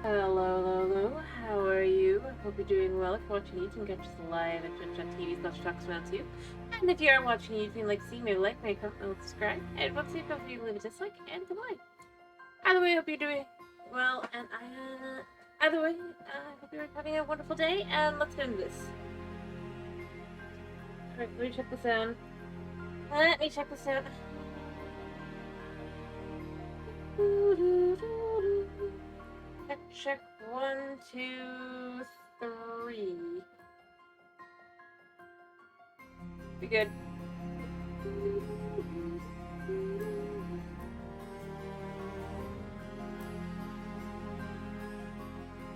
Hello, hello, hello. How are you? I hope you're doing well. If you're watching YouTube, catch us live at twitch.tv/TalksAboutYou. And if you are watching YouTube and like to see me, like, make, comment, and subscribe. And once you feel free to leave a dislike and goodbye. Either way, I hope you're doing well. And either way, I hope you're having a wonderful day. And let's get into this. Alright, let me check this out. Check 1, 2, 3. Be good.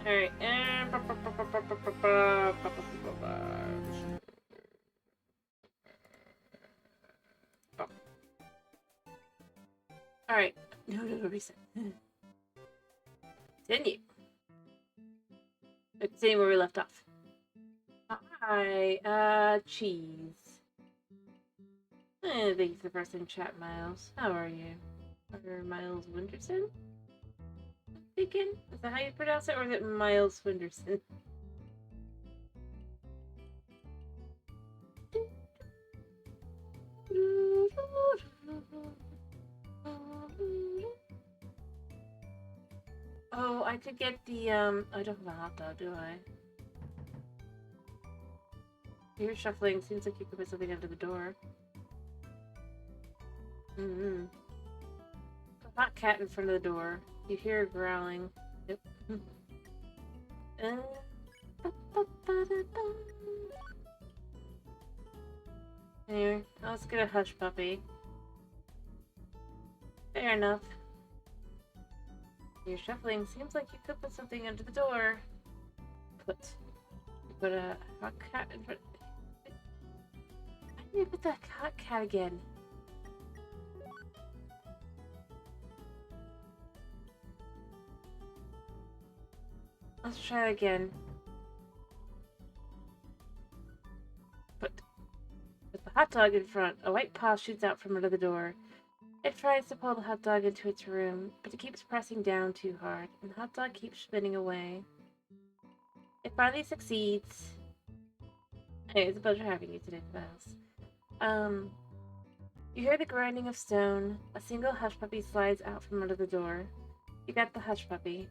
Alright, and alright. No, reset. Continue. Continue where we left off. Hi, cheese. Thank you for the first in chat, Miles. How are you? Or Miles Winterson? I'm thinking. Is that how you pronounce it, or is it Miles Winterson? Oh, I could get the, I don't have a hot dog, do I? You're shuffling. Seems like you could put something under the door. Mm-hmm. A hot cat in front of the door. You hear her growling. Yep. Anyway, let's get a hush puppy. Fair enough. You're shuffling. Seems like you could put something under the door. Put a hot cat in front. I need to put that hot cat again. Let's try it again. Put the hot dog in front. A white paw shoots out from under the door. It tries to pull the hot dog into its room, but it keeps pressing down too hard, and the hot dog keeps spinning away. It finally succeeds. Hey, it's a pleasure having you today, Miles. You hear the grinding of stone. A single hush puppy slides out from under the door. You got the hush puppy.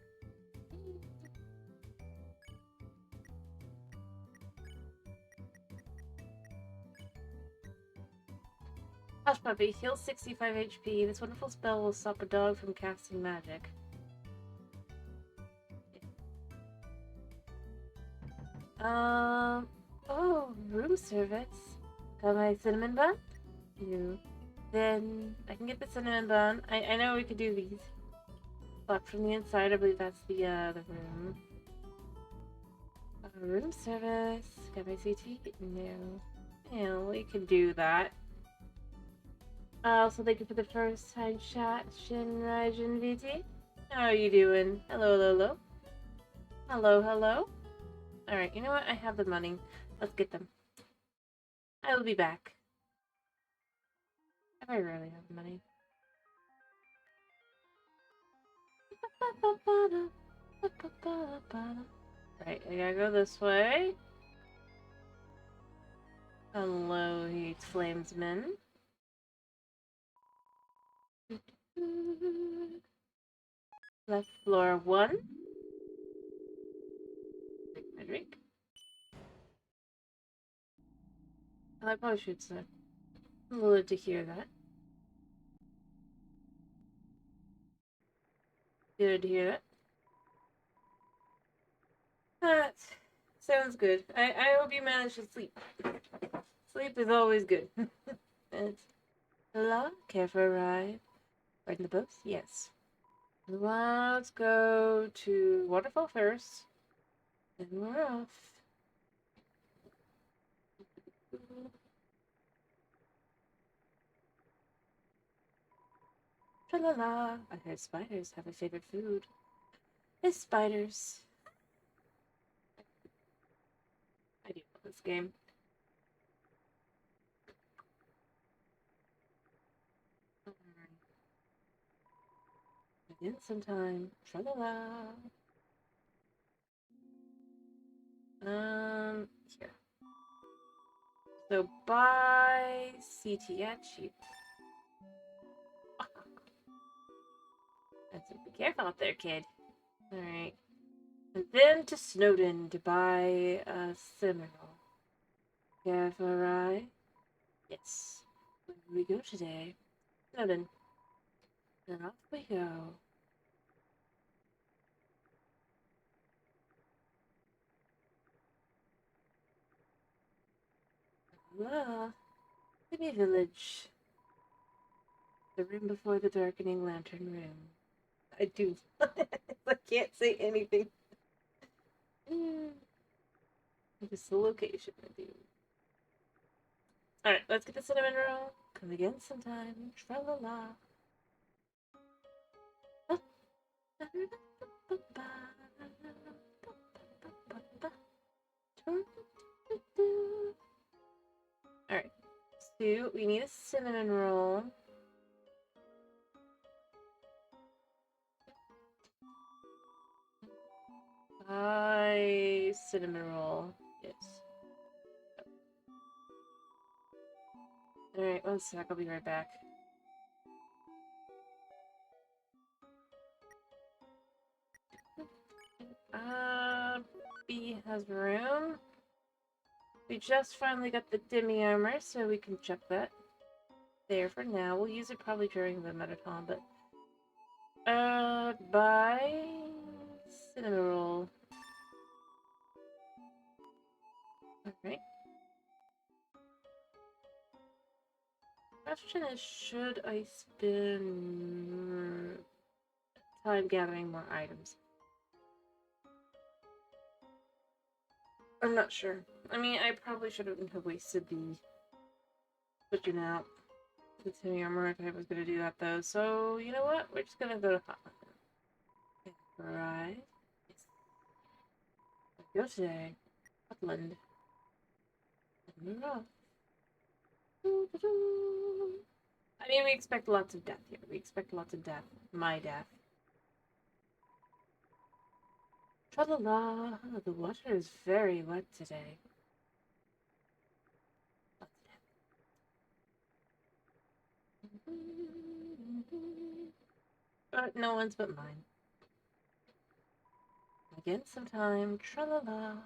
Hush puppy, heals 65 HP. This wonderful spell will stop a dog from casting magic. Oh, room service. Got my cinnamon bun? You. Then I can get the cinnamon bun. I know we could do these. Locked from the inside, I believe that's the room. Room service. Got my CT? No. Yeah, we can do that. Also, thank you for the first time chat, Shinraijin VT. How are you doing? Hello, hello. Hello, hello. Alright, you know what? I have the money. Let's get them. I will be back. I very rarely have the money. Right, I gotta go this way. Hello, he exclaims men. Left floor 1. Drink my drink. I probably should say. I'm willing to hear that. Good to hear that. That sounds good. I hope you manage to sleep. Sleep is always good. It's hello, care for a ride? Riding the bus? Yes. Let's go to Waterfall first. Then we're off. Tra-la-la. I heard spiders have a favorite food. It's spiders. I do love this game. In some time. Tra-la-la. Here. So buy CT at cheap. That's be careful out there, kid. Alright. And then to Snowden to buy a cinnamon roll. Careful, right? Yes. Where do we go today? Snowden. Then off we go. La. City Village. The room before the darkening lantern room. I do. I can't say anything. Just the location, I do. Alright, let's get the cinnamon roll. Come again sometime. Tra-la-la. Alright, so we need a cinnamon roll. Cinnamon roll. Yes. Alright, one sec, I'll be right back. B has room. We just finally got the Demi armor, so we can check that. There for now. We'll use it probably during the Metatron, but... buy... cinnamon roll. Alright. Question is, should I spend time gathering more items? I'm not sure. I mean, I probably shouldn't have wasted the switching out the Timmy armor if I was gonna do that though. So, you know what? We're just gonna go to Hotland. Right. Yes. Go today. Hotland. And we're off. I mean, we expect lots of death here. We expect lots of death. My death. Tra-la-la. The water is very wet today. Lots of death. But no one's but mine. Again sometime. Tra-la-la.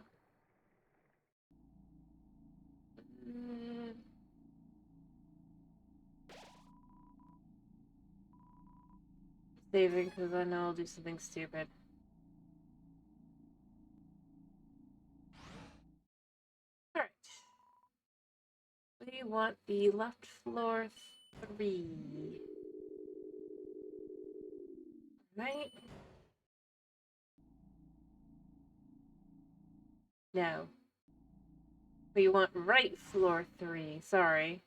Saving because I know I'll do something stupid. Alright. We want the left floor 3. Right? No. We want right floor 3. Sorry.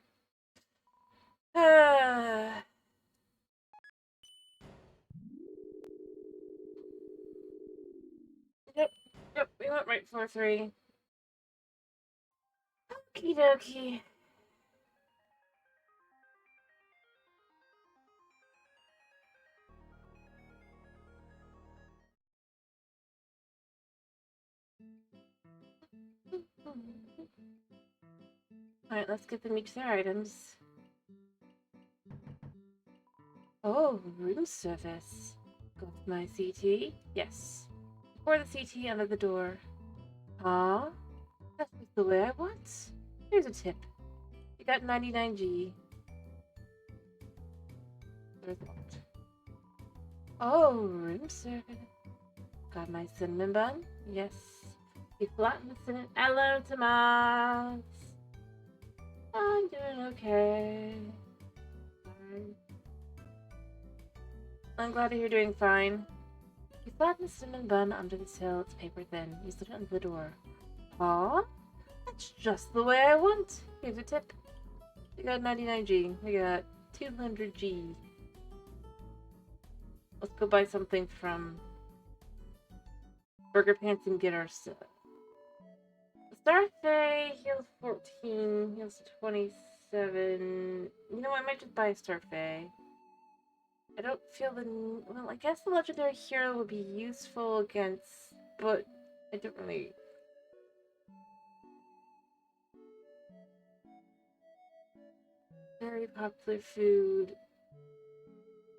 Yep, we want right floor 3. Okie dokie. Alright, let's get them each their items. Oh, room service. Got my CT? Yes. Pour the CT under the door. Huh? That's just the way I want. Here's a tip. You got 99G. There's locked. Oh, room service. Got my cinnamon bun? Yes. You flattened the cinnamon. Hello, Tomas. I'm doing okay. I'm glad you're doing fine. You flattened the cinnamon bun under the sill. It's paper thin. You slid it under the door. Aw, that's just the way I want. Here's a tip. We got 99G. We got 200G. Let's go buy something from Burger Pants and get our stuff. Starfay heals 14, heals 27. You know, I might just buy a Starfay. I don't feel the... Well, I guess the legendary hero would be useful against... But I don't really... Very popular food.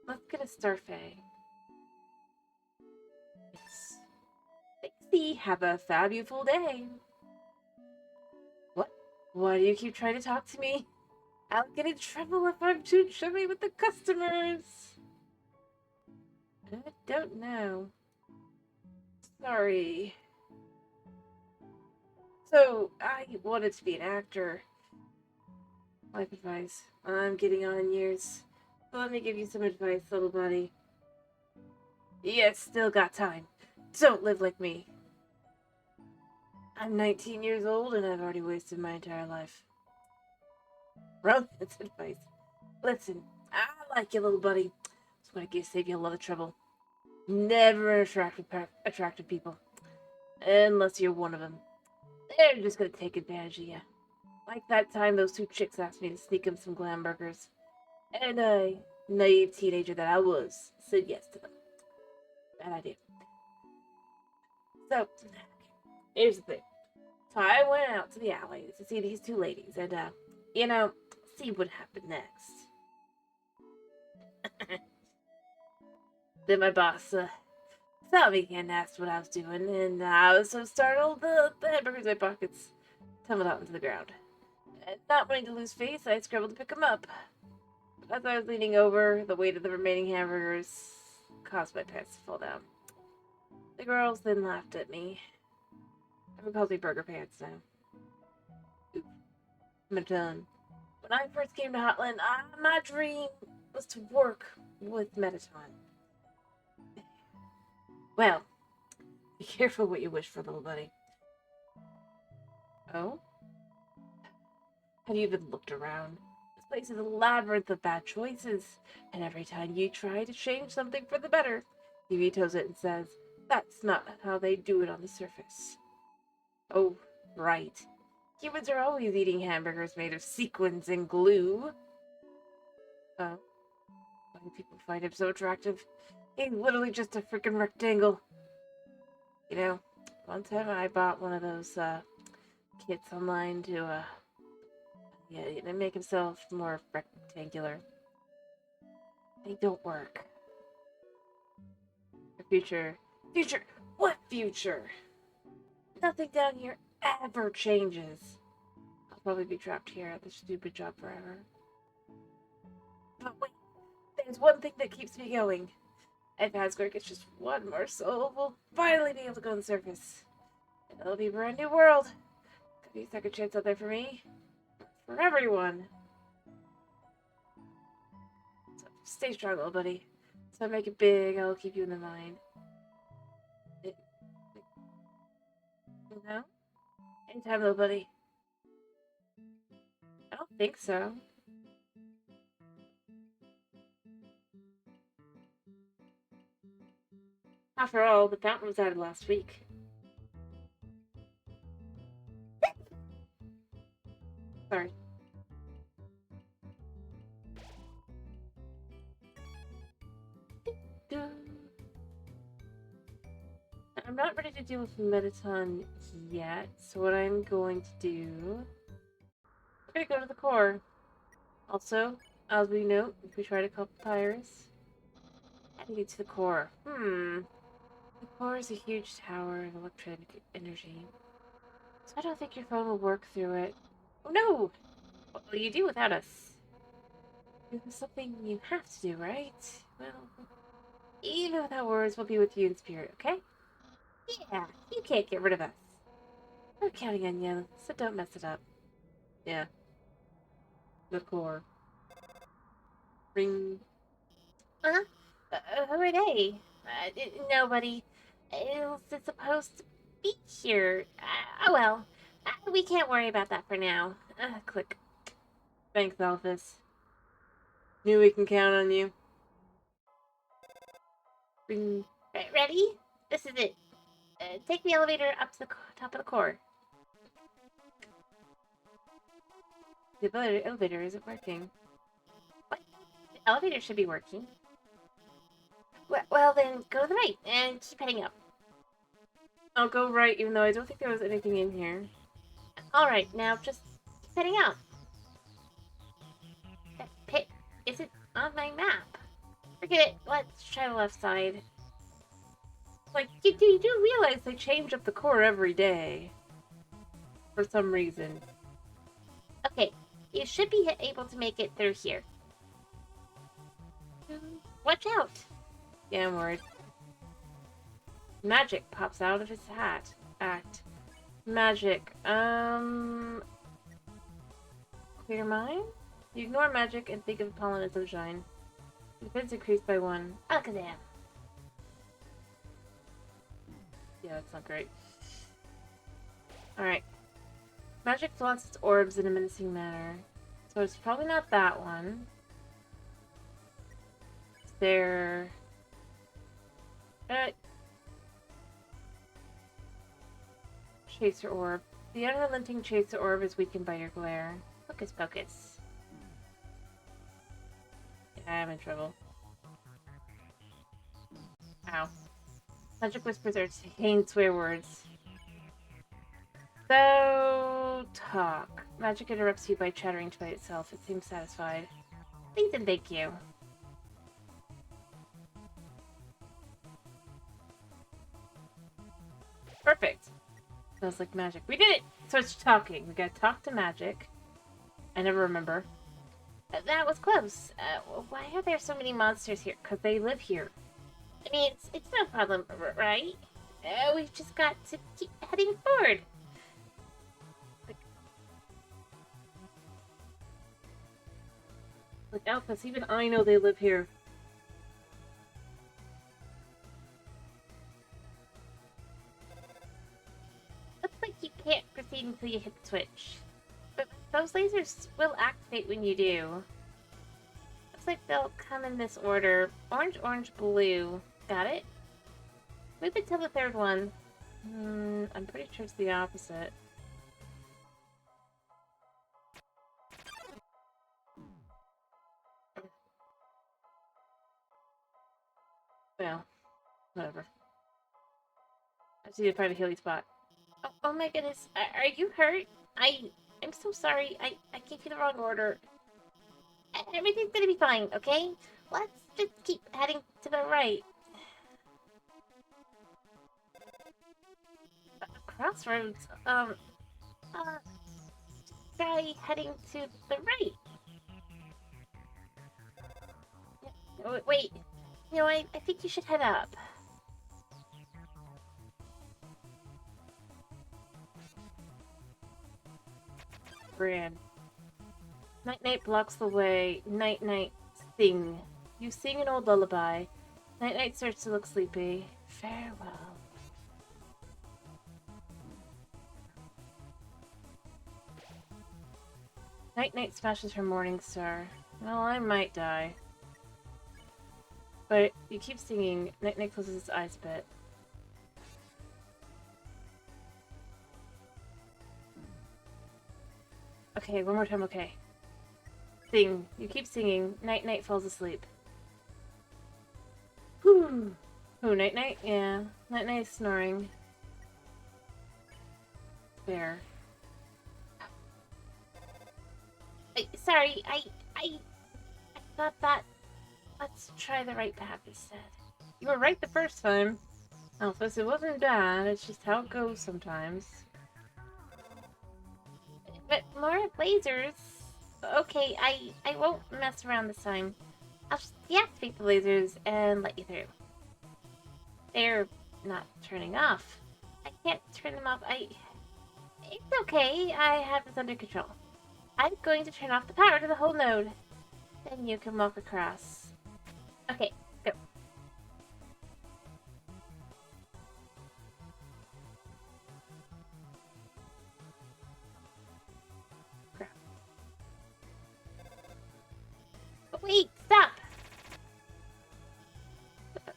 Let's get a starfay. Yes. Thanksy, have a fabulous day. What? Why do you keep trying to talk to me? I'll get in trouble if I'm too chummy with the customers. I don't know. Sorry. So, I wanted to be an actor. Life advice. I'm getting on in years. So let me give you some advice, little buddy. You still got time. Don't live like me. I'm 19 years old and I've already wasted my entire life. Romance advice. Listen, I like you, little buddy. Just want to save you a lot of trouble. Never interact with attractive people. Unless you're one of them. They're just gonna take advantage of you. Like that time those two chicks asked me to sneak them some glam burgers. And I, naive teenager that I was, said yes to them. Bad idea. So, here's the thing. So I went out to the alley to see these two ladies and, see what happened next. Then my boss, saw me and asked what I was doing, and I was so startled the hamburgers in my pockets tumbled out into the ground. And not wanting to lose face, I scrambled to pick them up. But as I was leaning over, the weight of the remaining hamburgers caused my pants to fall down. The girls then laughed at me. Everyone calls me Burger Pants now. Oops, I'm done. When I first came to Hotland, my dream was to work with Metaton. Well, be careful what you wish for, little buddy. Oh? Have you even looked around? This place is a labyrinth of bad choices, and every time you try to change something for the better, he vetoes it and says, that's not how they do it on the surface. Oh, right. Humans are always eating hamburgers made of sequins and glue. Oh? Why do people find him so attractive? He's literally just a freaking rectangle. You know, one time I bought one of those, kits online to, make himself more rectangular. They don't work. The future. Future? What future? Nothing down here ever changes. I'll probably be trapped here at this stupid job forever. But wait, there's one thing that keeps me going. If Asgore gets just one more soul, we'll finally be able to go on the surface. And it'll be a brand new world. Could be a second chance out there for me. For everyone. So stay strong, little buddy. So make it big, I'll keep you in the mind. You know? Anytime, little buddy. I don't think so. After all, the fountain was added last week. Sorry. I'm not ready to deal with Metaton yet, so what I'm going to do... We're gonna go to the core. Also, as we note, if we try to call Papyrus, heading it to the core. The core is a huge tower of electric energy, so I don't think your phone will work through it. Oh no! What will you do without us? It's something you have to do, right? Well, even without words, we'll be with you in spirit, okay? Yeah, you can't get rid of us. We're counting on you, so don't mess it up. Yeah. The core. Ring. Huh? Who are they? Nobody. Is supposed to be here. Oh well. We can't worry about that for now. Click. Thanks, Alphys. Knew we can count on you. Ring. Ready? This is it. Take the elevator up to the top of the core. The elevator isn't working. What? The elevator should be working. Well, then go to the right and keep heading up. I'll go right, even though I don't think there was anything in here. Alright, now just keep heading out. is it on my map? Forget it. Let's try the left side. Like, you do realize they change up the core every day. For some reason. Okay, you should be able to make it through here. Watch out! Yeah, I'm worried. Magic pops out of his hat. Act. Magic. Clear mind? You ignore magic and think of pollen as sunshine. Defense increased by 1. Alakazam! Yeah, that's not great. Alright. Magic flaunts its orbs in a menacing manner. So it's probably not that one. Is there... Chaser orb. The unrelenting chaser orb is weakened by your glare. Focus, focus. Yeah, I'm in trouble. Ow. Magic whispers are arcane swear words. So... talk. Magic interrupts you by chattering by itself. It seems satisfied. Please and thank you. Perfect. Smells like magic. We did it! So it's talking. We gotta talk to magic. I never remember. That was close. Why are there so many monsters here? Because they live here. I mean, it's no problem, right? We've just got to keep heading forward. Like Alphas, even I know they live here. Looks like you can't proceed until you hit the switch. But those lasers will activate when you do. Looks like they'll come in this order. Orange, orange, blue. Got it? Move it to the third one. I'm pretty sure it's the opposite. Well, whatever. I just need to find a healing spot. Oh my goodness. Are you hurt? I'm so sorry. I gave you the wrong order. Everything's gonna be fine, okay? Let's just keep heading to the right. Crossroads? Try heading to the right. Wait. You know, I think you should head up. Grand. Night-Night blocks the way. Night-Night, sing. You sing an old lullaby. Night-Night starts to look sleepy. Farewell. Night-Night smashes her morning star. Well, I might die. But you keep singing. Night-Night closes its eyes a bit. Okay, one more time, okay. Sing. You keep singing. Night-Night falls asleep. Whew. Oh, Night-Night? Yeah. Night-Night is snoring. There. Sorry, I thought that... Let's try the right path instead. You were right the first time. Alphys, it wasn't bad. It's just how it goes sometimes. But more lasers? Okay, I won't mess around this time. I'll just deactivate the lasers and let you through. They're not turning off. I can't turn them off. It's okay. I have this under control. I'm going to turn off the power to the whole node. Then you can walk across. Okay, go. Crap. But wait, stop!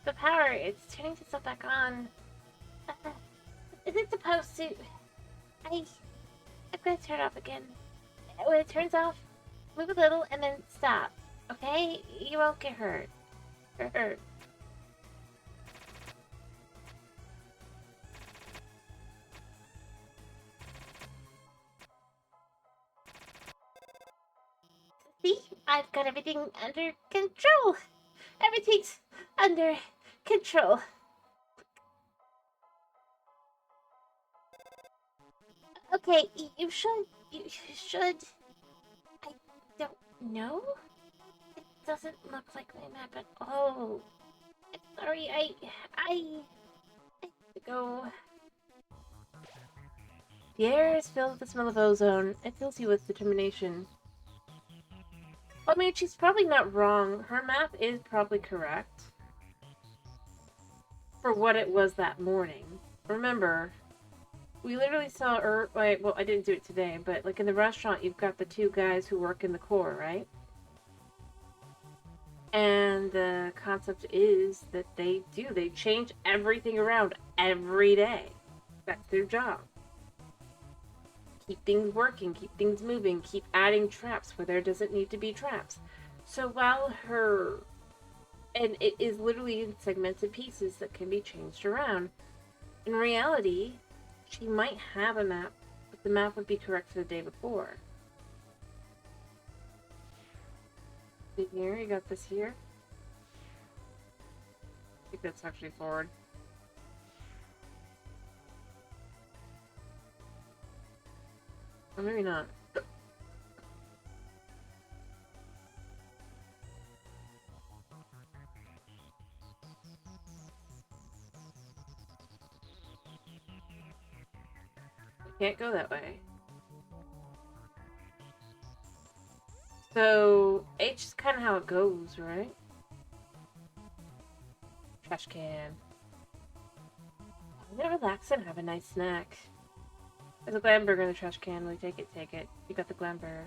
The power, it's turning itself back on. Is it supposed to... I'm gonna turn it off again. When it turns off, move a little and then stop. Okay? You won't get hurt. See? I've got everything under control. Everything's under control. Okay, you should. You should. I don't know. It doesn't look like my map at all. I'm sorry. I have to go. The air is filled with the smell of ozone. It fills you with determination. I mean, she's probably not wrong. Her math is probably correct. For what it was that morning. Remember, we literally saw her, well, I didn't do it today, but like in the restaurant, you've got the two guys who work in the core, right? And the concept is that they change everything around every day. That's their job. Keep things working, keep things moving, keep adding traps where there doesn't need to be traps. So while and it is literally in segmented pieces that can be changed around. In reality, she might have a map, but the map would be correct for the day before. Here, you got this here. I think that's actually forward. Or maybe not. Can't go that way. So, H is kind of how it goes, right? Trash can. I'm gonna relax and have a nice snack. There's a glam burger in the trash can. Will you take it? Take it. You got the glam burger.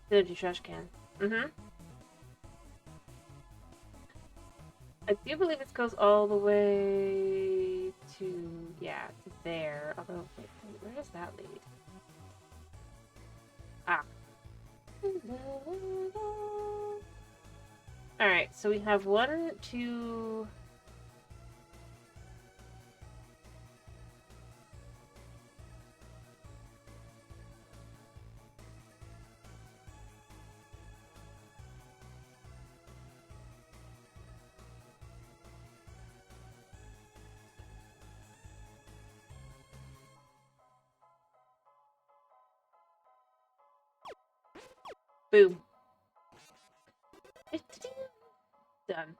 The empty trash can. Mm-hmm. I do believe it goes all the way to, yeah, to there. Although, wait, where does that lead? Ah. Alright, so we have 1, 2... Boom. Done.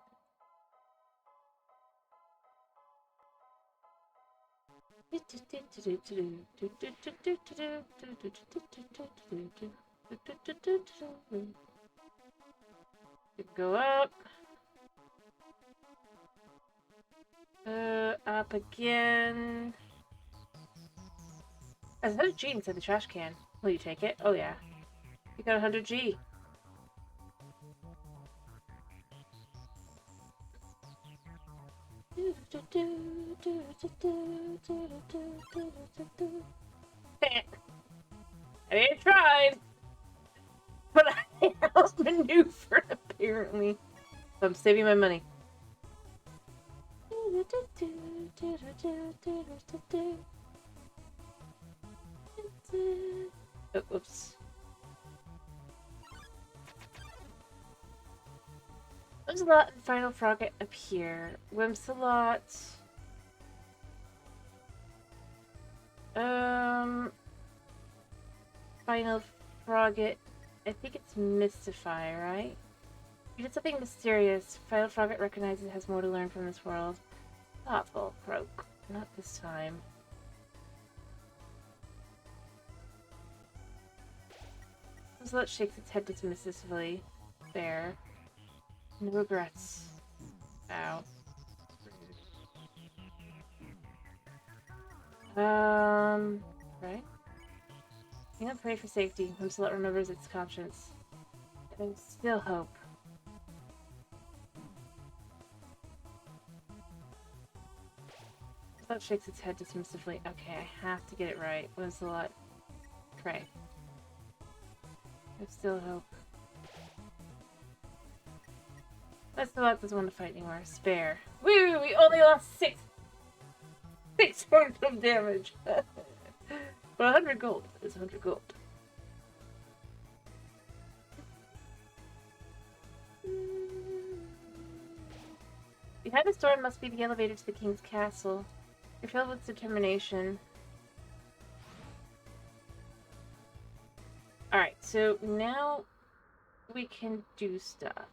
Go up. Up again. There's 100 G inside the trash can. Will you take it? Oh yeah. You got 100 G. I mean, I tried, but I outmaneuvered apparently. So I'm saving my money. Oh, oops. Whimsalot and Final Frogget appear. Whimsalot. Final Frogget. I think it's Mystify, right? You did something mysterious. Final Frogget recognizes it has more to learn from this world. Thoughtful, Croak. Not this time. Whimsalot shakes its head dismissively. Fair. No regrets. Ow. Right? I'm gonna pray for safety. Whimsalot remembers its conscience. There's still hope. Whimsalot shakes its head dismissively. Okay, I have to get it right. Whimsalot, pray. There's still hope. Whimsalot doesn't want to fight anymore. Spare. Woo! We only lost 6 points of damage. But 100 gold is 100 gold. Behind this door must be the elevator to the king's castle. You're filled with determination. Alright, so now we can do stuff.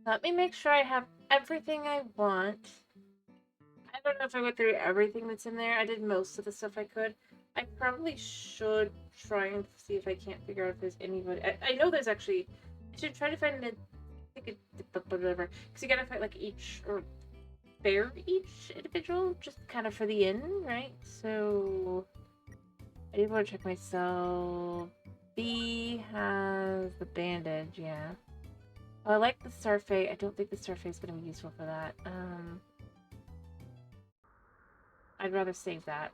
Let me make sure I have everything I want. I don't know if I went through everything that's in there. I did most of the stuff I could. I probably should try and see if I can't figure out if there's anybody. I know there's actually. I should try to find whatever. Because you gotta fight like each or bear each individual, just kind of for the inn, right? So I do want to check myself. B has the bandage, yeah. Oh, I like the Starfait. I don't think the Starfait's gonna be useful for that. I'd rather save that.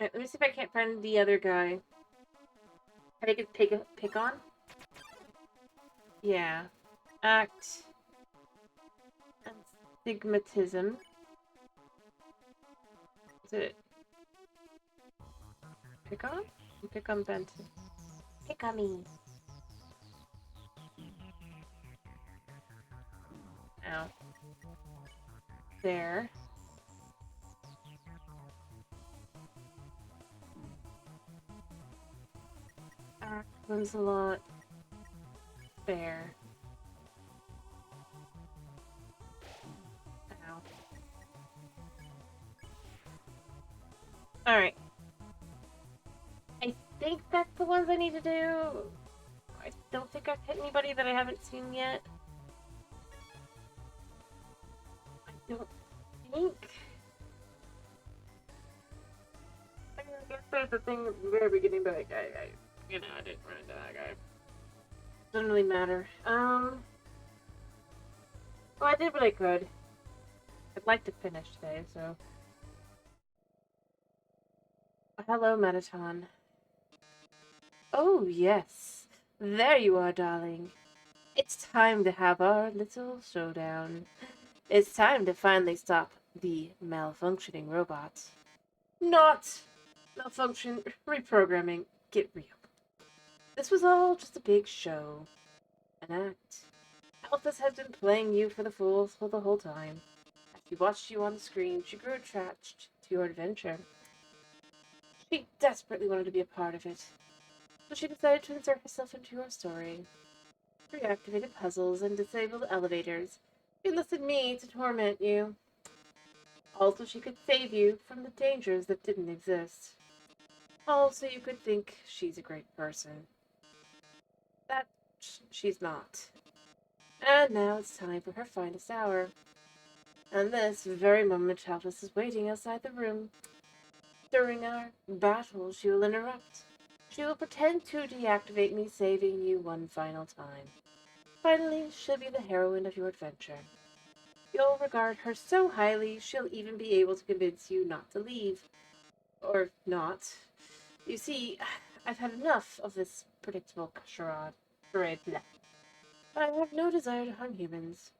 Alright, let me see if I can't find the other guy. I think it's pick on? Yeah. Act. And stigmatism. Is it pick on? Pick on Benton. Pick on me. Ow. There. Act Lancelot. Bear. Ow. Alright. I think that's the ones I need to do. I don't think I've hit anybody that I haven't seen yet. I don't think. I guess there's a thing at the very beginning, but I didn't run into that guy. Doesn't really matter. Well, I did what I could. I'd like to finish today, so. Hello, Metaton. Oh, yes. There you are, darling. It's time to have our little showdown. It's time to finally stop the malfunctioning robot. Not malfunction, reprogramming. Get real. This was all just a big show. An act. Alphys had been playing you for the fools for the whole time. As she watched you on the screen, she grew attached to your adventure. She desperately wanted to be a part of it. So she decided to insert herself into your story. Reactivated puzzles and disabled elevators. She enlisted me to torment you. Also, she could save you from the dangers that didn't exist. Also, you could think she's a great person. That she's not. And now it's time for her finest hour. And this very moment, Alphys is waiting outside the room. During our battle, she will interrupt. She will pretend to deactivate me, saving you one final time. Finally, she'll be the heroine of your adventure. You'll regard her so highly, she'll even be able to convince you not to leave. Or not. You see, I've had enough of this predictable charade. Blah. But I have no desire to harm humans.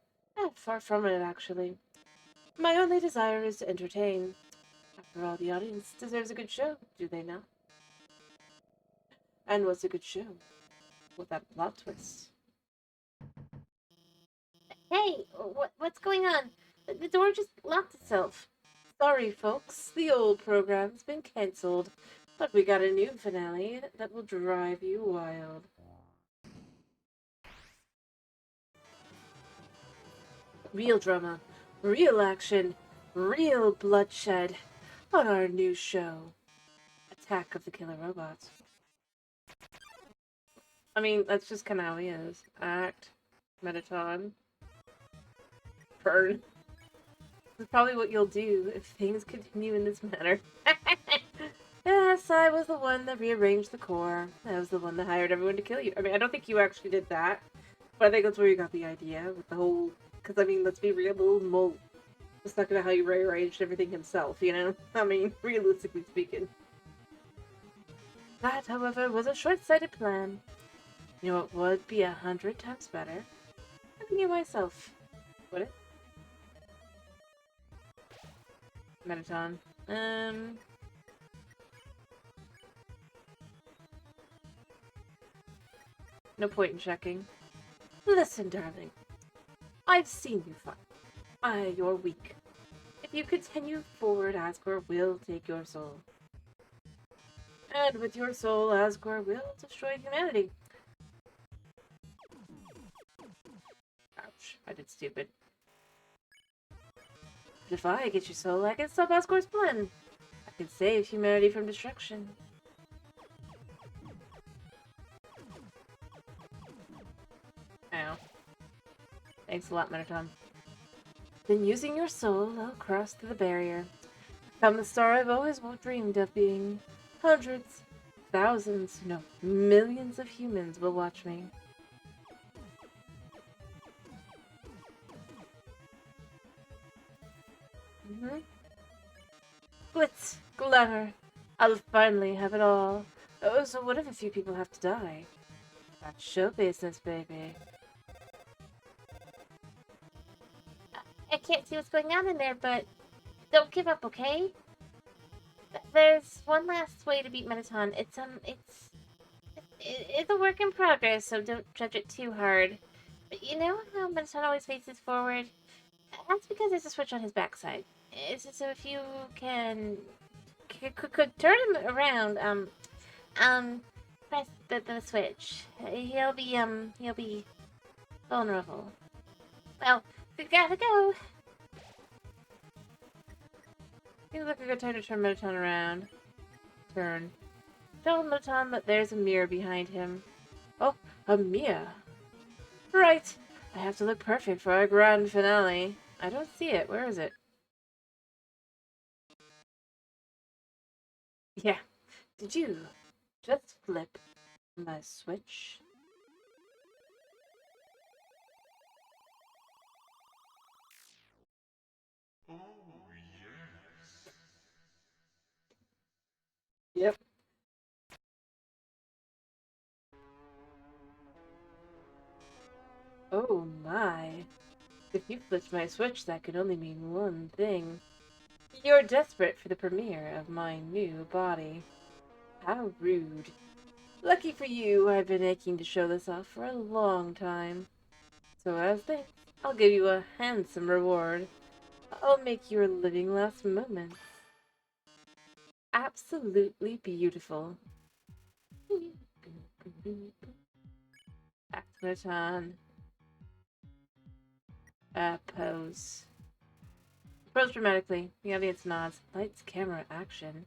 Far from it, actually. My only desire is to entertain. After all, the audience deserves a good show, do they not? And what's a good show without a plot twist? Hey, what's going on? The door just locked itself. Sorry, folks. The old program's been cancelled. But we got a new finale that will drive you wild. Real drama, real action, real bloodshed on our new show, Attack of the Killer Robots. I mean, that's just kind of how he is. Act, Metaton, burn. This is probably what you'll do if things continue in this manner. Yes, I was the one that rearranged the core. I was the one that hired everyone to kill you. I mean, I don't think you actually did that, but I think that's where you got the idea with the whole. Because I mean, let's be real, the little mole was talking about how you rearranged everything himself. You know, I mean, realistically speaking. That, however, was a short-sighted plan. You know what would be 100 times better? Having you myself. Would it? Metaton. No point in checking. Listen, darling. I've seen you fight. You're weak. If you continue forward, Asgore will take your soul. And with your soul, Asgore will destroy humanity. Ouch, I did stupid. But if I get your soul, I can stop Asgore's plan. I can save humanity from destruction. Ow. Thanks a lot, Metaton. Then using your soul, I'll cross through the barrier. Become the star I've always dreamed of being. Hundreds, thousands, no, millions of humans will watch me. Glitz, glamour. I'll finally have it all. Oh, so what if a few people have to die? That's show business, baby. I can't see what's going on in there, but don't give up, okay? There's one last way to beat Metaton. It's a work in progress, so don't judge it too hard. But you know how Metaton always faces forward? That's because there's a switch on his backside. So if you can could turn him around, press the switch. He'll be vulnerable. Well, we gotta go. Seems like a good time to turn Metaton around. Turn. Tell Metaton that there's a mirror behind him. Oh, a mirror. Right. I have to look perfect for our grand finale. I don't see it. Where is it? Yeah. Did you just flip my switch? Oh, yes. Yep. Oh my. If you flipped my switch, that could only mean one thing. You're desperate for the premiere of my new body. How rude. Lucky for you, I've been aching to show this off for a long time. So as thanks, I'll give you a handsome reward. I'll make your living last moments absolutely beautiful. Activaton. Pose. Pose dramatically. The audience nods. Lights, camera, action.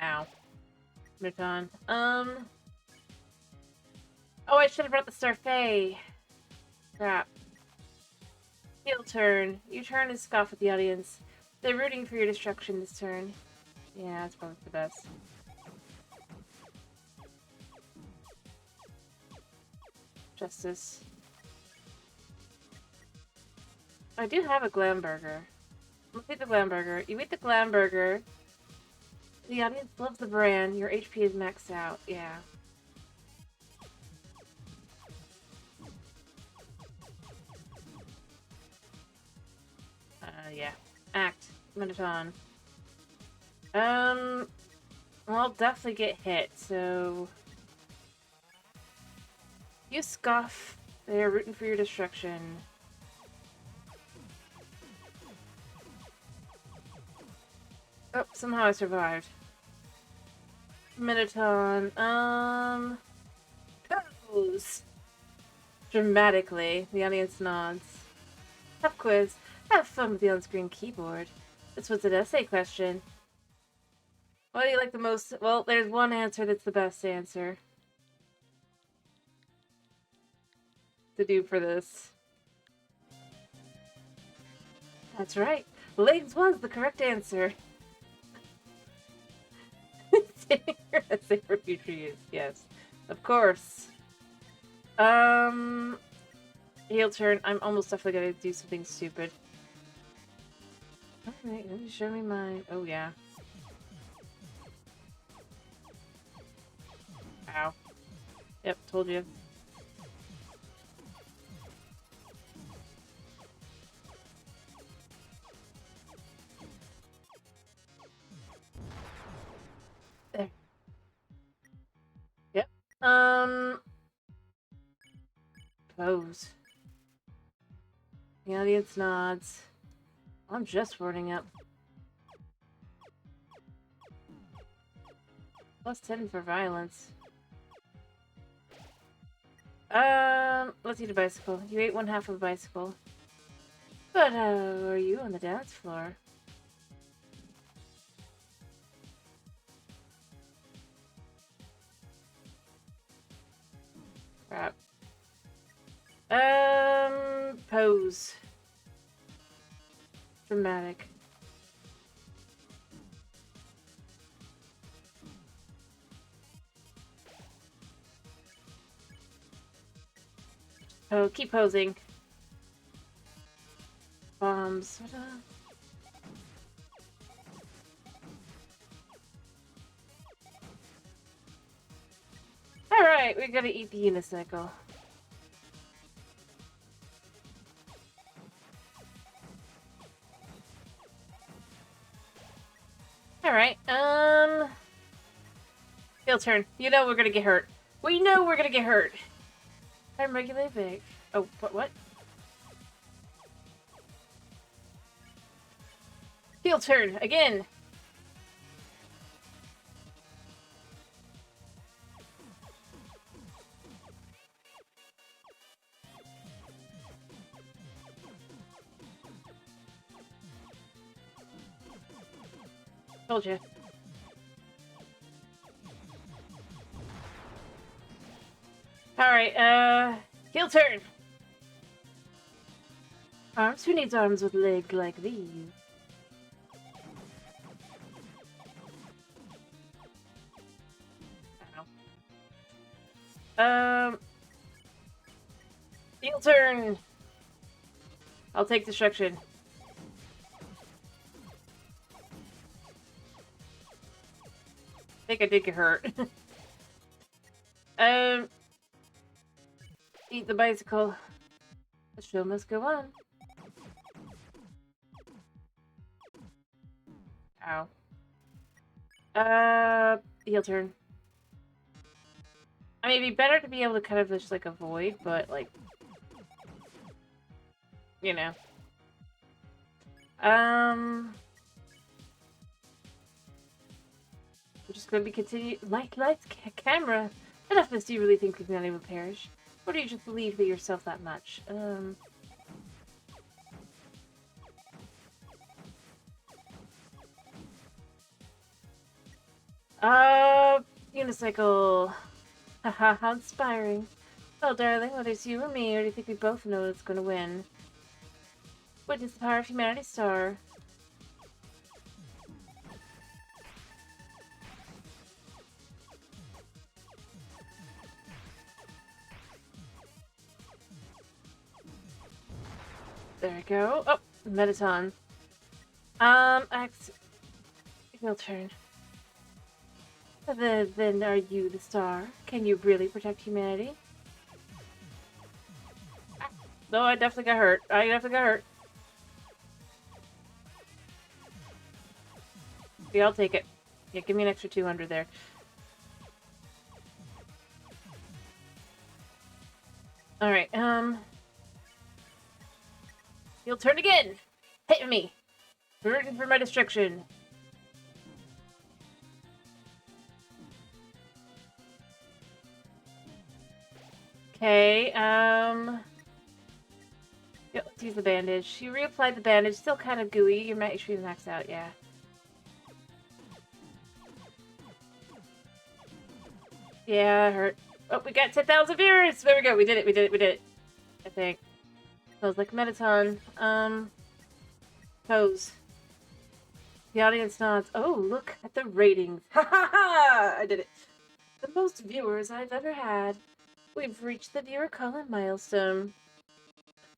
Ow. Marathon. Oh, I should have brought the Starfey. Crap. Heel turn. You turn and scoff at the audience. They're rooting for your destruction this turn. Yeah, that's probably the best. Justice. I do have a glam burger. Let's eat the glam burger. You eat the glam burger. The audience loves the brand. Your HP is maxed out. Yeah. Yeah. Act. Metaton. Well, I'll definitely get hit, so... You scoff. They are rooting for your destruction. Oh, somehow I survived. Metaton. Pose! Dramatically, the audience nods. Tough quiz. Have fun with the on-screen keyboard. This was an essay question. What do you like the most? Well, there's one answer that's the best answer to do for this. That's right. Legs was the correct answer. Essay for future use. Yes. Of course. Heel turn. I'm almost definitely gonna do something stupid. Alright, let me show me mine. Oh, yeah. Ow. Yep, told you. Pose. The audience nods. I'm just warming up. +10 for violence. Let's eat a bicycle. You ate 1/2 of a bicycle. But how are you on the dance floor? Crap. Pose. Dramatic. Oh, keep posing. Bombs. Alright, we gotta eat the unicycle. Alright, Field turn. You know we're gonna get hurt. We know we're gonna get hurt. I'm regularly big. Oh, what? Field turn, again! Told you. Alright, heel turn! Arms? Who needs arms with legs like these? Heel turn! I'll take destruction. I think I did get hurt. Eat the bicycle. The show must go on. Ow. Heel turn. I mean, it'd be better to be able to kind of just, like, avoid, but, like... You know. I'm just gonna be continue. Lights, camera. Enough of this. Do you really think humanity will perish? Or do you just believe in yourself that much? Unicycle. Haha, how inspiring. Well, darling, whether it's you or me, or do you think we both know it's gonna win? Witness the power of humanity star. There we go. Oh, Metaton. Your turn. Then are you the star? Can you really protect humanity? No, I definitely got hurt. Yeah, I'll take it. Yeah, give me an extra 200 there. Alright, you'll turn again! Hit me! Rooting for my destruction. Okay, yeah, let's use the bandage. You reapplied the bandage, still kind of gooey. You might should max out, yeah. Yeah, hurt. Oh, we got 10,000 viewers! There we go, we did it. I think. Smells like Metaton. Pose. The audience nods. Oh, look at the ratings. Ha ha ha! I did it. The most viewers I've ever had. We've reached the viewer calling milestone.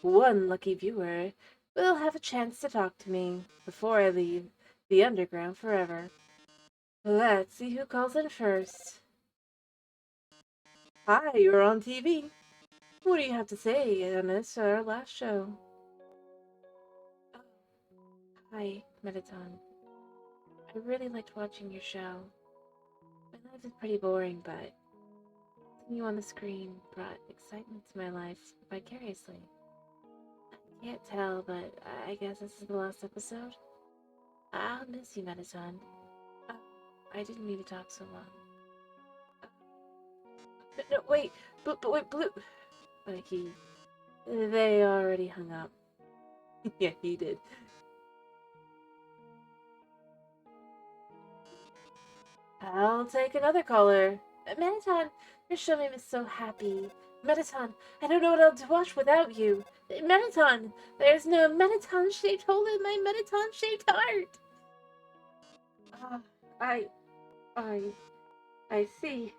One lucky viewer will have a chance to talk to me before I leave the underground forever. Let's see who calls in first. Hi, you're on TV. What do you have to say on this, our last show? Oh, hi, Metaton. I really liked watching your show. My life is pretty boring, but Seeing you on the screen brought excitement to my life vicariously. I can't tell, but I guess this is the last episode. I'll miss you, Mettaton. Oh, I didn't mean to talk so long. No, wait, but wait, Blue. Like they already hung up. Yeah, he did. I'll take another caller. Mettaton, your show made me so happy. Mettaton, I don't know what I'll watch without you. Mettaton, there's no Mettaton-shaped hole in my Mettaton-shaped heart. Ah, I, I, I see.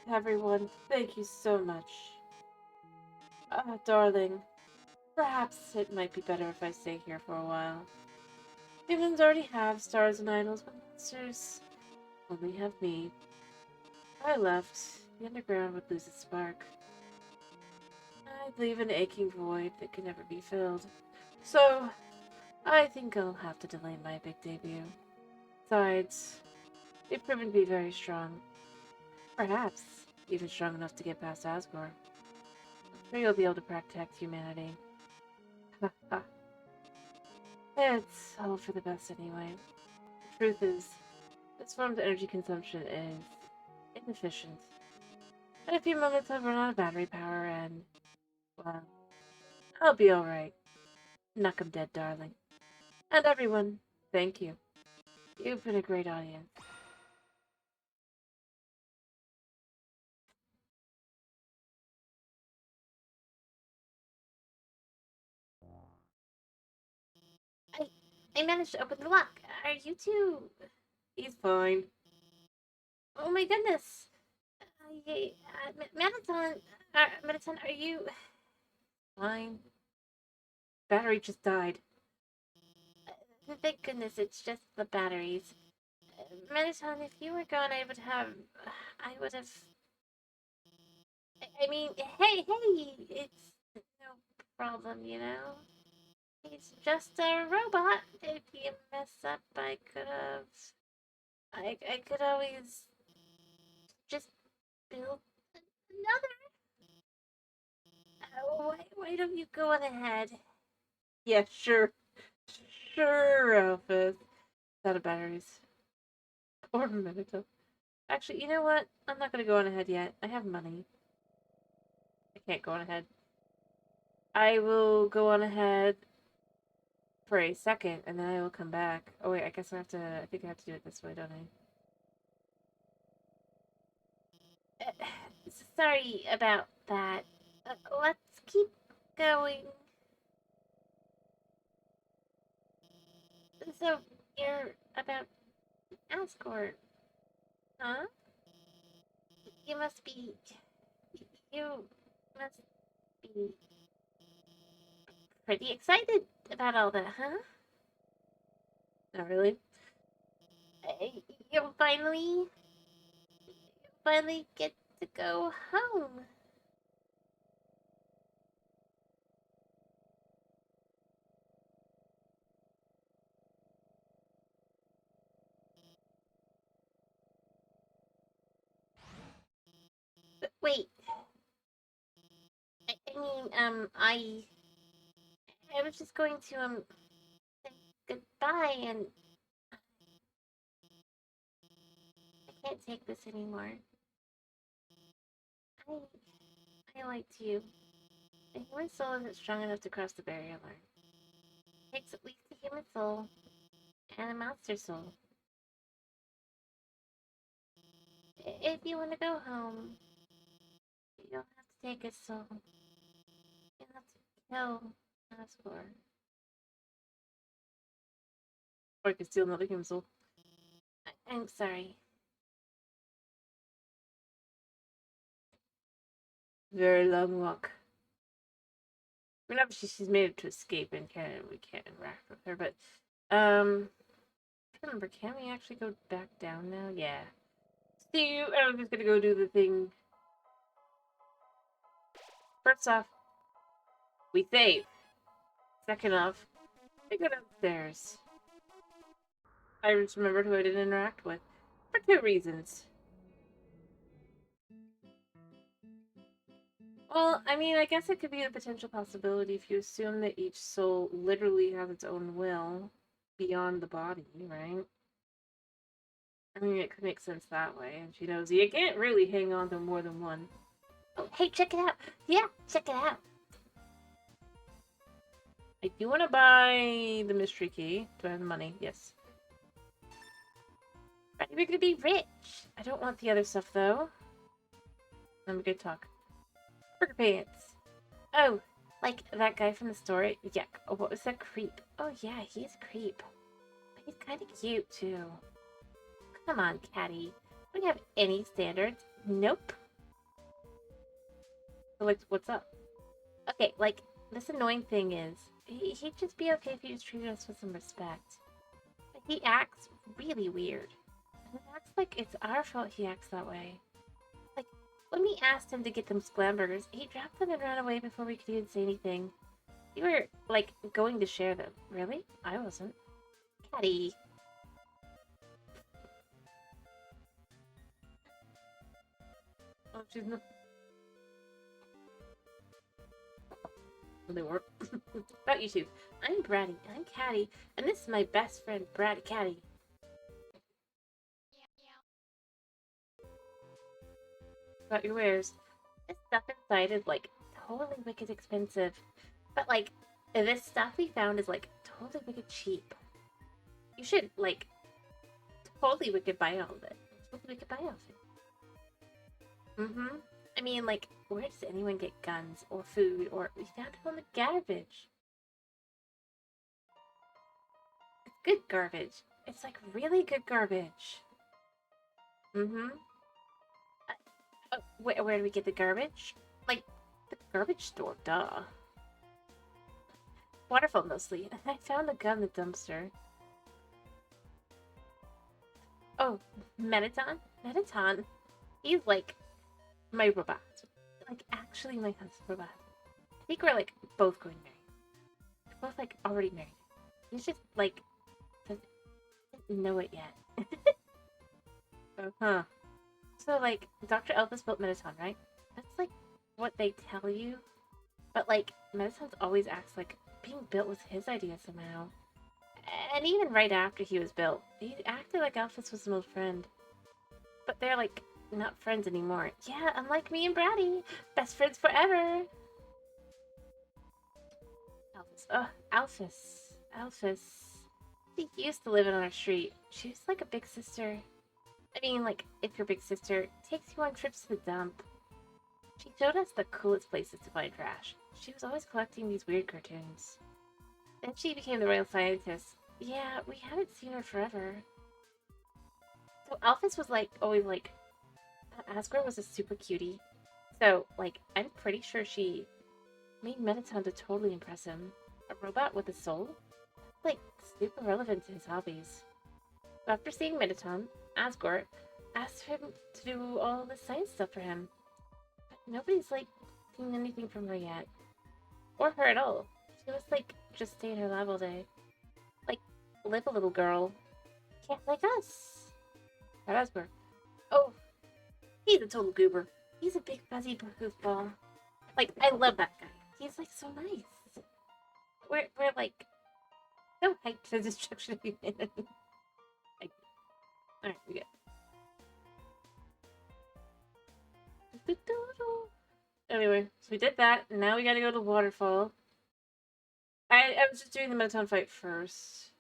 Everyone, thank you so much. Darling, perhaps it might be better if I stay here for a while. Humans already have stars and idols, but monsters only have me. If I left, the underground would lose its spark. I'd leave an aching void that could never be filled. So, I think I'll have to delay my big debut. Besides, they've proven to be very strong. Perhaps even strong enough to get past Asgore. I'm sure you'll be able to protect humanity. Ha ha. It's all for the best anyway. The truth is, this form's energy consumption is inefficient. In a few moments I'll run out of battery power and, well, I'll be alright. Knock 'em dead, darling. And everyone, thank you. You've been a great audience. I, I managed to open the lock. Are you two? He's fine. Oh my goodness. Marathon, Marathon, are you fine? Battery just died. Thank goodness it's just the batteries. Marathon, if you were gone, I would have. I mean, hey, it's no problem, you know. He's just a robot. If you mess up, I could have. I could always just build another. Why don't you go on ahead? Yeah, sure. Sure, Elphys. Out of batteries. Poor Minito. Actually, you know what? I'm not gonna go on ahead yet. I have money. I can't go on ahead. I will go on ahead for a second, and then I will come back. Oh wait, I guess I have to. I think I have to do it this way, don't I? Sorry about that. Let's keep going. So you're about Asgore, huh? You must be. You must be pretty excited about all that, huh? Not really. You'll finally get to go home. But wait, I mean, I was just going to say goodbye, and I can't take this anymore. I I liked you. A human soul isn't strong enough to cross the barrier line. It takes at least a human soul and a monster soul. If you want to go home, you don't have to take a soul. You have to kill Asgore. Or I could steal another human soul. I'm sorry. Very long walk. I mean, obviously she's made it to escape and we can't interact with her, but I remember, can we actually go back down now? Yeah. See you. I'm just gonna go do the thing. First off, we save. Second off, we go downstairs. I just remembered who I didn't interact with. For two reasons. Well, I mean, I guess it could be a potential possibility if you assume that each soul literally has its own will beyond the body, right? I mean, it could make sense that way. And she knows you can't really hang on to more than one. Oh, hey, check it out. Yeah, check it out. I do want to buy the mystery key. Do I have the money? Yes. Right, we're gonna be rich. I don't want the other stuff, though. Let me go talk. Burger pants. Oh, like that guy from the store? Yeah. Oh, what was that creep? Oh, yeah, he's a creep. But he's kind of cute, too. Come on, Caddy. Don't you have any standards? Nope. So, like, what's up? Okay, like, this annoying thing is, he'd just be okay if he just treated us with some respect. But he acts really weird. And it acts like it's our fault he acts that way. Like, when we asked him to get them splam burgers, he dropped them and ran away before we could even say anything. We were, like, going to share them. Really? I wasn't. Caddy. Oh, she's not. They weren't. About you two. I'm Bratty. I'm Caddy. And this is my best friend, Bratty Caddy. About your wares. This stuff inside is, like, totally wicked expensive. But, like, this stuff we found is, like, totally wicked cheap. You should, like, totally wicked buy all of it. Totally wicked buy all of it. Mm-hmm. I mean, like, where does anyone get guns or food or we found it on the garbage? It's good garbage. It's like really good garbage. Mm-hmm. Where do we get the garbage? Like, the garbage store, duh. Waterfall mostly. I found the gun in the dumpster. Oh, Mettaton? Mettaton? He's like my robot. Like, actually my husband robot. I think we're like both going married. We're both like already married. He's just like doesn't know it yet. Uh-huh. So like Dr. Elvis built Mettaton, right? That's like what they tell you. But like Mettaton's always acts like being built was his idea somehow. And even right after he was built, he acted like Elvis was an old friend. But they're like not friends anymore. Yeah, unlike me and Bratty. Best friends forever. Alphys. Ugh, Alphys. Alphys. She used to live in our street. She was like a big sister. I mean, like, if your big sister takes you on trips to the dump. She showed us the coolest places to find trash. She was always collecting these weird cartoons. Then she became the royal scientist. Yeah, we haven't seen her forever. So Alphys was like, always like, Asgore was a super cutie. So, like, I'm pretty sure she made Mettaton to totally impress him. A robot with a soul? Like, super relevant to his hobbies. So after seeing Mettaton, Asgore asked him to do all this science stuff for him. But nobody's, like, seen anything from her yet. Or her at all. She was, like, just stay in her lab all day. Like, live a little girl. Can't like us. That Asgore. Oh, he's a total goober. He's a big fuzzy goofball. Like, I love that guy. He's like so nice. We're like so hyped for the destruction of humanity. Like, alright, we good. Anyway, so we did that. Now we gotta go to Waterfall. I was just doing the Mettaton fight first.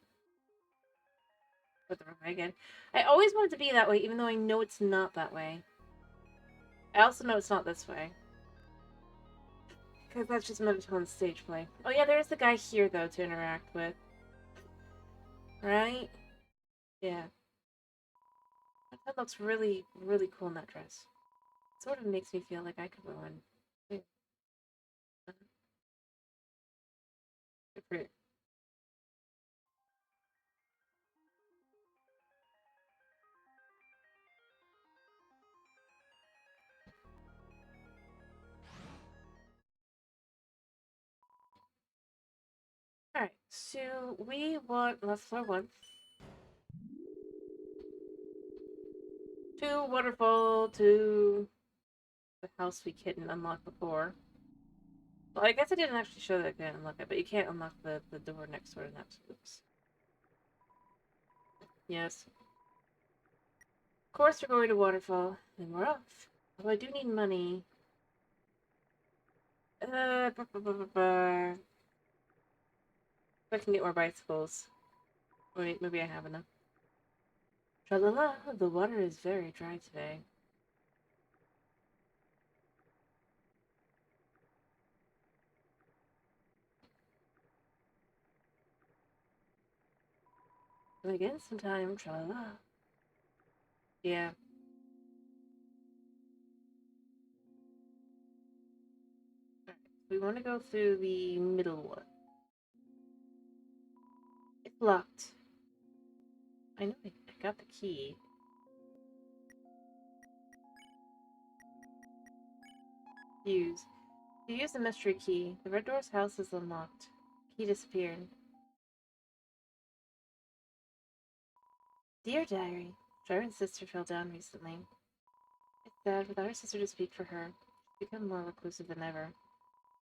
Put the wrong way again. I always wanted to be that way, even though I know it's not that way. I also know it's not this way. Because that's just Mettaton's stage play. Oh yeah, there's the guy here, though, to interact with. Right? Yeah. That looks really, really cool in that dress. Sort of makes me feel like I could wear one. Yeah. Good for you. Alright, so we want left floor one. 2 waterfall to the house we couldn't unlock before. Well, I guess I didn't actually show that I can unlock it, but you can't unlock the door next door to next. Oops. Yes. Of course we're going to Waterfall, and we're off. Although I do need money. If I can get more bicycles. Wait, maybe I have enough. Tra-la-la, the water is very dry today. But again sometime, tra-la-la. Yeah. Alright, we want to go through the middle one. It's locked. I know I got the key. Use. You use the mystery key. The red door's house is unlocked. Key disappeared. Dear Diary, Sharon's sister fell down recently. It's sad, without her sister to speak for her, she's become more reclusive than ever.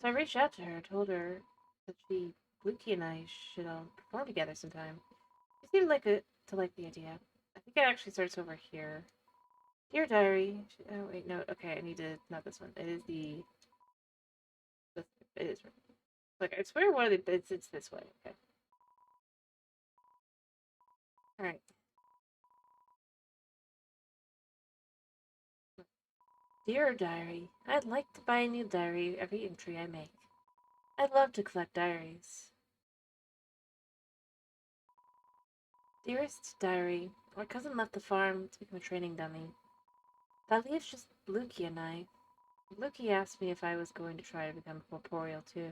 So I reached out to her, told her that Bluky and I should all perform together sometime. She seemed to like the idea. I think it actually starts over here. Dear Diary. Oh, wait, no. Okay, I need to. Not this one. It is the. It is. Like, I swear one of the. It's this way. Okay. Alright. Dear Diary. I'd like to buy a new diary every entry I make. I'd love to collect diaries. Dearest Diary. Our cousin left the farm to become a training dummy. That leaves just Lukey and I. Lukey asked me if I was going to try to become corporeal too.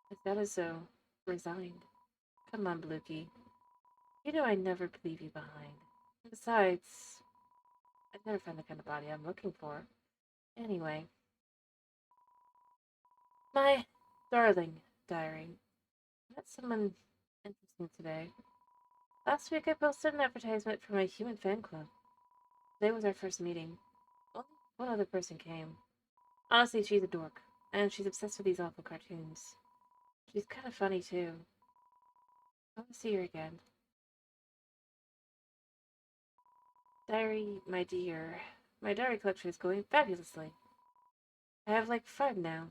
If that is so, resigned. Come on, Bluky. You know I'd never leave you behind. Besides, I'd never find the kind of body I'm looking for. Anyway, my darling diary. I met someone interesting today. Last week I posted an advertisement for my human fan club. Today was our first meeting. Only one other person came. Honestly, she's a dork, and she's obsessed with these awful cartoons. She's kind of funny too. I want to see her again. Diary, my dear. My diary collection is going fabulously. I have like 5 now.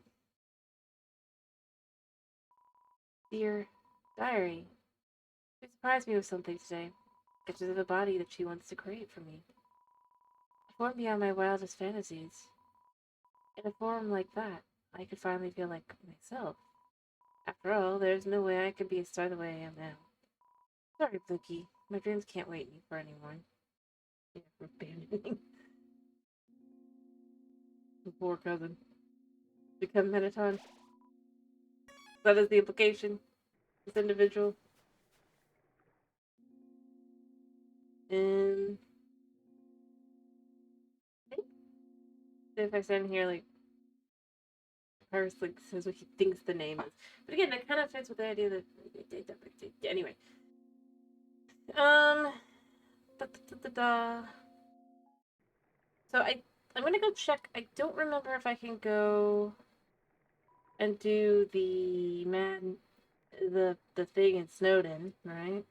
Dear Diary, she surprised me with something today. Pictures of a body that she wants to create for me. A form beyond my wildest fantasies. In a form like that, I could finally feel like myself. After all, there's no way I could be a star the way I am now. Sorry, Bluky. My dreams can't wait me for anyone. Yeah, for abandoning. The poor cousin. Become Mettaton. That is the implication. This individual. And I think if I stand here, like, Paris like says what he thinks the name is. But again, that kind of fits with the idea that. Anyway. Um. Da, da, da, da. So I'm gonna go check. I don't remember if I can go and do the thing in Snowden, right?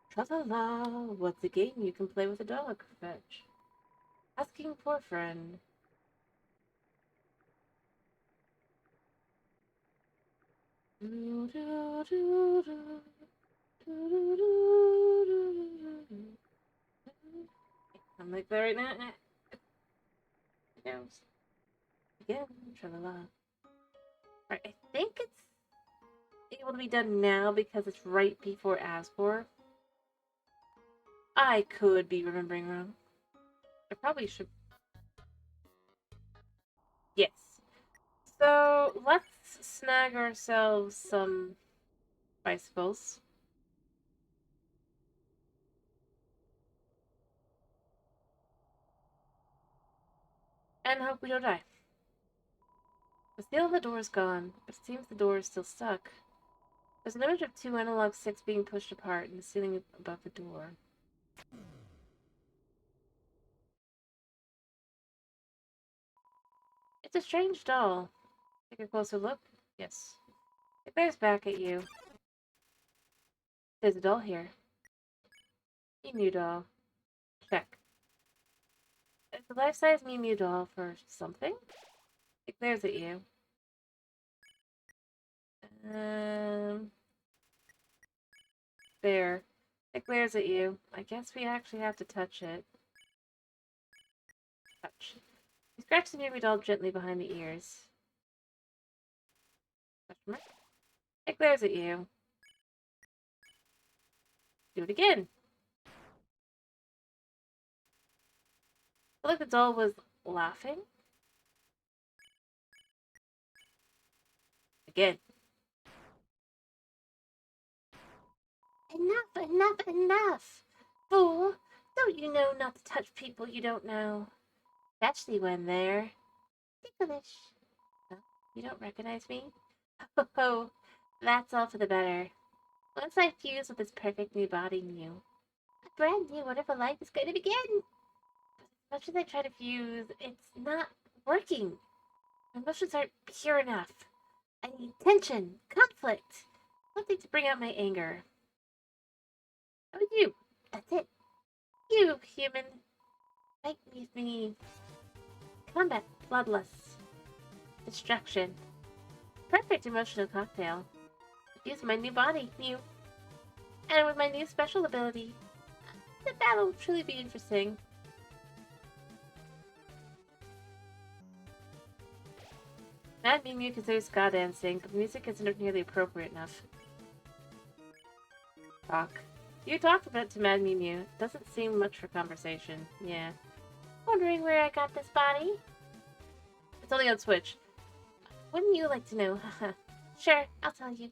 Tra la la. What's a game you can play with a dog? Fetch. Asking for a friend. Do, do, do, do, do, do, do, do. I'm like that right now. It goes. Again, tra la la. Alright, I think it's able to be done now because it's right before Asgore. I could be remembering wrong. I probably should. Yes. So let's snag ourselves some bicycles. And hope we don't die. The seal on the door is gone, but it seems the door is still stuck. There's an image of 2 analog sticks being pushed apart in the ceiling above the door. It's a strange doll. Take a closer look. Yes. It glares back at you. There's a doll here. Mew Mew doll. Check. It's a life-size Mew Mew doll for something? It glares at you. There. It glares at you. I guess we actually have to touch it. Touch. You scratch the Mew Mew doll gently behind the ears. Touch mark. It glares at you. Do it again. Look, the doll was laughing. Again. Enough, enough, enough! Fool! Don't you know not to touch people you don't know? Especially when they're ticklish. Huh? You don't recognize me? Oh, that's all for the better. Once I fuse with this perfect new body Mew, a brand new wonderful life is going to begin! But as much as I try to fuse, it's not working. My emotions aren't pure enough. I need tension, conflict, something to bring out my anger. Oh, you! That's it. You, human. Fight with me. Combat, bloodless. Destruction. Perfect emotional cocktail. Use my new body, Mew. And with my new special ability, the battle will truly be interesting. Mad Mew Mew considers ska dancing, but the music isn't nearly appropriate enough. Talk. You talked about to Mad Mew Mew. Doesn't seem much for conversation. Yeah. Wondering where I got this body? It's only on Switch. Wouldn't you like to know? Sure, I'll tell you.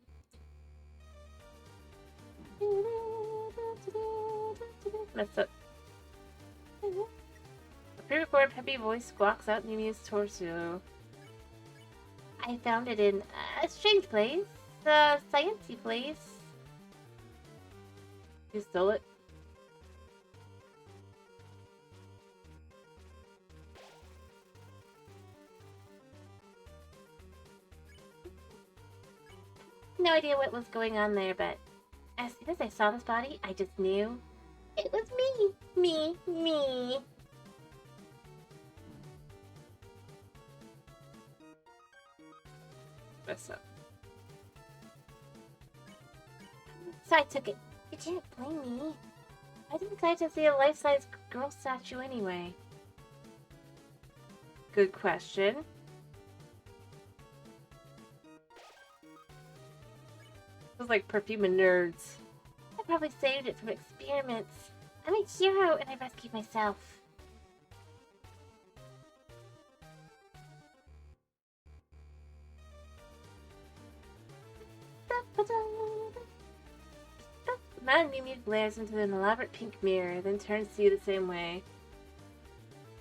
Messed up. A pre-recorded peppy voice squawks out Mew Mew's torso. I found it in a strange place. A sciencey place. You stole it? No idea what was going on there, but as soon as I saw this body, I just knew it was me. Me. What's up? So I took it. You can't blame me. I didn't decide to see a life-size girl statue anyway. Good question. It was like perfume and nerds. I probably saved it from experiments. I'm a hero and I rescued myself. Mad Mew Mew glares into an elaborate pink mirror, then turns to you the same way.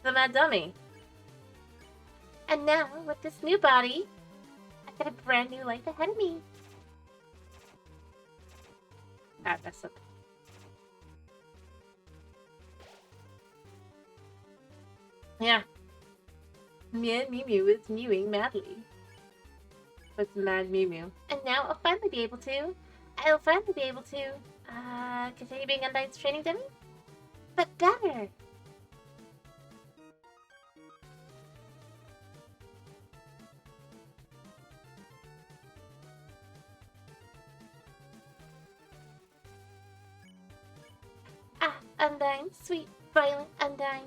The Mad Dummy. And now, with this new body, I've got a brand new life ahead of me. Ah, that's up. Yeah. Mad Mew Mew is mewing madly. What's Mad Mew Mew? And now I'll finally be able to continue being Undyne's training dummy? But better! Ah, Undyne, sweet, violent Undyne.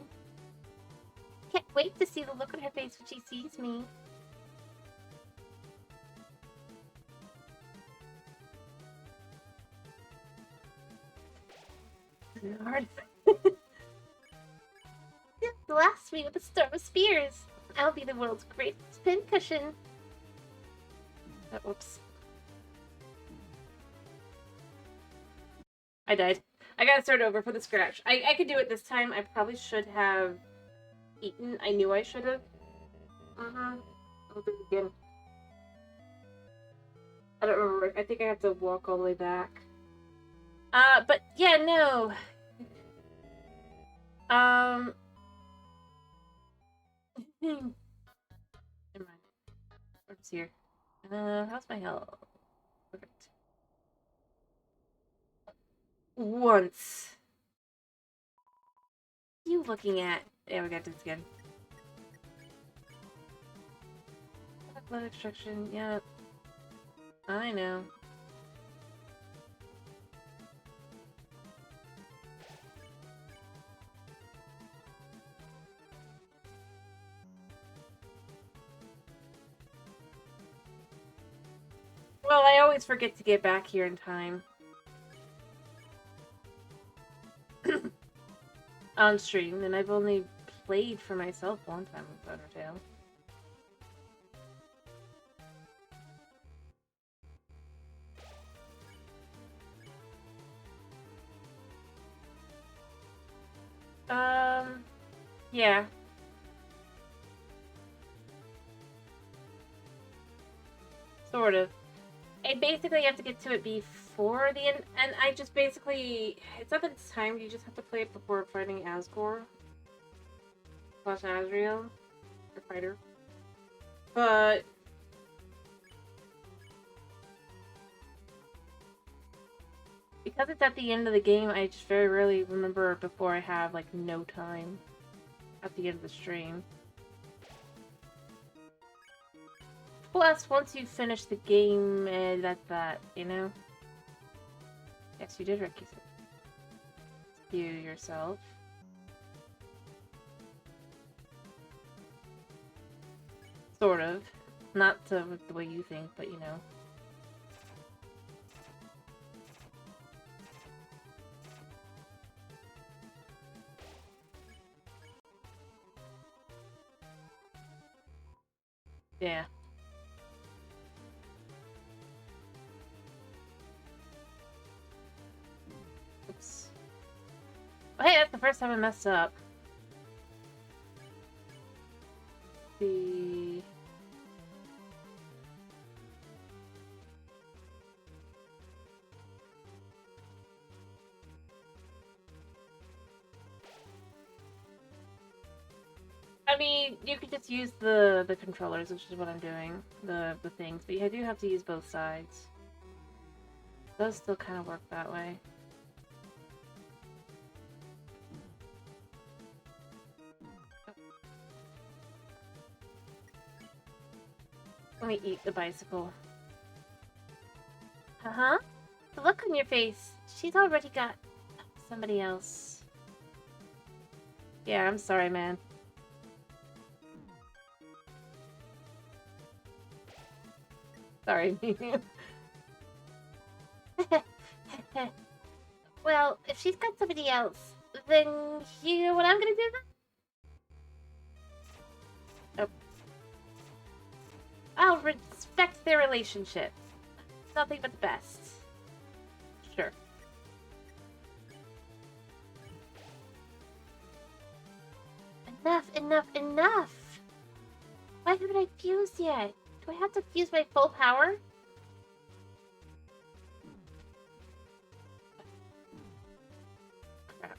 Can't wait to see the look on her face when she sees me. Hard. Blast me with a storm of spears. I'll be the world's greatest pincushion. Whoops. I died. I gotta start over for the scratch. I could do it this time. I probably should have eaten. I knew I should have. I'll do it again. I don't remember. I think I have to walk all the way back. But yeah, no. It's here. How's my health? Perfect. Once. You looking at? Yeah, we got this again. Blood extraction. Yeah. I know. Well, I always forget to get back here in time. On stream, and I've only played for myself one time with Undertale. Yeah. Sort of. I basically have to get to it before the end, and I just basically... It's not that it's timed, you just have to play it before fighting Asgore. / Asriel. The fighter. But... because it's at the end of the game, I just very rarely remember before I have, like, no time at the end of the stream. Plus, once you finish the game, that's that, you know? Yes, you did recuse it. You yourself. Sort of. Not the way you think, but you know. Yeah. Oops. Oh, hey, that's the first time I messed up. The... I mean, you could just use the controllers, which is what I'm doing. The things. But I do have to use both sides. It does still kind of work that way. Let me eat the bicycle. Uh-huh. The look on your face. She's already got somebody else. Yeah, I'm sorry, man. Sorry. Well, if she's got somebody else, then you know what I'm gonna do then? Oh. I'll respect their relationship. Nothing but the best. Sure. Enough, enough, enough! Why haven't I fused yet? Do I have to fuse my full power? Crap.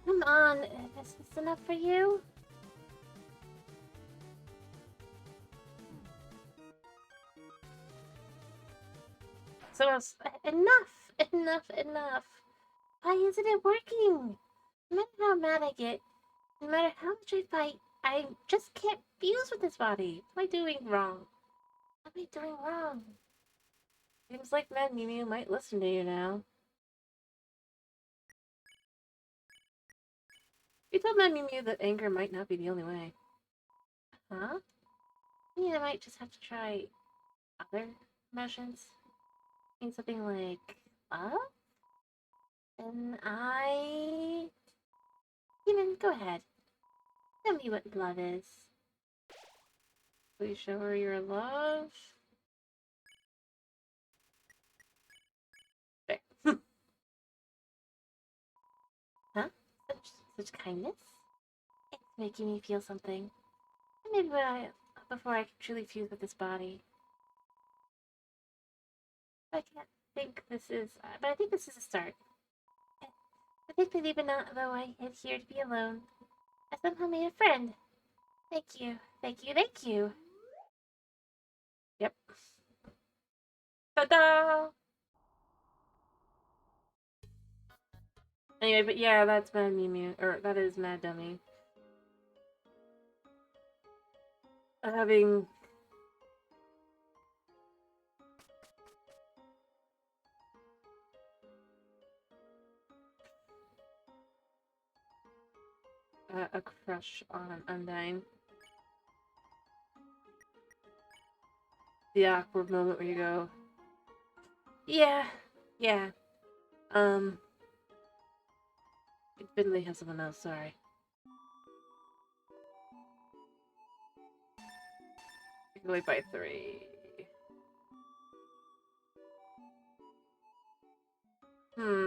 Come on, is this enough for you? So else, enough, enough, enough. Why isn't it working? No matter how mad I get, no matter how much I fight, I just can't fuse with this body. What am I doing wrong? What am I doing wrong? Seems like Mad Mew Mew might listen to you now. You told Mad Mew Mew that anger might not be the only way. Huh? I might just have to try other emotions. I mean, something like love? And Even, go ahead. Tell me what love is. Please show her your love. There. Huh? Such kindness? It's making me feel something. Maybe before I can truly fuse with this body. I can't think this is... But I think this is a start. Particularly but not though I had here to be alone. I somehow made a friend. Thank you, thank you, thank you. Yep. Ta-da! Anyway, but yeah, that's Mad Mew Mew, or that is Mad Dummy. Having a crush on Undyne. The awkward moment where you go, yeah, yeah, um, Finley has someone else, sorry. Away by 3. Hmm.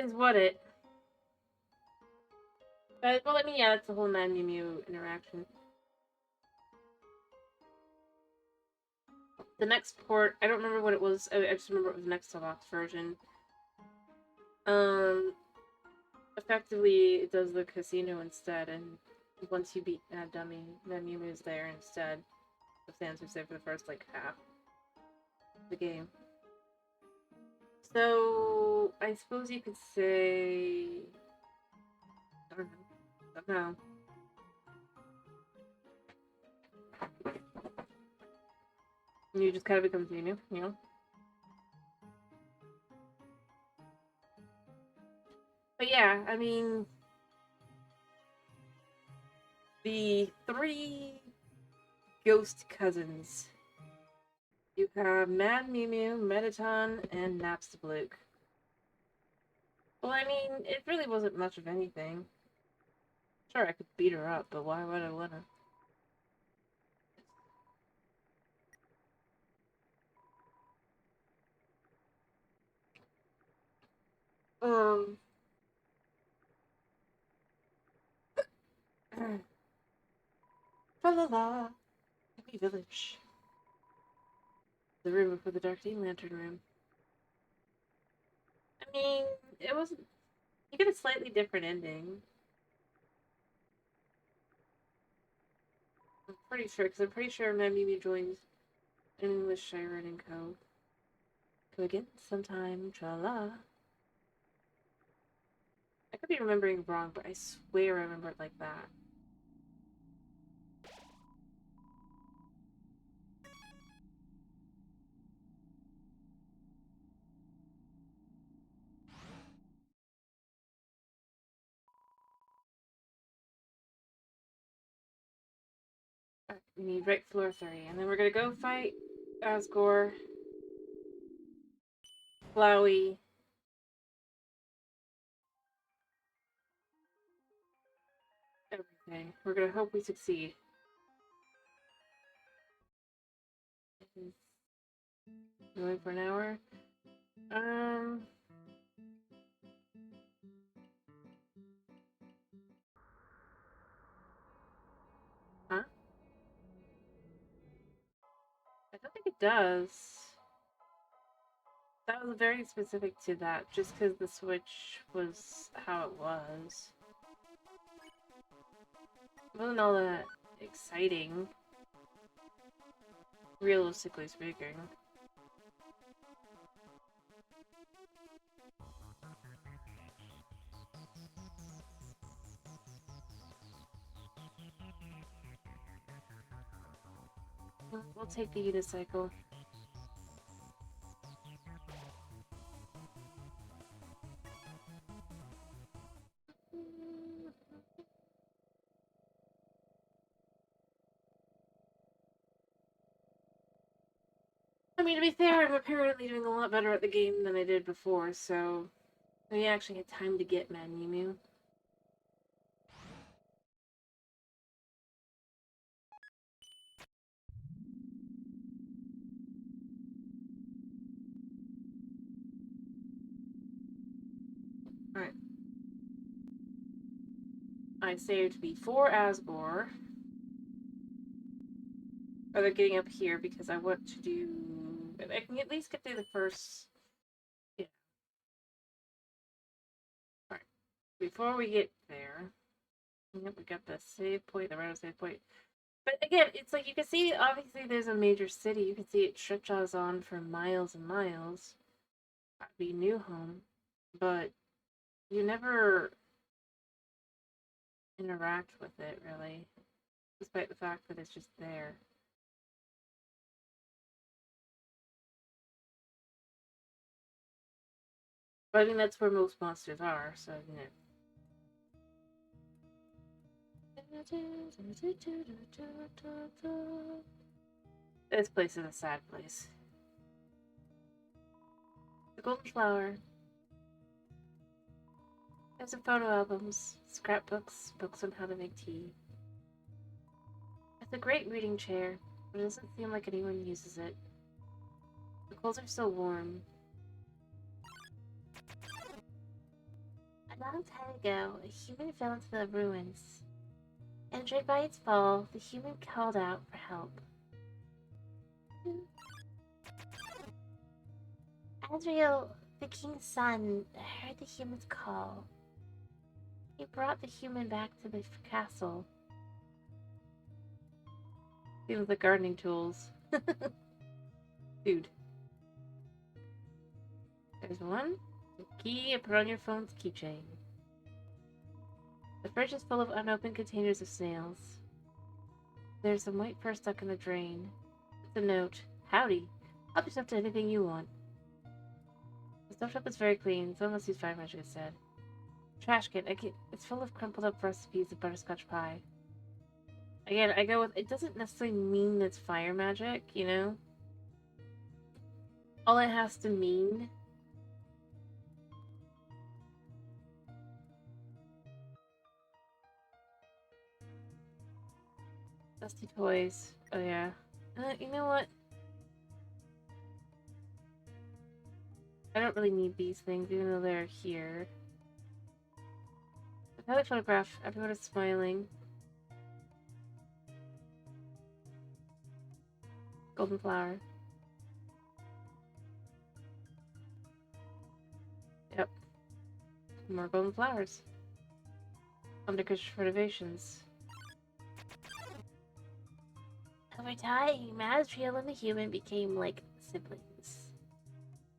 Is what it. Well, I mean, yeah, it's the whole Mad Mew Mew interaction. The next port, I don't remember what it was. I just remember it was next to Lock's version. Effectively, it does the casino instead, and once you beat Mad Dummy, Mad Mew Mew's there instead. The fans who say for the first, like, half of the game. So, I suppose you could say... I don't know. You just kind of become Xenu, you know? But yeah, I mean... The 3 ghost cousins. You have Mad Mew Mew, Mettaton, and Napstablook. Well, I mean, it really wasn't much of anything. Sure, I could beat her up, but why would I let her? Um... Fa la la. Happy Village. The room before the Dark Dean Lantern room. I mean, it wasn't... You get a slightly different ending. I'm pretty sure, because I'm pretty sure Mad Mew Mew joins an English Shire and Co. Go again sometime, tra-la. I could be remembering wrong, but I swear I remember it like that. Alright, we need right floor 3, and then we're gonna go fight Asgore, Flowey, everything. We're gonna hope we succeed. Going for an hour. Um... Huh? I don't think it does. That was very specific to that, just because the Switch was how it was. It wasn't all that exciting, realistically speaking. We'll take the unicycle. I mean, to be fair, I'm apparently doing a lot better at the game than I did before, so I actually had time to get Mad Mew Mew. Alright. I saved before Asgore. Or they're getting up here because I want to do... I can at least get through the first... Yeah. Alright. Before we get there... Yep, we got the save point, the random save point. But again, it's like you can see, obviously there's a major city. You can see it stretches on for miles and miles. That'd be new home. But you never interact with it, really. Despite the fact that it's just there. But I mean, that's where most monsters are, so, you know. This place is a sad place. The Golden Flower. There's some photo albums, scrapbooks, books on how to make tea. It's a great reading chair, but it doesn't seem like anyone uses it. The coals are still warm. A long time ago, a human fell into the ruins. Injured by its fall, the human called out for help. Azrael, the king's son, heard the human's call. He brought the human back to the castle. Seems like gardening tools. Dude. There's one. A key and put on your phone's keychain. The fridge is full of unopened containers of snails. There's some white fur stuck in the drain. It's a note. Howdy. Help yourself to anything you want. The stuff shop is very clean. Someone must use fire magic instead. Trash can. It's full of crumpled up recipes of butterscotch pie. Again, I go with, it doesn't necessarily mean it's fire magic, you know? All it has to mean... Dusty toys. Oh yeah. You know what? I don't really need these things, even though they're here. Another photograph. Everyone is smiling. Golden flower. Yep. More golden flowers. Under Christian renovations. Over time, Azrael and the human became like siblings.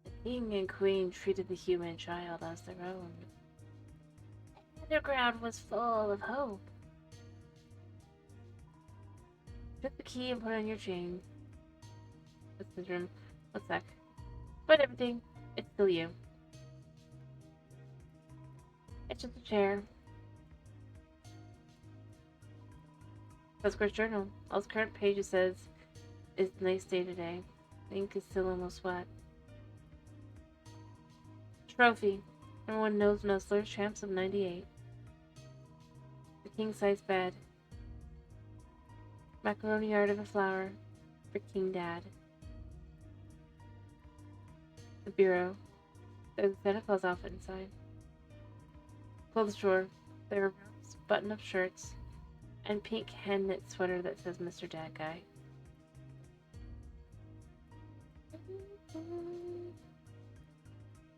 The king and queen treated the human child as their own. The underground was full of hope. Took the key and put it on your chain. That's his room. One sec. But everything, it's still you. It's just a chair. Escort's journal. All the current pages says, it's a nice day today. The ink is still almost wet. Trophy. Everyone knows Nuzzler, champs of 98. The king-size bed. Macaroni art of a flower. For King Dad. The bureau. There's a Santa Claus outfit inside. Clothes drawer. There are robes, button-up shirts, and pink hand-knit sweater that says Mr. Dad Guy.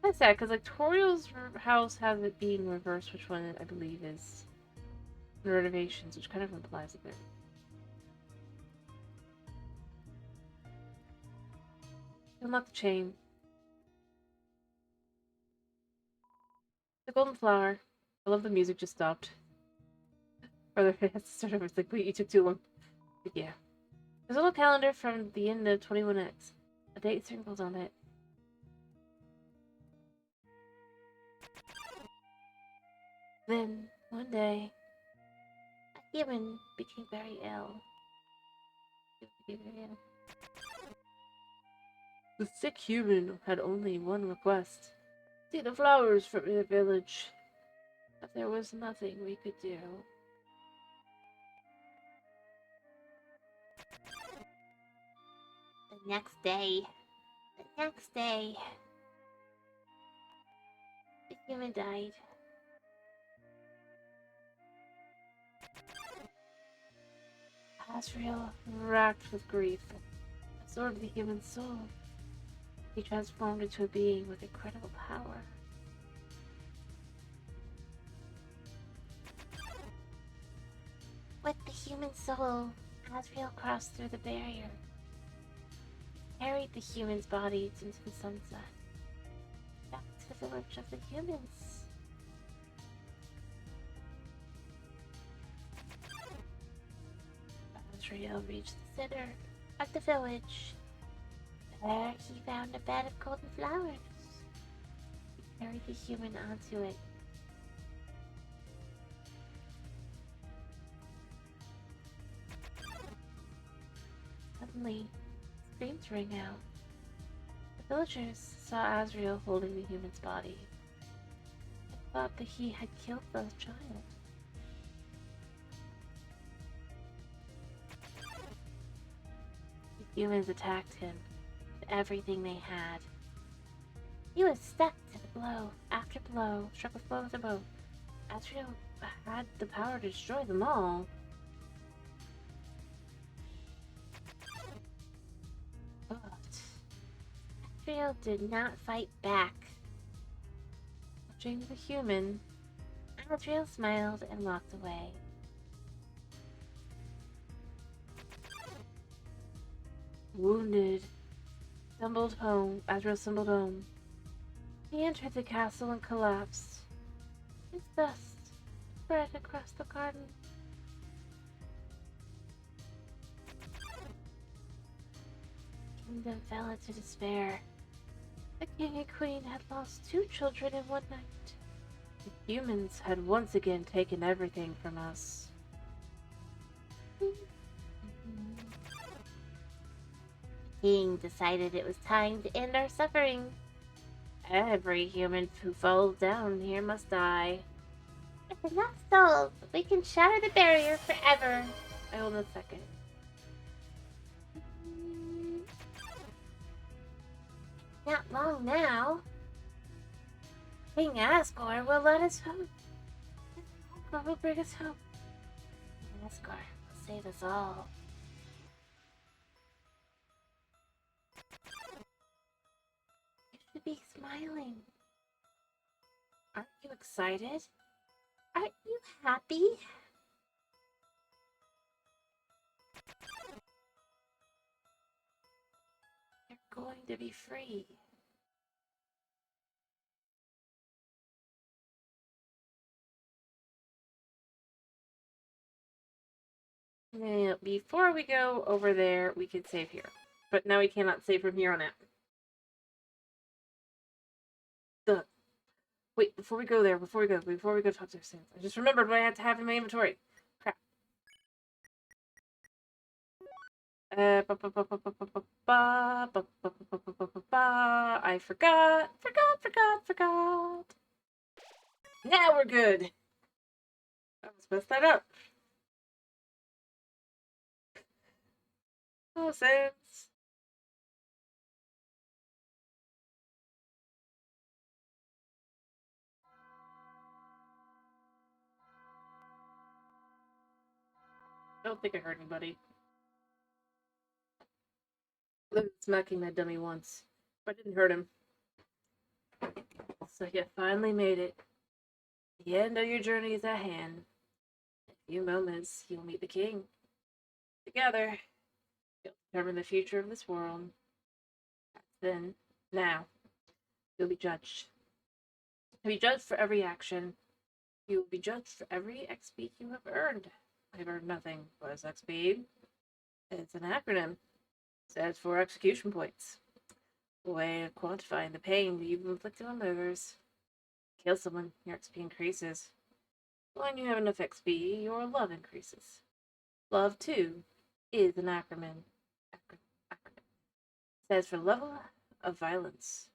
That's sad, because like Toriel's house has it being reversed, which one I believe is the renovations, which kind of implies a bit. Unlock the chain. The golden flower. I love the music just stopped. Brother has to start over. It's like, wait, you took too long. But yeah. There's a little calendar from the end of 21X. A date sprinkled on it. Then, one day, a human became very ill. The sick human had only one request. See the flowers from the village. But there was nothing we could do. The next day, the human died. Asriel, racked with grief, absorbed the human soul. He transformed into a being with incredible power. With the human soul, Asriel crossed through the barrier, carried the human's body into the sunset, back to the village of the humans. Asriel reached the center of the village. There he found a bed of golden flowers. He carried the human onto it. Suddenly, screams rang out. The villagers saw Asriel holding the human's body. They thought that he had killed the child. The humans attacked him with everything they had. He was stuck to the blow after blow, struck with blow after blow. Asriel had the power to destroy them all. But Asriel did not fight back. Watching the human, Asriel smiled and walked away. Wounded, Asriel stumbled home. He entered the castle and collapsed. His dust spread across the garden. The kingdom fell into despair. The king and queen had lost 2 children in one night. The humans had once again taken everything from us. The king decided it was time to end our suffering. Every human who falls down here must die. With enough souls, we can shatter the barrier forever. I hold a second. Not long now. King Asgore will let us home. Asgore will bring us home. Asgore will save us all. You should be smiling. Aren't you excited? Aren't you happy? You're going to be free. Now, before we go over there, we could save here. But now we cannot save from here on out. Duh. Wait, before we go talk to Sans, I just remembered what I had to have in my inventory. Crap. I forgot. Now we're good. I almost messed that up. Oh, Sans. I don't think I hurt anybody. Look, smacking that dummy once, but I didn't hurt him. So you finally made it. The end of your journey is at hand. In a few moments, you'll meet the king. Together, you'll determine the future of this world. Then, now, you'll be judged. You'll be judged for every action. You will be judged for every XP you have earned. I've earned nothing. What is XP? It's an acronym. It stands for execution points. A way of quantifying the pain that you've inflicted on others. Kill someone, your XP increases. When you have enough XP, your love increases. Love, too, is an acronym. Acronym. Stands for level of violence.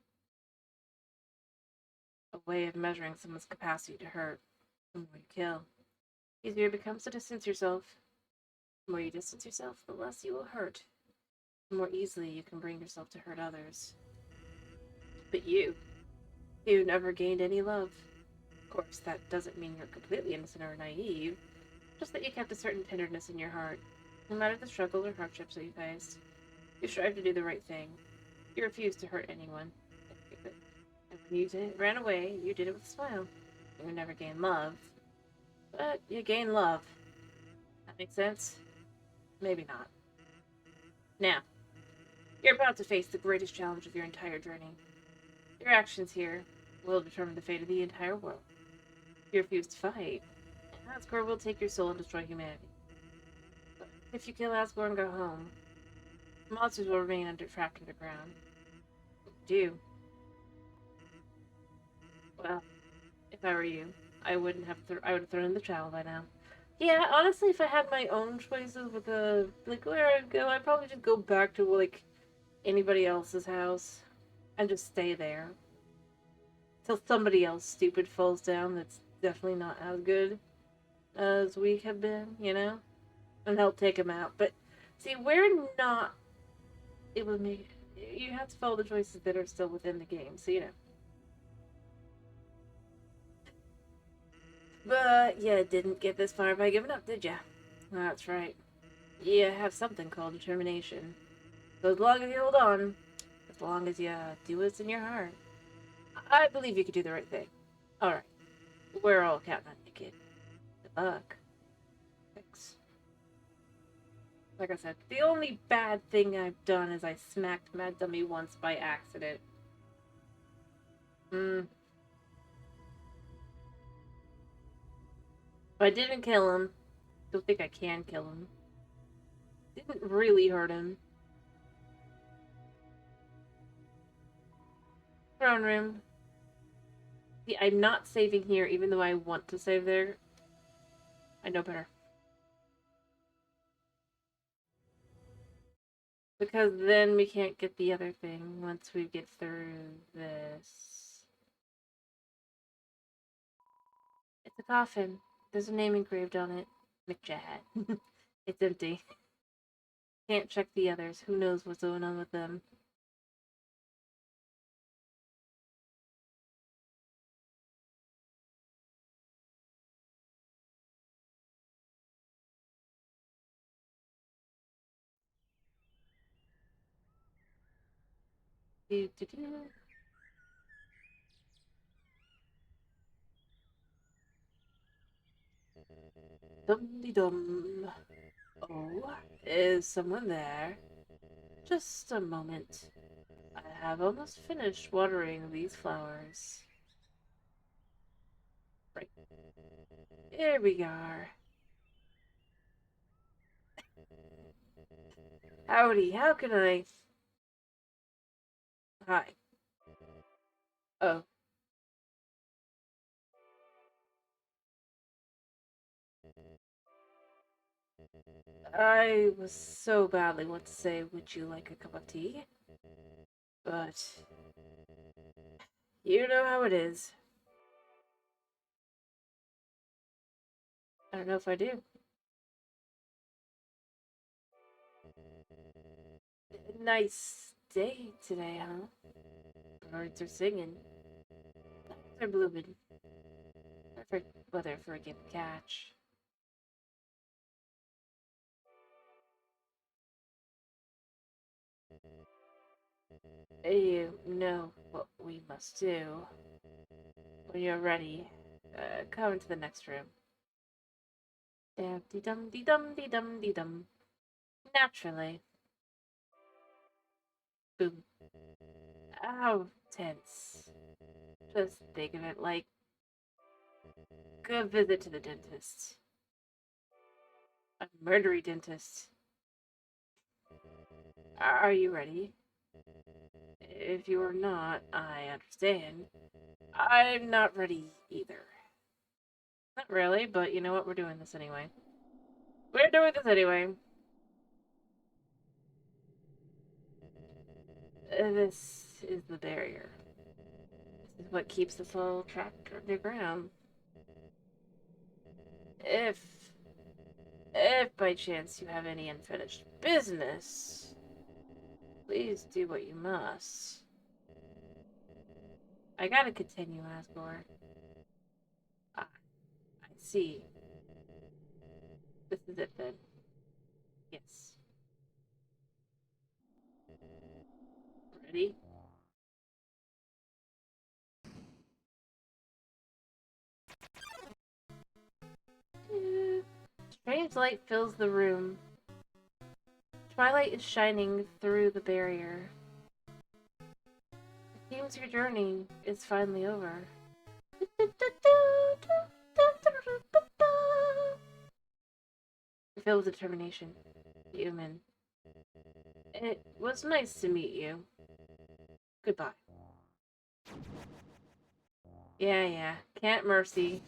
A way of measuring someone's capacity to hurt. The more you kill, the easier it becomes to distance yourself. The more you distance yourself, the less you will hurt. The more easily you can bring yourself to hurt others. But you never gained any love. Of course, that doesn't mean you're completely innocent or naive, just that you kept a certain tenderness in your heart. No matter the struggles or hardships that you faced, you strive to do the right thing. You refuse to hurt anyone. And when you ran away, you did it with a smile. You never gained love, but you gained love. That makes sense? Maybe not. Now, you're about to face the greatest challenge of your entire journey. Your actions here will determine the fate of the entire world. If you refuse to fight, Asgore will take your soul and destroy humanity. But if you kill Asgore and go home, monsters will remain trapped underground. Do. Well, if I were you, I wouldn't have. I would have thrown in the towel by now. Yeah, honestly, if I had my own choices with the where I'd go, I'd probably just go back to anybody else's house and just stay there till somebody else stupid falls down. That's definitely not as good as we have been, and help take him out. But see, we're not able to make. You have to follow the choices that are still within the game, so. But you didn't get this far by giving up, did ya? That's right. You have something called determination. So as long as you hold on, as long as you do what's in your heart, I believe you could do the right thing. Alright, we're all counting on you, kid. Good luck. Thanks. Like I said, the only bad thing I've done is I smacked Mad Dummy once by accident. But I didn't kill him. Don't think I can kill him. Didn't really hurt him. Throne room. See, I'm not saving here, even though I want to save there. I know better. Because then we can't get the other thing once we get through this. It's a coffin. There's a name engraved on it. McJahad. It's empty. Can't check the others. Who knows what's going on with them. Do, do, do. Dum-de-dum. Oh, is someone there? Just a moment. I have almost finished watering these flowers. Right. Here we are. Howdy, how can I... Hi. Oh. I was so badly want to say, would you like a cup of tea? But... You know how it is. I don't know if I do. Nice day today, huh? Birds are singing. Flowers are blooming. Perfect weather for a game of catch. You know what we must do. When you're ready, come into the next room. Dum-de-dum-de-dum-de-dum-de-dum. Naturally. Boom. How tense. Just think of it like a visit to the dentist. A murdery dentist. Are you ready? If you are not, I understand. I'm not ready either. Not really, but you know what? We're doing this anyway. We're doing this anyway. This is the barrier. This is what keeps us all trapped underground. If, if by chance you have any unfinished business, please do what you must. I gotta continue, Asgore. I see. This is it then. Yes. strange light fills the room. Twilight is shining through the barrier. It seems your journey is finally over. You're filled with determination. Human. It was nice to meet you. Goodbye. Yeah. Can't mercy.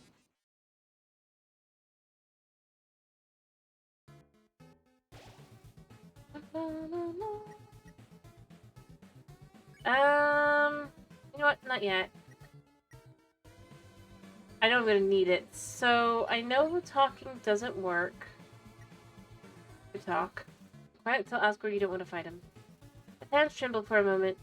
You know what? Not yet. I know I'm gonna need it. So, I know talking doesn't work. To talk. Quiet, tell Asgore you don't want to fight him. His hands tremble for a moment.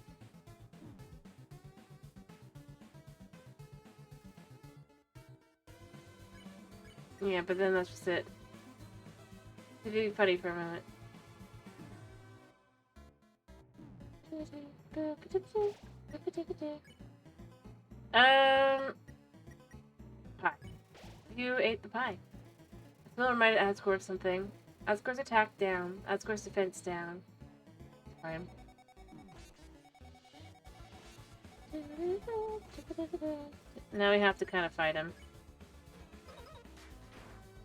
Yeah, but then that's just it. It'd be funny for a moment. Pie. You ate the pie. It's still reminded Asgore of something. Asgore's attack down. Asgore's defense down. Fine. Now we have to kind of fight him.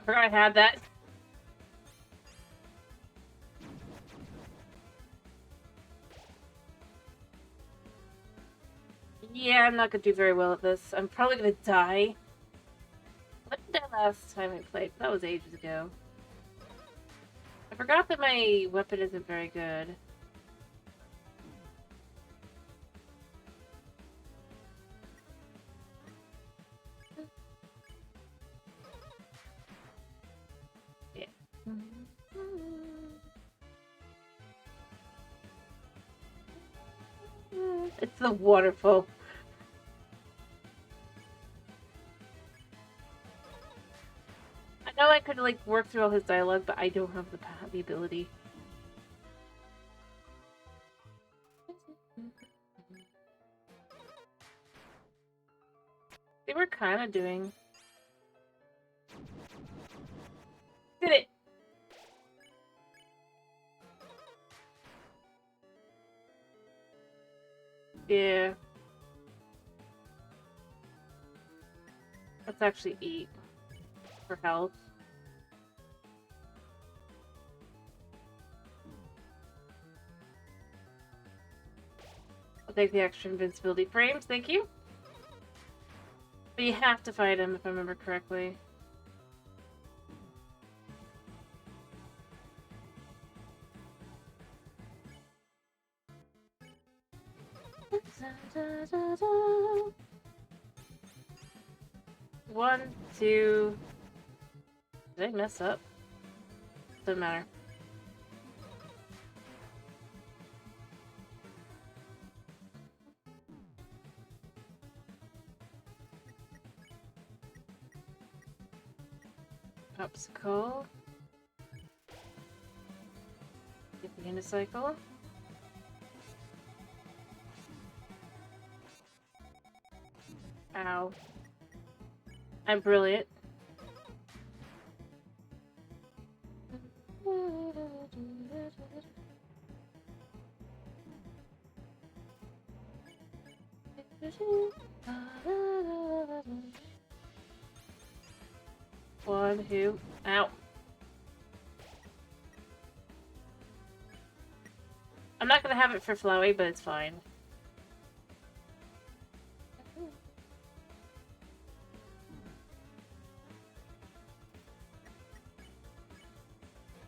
I forgot I had that. Yeah, I'm not gonna do very well at this. I'm probably gonna die. What did I die last time I played? That was ages ago. I forgot that my weapon isn't very good. Yeah. It's the waterfall. I know I could like work through all his dialogue, but I don't have the ability. They were kind of doing. Did it? Yeah. Let's actually eat for health. I'll take the extra invincibility frames, thank you. But you have to fight him if I remember correctly. One, two. Did I mess up? Doesn't matter. Popsicle. Get the unicycle. Ow. I'm brilliant. One, two. Ow. I'm not gonna have it for Flowey, but it's fine.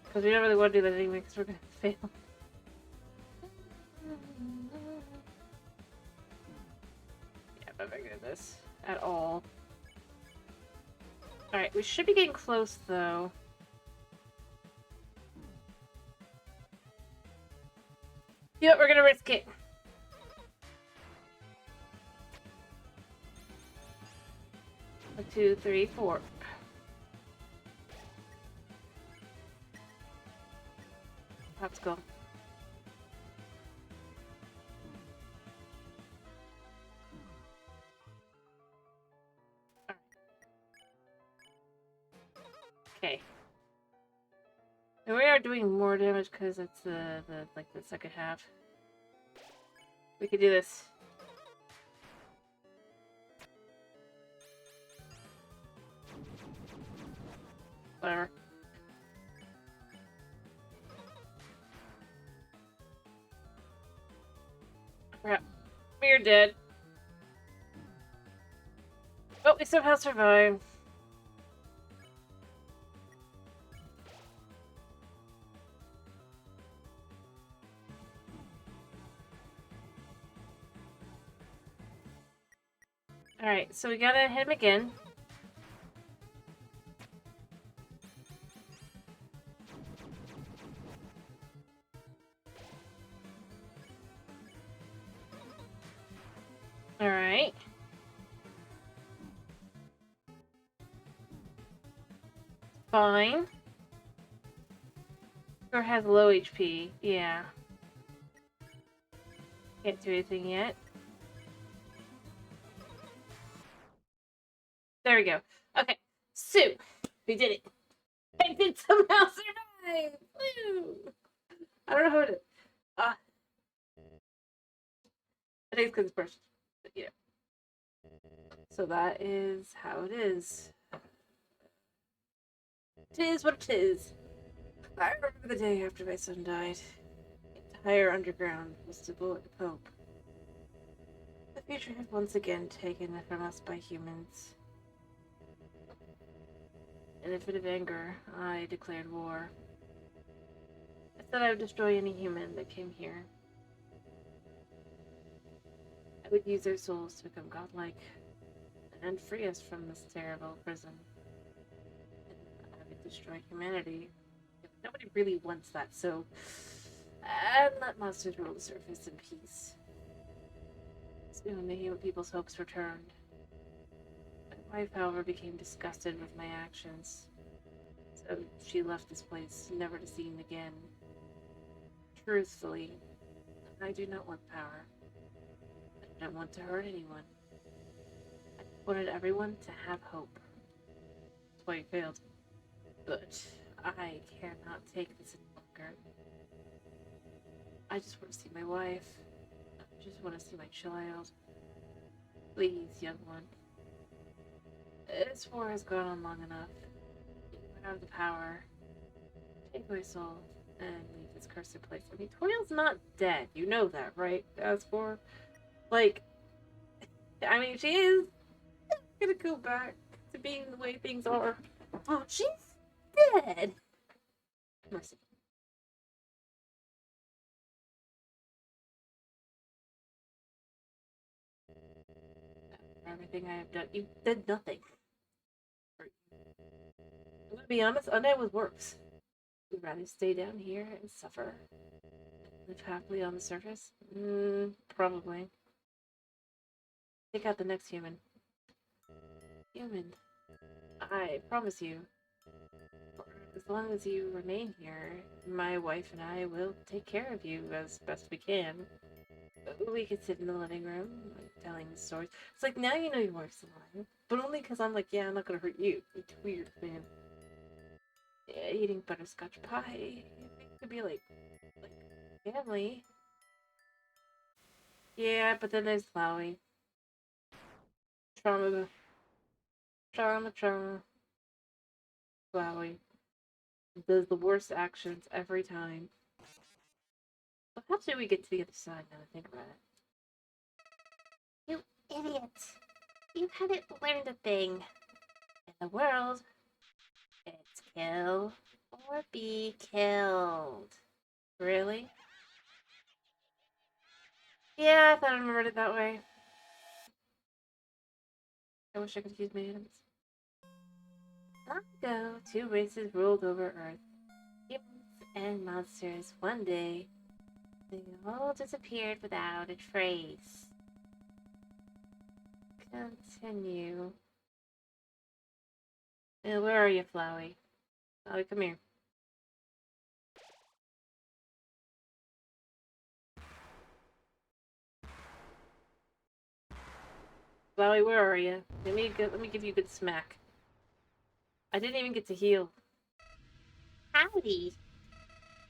Because we don't really want to do that anyway, because we're gonna fail. Yeah, I'm not very good at this. At all. Alright, we should be getting close, though. Yep, we're gonna risk it. One, two, three, four. Let's go. Okay. And we are doing more damage because it's the second half. We could do this. Whatever. Crap. We're dead. But we somehow survived. Alright, so we gotta hit him again. Alright. Fine. Or has low HP. Yeah. Can't do anything yet. There we go. Okay. So, we did it. I did somehow survive! Woo! I don't know how to... I think it's because it's brushed. But yeah. So that is how it is. It is what it is. I remember the day after my son died. The entire underground was devoid of hope. The future had once again taken it from us by humans. In a fit of anger, I declared war. I said I would destroy any human that came here. I would use their souls to become godlike and free us from this terrible prison. I would destroy humanity. Nobody really wants that, so... And let monsters rule the surface in peace. Soon the human people's hopes returned. My wife, however, became disgusted with my actions. So she left this place, never to see him again. Truthfully, I do not want power. I don't want to hurt anyone. I wanted everyone to have hope. That's why you failed. But I cannot take this any longer. I just want to see my wife. I just want to see my child. Please, young one. This war has gone on long enough. You have the power. Take my soul and leave this cursed place. I mean, Toriel's not dead. You know that, right? As for, like, I mean, she is gonna go back to being the way things are. Oh, she's dead. Mercy. For everything I have done, you did nothing. I'm gonna be honest, Undead was worse. Would rather stay down here and suffer. Live happily on the surface? Probably. Take out the next human. Human. I promise you, for as long as you remain here, my wife and I will take care of you as best we can. We could sit in the living room, like, telling stories. It's like, now you know your wife's alive. But only because I'm like, yeah, I'm not gonna hurt you. It's weird, man. Yeah, eating butterscotch pie. It could be like family. Yeah, but then there's Flowey. Trauma. Trauma. Flowey. Does the worst actions every time. But how did we get to the other side now I think about it? You idiot. You haven't learned a thing. In the world, it's kill or be killed. Really? Yeah, I thought I remembered it that way. I wish I could use my items. Long ago, two races ruled over Earth. Humans and monsters. One day, they all disappeared without a trace. Continue. Where are you, Flowey? Flowey, come here. Flowey, where are you? Let me give you a good smack. I didn't even get to heal. Howdy.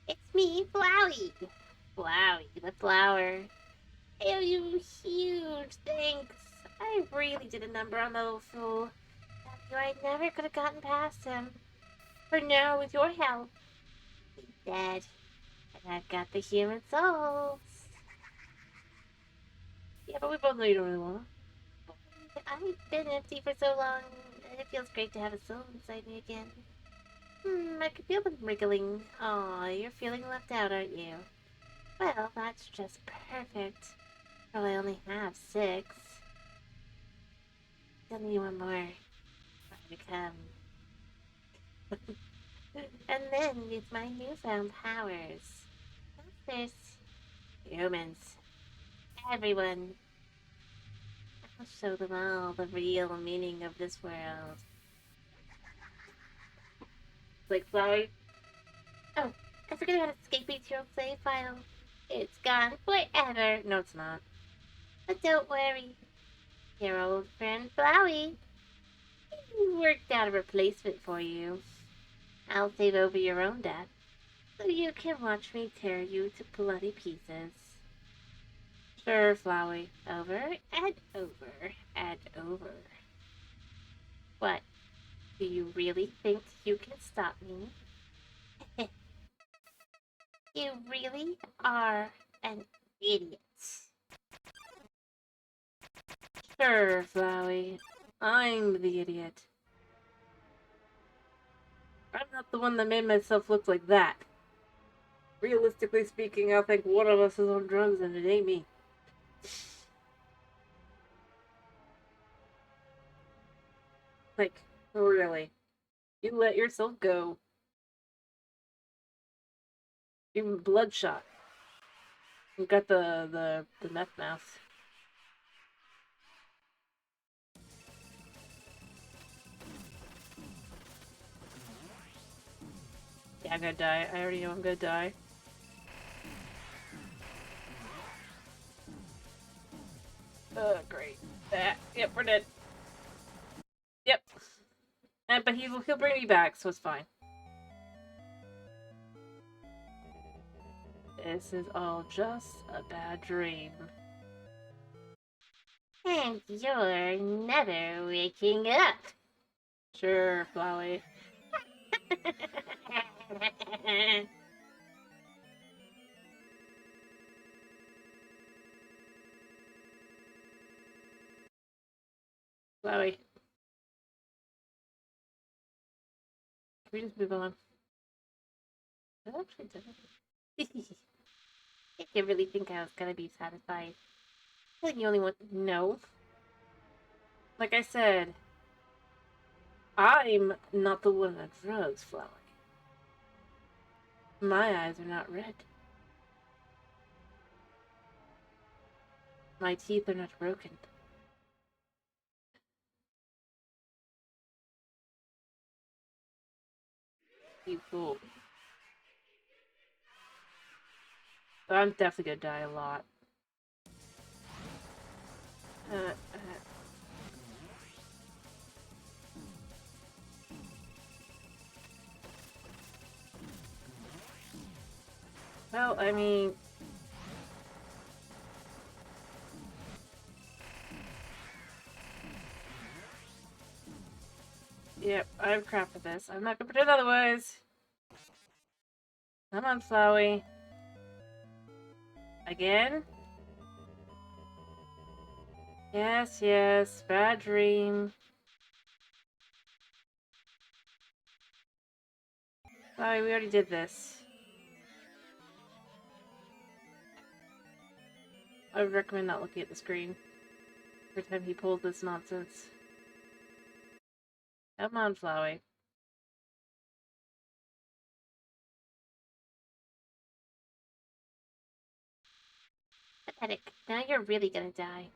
It's me, Flowey. Flowey, the flower. Oh, you huge thanks. I really did a number on the little fool. I never could have gotten past him. But now, with your help, he's dead. And I've got the human souls. Yeah, but we both know you don't really want to. I've been empty for so long, and it feels great to have a soul inside me again. I can feel them wriggling. Aw, you're feeling left out, aren't you? Well, that's just perfect. Well, I only have 6. Tell me one more. I become. And then, with my newfound powers, there's humans. Everyone. I'll show them all the real meaning of this world. Like Chloe. Oh, I forgot about escaping to your save file. It's gone forever. No, it's not. But don't worry. Your old friend Flowey worked out a replacement for you. I'll save over your own death, so you can watch me tear you to bloody pieces. Sure, Flowey. Over and over and over. What? Do you really think you can stop me? You really are an idiot. Sure, Flowey. I'm the idiot. I'm not the one that made myself look like that. Realistically speaking, I think one of us is on drugs and it ain't me. Like, really. You let yourself go. Even Bloodshot. You got the meth mouth. Yeah, I'm gonna die. I already know I'm gonna die. Great. Yep, we're dead. Yep. But he'll bring me back, so it's fine. This is all just a bad dream. And you're never waking up. Sure, Flowey. Flowey. Can we just move on? That actually doesn't. Did you really think I was gonna be satisfied? I think you only want. No. Like I said, I'm not the one on drugs, Flowey. My eyes are not red. My teeth are not broken. You fool. But I'm definitely gonna die a lot. Uh, uh. Well, I mean... Yep, I'm crap at this. I'm not gonna pretend otherwise. Come on, Flowey. Again? Yes, yes. Bad dream. Flowey, we already did this. I would recommend not looking at the screen every time he pulls this nonsense. Come on, Flowey. Pathetic. Now you're really gonna die.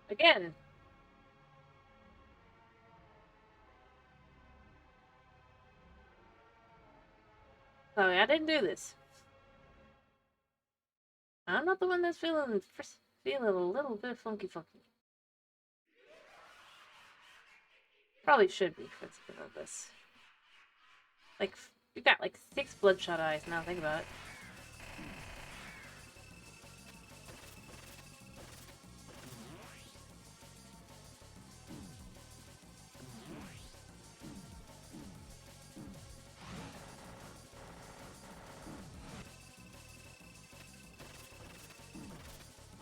Again. Flowey, I didn't do this. I'm not the one that's feeling a little bit funky. Probably should be for this. Like, we've got like 6 bloodshot eyes now, think about it.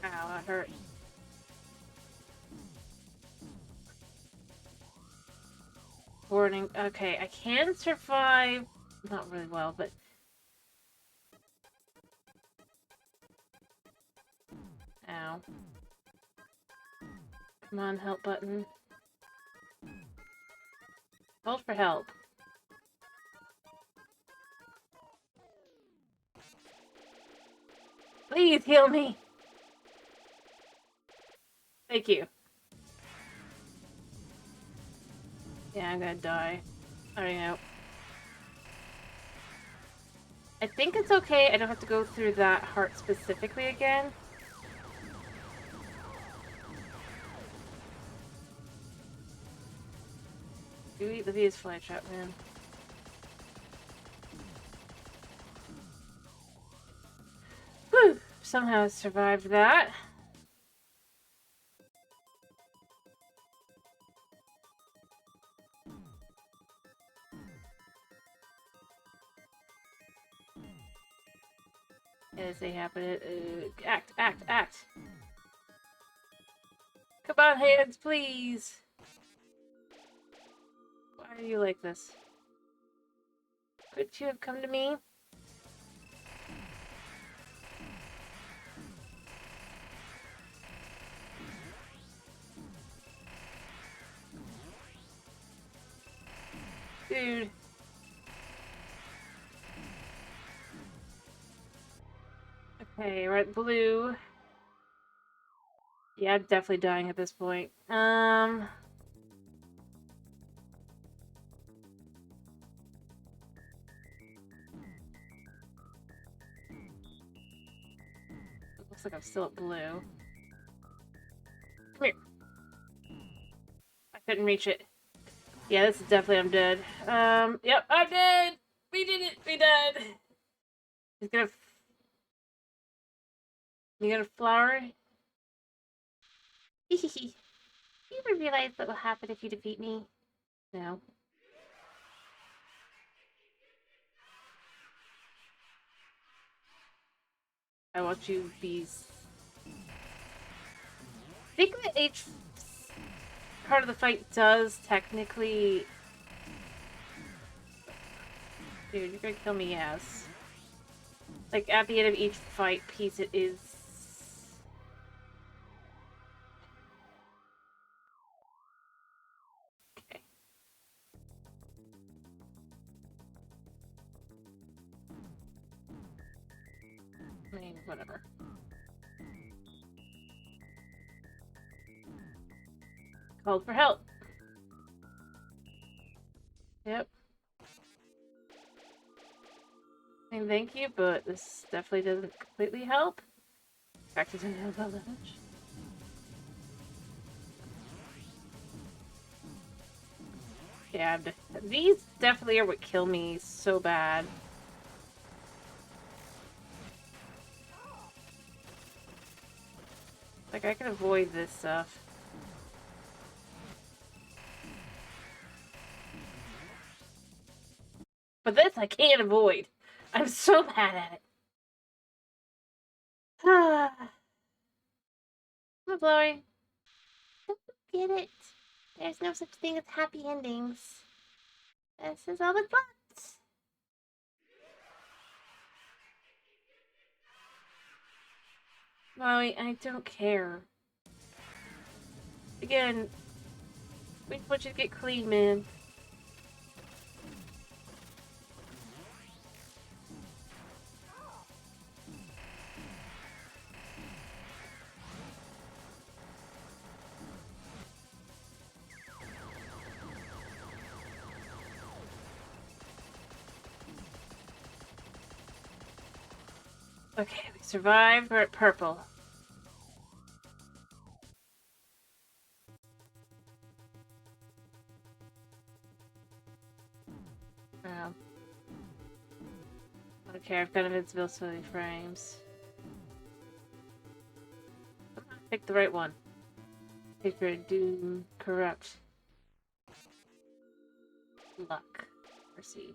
Ow, that hurt. Warning. Okay, I can survive. Not really well, but... Ow. Come on, help button. Hold for help. Please heal me! Thank you. Yeah, I'm gonna die. I don't know. I think it's okay. I don't have to go through that heart specifically again. Do eat the Venus flytrap, man. Whew! Somehow I survived that. As they happen, act. Come on, hands, please. Why are you like this? Could you have come to me? Dude. Okay, right, blue. Yeah, I'm definitely dying at this point. Looks like I'm still at blue. Come here. I couldn't reach it. Yeah, this is definitely I'm dead. Yep, I'm dead! We did it! We died! He's gonna... You got a flower? Hehehe. Do you ever realize what will happen if you defeat me? No. I want you bees. I think that each part of the fight does technically... Dude, you're gonna kill me, yes. Like, at the end of each fight piece, it is... Okay. I mean, whatever. Called for help. Yep. I mean, thank you, but this definitely doesn't completely help. In fact, it doesn't have that damage. Yeah, these definitely are what kill me so bad. Like, I can avoid this stuff. But this I can't avoid. I'm so bad at it. Come on, Blowy. Don't get it. There's no such thing as happy endings. This is all the buts. Blowy, I don't care. Again, we just want you to get clean, man. Okay, we survived. We're at purple. Um, I don't care, I've got invincibility frames. Pick the right one. Sacred, doom, corrupt. Luck. Mercy.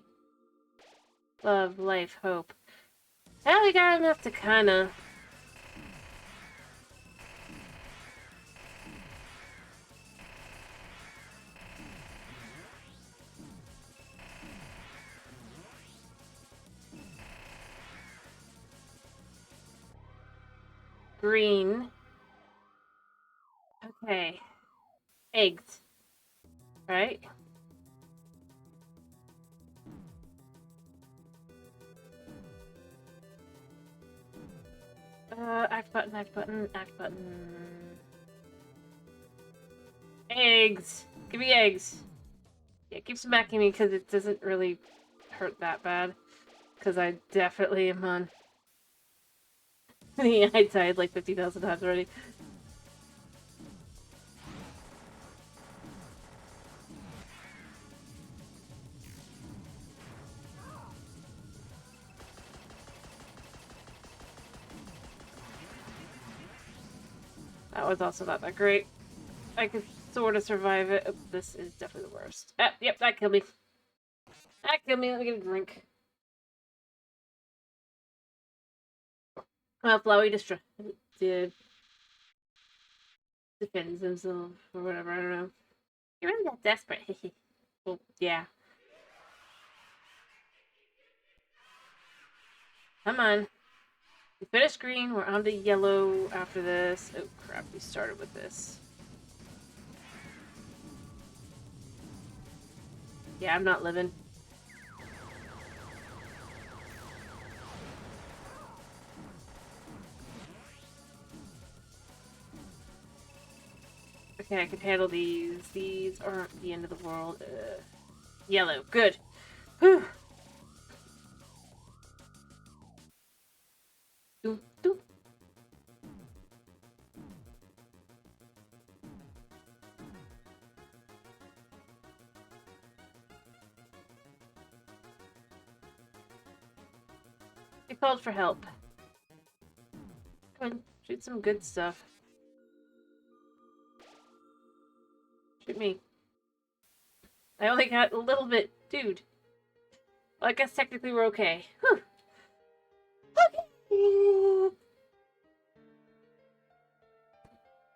Love, life, hope. Well, we got enough to kinda... Green. Okay. Eggs. Right? Act button, act button, act button. Eggs! Give me eggs! Yeah, keep smacking me because it doesn't really hurt that bad. Because I definitely am on... I died like 50,000 times already. That was also not that great. I could sort of survive it. Oh, this is definitely the worst. Yep, that killed me. That killed me. Let me get a drink. Well, Flowey defends himself or whatever. I don't know. He really got desperate. Well, yeah. Come on. We finished green. We're on to yellow after this. Oh crap! We started with this. Yeah, I'm not living. Okay, I can handle these. These aren't the end of the world. Yellow. Good. Whew. Doop, doop. He called for help. Come on, shoot some good stuff. Shoot me. I only got a little bit. Dude. Well, I guess technically we're okay. Whew. Okay.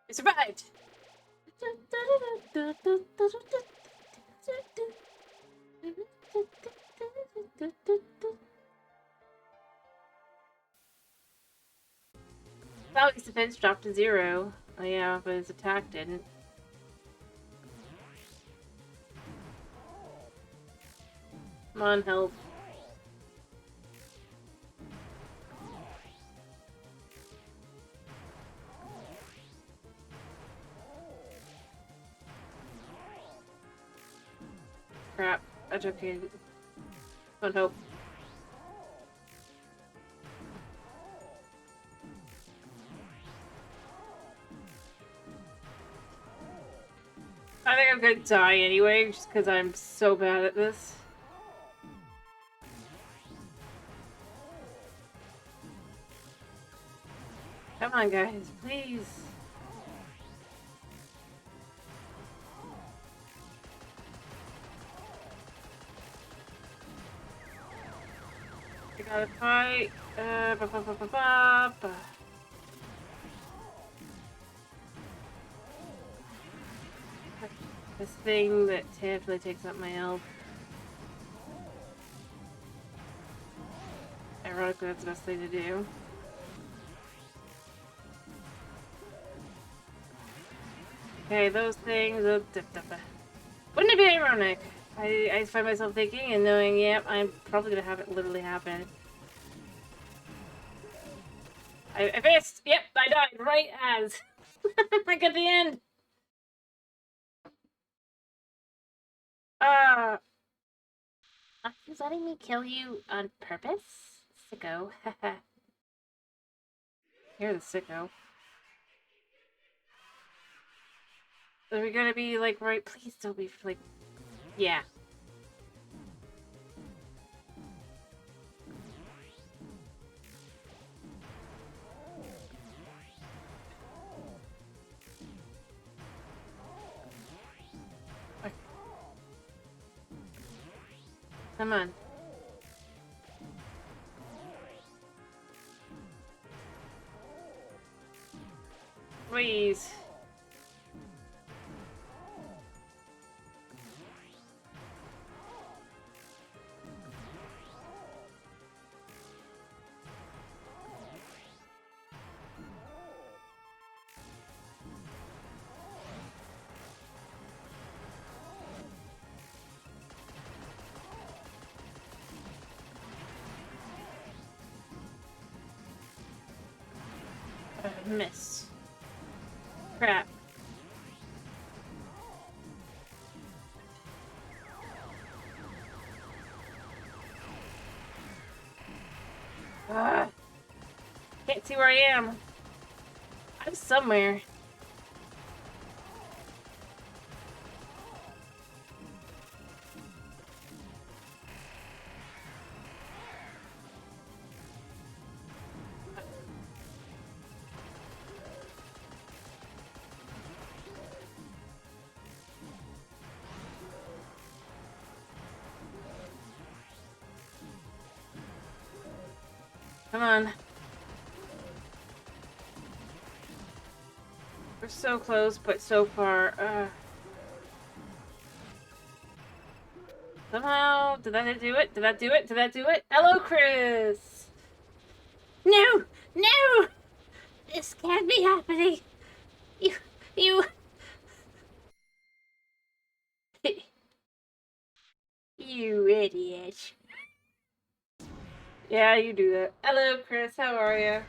We survived! Well, his defense dropped to 0. Oh yeah, but his attack didn't. Come on, help. Crap. That's okay. Come on, hope. I think I'm gonna die anyway, just because I'm so bad at this. Come on, guys, please. I gotta fight. Ba -ba -ba -ba -ba -ba. This thing that definitely takes up my health. Ironically, that's the best thing to do. Okay, those things. Wouldn't it be ironic? I find myself thinking and knowing, yep, I'm probably gonna have it literally happen. I missed! Yep, I died right as. Like at the end. Are you letting me kill you on purpose? Sicko. You're the sicko. Are we gonna be like right? Please don't be like. Yeah. Come on. Please. Miss. Crap. Can't see where I am. I'm somewhere. Come on. We're so close, but so far. Somehow, did that do it? Did that do it? Did that do it? Hello, Chris! No! No! This can't be happening! You... You idiot. Yeah, you do that. Hello, Chris. How are you?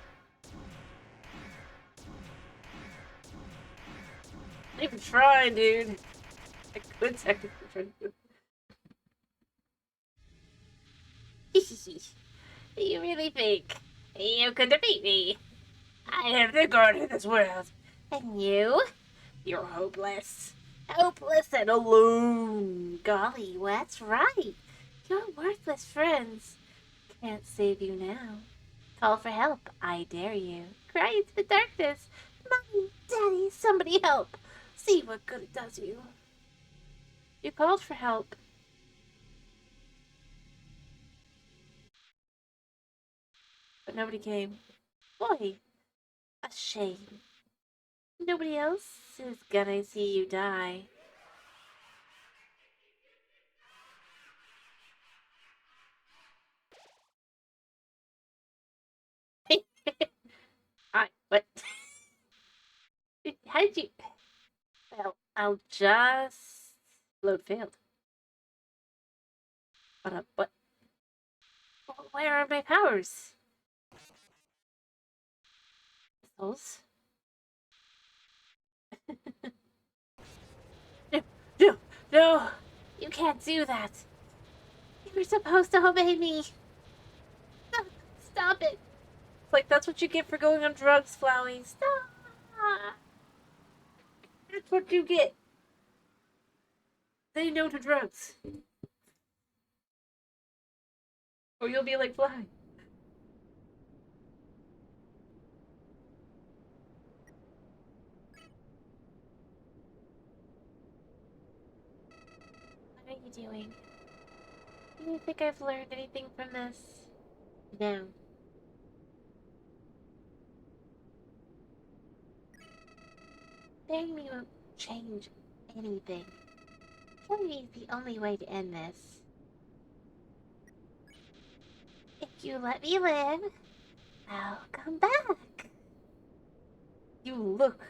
Not even trying, dude. I could technically try to do it. You really think you could defeat me? I am the god of this world. And you? You're hopeless. Hopeless and alone. Golly, what's right? Your worthless friends can't save you now. Call for help, I dare you. Cry into the darkness. Mommy, Daddy, somebody help. See what good it does you. You called for help. But nobody came. Boy, a shame. Nobody else is gonna see you die. What? How did you... Well, I'll just... Load failed. But... Where are my powers? Missiles? No, no, no! You can't do that! You were supposed to obey me! Stop it! It's like, that's what you get for going on drugs, Flowey. Stop! That's what you get. Say no to drugs. Or you'll be like Fly. What are you doing? Do you think I've learned anything from this? No. Bearing me won't change anything. Killing me is the only way to end this. If you let me live, I'll come back. You look.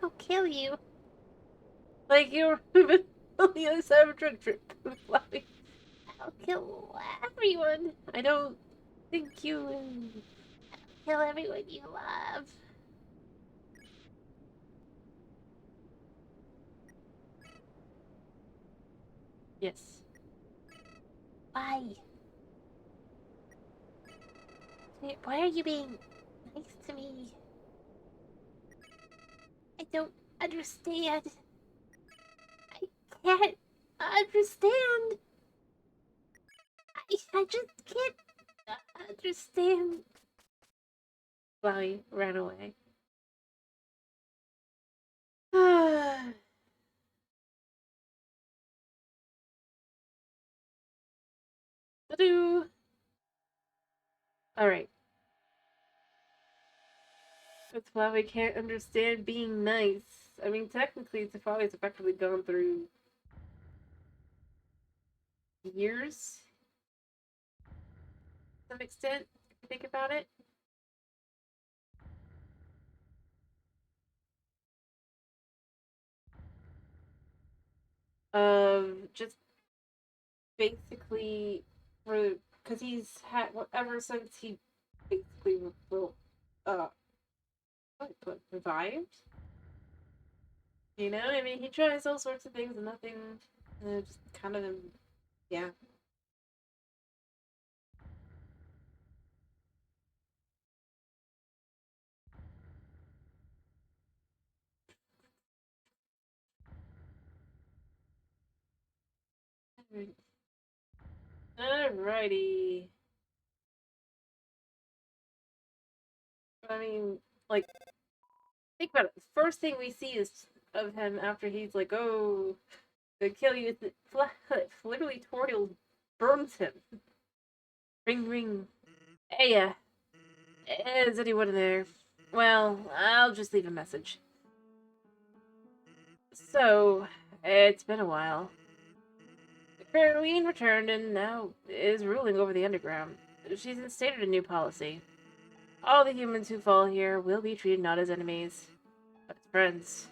I'll kill you. Like you're on the other side of a drug trip. I'll kill everyone. I don't think you will. Kill everyone you love. Yes. Why? Why are you being nice to me? I don't understand. I can't understand. I just can't understand. Flowey ran away. Adoo! Alright. That's why we can't understand being nice. I mean, technically, Safari's effectively gone through years, to some extent, if you think about it. Just basically, because he's had, ever since he basically uh, revived. You know, I mean, he tries all sorts of things and nothing, just kind of, yeah. Alrighty. I mean, like, think about it. The first thing we see is of him after he's like, oh, they kill you. Literally, Toriel burns him. Ring, ring. Hey, is anyone in there? Well, I'll just leave a message. So, it's been a while. The Queen returned and now is ruling over the underground. She's instated a new policy. All the humans who fall here will be treated not as enemies, but as friends.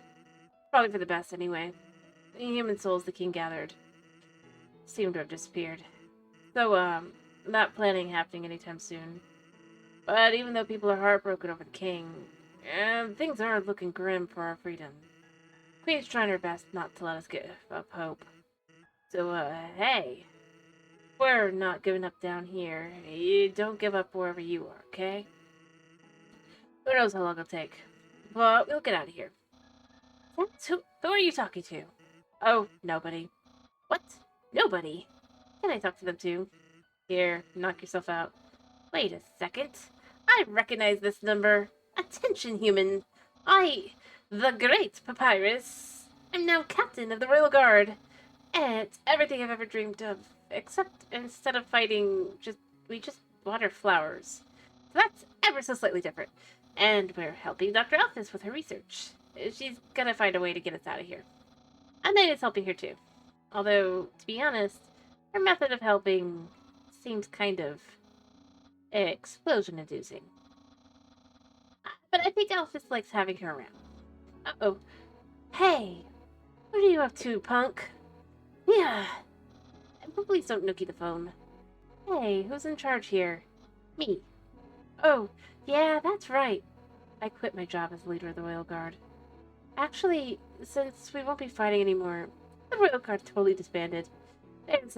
Probably for the best, anyway. The human souls the king gathered seem to have disappeared. So, not planning happening anytime soon. But even though people are heartbroken over the king, things are looking grim for our freedom. Queen's trying her best not to let us get up hope. So, hey, we're not giving up down here. You don't give up wherever you are, okay? Who knows how long it'll take. But we'll get out of here. Who are you talking to? Oh, nobody. What? Nobody? Can I talk to them too? Here, knock yourself out. Wait a second. I recognize this number. Attention, human. The Great Papyrus, am now captain of the Royal Guard. And it's everything I've ever dreamed of. Except instead of fighting, we just water flowers. So that's ever so slightly different. And we're helping Dr. Alphys with her research. She's gonna find a way to get us out of here. And Nina's helping her too. Although, to be honest, her method of helping seems kind of explosion-inducing. But I think Alphys likes having her around. Uh-oh. Hey! What are you up to, punk? Yeah. Please don't nookie the phone. Hey, who's in charge here? Me. Oh, yeah, that's right. I quit my job as leader of the Royal Guard. Actually, since we won't be fighting anymore, the Royal Guard totally disbanded. There's,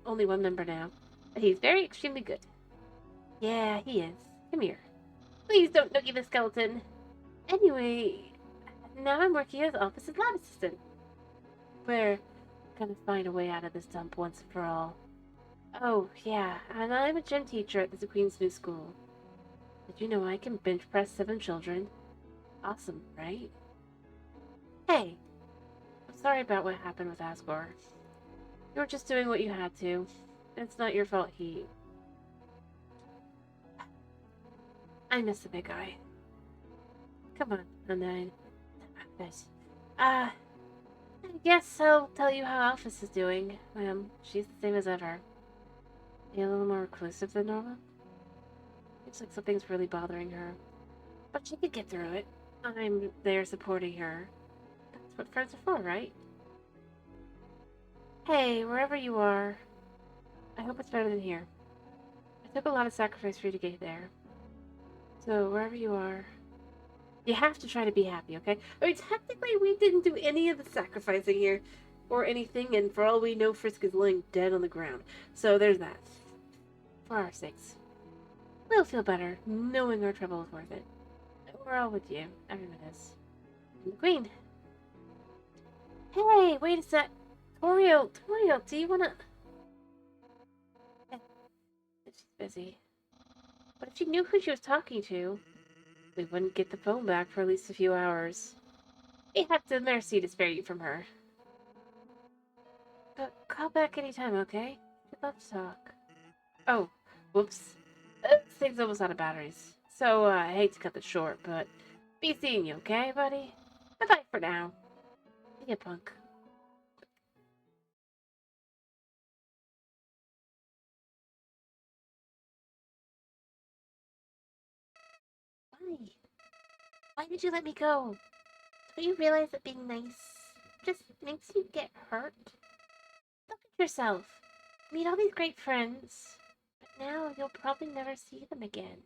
only one member now, but he's very extremely good. Yeah, he is. Come here. Please don't nookie the skeleton. Anyway, now I'm working as office lab assistant. We're gonna find a way out of this dump once and for all. Oh, yeah, and I'm a gym teacher at the Queen's new school. Did you know I can bench press 7 children? Awesome, right? Hey, I'm sorry about what happened with Asgore. You were just doing what you had to. It's not your fault I miss the big guy. Come on, Undyne. I guess I'll tell you how Alphys is doing. She's the same as ever. A little more reclusive than normal? Seems like something's really bothering her. But she could get through it. I'm there supporting her. That's what friends are for, right? Hey, wherever you are, I hope it's better than here. I took a lot of sacrifice for you to get there. So, wherever you are, you have to try to be happy, okay? I mean, technically, we didn't do any of the sacrificing here or anything, and for all we know, Frisk is laying dead on the ground. So, there's that. For our sakes. We'll feel better knowing our trouble is worth it. We're all with you. Everyone is. And the Queen. Hey, wait a sec. Toriel, do you wanna... She's busy. But if she knew who she was talking to, we wouldn't get the phone back for at least a few hours. We have the mercy to spare you from her. But call back anytime, okay? We'd love to talk. Oh, whoops. This thing's almost out of batteries. So, I hate to cut this short, but be seeing you, okay, buddy? Bye-bye for now. See ya, punk. Why? Why did you let me go? Don't you realize that being nice just makes you get hurt? Look at yourself. You meet all these great friends, but now you'll probably never see them again.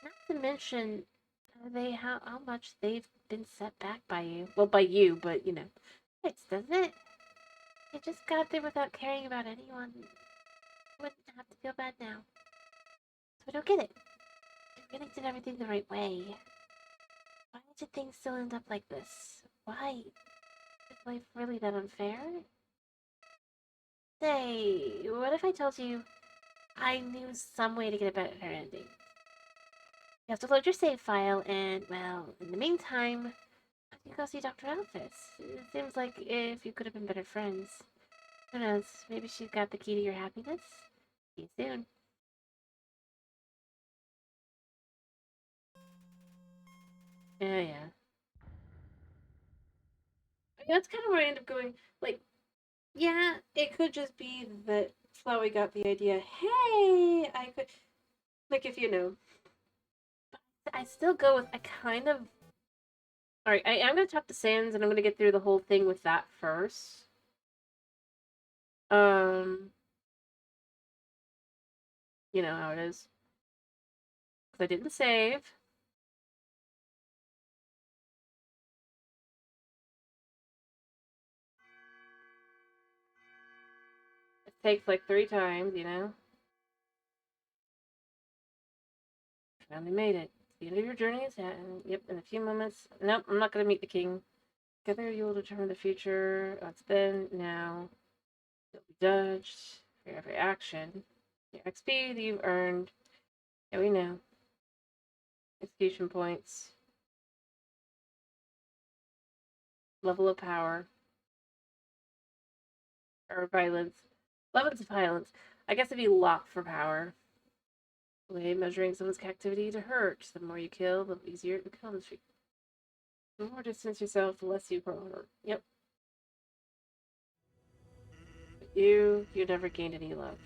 Not to mention how much they've been set back by you. Well, by you, but you know, it's doesn't it? You just got there without caring about anyone. You wouldn't have to feel bad now. So I don't get it. You really did everything the right way. Why did things still end up like this? Why? Is life really that unfair? Say, what if I told you I knew some way to get a better ending? You have to load your save file, and, well, in the meantime, you go see Dr. Alphys. It seems like if you could have been better friends. Who knows? Maybe she's got the key to your happiness? See you soon. Yeah. That's kind of where I end up going. Like, yeah, it could just be that Flowey got the idea. Hey, I could, like, if you know. But I still go with I kind of. All right, I am gonna talk to Sans, and I'm gonna get through the whole thing with that first. Um, you know how it is. Because I didn't save. It takes like 3 times, you know. Finally made it. The end of your journey is at. Yep, in a few moments. Nope, I'm not gonna meet the king. Together you will determine the future. It's then, now. You'll be judged for every action. Your XP that you've earned. Yeah, we know. Execution points. Level of power. Or violence. Levels of violence. I guess it'd be locked for power. Way measuring someone's capacity to hurt. The more you kill, the easier it becomes. The more distance yourself, the less you hurt. Yep. But you never gained any love.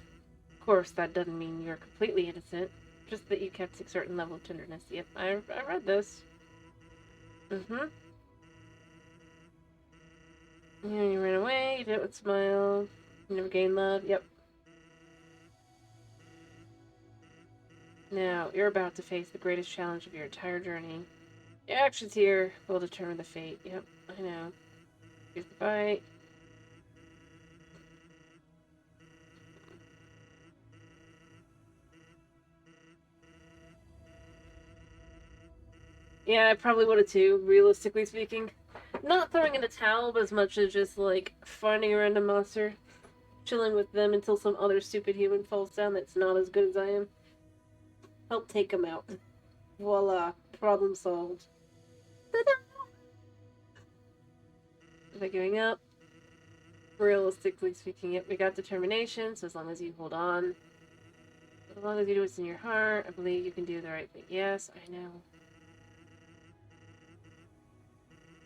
Of course, that doesn't mean you're completely innocent. Just that you kept a certain level of tenderness. Yep, I read this. Mm-hmm. Yeah, you ran away, you did it with a smile. You never gained love. Yep. Now, you're about to face the greatest challenge of your entire journey. Your actions here will determine the fate. Yep, I know. Here's the bite. Yeah, I probably would have too, realistically speaking. Not throwing in the towel, but as much as just, like, finding a random monster, chilling with them until some other stupid human falls down that's not as good as I am. Help take him out. Voila. Problem solved. Am I giving up? Realistically speaking, yep, we got determination, so as long as you hold on, as long as you do what's in your heart, I believe you can do the right thing. Yes, I know.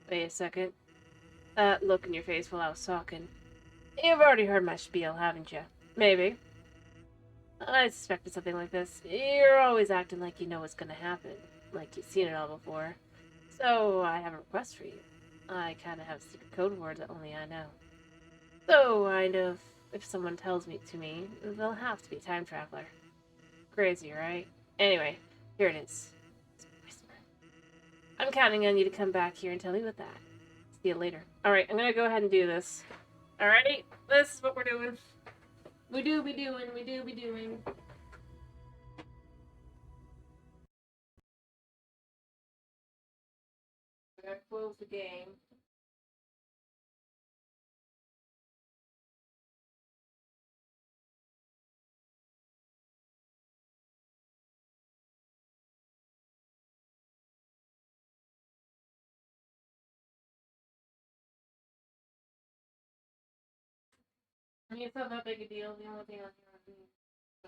Wait a second. That look in your face while I was talking. You've already heard my spiel, haven't you? Maybe. I suspected something like this. You're always acting like you know what's gonna happen, like you've seen it all before. So I have a request for you. I kind of have a secret code word that only I know. So I know if someone tells me to me, they'll have to be a time traveler. Crazy, right? Anyway, here it is. I'm counting on you to come back here and tell me what that. See you later. Alright, I'm gonna go ahead and do this. Alrighty? This is what we're doing. We do be doing. I gotta close the game. I mean, it's not that big a deal. The only thing on here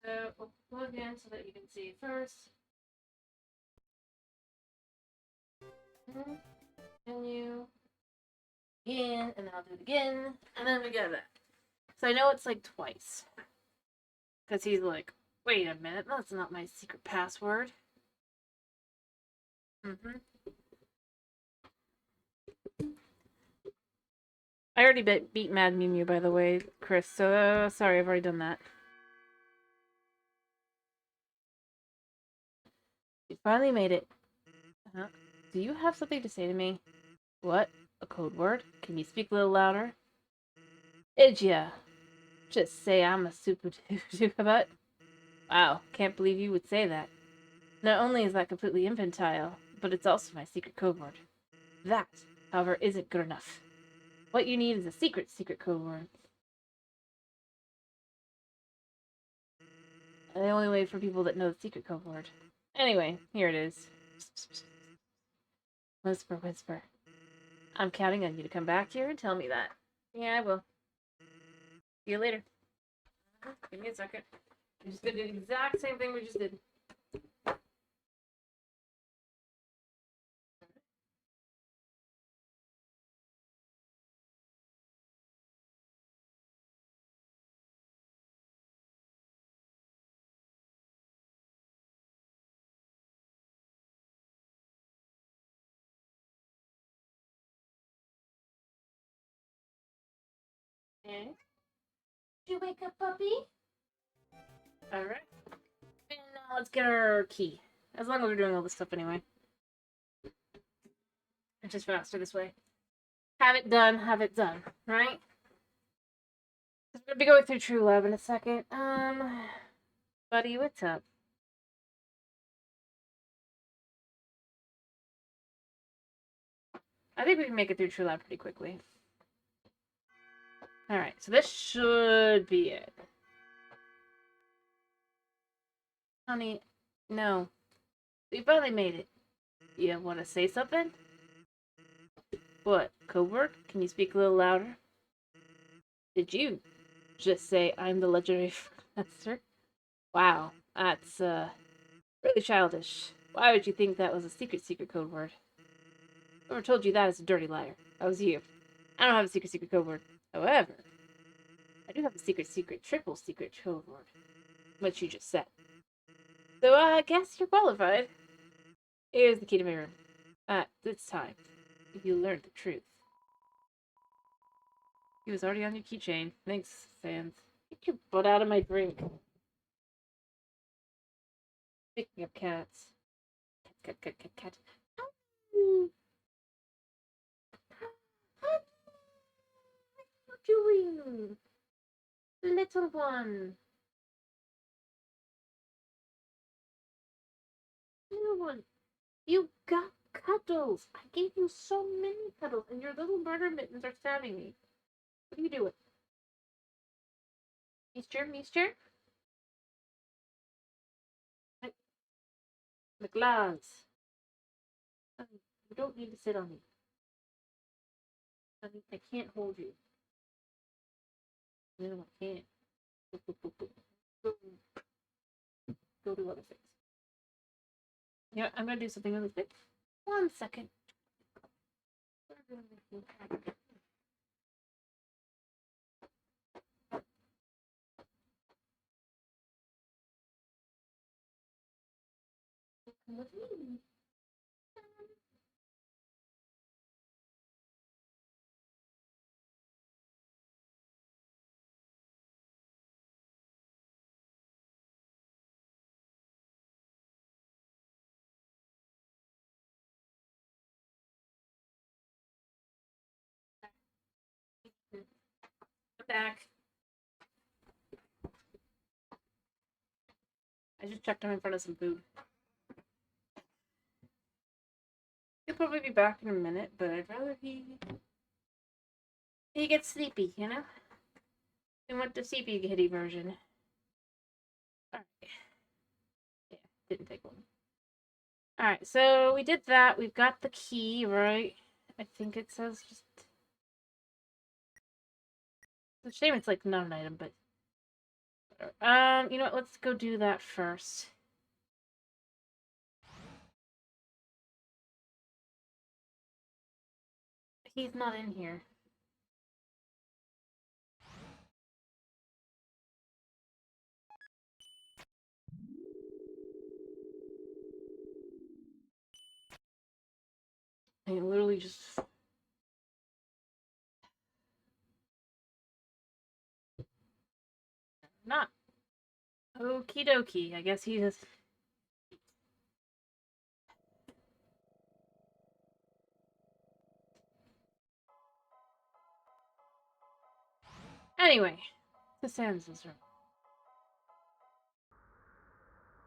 So we'll plug in so that you can see first. Continue. Again, and then I'll do it again. And then we go that. So I know it's like twice. Because he's like, wait a minute, that's not my secret password. I already beat Mad Mew Mew, by the way, Chris, so sorry, I've already done that. You finally made it. Do you have something to say to me? What? A code word? Can you speak a little louder? Idja. Just say I'm a super duper butt. Wow, can't believe you would say that. Not only is that completely infantile, but it's also my secret code word. That, however, isn't good enough. What you need is a secret code word. The only way for people that know the secret code word. Anyway, here it is. Whisper, whisper. I'm counting on you to come back here and tell me that. Yeah, I will. See you later. Give me a second. I'm just gonna do the exact same thing we just did. Okay. Did you wake up, puppy? Alright. And now let's get our key. As long as we're doing all this stuff anyway. It's just faster this way. Have it done, right? We're gonna be going through True Love in a second. Buddy, what's up? I think we can make it through True Love pretty quickly. Alright, so this should be it. Honey, no. We finally made it. You want to say something? What? Code word? Can you speak a little louder? Did you just say I'm the legendary professor? Wow, that's, really childish. Why would you think that was a secret code word? Whoever told you that is a dirty liar. That was you. I don't have a secret code word. However, I do have a triple secret code word. What you just said. So I guess you're qualified. Here's the key to my room. It's time. You learned the truth. He was already on your keychain. Thanks, Sans. Get your butt out of my drink. Picking up cats. Cat. What are you doing? Little one. Little one. You got cuddles. I gave you so many cuddles, and your little murder mittens are stabbing me. What are you doing? Mister? The glass. You don't need to sit on me. I can't hold you. No, I can't. Go do other things. Yeah, I'm gonna do something really quick. 1 second. Come with me. I'm back. I just checked him in front of some food. He'll probably be back in a minute, but I'd rather he gets sleepy, you know? We want the sleepy kitty version. Alright. Yeah, didn't take long. Alright, so we did that. We've got the key, right? I think it says just... It's a shame it's like not an item, but... You know what? Let's go do that first. He's not in here. I literally just... Not. Okie dokie. I guess he just... Anyway. The Sans' room.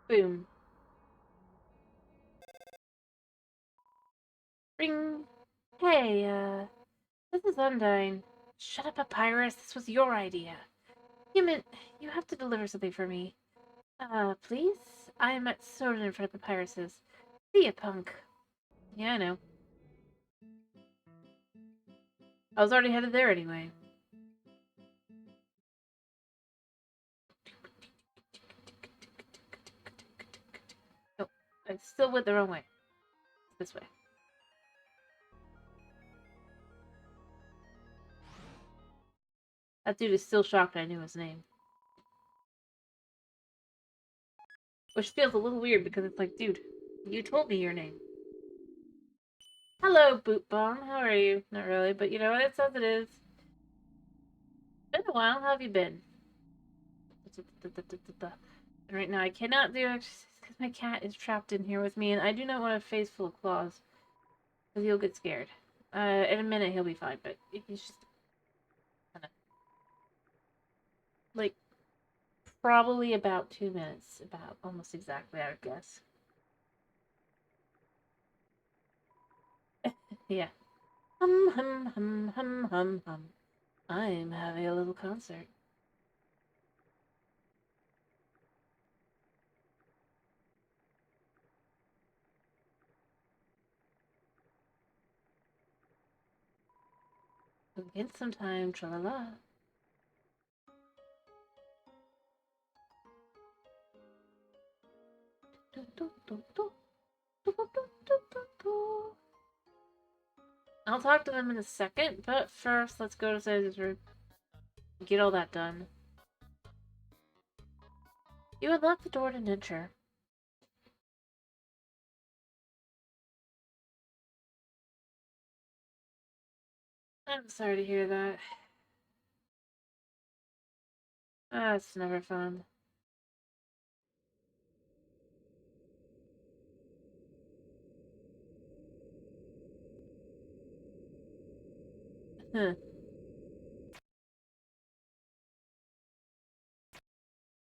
Boom. Ring. Hey, this is Undyne. Shut up, Papyrus. This was your idea. Human, you have to deliver something for me. Please? I am at Soden in front of Papyrus's. See ya, punk. Yeah, I know. I was already headed there anyway. Oh, I still went the wrong way. This way. That dude is still shocked I knew his name. Which feels a little weird because it's like, dude, you told me your name. Hello, Boot Bomb. How are you? Not really, but you know what? It says it is. Been a while. How have you been? And right now I cannot do exercise because my cat is trapped in here with me, and I do not want a face full of claws. Because he'll get scared. In a minute he'll be fine, but he's just kind of... Like, probably about 2 minutes. About almost exactly, I would guess. Yeah. Hum, hum, hum, hum, hum, hum. I'm having a little concert. Get some time, tra-la-la. I'll talk to them in a second, but first let's go to Sansa's room. Get all that done. You unlock the door to enter. I'm sorry to hear that. It's never fun. Huh.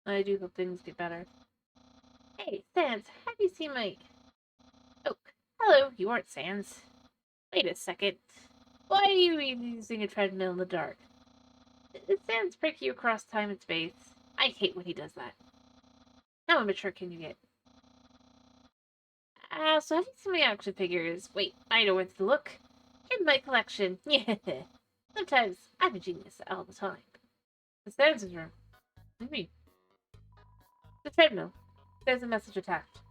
I do hope things get better. Hey, Sans, have you seen my... Oh, hello, you aren't Sans. Wait a second. Why are you using a treadmill in the dark? Sans break you across time and space. I hate when he does that. How immature can you get? So have you seen my action figures? Wait, I know where to look. In my collection. Yeah. Sometimes I'm a genius all the time. The Sans' room. What do you mean? The treadmill. There's a message attached.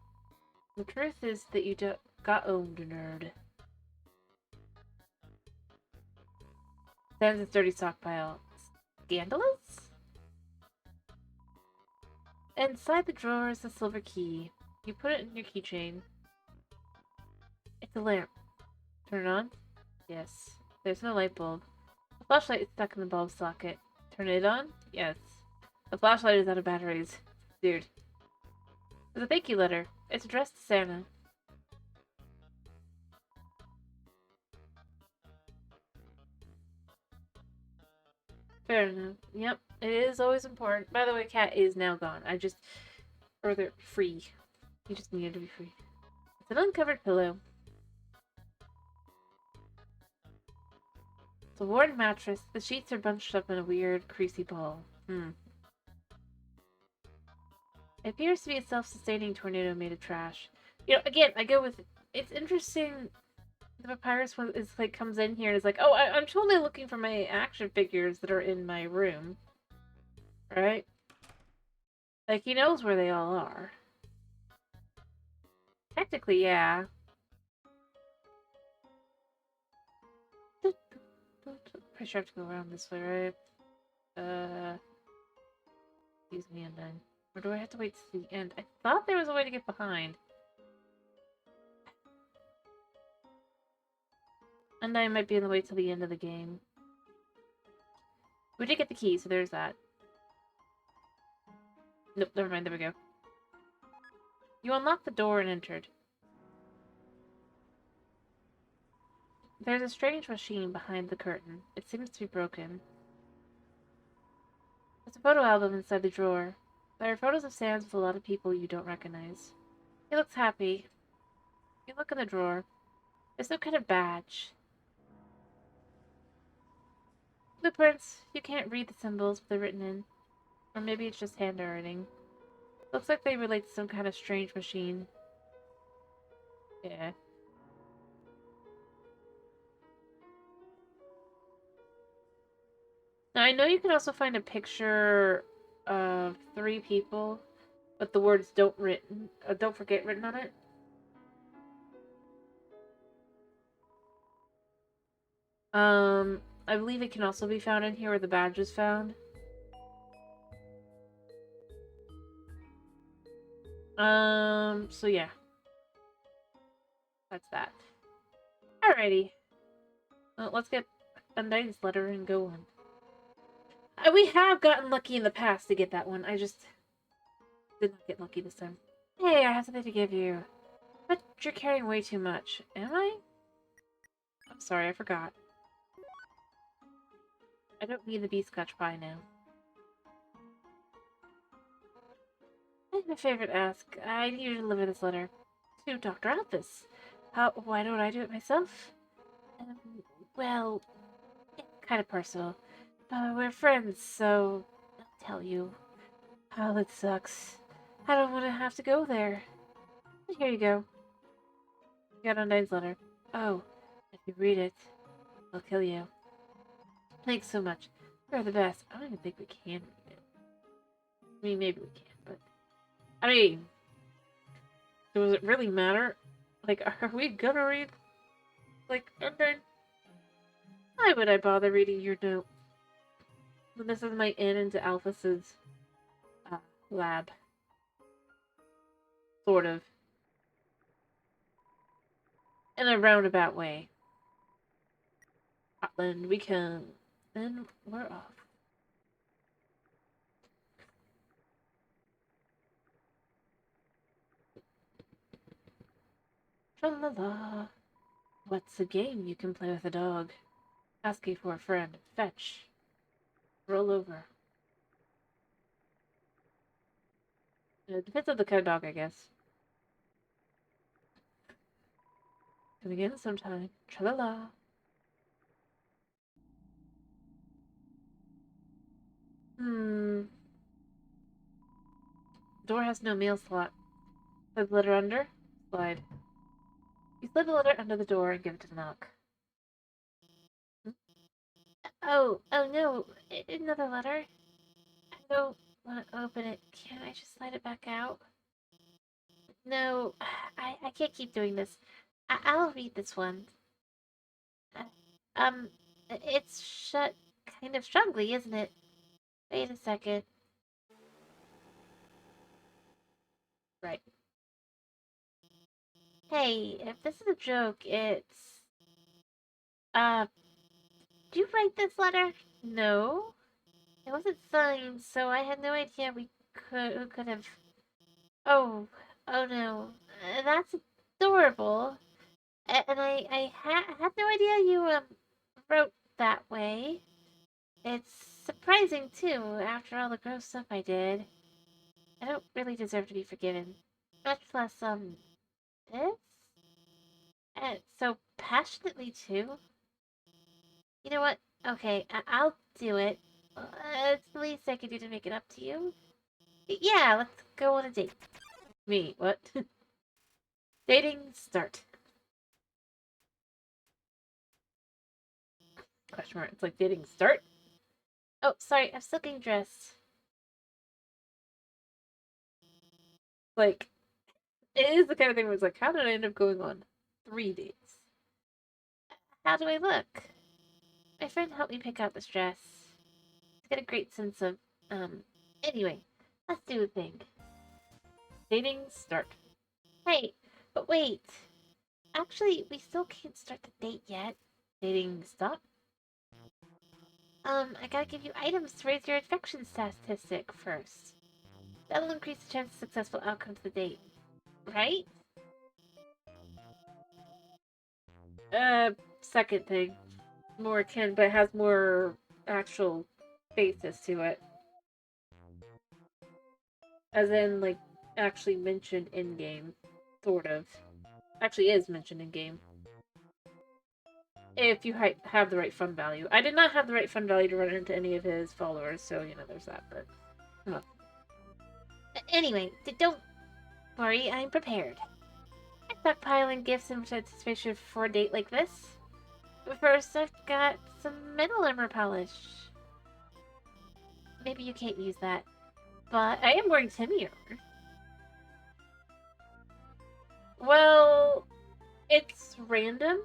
The truth is that you got owned, nerd. Sans' dirty sock pile. Scandalous? Inside the drawer is a silver key. You put it in your keychain. It's a lamp. Turn it on? Yes. There's no light bulb. The flashlight is stuck in the bulb socket. Turn it on? Yes. The flashlight is out of batteries. Dude. There's a thank you letter. It's addressed to Santa. Fair enough. Yep. It is always important. By the way, Cat is now gone. Or they're free. He just needed to be free. It's an uncovered pillow. It's a worn mattress. The sheets are bunched up in a weird, creasy ball. It appears to be a self-sustaining tornado made of trash. You know, again, I go with... It's interesting... The Papyrus one is like comes in here and is like, oh, I'm totally looking for my action figures that are in my room. Right? Like, he knows where they all are. Technically, yeah. Pretty sure I have to go around this way, right? Excuse me, and then... Or do I have to wait to the end? I thought there was a way to get behind. And I might be on the way till the end of the game. We did get the key, so there's that. Nope, never mind, there we go. You unlocked the door and entered. There's a strange machine behind the curtain. It seems to be broken. There's a photo album inside the drawer. There are photos of Sans with a lot of people you don't recognize. He looks happy. You look in the drawer. There's some kind of badge. Blueprints. You can't read the symbols, but they're written in. Or maybe it's just handwriting. Looks like they relate to some kind of strange machine. Yeah. Now, I know you can also find a picture of 3 people, but the words don't forget written on it. I believe it can also be found in here where the badge is found. So yeah. That's that. Alrighty. Well, let's get Undyne's letter and go on. We have gotten lucky in the past to get that one. I just did not get lucky this time. Hey, I have something to give you. But you're carrying way too much. Am I? I'm sorry, I forgot. I don't need the bee-scotch pie now. That's my favorite ask. I need you to deliver this letter to Dr. Alphys. Why don't I do it myself? Um, well, it's kind of personal. We're friends, so I'll tell you. Oh, that sucks. I don't want to have to go there. But here you go. You got Undyne's letter. Oh, if you read it, I'll kill you. Thanks so much. You're the best. I don't even think we can read it. I mean, maybe we can, but... I mean, does it really matter? Like, are we gonna read? Like, okay. Why would I bother reading your note? When this is my in into Alphys's lab. Sort of. In a roundabout way. Scotland, we can... Then we're off. Tra-la-la. What's a game you can play with a dog? Asking for a friend. Fetch. Roll over. It depends on the kind of dog, I guess. Come again sometime. Tra-la-la. Door has no mail slot. Slide the letter under. Slide. You slide the letter under the door and give it a knock. Oh no. Another letter? I don't want to open it. Can't I just slide it back out? No, I can't keep doing this. I'll read this one. Uh, Um, it's shut kind of strongly, isn't it? Wait a second. Right. Hey, if this is a joke, it's... Uh, did you write this letter? No. It wasn't signed, so I had no idea who could have... Oh, oh no. That's adorable. And I had no idea you, wrote that way. It's surprising, too, after all the gross stuff I did. I don't really deserve to be forgiven. Much less, this? And so passionately, too? You know what? Okay, I'll do it. It's the least I can do to make it up to you. Yeah, let's go on a date. Me, what? Dating, start. Question mark. It's like dating, start? Oh, sorry, I'm still getting dressed. Like, it is the kind of thing where it's like, how did I end up going on 3 dates? How do I look? My friend helped me pick out this dress. It's got a great sense of, um, anyway, let's do the thing. Dating start. Hey, but wait. Actually, we still can't start the date yet. Dating stop? I gotta give you items to raise your infection statistic first. That'll increase the chance of successful outcome to the date. Right? Second thing. More akin, but has more actual basis to it. As in, like, actually mentioned in-game. Sort of. Actually is mentioned in-game. If you have the right fun value. I did not have the right fun value to run into any of his followers, so, there's that, but... Anyway, don't worry, I'm prepared. I'm stockpiling gifts in anticipation for a date like this. But first, I've got some metal armor polish. Maybe you can't use that, but I am wearing Timmy armor. Well, it's random.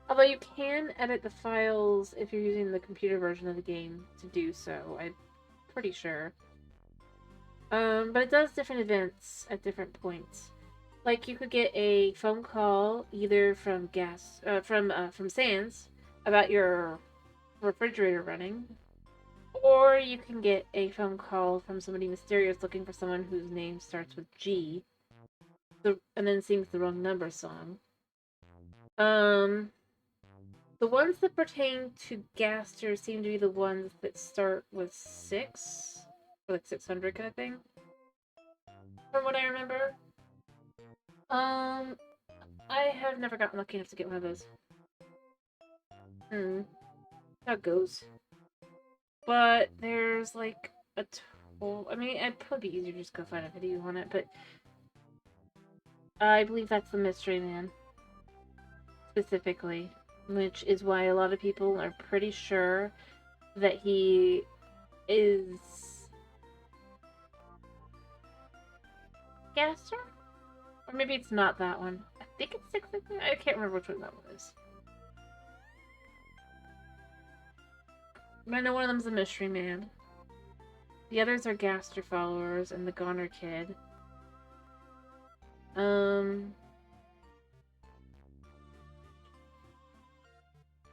Although you can edit the files if you're using the computer version of the game to do so, I'm pretty sure. But it does different events at different points. Like, you could get a phone call either from from Sans about your refrigerator running, or you can get a phone call from somebody mysterious looking for someone whose name starts with G, and then sings the wrong number song. The ones that pertain to Gaster seem to be the ones that start with 6, or like 600 kind of thing, from what I remember. I have never gotten lucky enough to get one of those. How it goes. But there's like a toll. I mean, it'd probably be easier to just go find a video on it, but I believe that's the Mystery Man. Specifically. Which is why a lot of people are pretty sure that he is Gaster? Or maybe it's not that one. I think it's 663. I can't remember which one that one is. But I know one of them's a Mystery Man. The others are Gaster followers and the Goner Kid.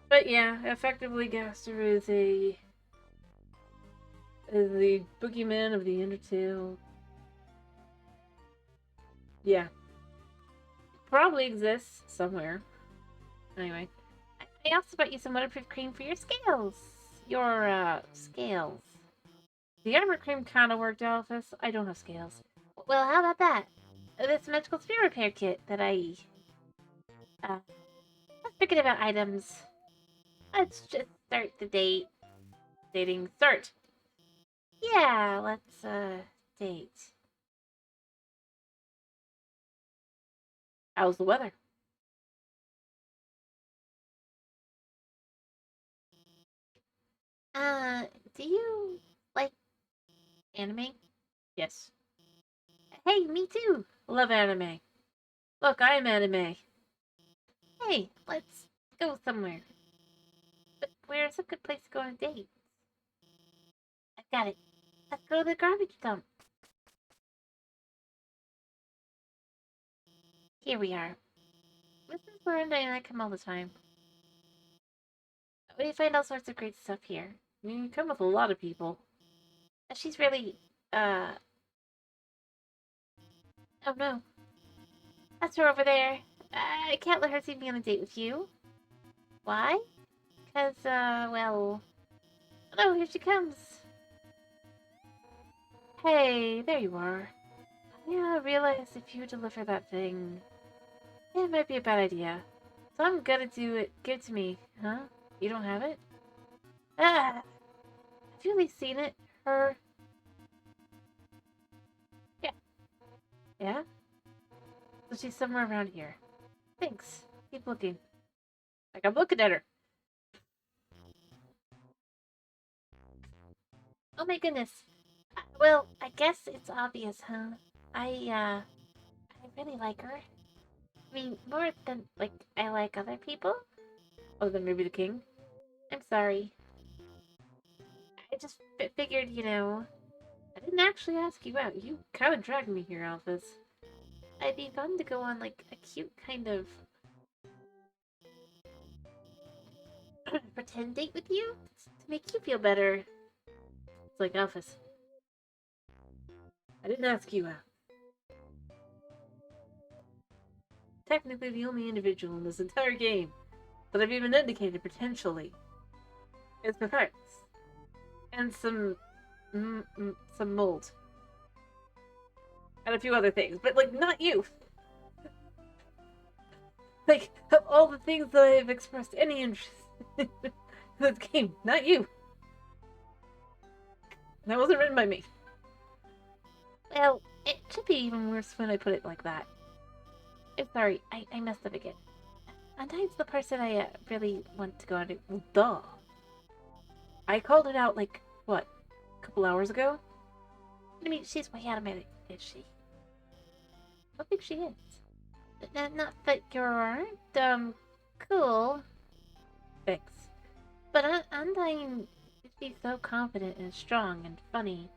But yeah, effectively Gaster is the boogeyman of the Undertale. Yeah. Probably exists somewhere. Anyway. I also bought you some waterproof cream for your scales. Your, scales. The armor cream kinda worked, Alphys. I don't have scales. Well, how about that? This magical sphere repair kit that I... let's forget about items. Let's just start the date. Dating start. Yeah, let's, date. How's the weather? Do you like anime? Yes. Hey, me too. Love anime. Look, I am anime. Hey, let's go somewhere. But where's a good place to go on a date? I've got it. Let's go to the garbage dump. Here we are. This is where Linda and I come all the time. We find all sorts of great stuff here. I mean, you come with a lot of people. She's really, oh no. That's her over there. I can't let her see me on a date with you. Why? Because, well... Oh, here she comes. Hey, there you are. Yeah, I realized if you deliver that thing, it might be a bad idea. So I'm gonna do it. Give it to me. Huh? You don't have it? Ah! Have you really seen it? Her? Yeah. Yeah? So she's somewhere around here. Thanks. Keep looking. Like, I'm looking at her. Oh my goodness. Well, I guess it's obvious, huh? I really like her. I mean, more than, like, I like other people. Oh, then maybe the king? I'm sorry. I just figured, I didn't actually ask you out. You kind of dragged me here, Alphys. It'd be fun to go on, like, a cute kind of pretend date with you to make you feel better. It's like, Alphys, I didn't ask you out. Technically the only individual in this entire game that I've even indicated potentially is the pirates. And some mold. And a few other things, but, like, not you. Like, of all the things that I have expressed any interest in this game, not you. That wasn't written by me. Well, it should be even worse when I put it like that. I'm sorry, I messed up again. Untime's the person I really want to go on to. Well, duh. I called it out, like, what, a couple hours ago? I mean, she's way out of my league, is she? I don't think she is. Not that you aren't, cool. Thanks. But Undyne should be so confident and strong and funny.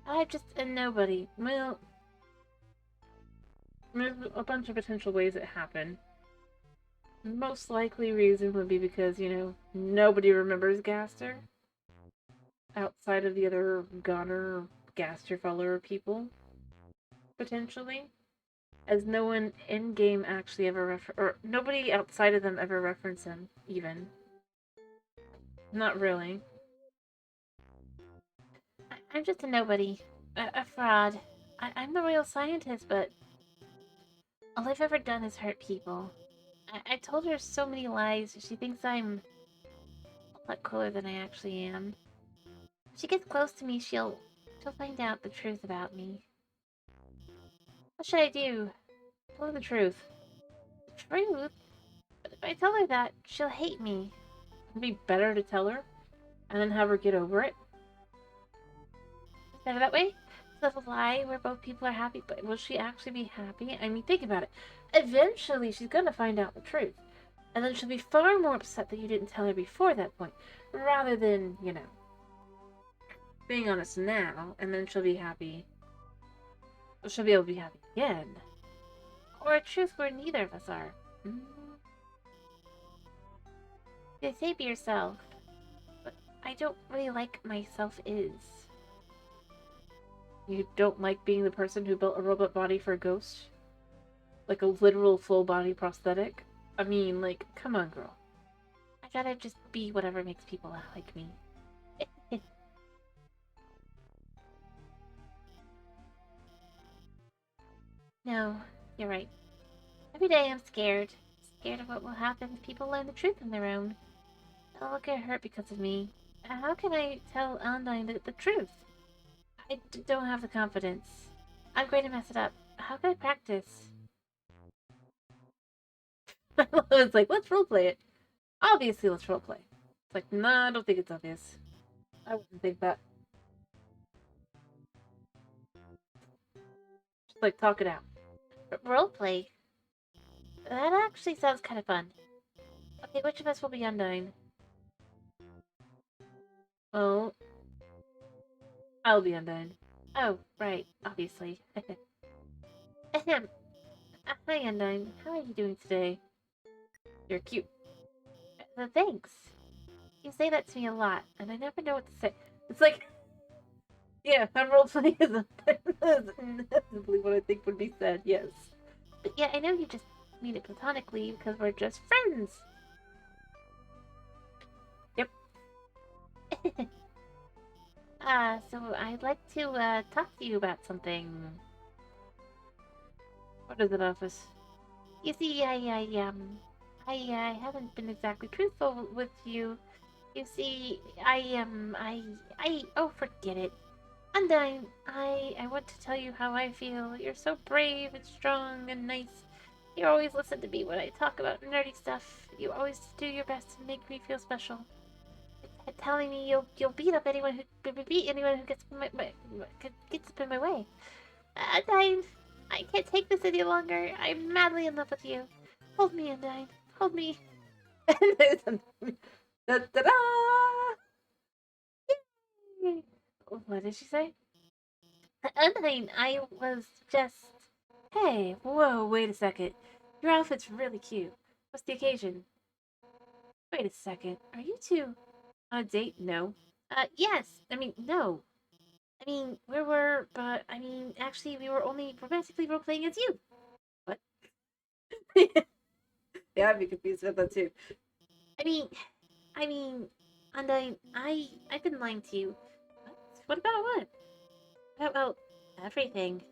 I'm just a nobody. Well, there's a bunch of potential ways it happened. Most likely reason would be because, nobody remembers Gaster. Outside of the other Goner, Gaster follower people. Potentially. As no one in-game actually ever or nobody outside of them ever reference him, even. Not really. I'm just a nobody. A fraud. I'm the real scientist, but all I've ever done is hurt people. I told her so many lies, she thinks I'm a lot cooler than I actually am. If she gets close to me, she'll find out the truth about me. What should I do? Tell her the truth. The truth? But if I tell her that, she'll hate me. It'd be better to tell her, and then have her get over it. Better that way? So that's a lie where both people are happy, but will she actually be happy? I mean, think about it. Eventually, she's gonna find out the truth. And then she'll be far more upset that you didn't tell her before that point, rather than, being honest now, and then she'll be happy. She'll be able to be happy again. Or a truth where neither of us are. You say be yourself, but I don't really like myself is. You don't like being the person who built a robot body for a ghost? Like a literal full body prosthetic? I mean, like, come on, girl. I'd rather just be whatever makes people like me. No, you're right. Every day I'm scared. Scared of what will happen if people learn the truth on their own. They'll get hurt because of me. How can I tell Undyne the truth? I don't have the confidence. I'm going to mess it up. How can I practice? It's like, let's roleplay it. Obviously, let's roleplay. It's like, nah, I don't think it's obvious. I wouldn't think that. Just like, talk it out. Roleplay? That actually sounds kind of fun. Okay, which of us will be Undyne? Oh, I'll be Undyne. Oh, right, obviously. Ahem. Hi, Undyne. How are you doing today? You're cute. Thanks. You say that to me a lot, and I never know what to say. It's like, yeah, I'm roleplaying is inevitably what I think would be said, yes. But yeah, I know you just mean it platonically because we're just friends. Yep. So I'd like to talk to you about something. What is it, Office? You see, I haven't been exactly truthful with you. You see, oh, forget it. Undyne, I want to tell you how I feel. You're so brave and strong and nice. You always listen to me when I talk about nerdy stuff. You always do your best to make me feel special. Telling me you'll beat up anyone who gets gets up in my way. Undyne, I can't take this any longer. I'm madly in love with you. Hold me, Undyne. Hold me. Da, da, da! Yay! What did she say? Undyne, I was just. Hey, whoa, wait a second. Your outfit's really cute. What's the occasion? Wait a second. Are you two on a date? No. Yes. I mean, no. I mean, but I mean, actually, we were only romantically role playing as you. What? Yeah, I'd be confused about that too. I mean, I mean, and I've been lying to you. What about what? What about everything?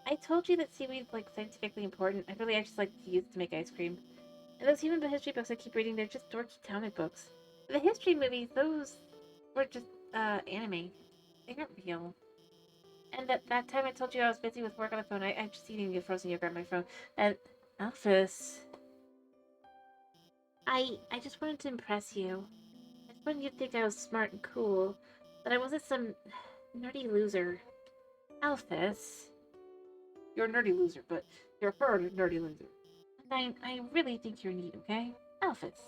I told you that seaweed's like scientifically important. I just like to use it to make ice cream. And those human history books I keep reading, they're just dorky comic books. The history movies, those were just anime. They aren't real. And that time I told you I was busy with work on the phone, I'm just eating a frozen yogurt on my phone. And Alphys, I just wanted to impress you. I just wanted you to think I was smart and cool. That I wasn't some nerdy loser. Alphys. You're a nerdy loser, but you're her nerdy loser. And I really think you're neat, okay? Alphys.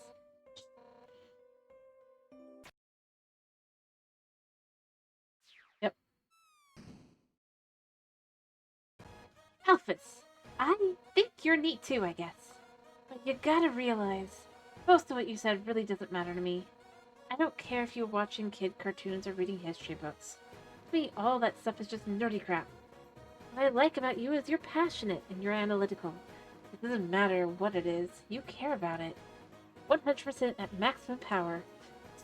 Yep. Alphys. I think you're neat too, I guess. But you gotta realize, most of what you said really doesn't matter to me. I don't care if you're watching kid cartoons or reading history books. To me, all that stuff is just nerdy crap. What I like about you is you're passionate and you're analytical. It doesn't matter what it is, you care about it. 100% at maximum power.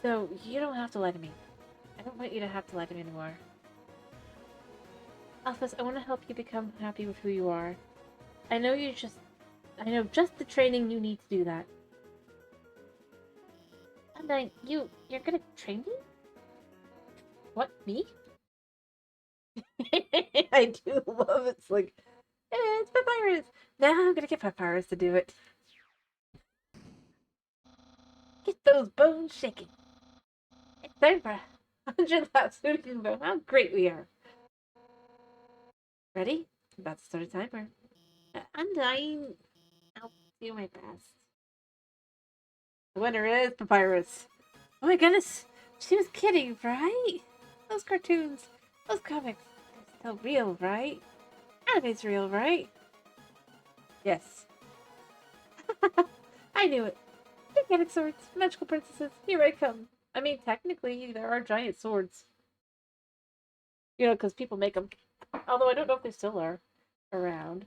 So you don't have to lie to me. I don't want you to have to lie to me anymore. Alphys, I want to help you become happy with who you are. I know just the training you need to do that. And you're gonna train me? What, me? I do love it. It's like, it's Papyrus. Now I'm gonna get Papyrus to do it. Get those bones shaking. It's time for 100 laps shooting about how great we are. Ready? I'm about to start a timer. I'm dying. I'll do my best. The winner is Papyrus. Oh my goodness. She was kidding, right? Those cartoons, those comics, they're still real, right? Anime's real, right? Yes. I knew it. Gigantic swords, magical princesses, here I come. I mean, technically, there are giant swords. You know, because people make them. Although I don't know if they still are around.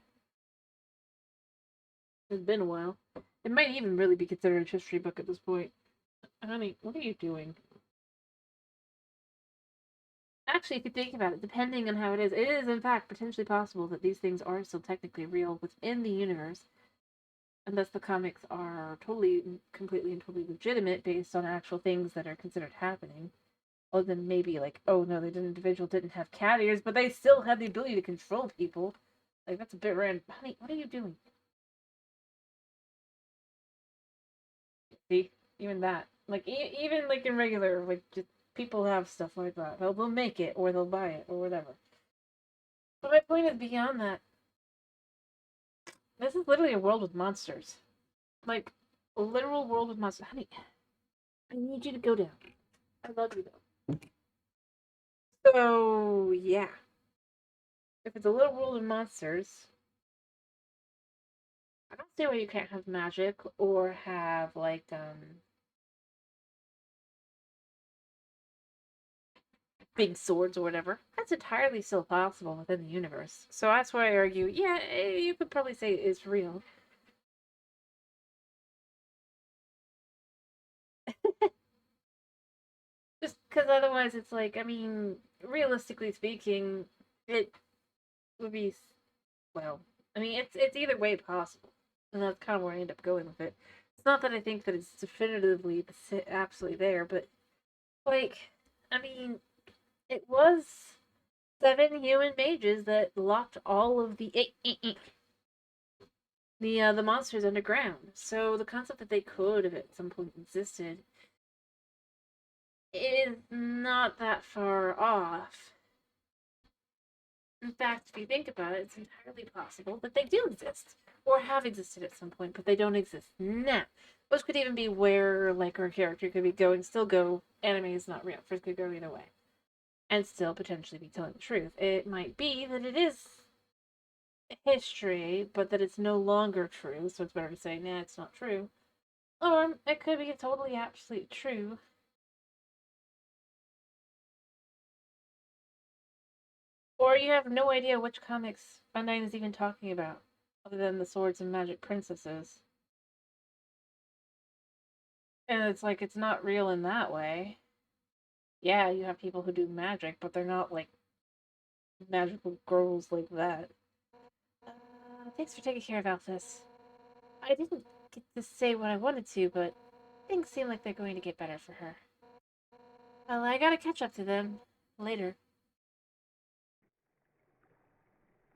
It's been a while. It might even really be considered a history book at this point. Honey, what are you doing? Actually, if you think about it, depending on how it is in fact potentially possible that these things are still technically real within the universe, unless the comics are totally, completely, and totally legitimate based on actual things that are considered happening. Or then maybe like, oh no, the individual didn't have cat ears, but they still had the ability to control people. Like that's a bit random. Honey, what are you doing? See, even that, like even like in regular, like just people have stuff like that. They'll make it or they'll buy it or whatever. But my point is beyond that. This is literally a world with monsters. Like a literal world with monsters. Honey, I need you to go down. I love you though. So yeah, if it's a little world of monsters, I don't see why you can't have magic or have like big swords or whatever. That's entirely still possible within the universe. So that's why I argue, yeah, you could probably say it's real. Just because otherwise it's like, I mean, realistically speaking, it would be, well, I mean, it's either way possible. And that's kind of where I end up going with it. It's not that I think that it's definitively absolutely there, but like, I mean, it was 7 human mages that locked all of the The monster's underground. So the concept that they could have at some point existed is not that far off. In fact, if you think about it, it's entirely possible that they do exist, or have existed at some point, but they don't exist now. Which could even be where, like, our character could be going, still go, anime is not real, first could go either way, and still potentially be telling the truth. It might be that it is history, but that it's no longer true, so it's better to say, nah, it's not true. Or it could be totally, absolutely true. Or you have no idea which comics Undyne is even talking about, other than the Swords and Magic Princesses. And it's like, it's not real in that way. Yeah, you have people who do magic, but they're not like magical girls like that. Thanks for taking care of Alphys. I didn't get to say what I wanted to, but things seem like they're going to get better for her. Well, I gotta catch up to them later.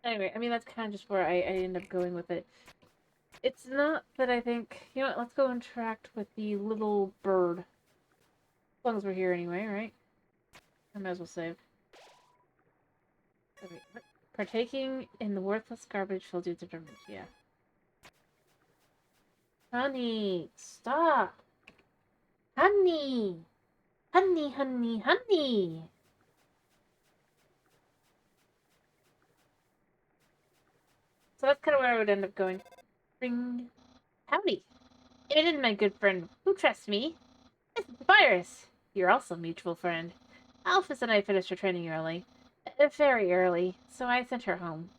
Anyway, I mean, that's kind of just where I end up going with it. It's not that I think, you know what, let's go interact with the little bird. As long as we're here anyway, right? I might as well save. Okay. Partaking in the worthless garbage filled you determined, yeah. Honey, stop! Honey! Honey, honey, honey! So that's kind of where I would end up going. Ring. Howdy! Aiden, my good friend, who trusts me? It's the virus! You're also a mutual friend. Alphys and I finished her training early. Very early, so I sent her home.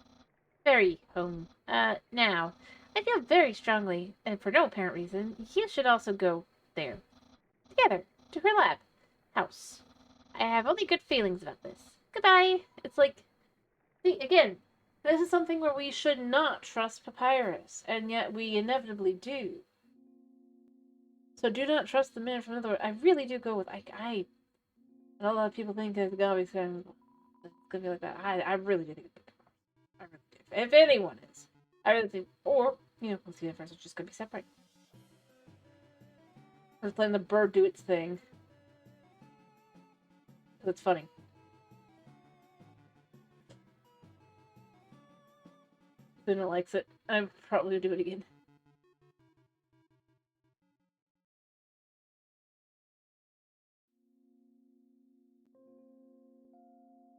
Very home. Now, I feel very strongly, and for no apparent reason, you should also go there. Together, to her lab. House. I have only good feelings about this. Goodbye. It's like, see, again, this is something where we should not trust Papyrus, and yet we inevitably do. So do not trust the man from another world. I really do go with, not a lot of people think that the Gobby's gonna be like that. I really do think it's I really do. If anyone is. I really think, or, you know, we'll see if it's just gonna be separate. Let's letting the bird do its thing. That's funny. Luna likes it. I'm probably gonna do it again.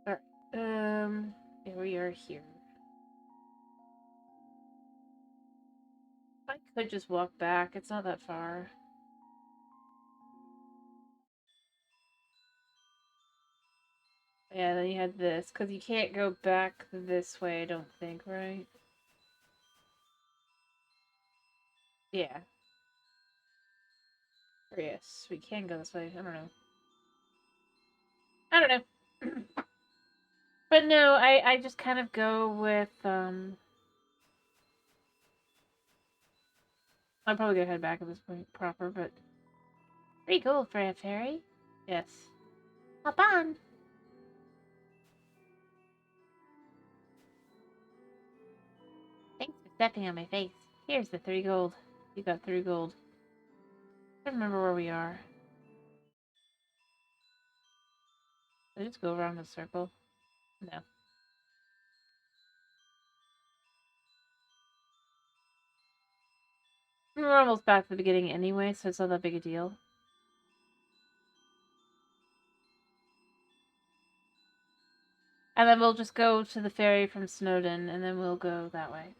Alright. Yeah, we are here. I could just walk back. It's not that far. Yeah, then you had this, because you can't go back this way, I don't think, right? Yeah. Or yes, we can go this way. I don't know. I don't know. But no, I just kind of go with, I'm probably gonna head back at this point proper, but pretty cool for a fairy. Yes. Hop on! Thanks for stepping on my face. Here's the 3 gold. You got 3 gold. I don't remember where we are. Did I just go around the circle? No. We're almost back to the beginning anyway, so it's not that big a deal. And then we'll just go to the ferry from Snowdon, and then we'll go that way.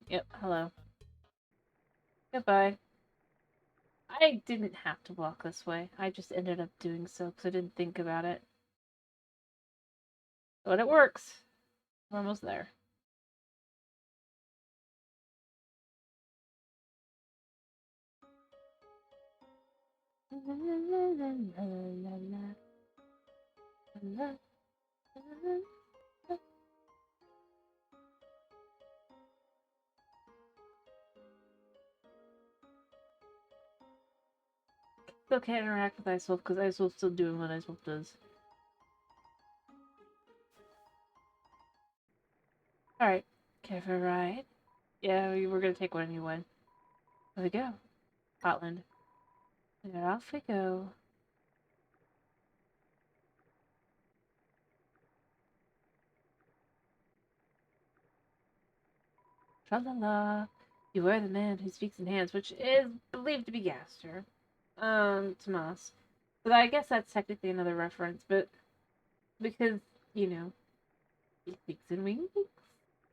Yep, hello. Goodbye. I didn't have to walk this way. I just ended up doing so because I didn't think about it. But it works. We're almost there. Still can't interact with Ice-Wolf because Ice-Wolf's still doing what Ice-Wolf does. Alright, care for a ride? Yeah, we're gonna take one anyway. Where we go? Scotland. And off we go. Tra-la-la. You are the man who speaks in hands, which is believed to be Gaster. Tomas. But I guess that's technically another reference, but because, you know, he speaks in wings,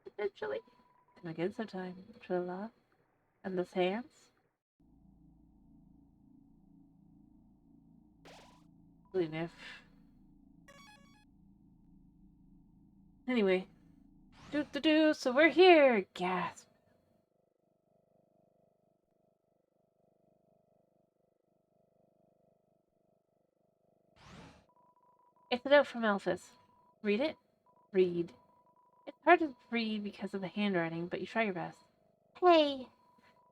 potentially. Come again sometime. Tra-la-la. And those hands? Believe me, if... Anyway. Do-do-do, so we're here! Gasp. It's a note from Elphys. Read it? Read. It's hard to read because of the handwriting, but you try your best. Hey,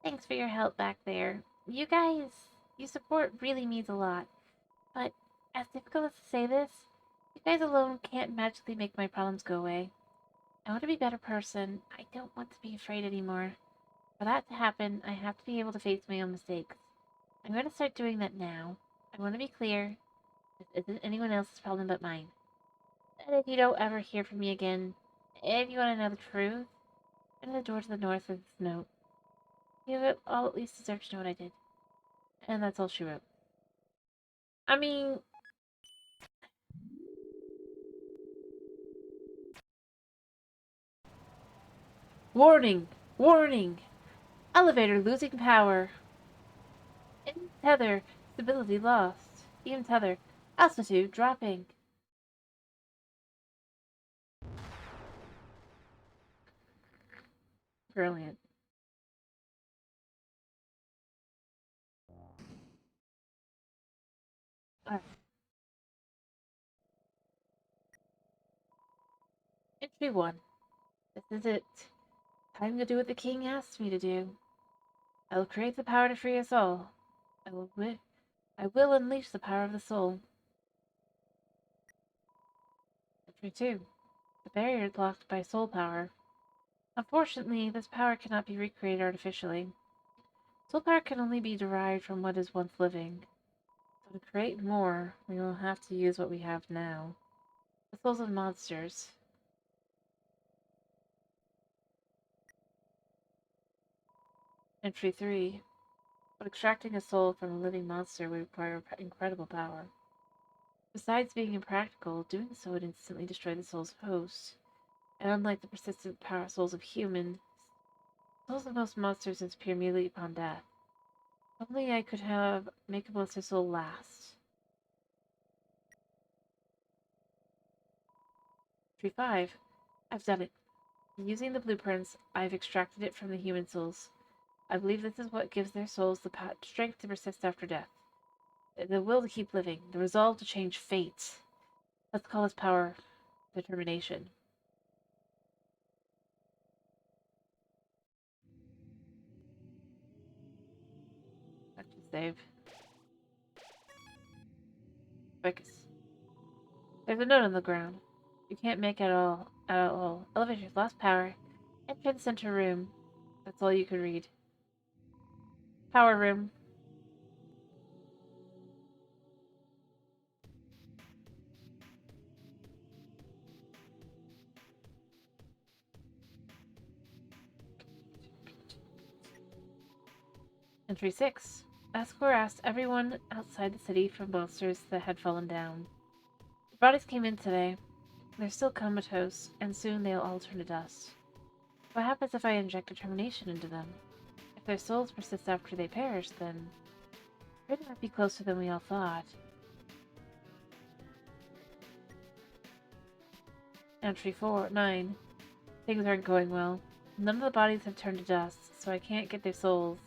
thanks for your help back there. Your support really means a lot. But, as difficult as to say this, you guys alone can't magically make my problems go away. I want to be a better person. I don't want to be afraid anymore. For that to happen, I have to be able to face my own mistakes. I'm going to start doing that now. I want to be clear. This isn't anyone else's problem but mine. And if you don't ever hear from me again, if you want to know the truth, open the door to the north of this note. You all at least deserve to know what I did. And that's all she wrote. I mean... Warning! Warning! Elevator losing power. In tether, stability lost. Even tether, altitude dropping. Brilliant. Alright. Entry 1. This is it. Time to do what the king asked me to do. I will create the power to free us all. I will unleash the power of the soul. Entry 2. The barrier is blocked by soul power. Unfortunately, this power cannot be recreated artificially. Soul power can only be derived from what is once living. So to create more, we will have to use what we have now. The souls of monsters. Entry 3. But extracting a soul from a living monster would require incredible power. Besides being impractical, doing so would instantly destroy the soul's host. And unlike the persistent power souls of humans, souls of most monsters disappear immediately upon death. Only I could make a monster soul last. Entry 5. I've done it. Using the blueprints, I've extracted it from the human souls. I believe this is what gives their souls the strength to persist after death. The will to keep living, the resolve to change fate. Let's call this power determination. Action save. Focus. There's a note on the ground. You can't make it at all. Elevator's lost power. Enter the center room. That's all you could read. Power room. Entry 6. Ascor asked everyone outside the city for monsters that had fallen down. The bodies came in today. They're still comatose, and soon they'll all turn to dust. What happens if I inject determination into them? If their souls persist after they perish, then it might be closer than we all thought. Entry 9. Things aren't going well. None of the bodies have turned to dust, so I can't get their souls.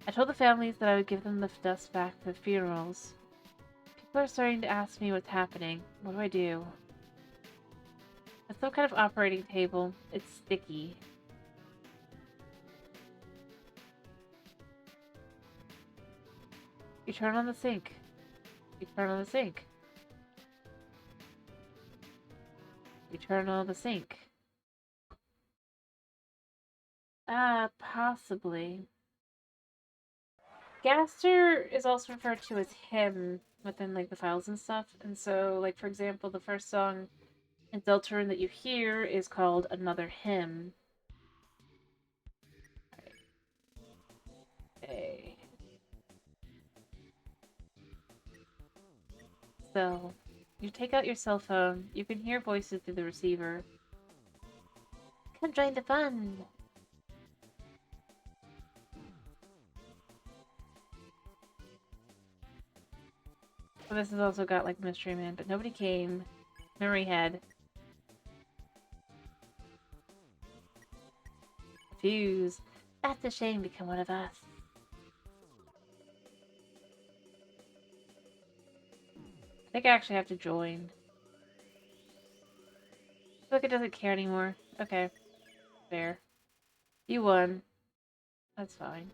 I told the families that I would give them the dust back for the funerals. People are starting to ask me what's happening. What do I do? It's some kind of operating table. It's sticky. You turn on the sink. You turn on the sink. You turn on the sink. Possibly. Gaster is also referred to as him within like the files and stuff. And so, like for example, the first song in Deltarune that you hear is called Another Hymn. Okay. So, you take out your cell phone. You can hear voices through the receiver. Come join the fun! So this has also got like Mystery Man, but nobody came. Memory Head. Fuse. That's a shame, become one of us. I think I actually have to join. Look, it doesn't care anymore. Okay. Fair. You won. That's fine.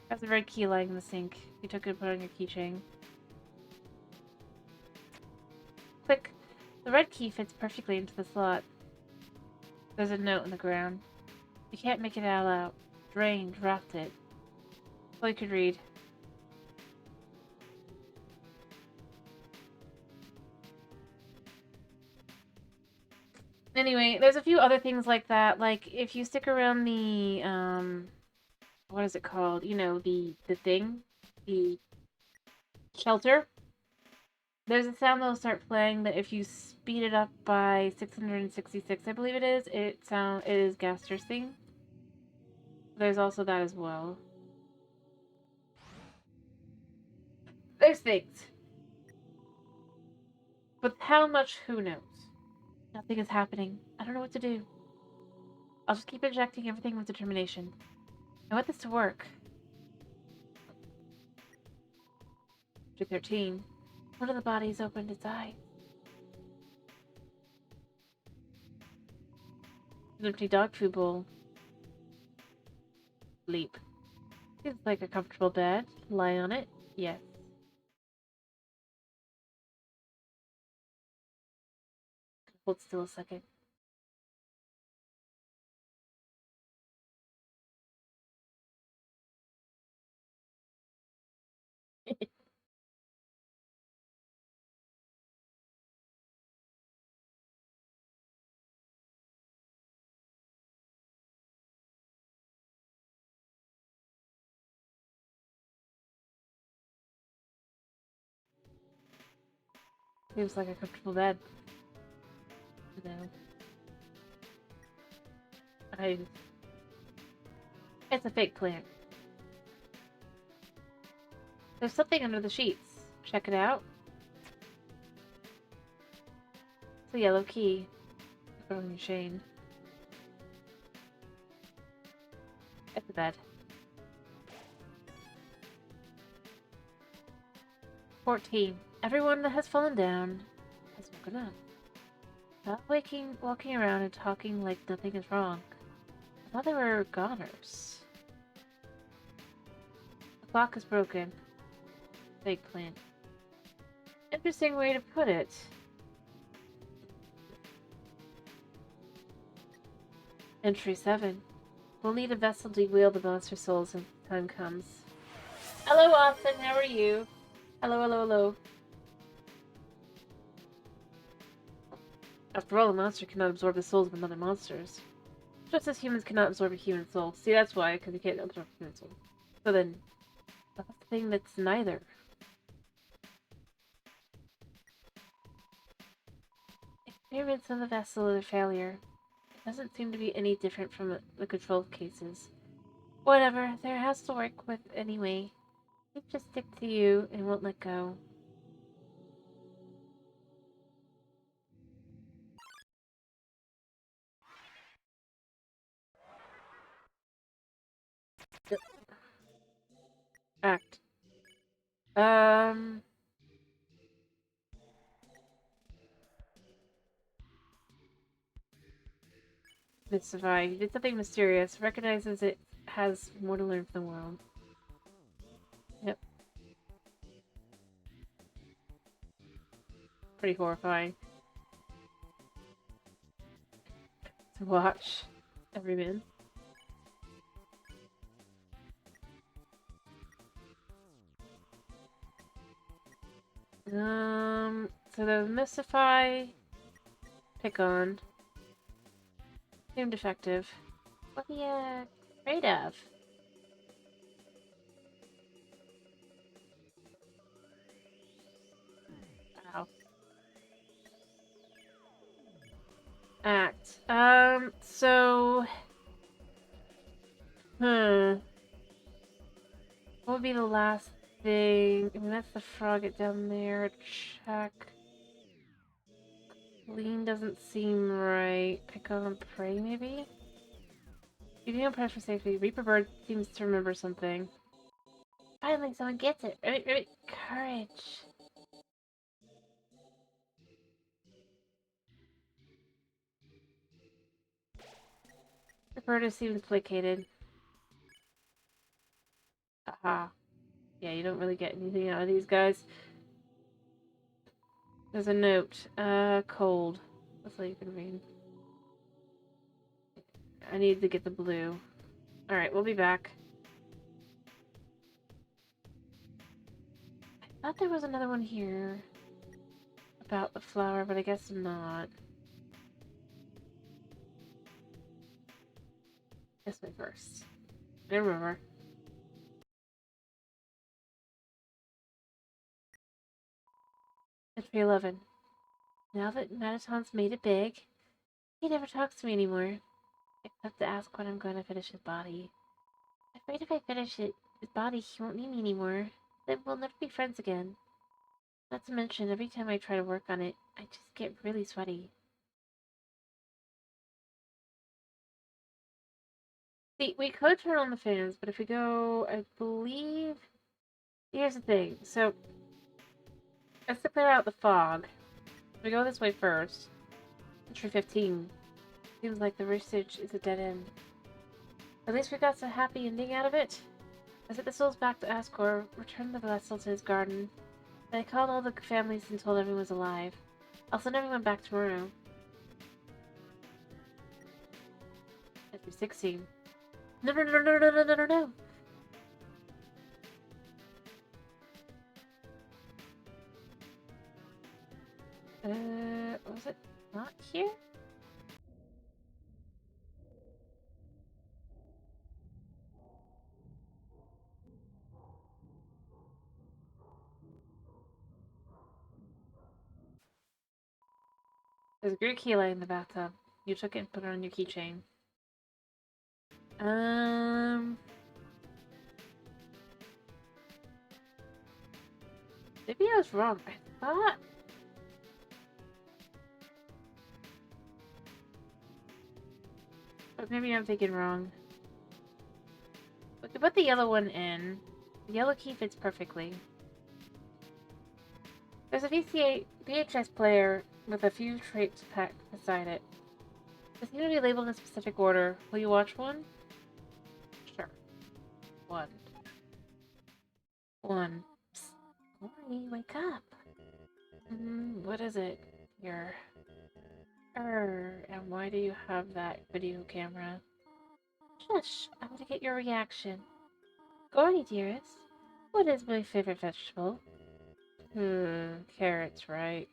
That's a red key lying in the sink. You took it and put it on your keychain. Click. The red key fits perfectly into the slot. There's a note in the ground. You can't make it out. Drain, dropped it. All you could read. Anyway, there's a few other things like that. Like, if you stick around the, what is it called? You know, the thing? The shelter? There's a sound that'll start playing that if you speed it up by 666, I believe it is Gaster's thing. There's also that as well. There's things. But how much, who knows? Nothing is happening. I don't know what to do. I'll just keep injecting everything with determination. I want this to work. Chapter 13. One of the bodies opened its eyes. An empty dog food bowl. Sleep. Seems like a comfortable bed. Lie on it. Yes. Hold still a second. Seems like a comfortable bed. No. It's a fake plant. There's something under the sheets. Check it out. It's a yellow key. Put it on your chain. It's a bed. 14. Everyone that has fallen down has woken up. Not walking around and talking like nothing is wrong. I thought they were goners. The clock is broken. Fake plant. Interesting way to put it. Entry 7. We'll need a vessel to wheel the monster souls when time comes. Hello, Austin. How are you? Hello, hello, hello. After all, a monster cannot absorb the souls of other monsters. Just as humans cannot absorb a human soul. See, that's why, because you can't absorb a human soul. So then, that's the thing that's neither. Experiments on the vessel are a failure. It doesn't seem to be any different from the control cases. Whatever, there has to work with anyway. It just stick to you and won't let go. Act. It survived. You did something mysterious. Recognizes it has more to learn from the world. pretty horrifying to watch every man. So the Mystify, Pick on, Doom Defective. What are you afraid of? Ow. Act. So... What would be the last thing? I mean, that's the frogget down there. Check. Lean doesn't seem right. Pick on prey, maybe? Eating on prey for safety. Reaper Bird seems to remember something. Finally, someone gets it. Right. Courage. The bird seems placated. Aha. Yeah, you don't really get anything out of these guys. There's a note. Cold. That's all you can read. I need to get the blue. Alright, we'll be back. I thought there was another one here about the flower, but I guess not. This way first. I remember. Entry 11. Now that Mataton's made it big, he never talks to me anymore. Except to ask when I'm going to finish his body. I'm afraid if I finish his body, he won't need me anymore. Then we'll never be friends again. Not to mention, every time I try to work on it, I just get really sweaty. See, we could turn on the fans, but if we go, I believe... Here's the thing. So, let's to clear out the fog. We go this way first. Entry 15. Seems like the research is a dead end. At least we got some happy ending out of it. I sent the souls back to Ascor, returned the vessel to his garden. Then I called all the families and told everyone was alive. I'll send everyone back tomorrow. Entry 16. No. Was it not here? There's a Greek key in the bathtub. You took it and put it on your keychain. Maybe I was wrong. I thought... But maybe I'm thinking wrong. We could put the yellow one in. The yellow key fits perfectly. There's a VHS player with a few traits packed beside it. They seem to be labeled in a specific order. Will you watch one? Sure. One. Psst. Cory, wake up. What is it? Here. And why do you have that video camera? Shush, I want to get your reaction. Cory, dearest, what is my favorite vegetable? Carrots, right?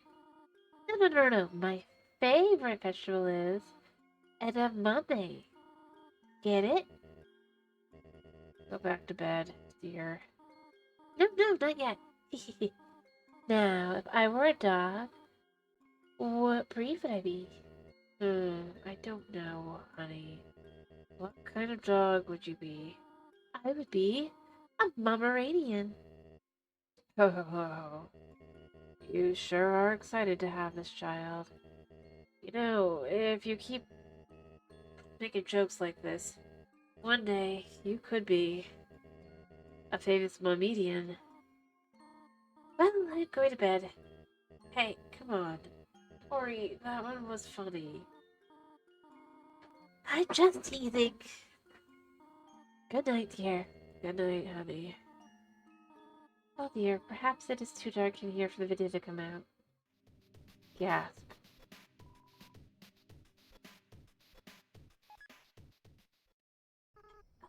No. My favorite vegetable is edamame. Get it? Go back to bed, dear. No, not yet. Now, if I were a dog, what breed would I be? I don't know, honey. What kind of dog would you be? I would be a Pomeranian. Oh, you sure are excited to have this child. You know, if you keep making jokes like this, one day you could be a famous Momedian. Well, I'm going to bed. Hey, come on. Cory, that one was funny. I'm just teasing. Good night, dear. Good night, honey. Oh dear, perhaps it is too dark in here for the video to come out. Gasp.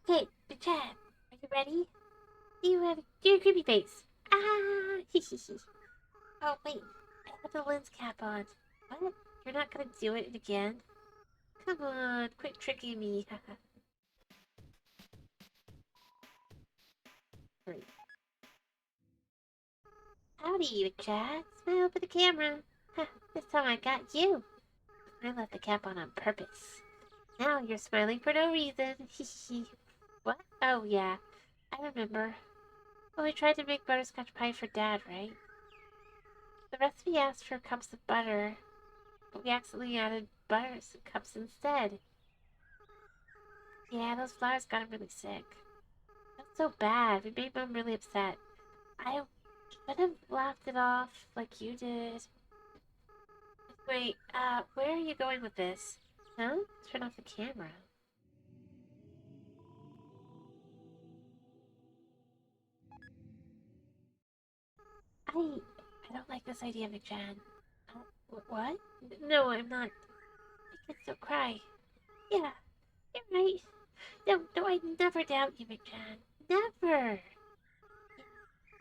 Okay, Chad, are you ready? Do your creepy face. Ah! Oh, wait. I have the lens cap on. What? You're not gonna do it again? Come on, quit tricking me. Great. Howdy, Chad. Smile for the camera. This time I got you. I left the cap on purpose. Now you're smiling for no reason. What? Oh, yeah. I remember. Well, we tried to make butterscotch pie for Dad, right? The recipe asked for cups of butter, but we accidentally added butter cups instead. Yeah, those flowers got him really sick. That's so bad. We made Mom really upset. I should have laughed it off like you did. Wait, where are you going with this? Huh? Turn off the camera. I don't like this idea, McJan. What? No, I'm not. I can still cry. Yeah, you're right. No, I never doubt you, McJan. Never.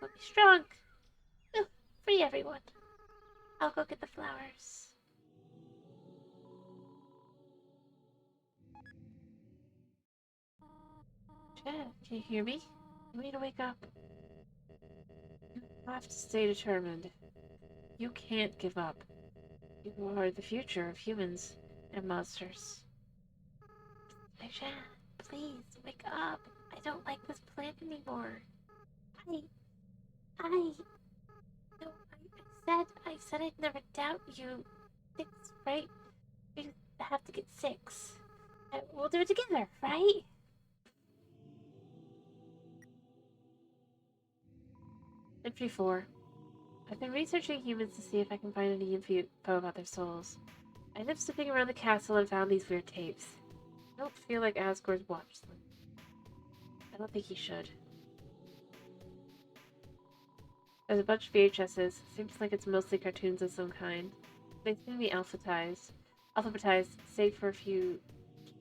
We'll be strong. Oh, free everyone. I'll go get the flowers. Chad, can you hear me? You need to wake up. You have to stay determined. You can't give up. You are the future of humans and monsters. Chad, please wake up. I don't like this plant anymore. I, I, no, I said I'd never doubt you. Six, right? We have to get six. We'll do it together, right? Entry 4. I've been researching humans to see if I can find any info about their souls. I ended up snooping around the castle and found these weird tapes. I don't feel like Asgore's watched them. I don't think he should. There's a bunch of VHSs. Seems like it's mostly cartoons of some kind. They seem to be alphabetized, save for a few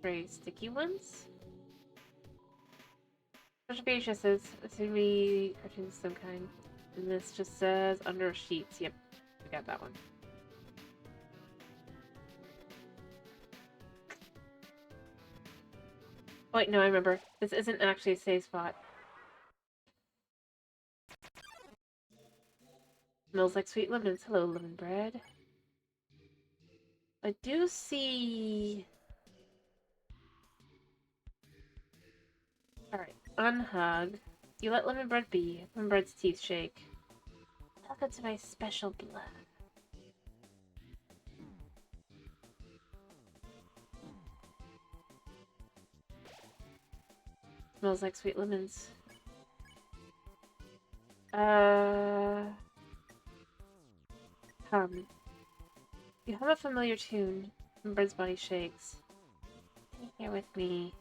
very sticky ones. A bunch of VHSs. Seem to be cartoons of some kind. And this just says under sheets. Yep, we got that one. Wait, no, I remember. This isn't actually a save spot. Smells like sweet lemons. Hello, lemon bread. I do see... Alright, unhug. You let lemon bread be. Lemon bread's teeth shake. Welcome to my special blood. Smells like sweet lemons. Hum. You have a familiar tune. Lemon bread's body shakes. Stay here with me.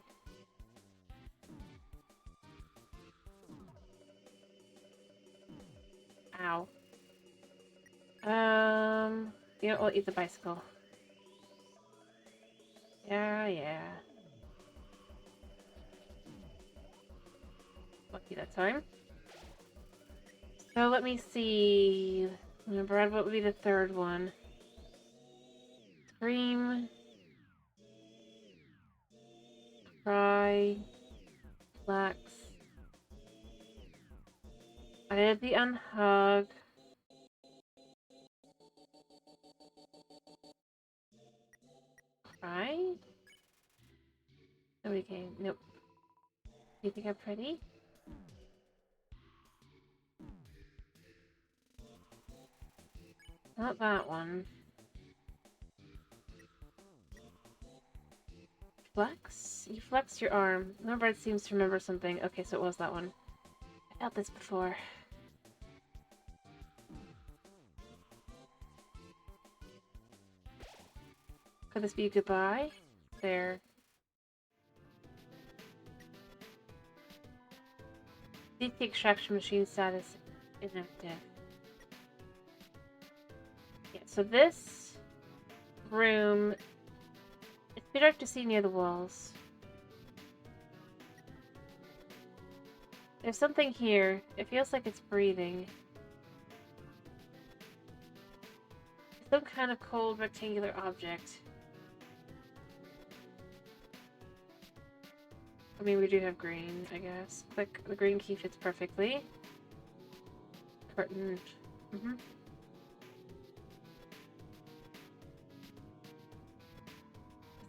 Ow. You know, we'll eat the bicycle. Yeah. Lucky that time. So let me see. Bread, what would be the third one? Scream. Cry. Flex. I did the unhug. Cry? Nobody came. Nope. Do you think I'm pretty? Not that one. Flex? You flex your arm. Remember, it seems to remember something. Okay, so it was that one. I felt this before. Could this be a goodbye? There. Seek the extraction machine status inactive. Yes. So this room, it's too dark to see near the walls. There's something here. It feels like it's breathing. Some kind of cold rectangular object. I mean, we do have green, I guess. The green key fits perfectly. Curtain.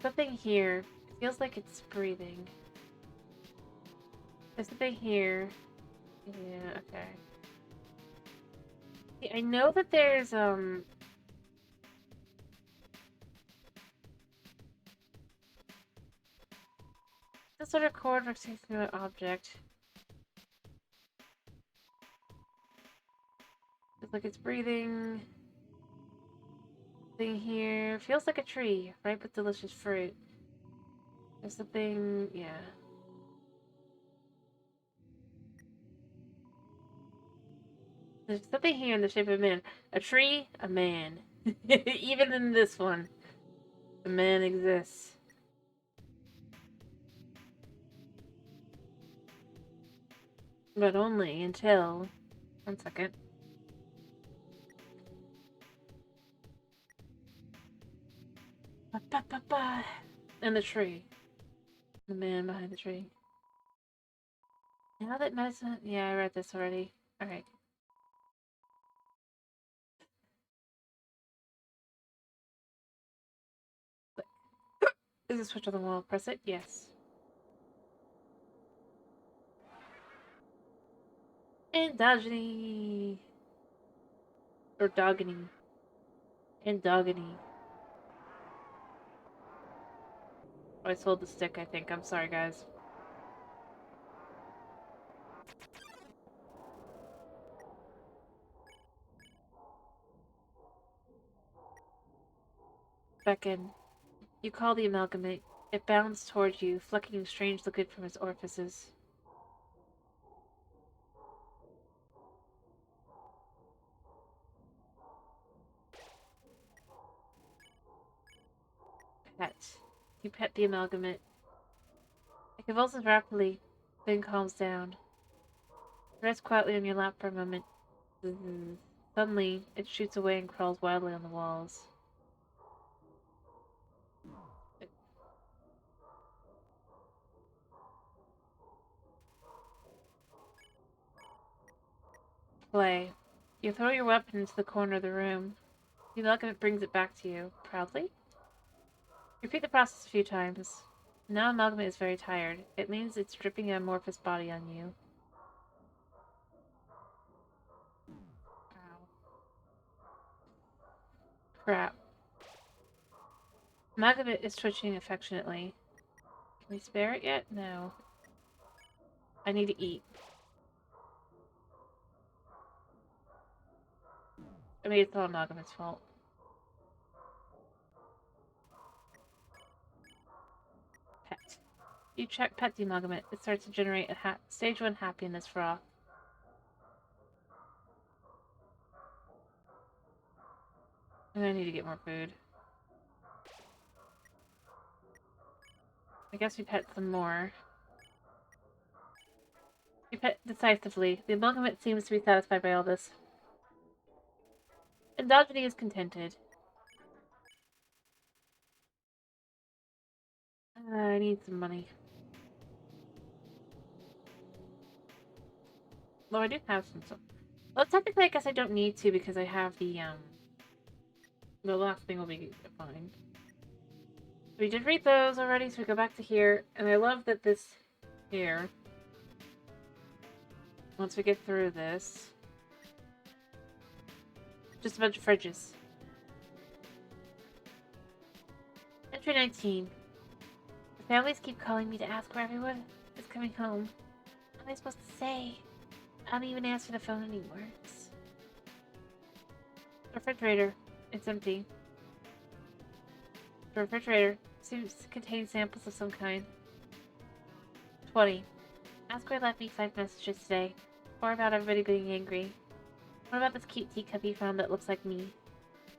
Something here. It feels like it's breathing. There's something here. Yeah, okay. See, I know that there's, some sort of cold rectangular object. Feels like it's breathing. Thing here. Feels like a tree, ripe with delicious fruit. There's something, yeah. There's something here in the shape of a man. A tree, a man. Even in this one, a man exists. But only until... One second. Ba-ba-ba-ba. And the tree. The man behind the tree. Now that medicine... Yeah, I read this already. Alright. Is a switch on the wall? Press it? Yes. Andogeny. Or dogony. Andogony. Oh, I sold the stick, I think. I'm sorry, guys. Back in. You call the amalgamate. It bounds towards you, flecking strange liquid from its orifices. Pet. You pet the amalgamate. It convulses rapidly, then calms down. Rest quietly on your lap for a moment. Suddenly, it shoots away and crawls wildly on the walls. Play. You throw your weapon into the corner of the room. The amalgamate brings it back to you, proudly. Repeat the process a few times. Now amalgamate is very tired. It means it's dripping an amorphous body on you. Ow. Crap. Amalgamate is twitching affectionately. Can we spare it yet? No. I need to eat. I mean, it's not Amalgamate's fault. Pet. You check pet the amalgamate. It starts to generate a stage 1 happiness froth. And I need to get more food. I guess we pet some more. You pet decisively. The amalgamate seems to be satisfied by all this. Endogeny is contented. I need some money. Well, I do have some stuff. Well, technically, I guess I don't need to because I have the last thing will be fine. We did read those already, so we go back to here. And I love that this here, once we get through this, just a bunch of fridges. Entry 19. The families keep calling me to ask where everyone is coming home. What am I supposed to say? I don't even answer the phone anymore. The refrigerator. It's empty. The refrigerator seems to contain samples of some kind. 20. Asquith left me 5 messages today. 4 about everybody being angry. What about this cute teacup you found that looks like me?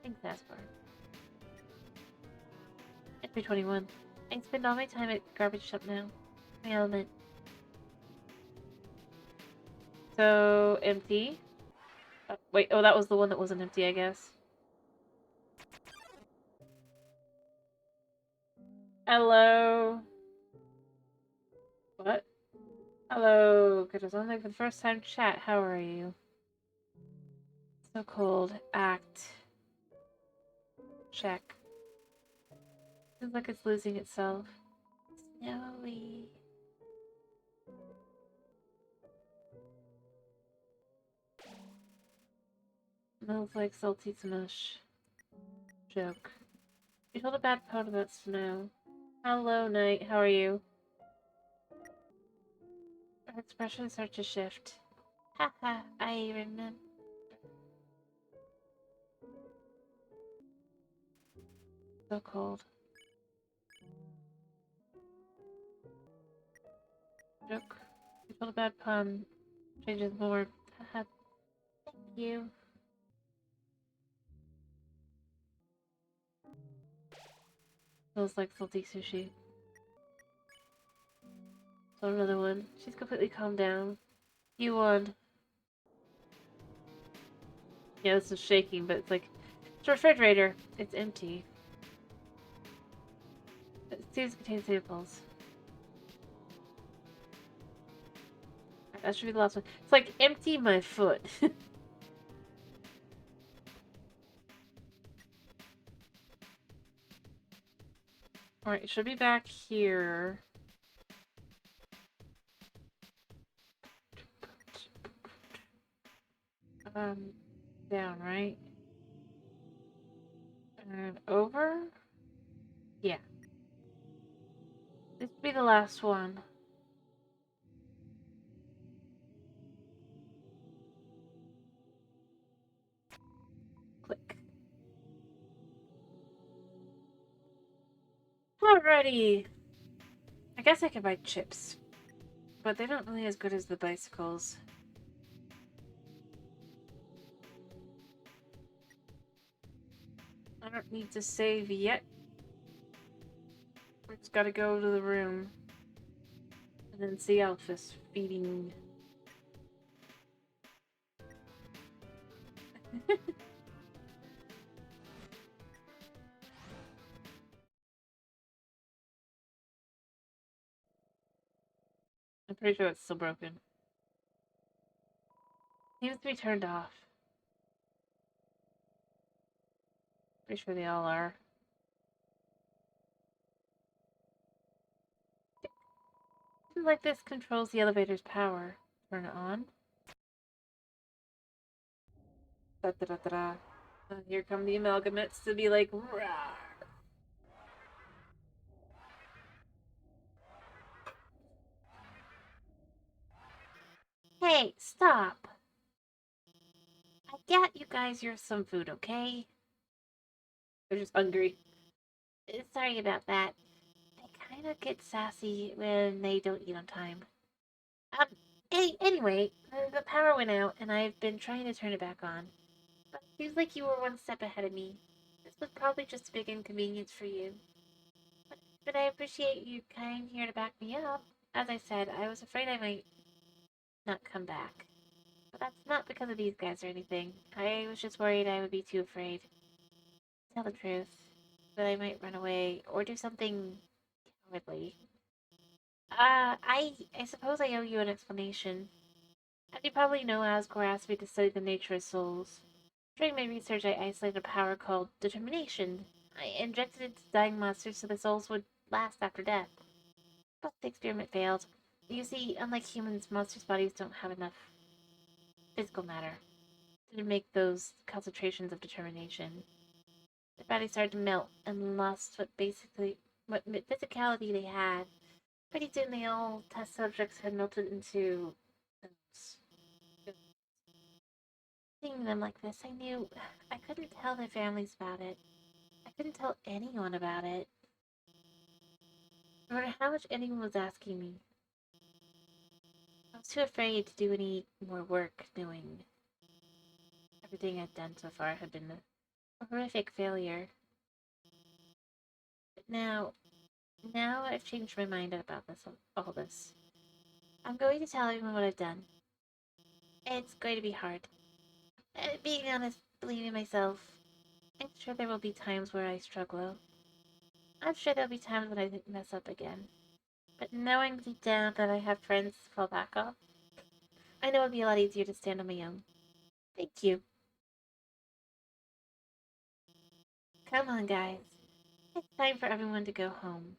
Thanks, Asper. Entry 21. I spend all my time at garbage shop now. My element. So, empty. Wait, oh, that was the one that wasn't empty, I guess. Hello. What? Hello. Good as only for the first time chat. How are you? So cold. Act. Check. Seems like it's losing itself. Snowy. Smells like salty smush. Joke. You told a bad poem about snow. Hello, Knight. How are you? Her expression starts to shift. Haha, I remember. So cold. Joke. You told a bad pun. Changes more. Haha, thank you. Smells like salty sushi. So another one. She's completely calmed down. You won. Yeah, this is shaking, but it's like... It's a refrigerator. It's empty. It seems to contain samples. That should be the last one. It's like, empty my foot. Alright, it should be back here. Down, right? And over? Yeah. This would be the last one. Click. Alrighty! I guess I could buy chips. But they're not really as good as the bicycles. I don't need to save yet. We just gotta go to the room. And then see Alphys feeding. I'm pretty sure it's still broken. Seems to be turned off. Pretty sure they all are. Something like this controls the elevator's power. Turn it on. Da da da da da. Here come the amalgamates to be like, rawr. Hey, stop! I got you guys your some food, okay? They're just hungry. Sorry about that. They kind of get sassy when they don't eat on time. Um, anyway, the power went out, and I've been trying to turn it back on. But it seems like you were one step ahead of me. This was probably just a big inconvenience for you. But I appreciate you coming here to back me up. As I said, I was afraid I might not come back. But that's not because of these guys or anything. I was just worried I would be too afraid. To tell the truth. That I might run away or do something cowardly. I suppose I owe you an explanation. As you probably know, Asgore asked me to study the nature of souls. During my research, I isolated a power called determination. I injected it into dying monsters so the souls would last after death. But the experiment failed. You see, unlike humans, monsters' bodies don't have enough physical matter to make those concentrations of determination. Their bodies started to melt and lost what physicality they had. Pretty soon, they all test subjects had melted into stones. Seeing them like this, I knew I couldn't tell their families about it. I couldn't tell anyone about it. No matter how much anyone was asking me, I was too afraid to do any more work knowing everything I'd done so far had been A horrific failure. But now I've changed my mind about all this. I'm going to tell everyone what I've done. It's going to be hard. Being honest, believing myself. I'm sure there will be times where I struggle. I'm sure there'll be times when I mess up again. But knowing deep down that I have friends to fall back on, I know it'll be a lot easier to stand on my own. Thank you. Come on, guys. It's time for everyone to go home.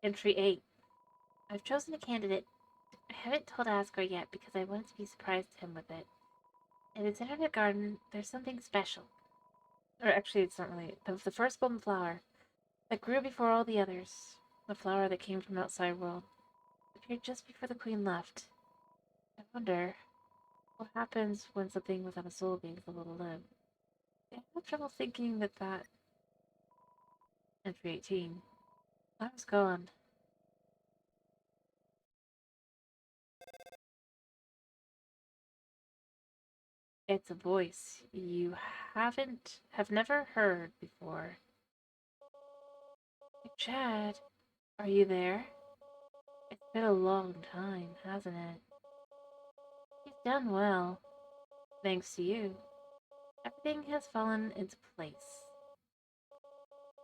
Entry 8. I've chosen a candidate. I haven't told Asgore yet because I wanted to be surprised him with it. In its infinite garden, there's something special. Or actually, it's not really. The first golden flower that grew before all the others. The flower that came from outside world. Appeared just before the queen left. I wonder what happens when something without a soul beings able to live. I have trouble thinking that. Entry 18. I was gone. It's a voice you have never heard before. Hey, Chad, are you there? It's been a long time, hasn't it? You've done well. Thanks to you. Everything has fallen into place.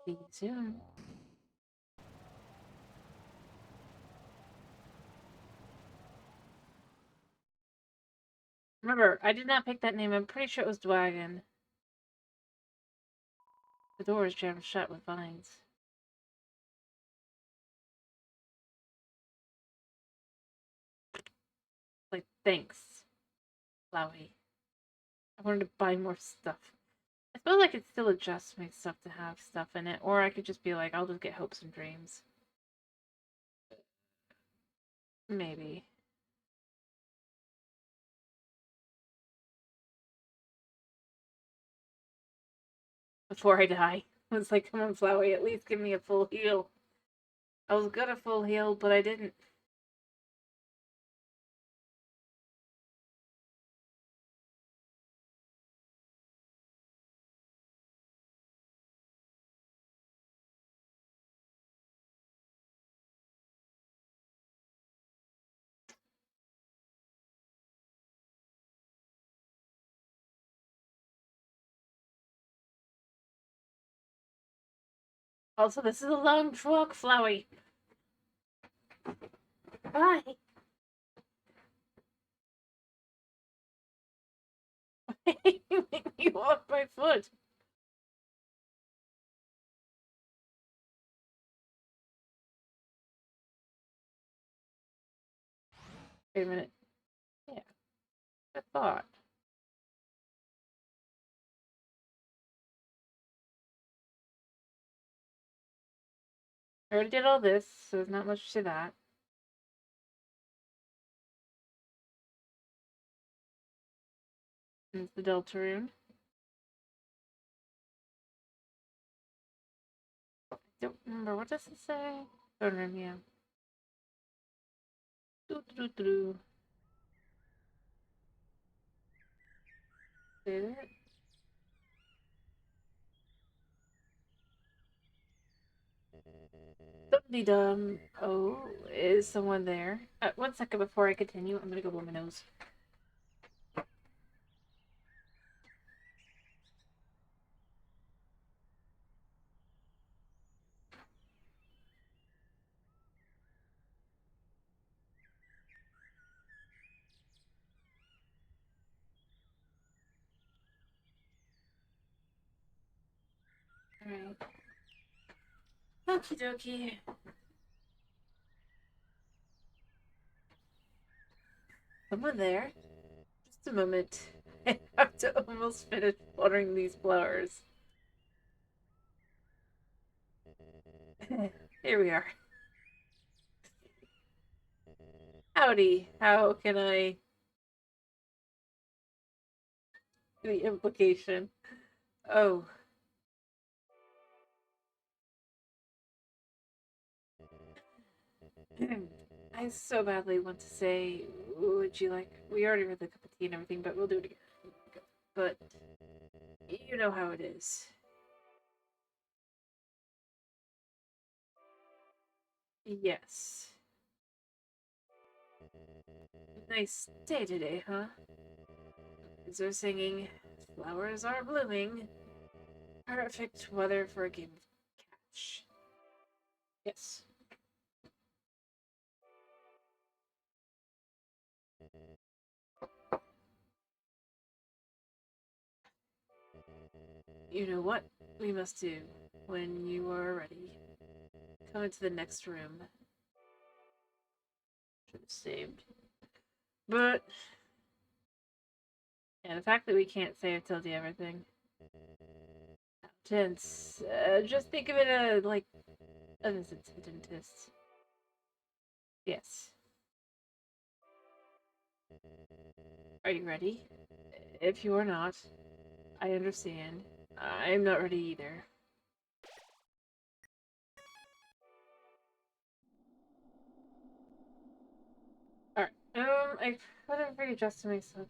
See you soon. Remember, I did not pick that name. I'm pretty sure it was Dwagon. The door is jammed shut with vines. Like, thanks, Flowey. I wanted to buy more stuff. I suppose I could still adjust my stuff to have stuff in it, or I could just be like, I'll just get hopes and dreams. Maybe. Before I die. I was like, come on, Flowey, at least give me a full heal. I was good at full heal, but I didn't. Also, this is a long walk, Flowey. Bye. You make me walk my foot. Wait a minute. Yeah, I thought. I already did all this, so there's not much to that. And it's the Deltarune. I don't remember. What does it say? Throne room, yeah. Doo doo doo doo. Did it? Dum-de-dum. Oh, is someone there? 1 second before I continue, I'm gonna go blow my nose. Alright. Okie dokie. Someone there? Just a moment. I have to almost finish watering these flowers. Here we are. Howdy. How can I... The implication. Oh. I so badly want to say, would you like... We already read the cup of tea and everything, but we'll do it again. But, you know how it is. Yes. Nice day today, huh? Birds are singing, flowers are blooming. Perfect weather for a game of catch. Yes. You know what we must do when you are ready. Come into the next room. Should have saved. But, yeah, the fact that we can't save tells you everything. Tense. Just think of it as, like, a visit to the dentist. Yes. Are you ready? If you are not, I understand. I'm not ready either. Alright, I could have readjusted myself.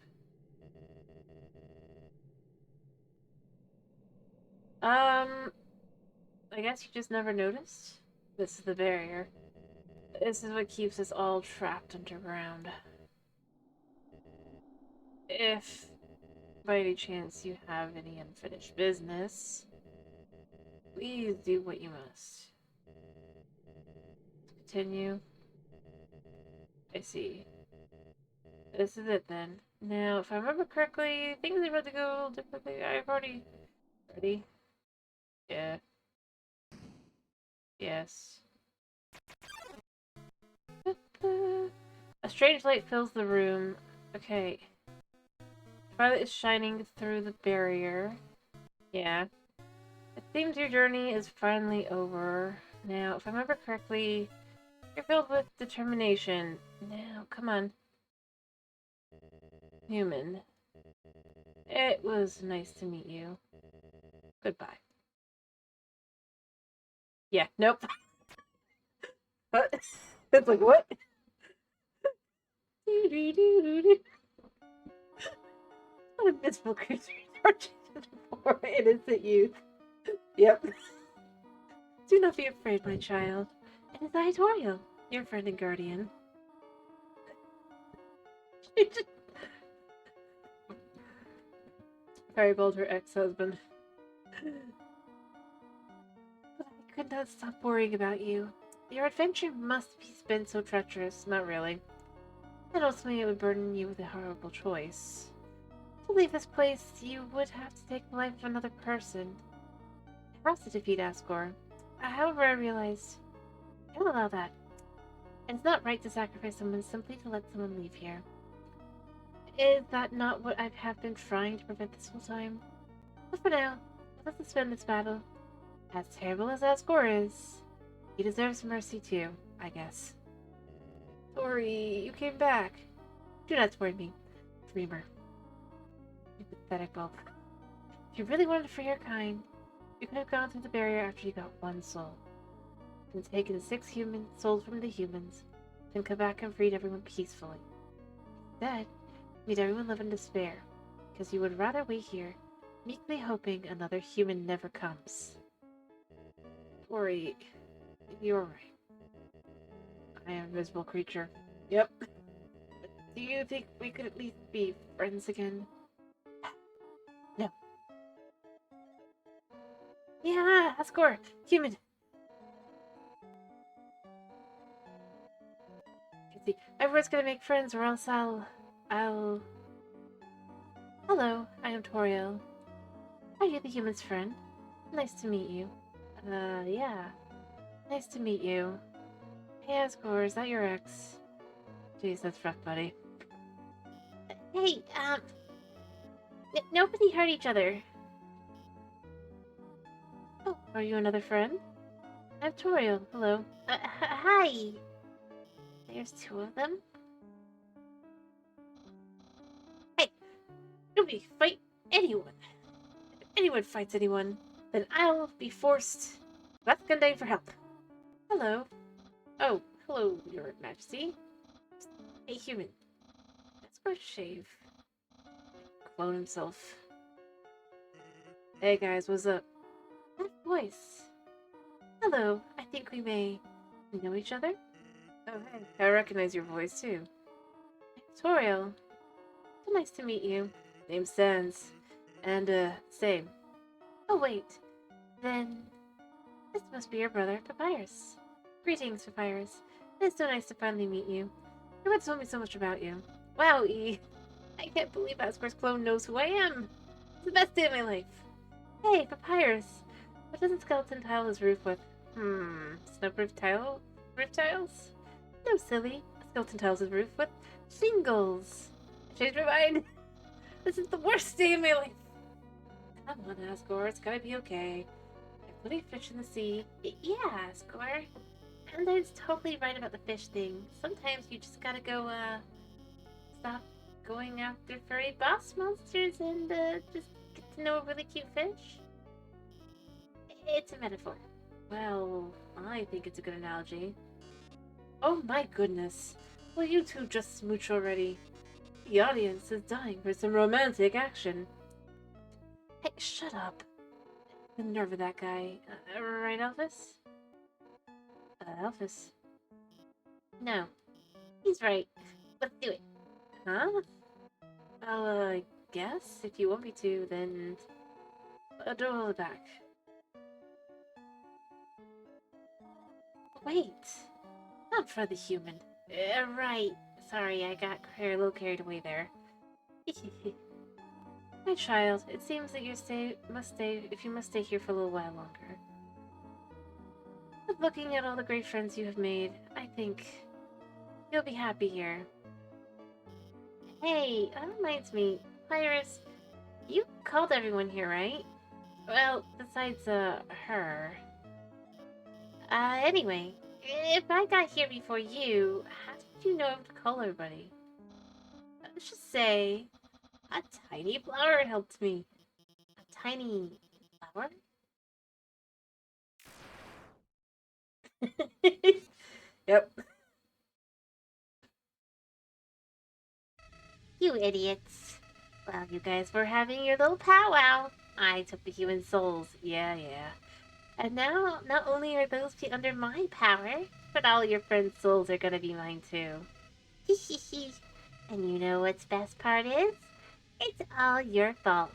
I guess you just never noticed? This is the barrier. This is what keeps us all trapped underground. If, by any chance, you have any unfinished business, please do what you must. Continue. I see. This is it then. Now, if I remember correctly, things are about to go differently. I've already... Ready? Yeah. Yes. A strange light fills the room. Okay. Twilight is shining through the barrier. Yeah. It seems your journey is finally over. Now, if I remember correctly, you're filled with determination. Now, come on. Human. It was nice to meet you. Goodbye. Yeah, nope. What? It's like, what? What a miserable creature. Poor innocent youth. Yep. Do not be afraid, my child. It is I, Toriel, your friend and guardian. Faribold, her ex-husband. But I could not stop worrying about you. Your adventure must be been so treacherous. Not really. And ultimately it would burden you with a horrible choice. To leave this place, you would have to take the life of another person. I have to defeat Asgore. However, I realized I can't allow that. And it's not right to sacrifice someone simply to let someone leave here. Is that not what I have been trying to prevent this whole time? But for now, let's suspend this battle. As terrible as Asgore is, he deserves mercy too, I guess. Tori, you came back. Do not worry me, dreamer. You pathetic bulk. If you really wanted to free your kind, you could have gone through the barrier after you got one soul. And taken 6 human souls from the humans, then come back and freed everyone peacefully. Instead, made everyone live in despair, because you would rather wait here, meekly hoping another human never comes. Tori, you're right. I am a miserable creature. Yep. Do you think we could at least be friends again? No. Yeah, Asgore! Human! See, everyone's gonna make friends or else I'll... Hello, I am Toriel. Are you the human's friend? Nice to meet you. Yeah. Nice to meet you. Hey, Asgore, is that your ex? Jeez, that's rough, buddy. Hey, nobody hurt each other. Oh, are you another friend? I'm Toriel. Hello. Hi. There's 2 of them. Hey, nobody fight anyone. If anyone fights anyone, then I'll be forced to ask Gundane for help. Hello. Oh, Hello, Your Majesty. Hey, human. Let's go shave. Clone himself. Hey guys, what's up? That voice. Hello, I think we may know each other? Oh, hey. I recognize your voice, too. Toriel. So nice to meet you. Name stands. And, same. Oh, wait. Then, this must be your brother, Papyrus. Greetings, Papyrus. It is so nice to finally meet you. Everyone told me so much about you. Wow, E. I can't believe Asgore's clone knows who I am. It's the best day of my life. Hey, Papyrus. What doesn't Skeleton tile his roof with? Snowproof tile? Roof tiles? No, silly. Skeleton tiles his roof with shingles. I changed my mind. This is the worst day of my life. Come on, Asgore. It's gotta be okay. They're putting fish in the sea. Yeah, Asgore. And it's totally right about the fish thing. Sometimes you just gotta go, stop going after furry boss monsters and, just get to know a really cute fish. It's a metaphor. Well, I think it's a good analogy. Oh my goodness. Will you two just smooch already? The audience is dying for some romantic action. Hey, shut up. The nerve of that guy. Right, Elvis? Elvis? No. He's right. Let's do it. Huh? I guess. If you want me to, then... don't hold it back. Wait. Not for the human. Right. Sorry, I got a little carried away there. My child, it seems that you must stay here for a little while longer. But looking at all the great friends you have made, I think you'll be happy here. Hey, that reminds me, Pyrus, you called everyone here, right? Well, besides, her. Anyway, if I got here before you, how did you know to call everybody? Let's just say, a tiny flower helped me. A tiny flower? Yep. You idiots. Well, you guys were having your little powwow. I took the human souls. Yeah. And now, not only are those two under my power, but all your friends' souls are gonna be mine too. Hee. And you know what's best part is? It's all your fault.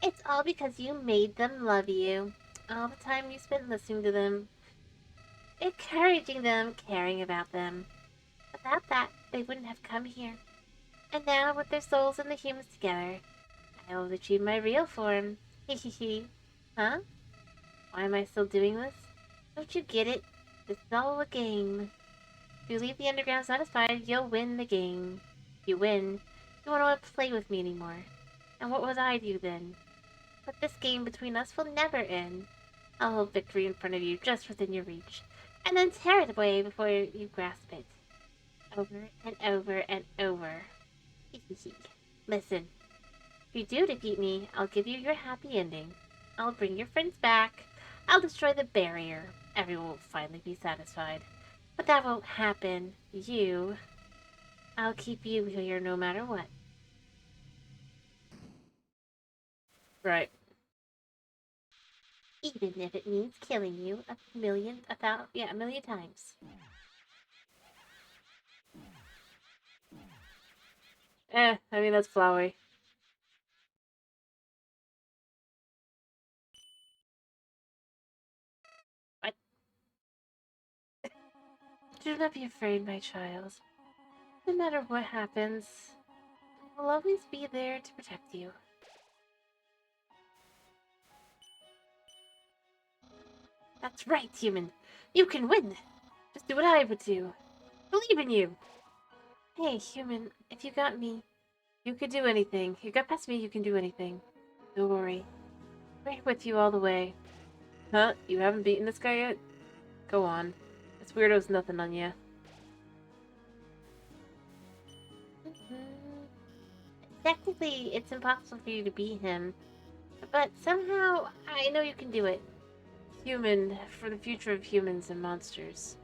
It's all because you made them love you. All the time you spent listening to them, encouraging them, caring about them. Without that, they wouldn't have come here. And now, with their souls and the humans together, I will achieve my real form. Hee. Huh? Why am I still doing this? Don't you get it? This is all a game. If you leave the underground satisfied, you'll win the game. If you win, you won't want to play with me anymore. And what would I do then? But this game between us will never end. I'll hold victory in front of you, just within your reach, and then tear it away before you grasp it. Over and over and over. Listen, if you do defeat me, I'll give you your happy ending. I'll bring your friends back. I'll destroy the barrier. Everyone will finally be satisfied. But that won't happen. I'll keep you here no matter what. Right. Even if it means killing you a million times. I mean, that's Flowey. What? Do not be afraid, my child. No matter what happens, I'll always be there to protect you. That's right, human. You can win. Just do what I would do. Believe in you. Hey, human, if you got me, you could do anything. You got past me, you can do anything. Don't worry. We're here with you all the way. Huh? You haven't beaten this guy yet? Go on. This weirdo's nothing on you. Technically, it's impossible for you to beat him. But somehow, I know you can do it. Human, for the future of humans and monsters.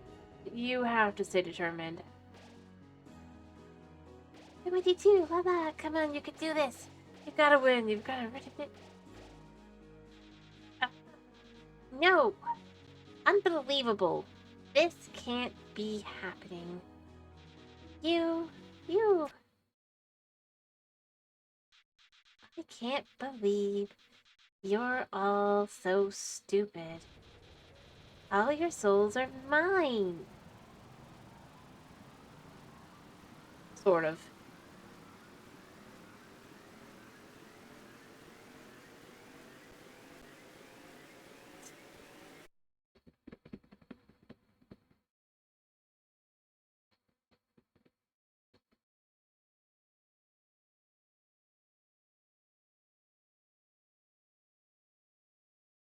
You have to stay determined. I'm with you too, Lala. Come on, you can do this. You've got to win. You've got to win it. No! Unbelievable. This can't be happening. You. I can't believe you're all so stupid. All your souls are mine. Sort of.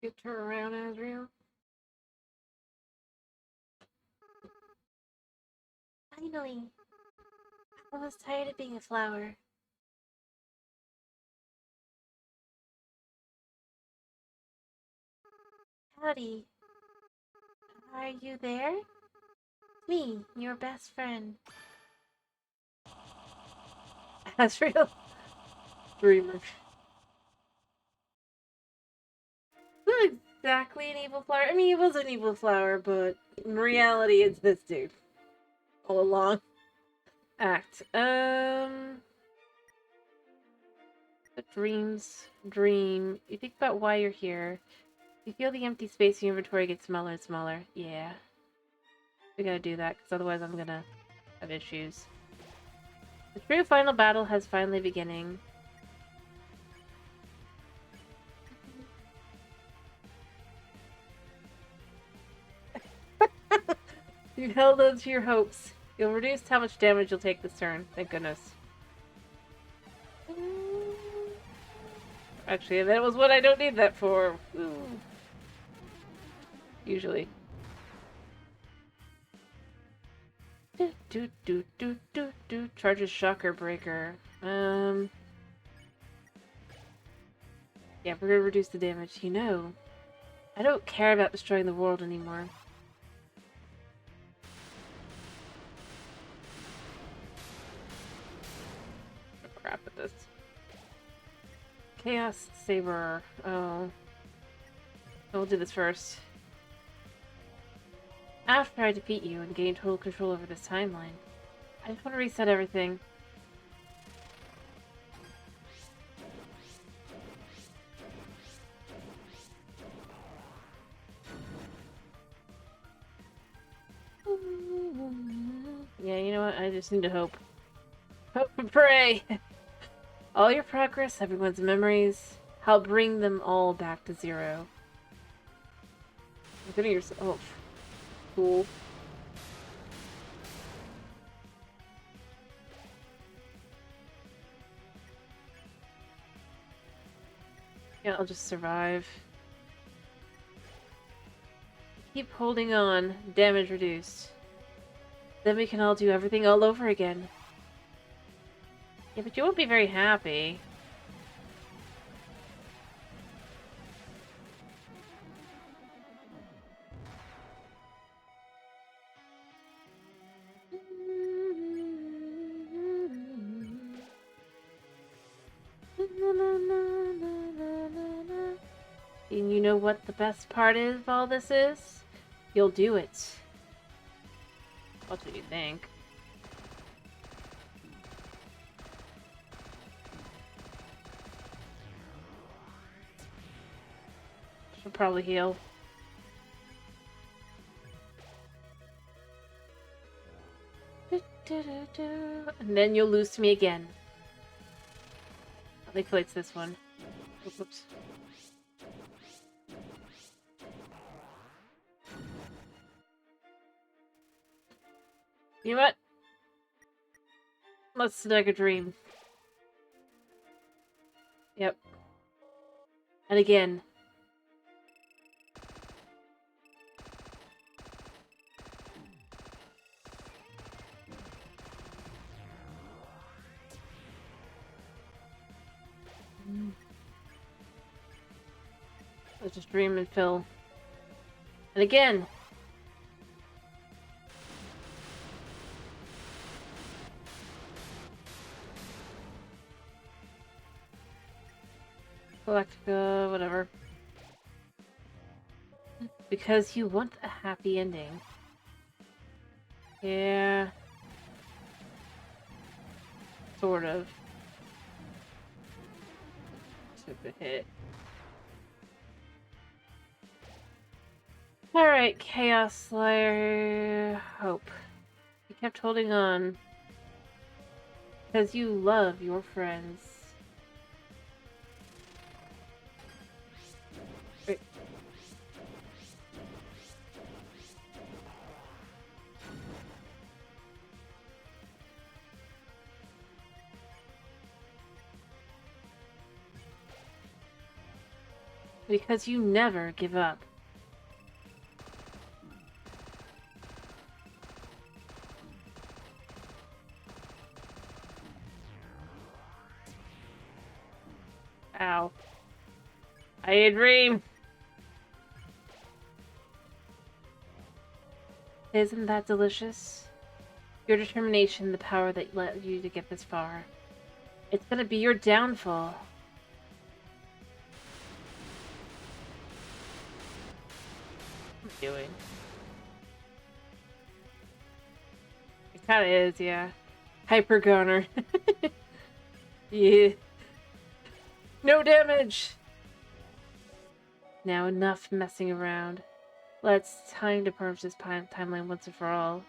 You turn around, Azrael. Finally. I was tired of being a flower. Howdy. Are you there? Me, your best friend. Azrael. Dreamer. Not exactly an evil flower. I mean, he was an evil flower, but in reality, it's this dude. All along. Act. The dream. You think about why you're here. You feel the empty space in your inventory gets smaller and smaller. Yeah. We gotta do that, because otherwise I'm gonna have issues. The true final battle has finally beginning. You've held on to your hopes. You'll reduce how much damage you'll take this turn. Thank goodness. Actually, that was what I don't need that for. Ooh. Usually. Charges Shocker Breaker. Yeah, we're gonna reduce the damage. You know, I don't care about destroying the world anymore. Oh, crap at this. Chaos Saber. Oh. We'll do this first. After I defeat you and gain total control over this timeline, I just want to reset everything. Yeah, you know what? I just need to hope. Hope and pray! All your progress, everyone's memories, I'll bring them all back to zero. Including yourself. Cool. Yeah, I'll just survive. Keep holding on. Damage reduced. Then we can all do everything all over again. Yeah, but you won't be very happy. And you know what the best part of all this is? You'll do it. What do you think? She'll probably heal. And then you'll lose to me again. I think it's this one. Oops. You know what? Let's snag a dream. Yep. And again. Let's just dream and fill. And again. Galactica, whatever. Because you want a happy ending. Yeah. Sort of. Took a hit. Alright, Chaos Slayer. Hope. You kept holding on. Because you love your friends. Wait. Because you never give up. Ow. I dream. Isn't that delicious? Your determination, the power that led you to get this far. It's gonna be your downfall. What am I doing? It kinda is, yeah. Hyper Gunner. Yeah. No damage! Now enough messing around. Let's time to purge this timeline once and for all.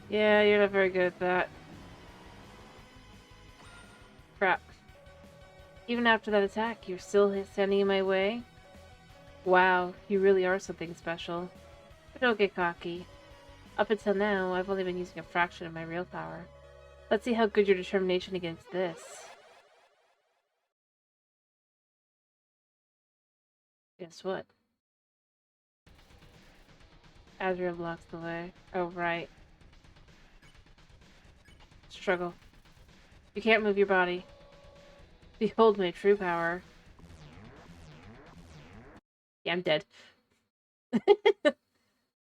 Yeah, you're not very good at that. Crap. Even after that attack, you're still standing in my way? Wow, you really are something special. But don't get cocky. Up until now, I've only been using a fraction of my real power. Let's see how good your determination against this. Guess what? Azrael blocks the way. Oh, right. Struggle. You can't move your body. Behold my true power. Yeah, I'm dead.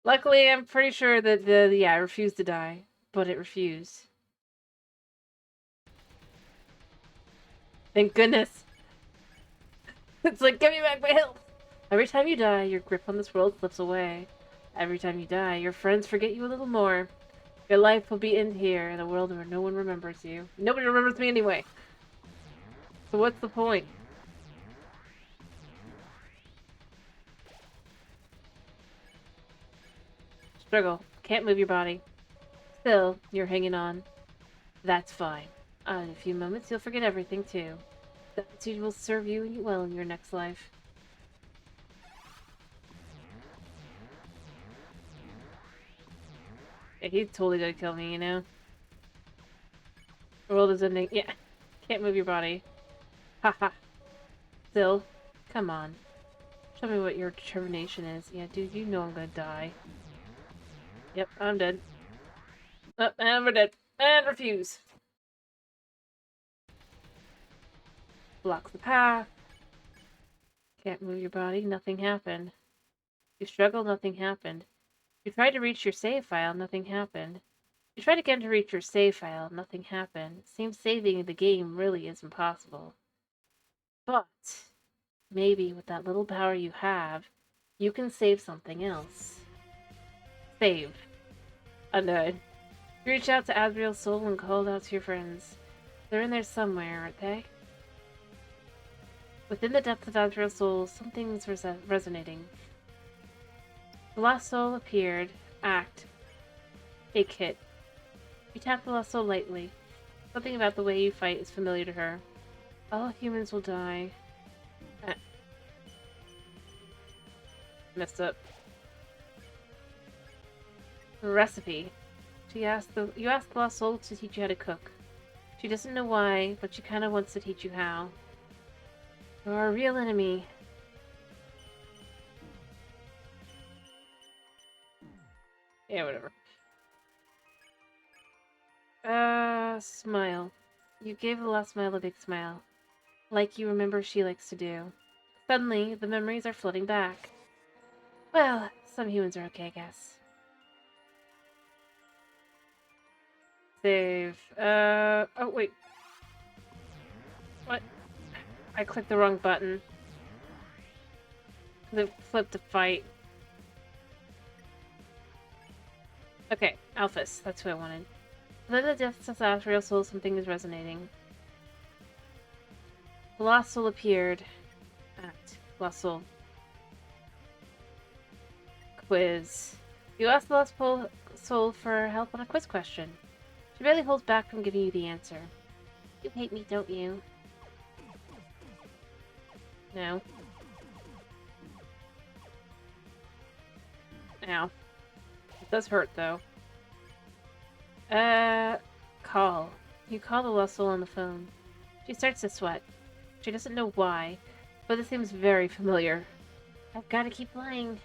Luckily, I'm pretty sure that I refused to die. But it refused. Thank goodness. It's like, give me back my health! Every time you die, your grip on this world slips away. Every time you die, your friends forget you a little more. Your life will be in here, in a world where no one remembers you. Nobody remembers me anyway. So what's the point? Struggle. Can't move your body. Still, you're hanging on. That's fine. In a few moments, you'll forget everything, too. That attitude will serve you well in your next life. Yeah, he's totally gonna kill me, you know? The world is ending. Yeah. Can't move your body. Haha. Still, come on. Show me what your determination is. Yeah, dude, you know I'm gonna die. Yep, I'm dead. Oh, and we're dead. And refuse. Blocks the path. Can't move your body. Nothing happened. You struggled. Nothing happened. You tried to reach your save file. Nothing happened. You tried again to reach your save file. Nothing happened. Seems saving the game really is impossible. But maybe with that little power you have, you can save something else. Save. Undead. You reached out to Azrael's soul and called out to your friends. They're in there somewhere, aren't they? Within the depths of Azrael's soul, something's resonating. The lost soul appeared. Act. Take hit. You tap the lost soul lightly. Something about the way you fight is familiar to her. All humans will die. Messed up. Recipe. You ask the lost soul to teach you how to cook. She doesn't know why, but she kind of wants to teach you how. You're a real enemy. Yeah, whatever. Smile. You gave the last smile a big smile. Like you remember she likes to do. Suddenly, the memories are flooding back. Well, some humans are okay, I guess. Save. Oh, wait. What? I clicked the wrong button. It flipped to fight. Okay, Alphys. That's who I wanted. Within the depths of the real soul, something is resonating. The lost soul appeared. Lost soul. Quiz. You asked the lost soul for help on a quiz question. She barely holds back from giving you the answer. You hate me, don't you? No. Ow. It does hurt, though. Call. You call the lost soul on the phone. She starts to sweat. She doesn't know why, but it seems very familiar. I've got to keep playing.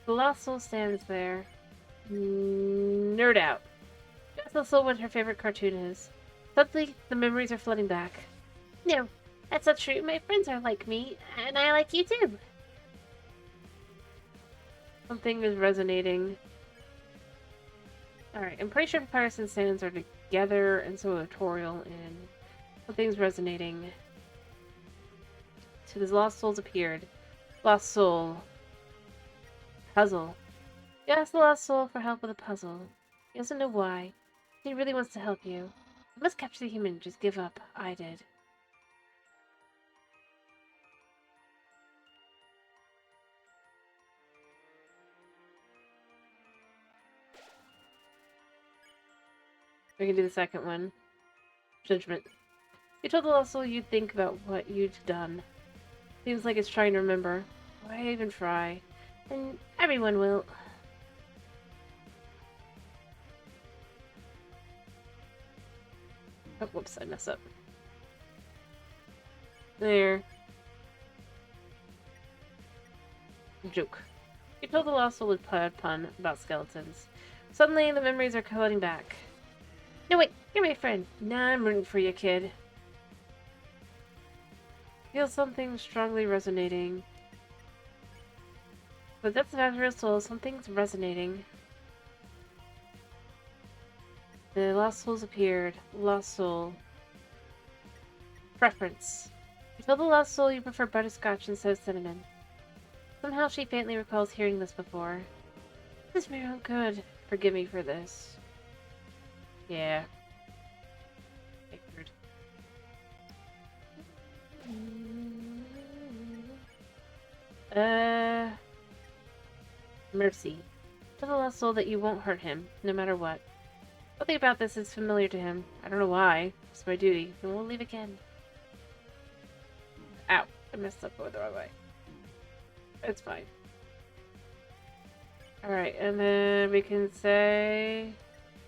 The lost soul stands there. Nerd out. She asks the soul what her favorite cartoon is. Suddenly, the memories are flooding back. No, that's not true. My friends are like me, and I like you too. Something is resonating. Alright, I'm pretty sure Papyrus and Sans are together, and so are Toriel, and something's resonating. So these lost souls appeared. Lost soul. Puzzle. You ask the lost soul for help with a puzzle. He doesn't know why. He really wants to help you. You must capture the human. Just give up. I did. We can do the second one. Judgment. You told the lost soul you'd think about what you'd done. Seems like it's trying to remember. Why even try? And everyone will. Oh, whoops, I messed up. There. Joke. You told the lost soul a pun about skeletons. Suddenly, the memories are flooding back. No, wait, you're my friend. Nah, I'm rooting for you, kid. Feel something strongly resonating. But that's about real soul. Something's resonating. The lost souls appeared. Lost soul. Preference. You told the lost soul you prefer butterscotch instead of cinnamon. Somehow she faintly recalls hearing this before. This is my own good. Forgive me for this. Yeah. Figured. Mercy. Tell the lost soul that you won't hurt him, no matter what. Something about this is familiar to him. I don't know why. It's my duty. And we'll leave again. Ow. I messed up going the wrong way. It's fine. Alright, and then we can say...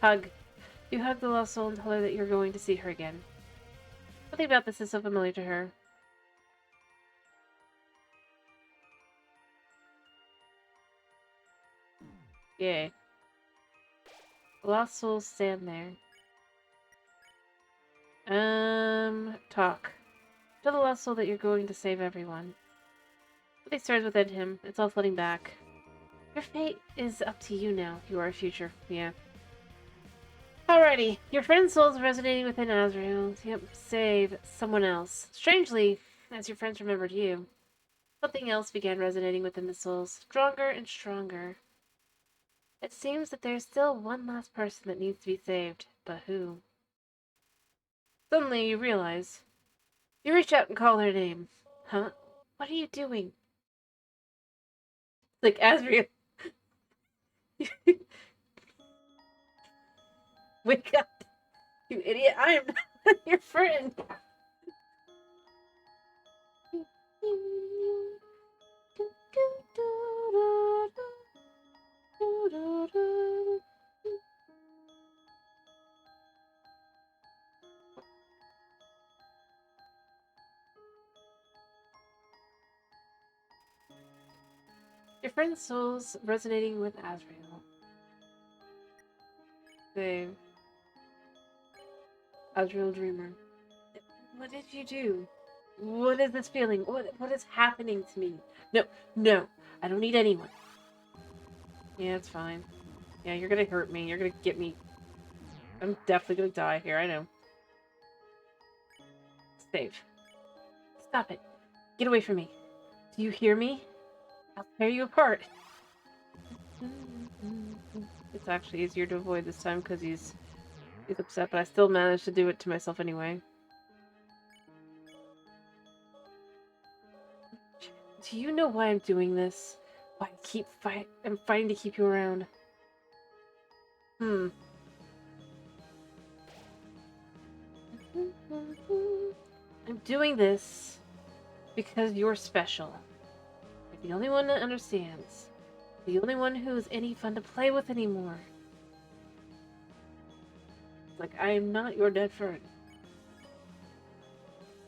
Hug. You hug the lost soul and tell her that you're going to see her again. Something about this is so familiar to her. Yay. The lost souls stand there. Talk. Tell the lost soul that you're going to save everyone. Something stirs within him. It's all flooding back. Your fate is up to you now. You are a future. Yeah. Alrighty. Your friend's soul is resonating within Azrael. Yep. Save someone else. Strangely, as your friends remembered you, something else began resonating within the souls. Stronger and stronger. It seems that there's still one last person that needs to be saved. But who? Suddenly you realize. You reach out and call her name. Huh? What are you doing? Like, Azrael. Wake up, you idiot. I am not your friend. Your friend's soul's resonating with Azrael. Save. Azrael Dreamer. What did you do? What is this feeling? What is happening to me? No, no, I don't need anyone. Yeah, it's fine. Yeah, you're gonna hurt me. You're gonna get me. I'm definitely gonna die here, I know. Save. Stop it. Get away from me. Do you hear me? I'll tear you apart. It's actually easier to avoid this time because he's upset, but I still managed to do it to myself anyway. Do you know why I'm doing this? Why I'm fighting to keep you around. I'm doing this because you're special. You're the only one that understands. The only one who's any fun to play with anymore. Like, I am not your dead friend.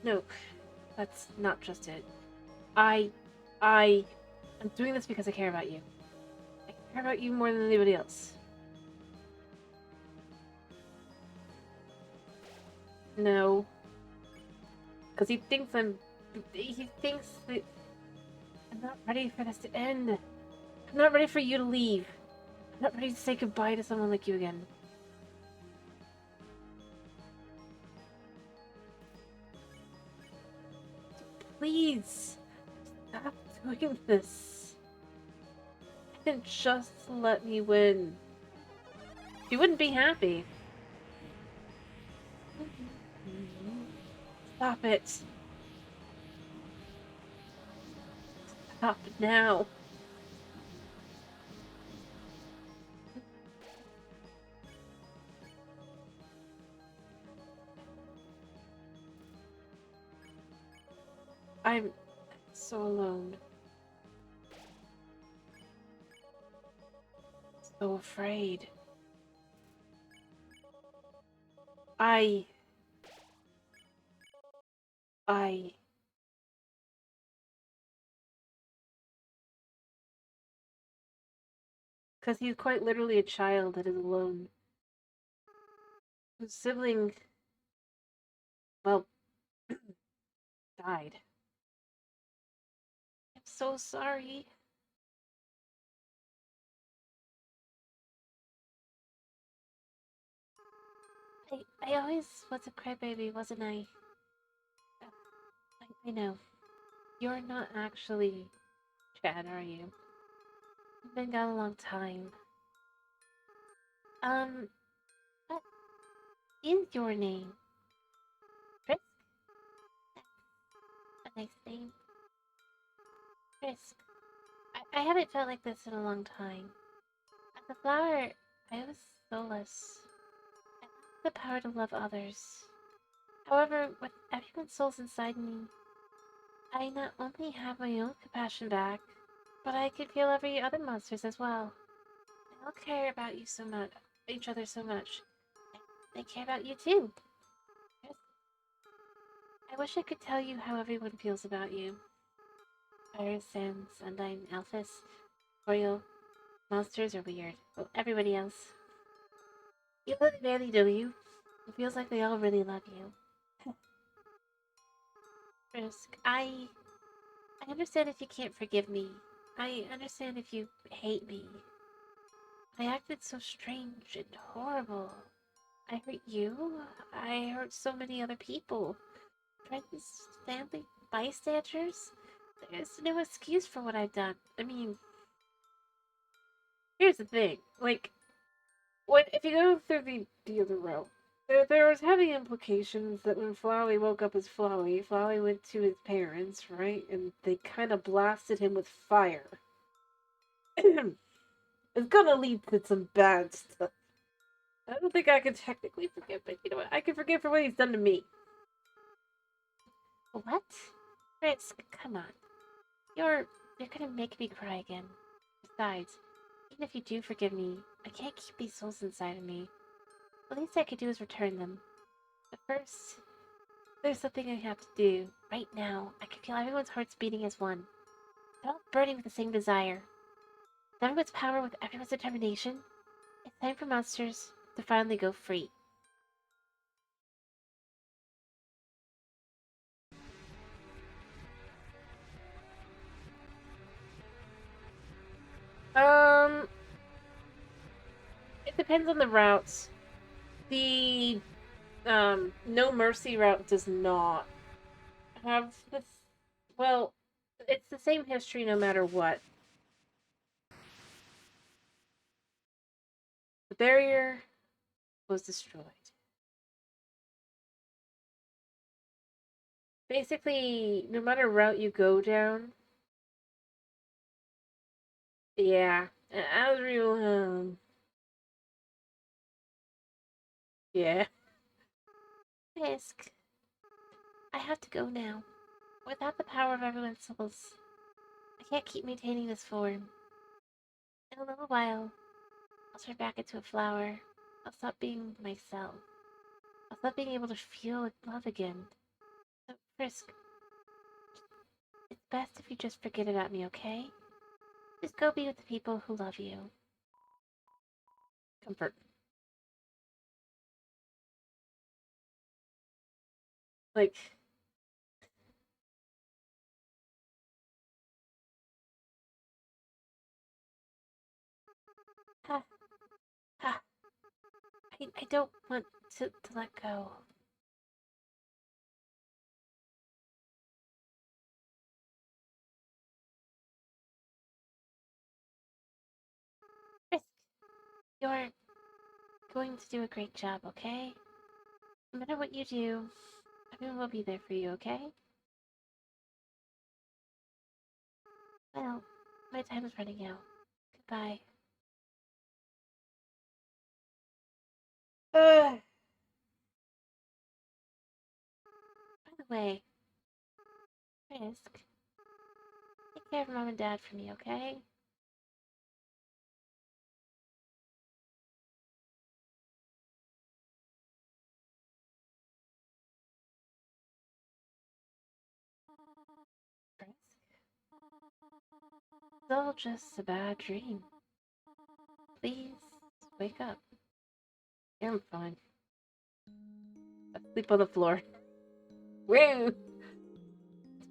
No, that's not just it. I'm doing this because I care about you. I care about you more than anybody else. No. Because he thinks that I'm not ready for this to end. I'm not ready for you to leave. I'm not ready to say goodbye to someone like you again. Please, stop doing this. And just let me win. You wouldn't be happy. Stop it. Stop it now. I'm so alone. So afraid. I... Because he's quite literally a child that is alone. His sibling, well, died. I'm so sorry. I always was a crybaby, wasn't I? I know. You're not actually Chad, are you? You've been gone a long time. What is your name? Frisk? A nice name. Frisk. I haven't felt like this in a long time. As a flower, I was soulless. I lacked the power to love others. However, with everyone's souls inside me, I not only have my own compassion back, but I can feel every other monster's as well. They all care about you so much, each other so much. They care about you too. I wish I could tell you how everyone feels about you. Iris, Sans, Undyne, Alphys, Oriole, monsters are weird. Well, everybody else. You really barely know you. It feels like they all really love you. Frisk, I understand if you can't forgive me. I understand if you hate me. I acted so strange and horrible. I hurt you. I hurt so many other people. Friends, family, bystanders. There's no excuse for what I've done. I mean, here's the thing. Like, if you go through the other route, there was heavy implications that when Flowey woke up as Flowey, Flowey went to his parents, right? And they kind of blasted him with fire. It's gonna lead to some bad stuff. I don't think I can technically forgive, but you know what? I can forgive for what he's done to me. What? Frisk, come on. You're gonna make me cry again. Besides, even if you do forgive me, I can't keep these souls inside of me. The least I could do is return them. But first, there's something I have to do. Right now, I can feel everyone's hearts beating as one. They're all burning with the same desire. With everyone's power, with everyone's determination, it's time for monsters to finally go free. Um, it depends on the routes. The No Mercy route does not have this. Well, it's the same history no matter what. The barrier was destroyed. Basically, no matter route you go down, yeah, Azriel, yeah. Risk. I have to go now. Without the power of everyone's souls, I can't keep maintaining this form. In a little while, I'll turn back into a flower. I'll stop being myself. I'll stop being able to feel love again. So, Frisk, it's best if you just forget about me, okay? Just go be with the people who love you. Comfort. Like, ha, ha. I don't want to let go. Frisk, you're going to do a great job, okay? No matter what you do, everyone will be there for you, okay? Well, my time is running out. Goodbye. By the way, Frisk, take care of Mom and Dad for me, okay? Frisk? It's all just a bad dream. Please, wake up. Yeah, I'm fine. I sleep on the floor. Woo! As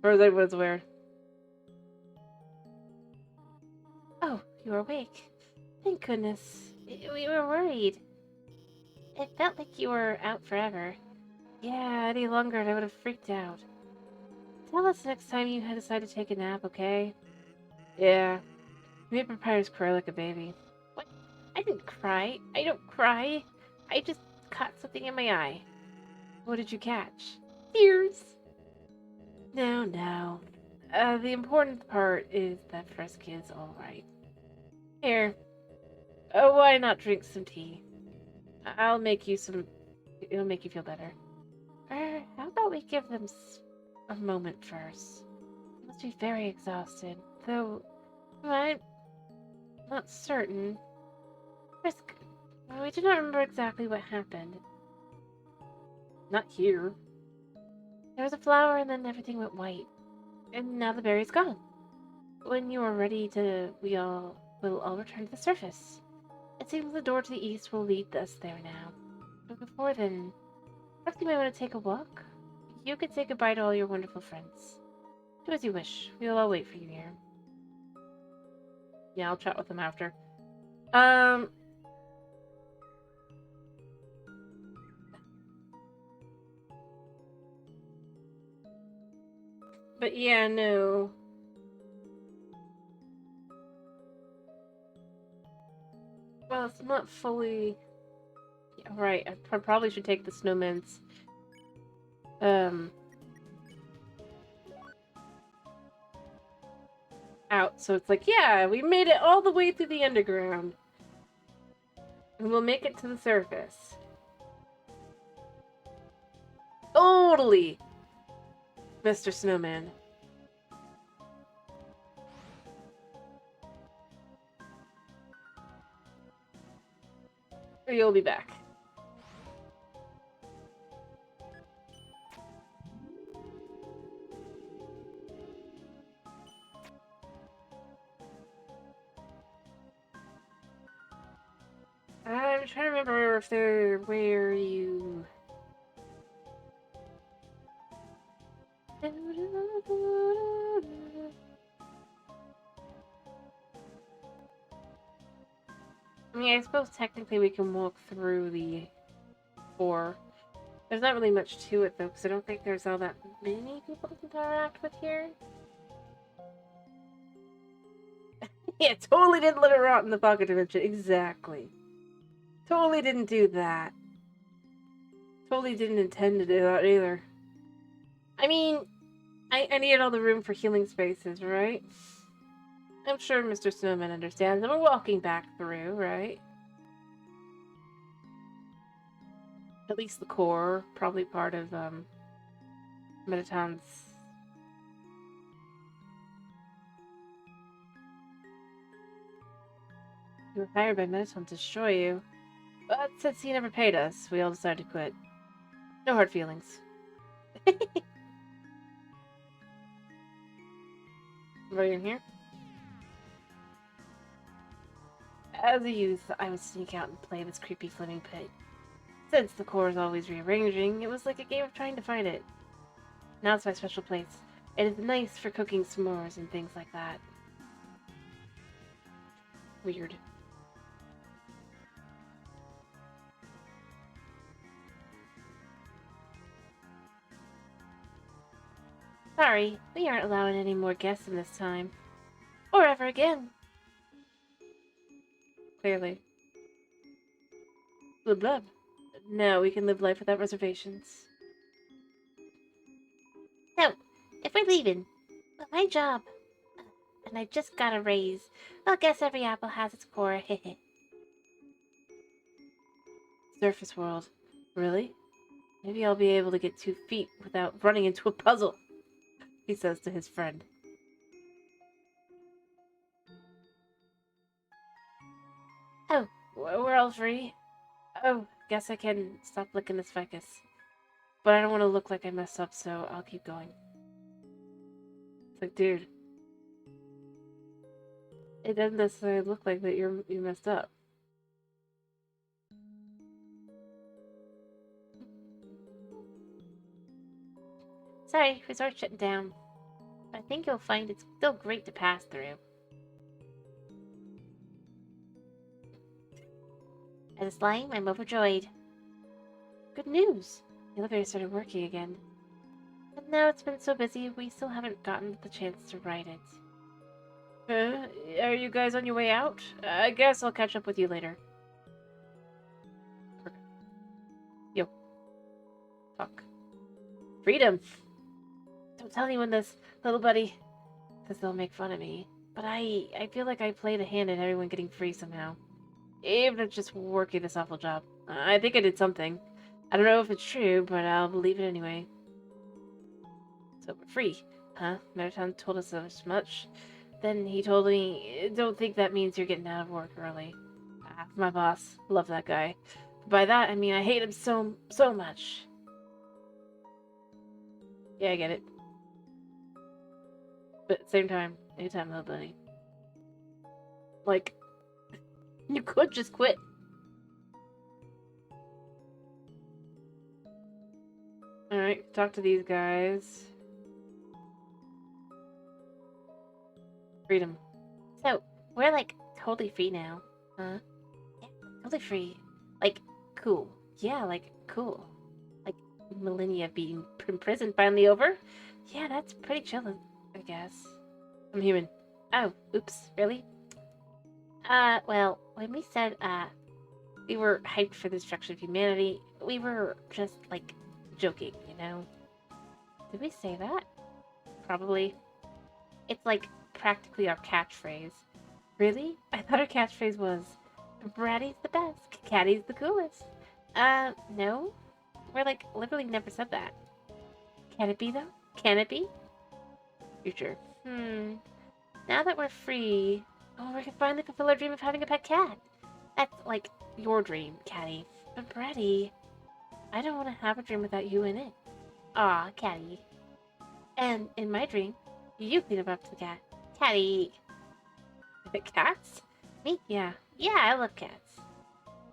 far as I was aware. Oh, you're awake. Thank goodness. We were worried. It felt like you were out forever. Yeah, any longer and I would have freaked out. Tell us next time you decide to take a nap, okay? Yeah. You made Papyrus cry like a baby. What? I didn't cry. I don't cry. I just caught something in my eye. What did you catch? Tears. No, no. The important part is that Frisk is alright. Here. Why not drink some tea? I'll make you some. It'll make you feel better. Or how about we give them a moment first? They must be very exhausted. Though, I'm not certain. Frisk, we do not remember exactly what happened. Not here. There was a flower and then everything went white. And now the berry's gone. When you are ready to, will all return to the surface. It seems the door to the east will lead us there now. But before then, perhaps you might want to take a walk? You could say goodbye to all your wonderful friends. Do as you wish. We'll all wait for you here. Yeah, I'll chat with them after. Um, but yeah, no. Well, it's not fully... Yeah, right, I probably should take the snowman's, um, out. So it's like, yeah, we made it all the way through the underground. And we'll make it to the surface. Totally, Mr. Snowman. You'll be back. I'm trying to remember if they're where you... I mean, I suppose technically we can walk through the core. There's not really much to it, though, because I don't think there's all that many people to interact with here. Yeah, totally didn't let it rot in the pocket dimension. Exactly. Totally didn't do that. Totally didn't intend to do that either. I mean, I needed all the room for healing spaces, right? I'm sure Mr. Snowman understands that we're walking back through, right? At least the core, probably part of, Metaton's... You were hired by Metaton to destroy you. But since he never paid us, we all decided to quit. No hard feelings. Everybody in here? As a youth, I would sneak out and play this creepy floating pit. Since the core is always rearranging, it was like a game of trying to find it. Now it's my special place. It is nice for cooking s'mores and things like that. Weird. Sorry, we aren't allowing any more guests in this time. Or ever again. Clearly. Blub blub. No, we can live life without reservations. So, if we're leaving, well, my job, and I just got a raise. Well, I guess every apple has its core, hehe. Surface world. Really? Maybe I'll be able to get 2 feet without running into a puzzle, he says to his friend. Oh, we're all free? Oh, guess I can stop licking this ficus. But I don't want to look like I messed up, so I'll keep going. It's like, dude, it doesn't necessarily look like that you messed up. Sorry, resort's shutting down. But I think you'll find it's still great to pass through. As a slime, I'm overjoyed. Good news! The elevator started working again. But now it's been so busy, we still haven't gotten the chance to ride it. Are you guys on your way out? I guess I'll catch up with you later. Yo. Talk. Freedom! Don't tell anyone this, little buddy, because they'll make fun of me. But I feel like I played a hand in everyone getting free somehow. Even if it's just working this awful job. I think I did something. I don't know if it's true, but I'll believe it anyway. So we're free, huh? Marathon told us as much. Then he told me, don't think that means you're getting out of work early. Ah, my boss. Love that guy. By that, I mean I hate him so much. Yeah, I get it. But at the same time, anytime, little buddy. Like, you could just quit. Alright, talk to these guys. Freedom. So, we're like totally free now, huh? Yeah, totally free. Like, cool. Yeah, like, cool. Like, millennia being imprisoned finally over? Yeah, that's pretty chill, I guess. I'm human. Oh, oops, really? Well, when we said, we were hyped for the destruction of humanity, we were just, like, joking, you know? Did we say that? Probably. It's, like, practically our catchphrase. Really? I thought our catchphrase was, Bratty's the best, Catty's the coolest. No? We're, like, literally never said that. Can it be, though? Can it be? Future. Now that we're free, oh, we can finally fulfill our dream of having a pet cat. That's, like, your dream, Catty. But Bratty, I don't want to have a dream without you in it. Aw, Catty. And in my dream, you clean up after the cat. Catty. The cats? Me? Yeah. Yeah, I love cats.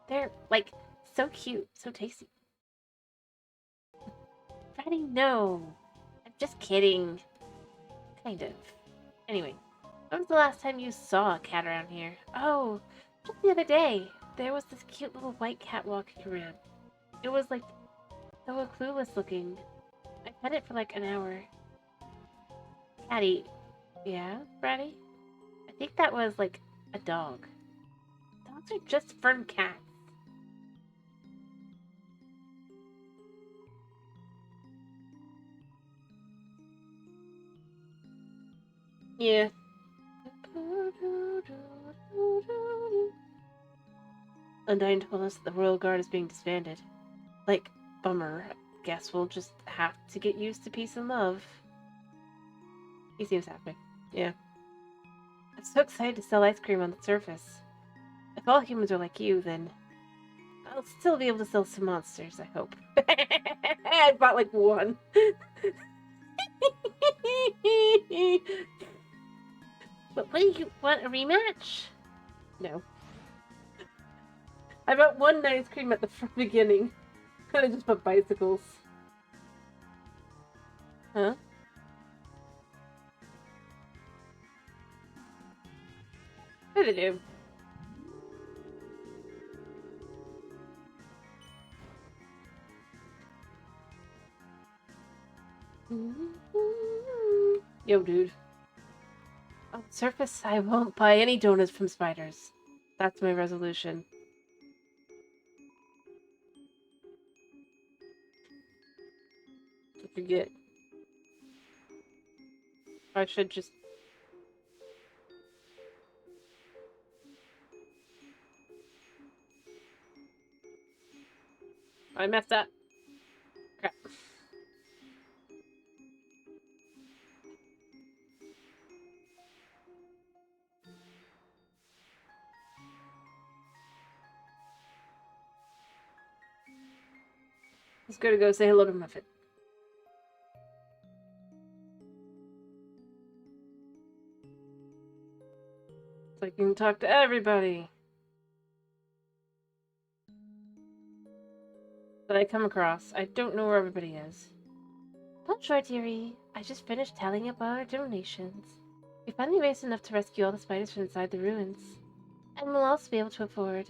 They're, like, so cute, so tasty. Bratty, no. I'm just kidding. Kind of. Anyway, when was the last time you saw a cat around here? Oh, Just the other day, there was this cute little white cat walking around. It was like so clueless looking. I fed it for like an hour. Catty. Yeah, Bratty? I think that was like a dog. Dogs are just fern cats. Yeah. Undyne told us the Royal Guard is being disbanded. Like, bummer. Guess we'll just have to get used to peace and love. He seems happy. Yeah. I'm so excited to sell ice cream on the surface. If all humans are like you, then I'll still be able to sell some monsters, I hope. I bought like one. But what do you want, a rematch? No. I bought one ice cream at the beginning. I just bought bicycles. Huh? What did I do? Yo, dude. On the surface, I won't buy any donuts from spiders. That's my resolution. I forget. I should just... I messed up. Crap. Let's go say hello to Muffet. So I can talk to everybody that I come across. I don't know where everybody is. Not sure, dearie. I just finished tallying up our donations. We finally raised enough to rescue all the spiders from inside the ruins. And we'll also be able to afford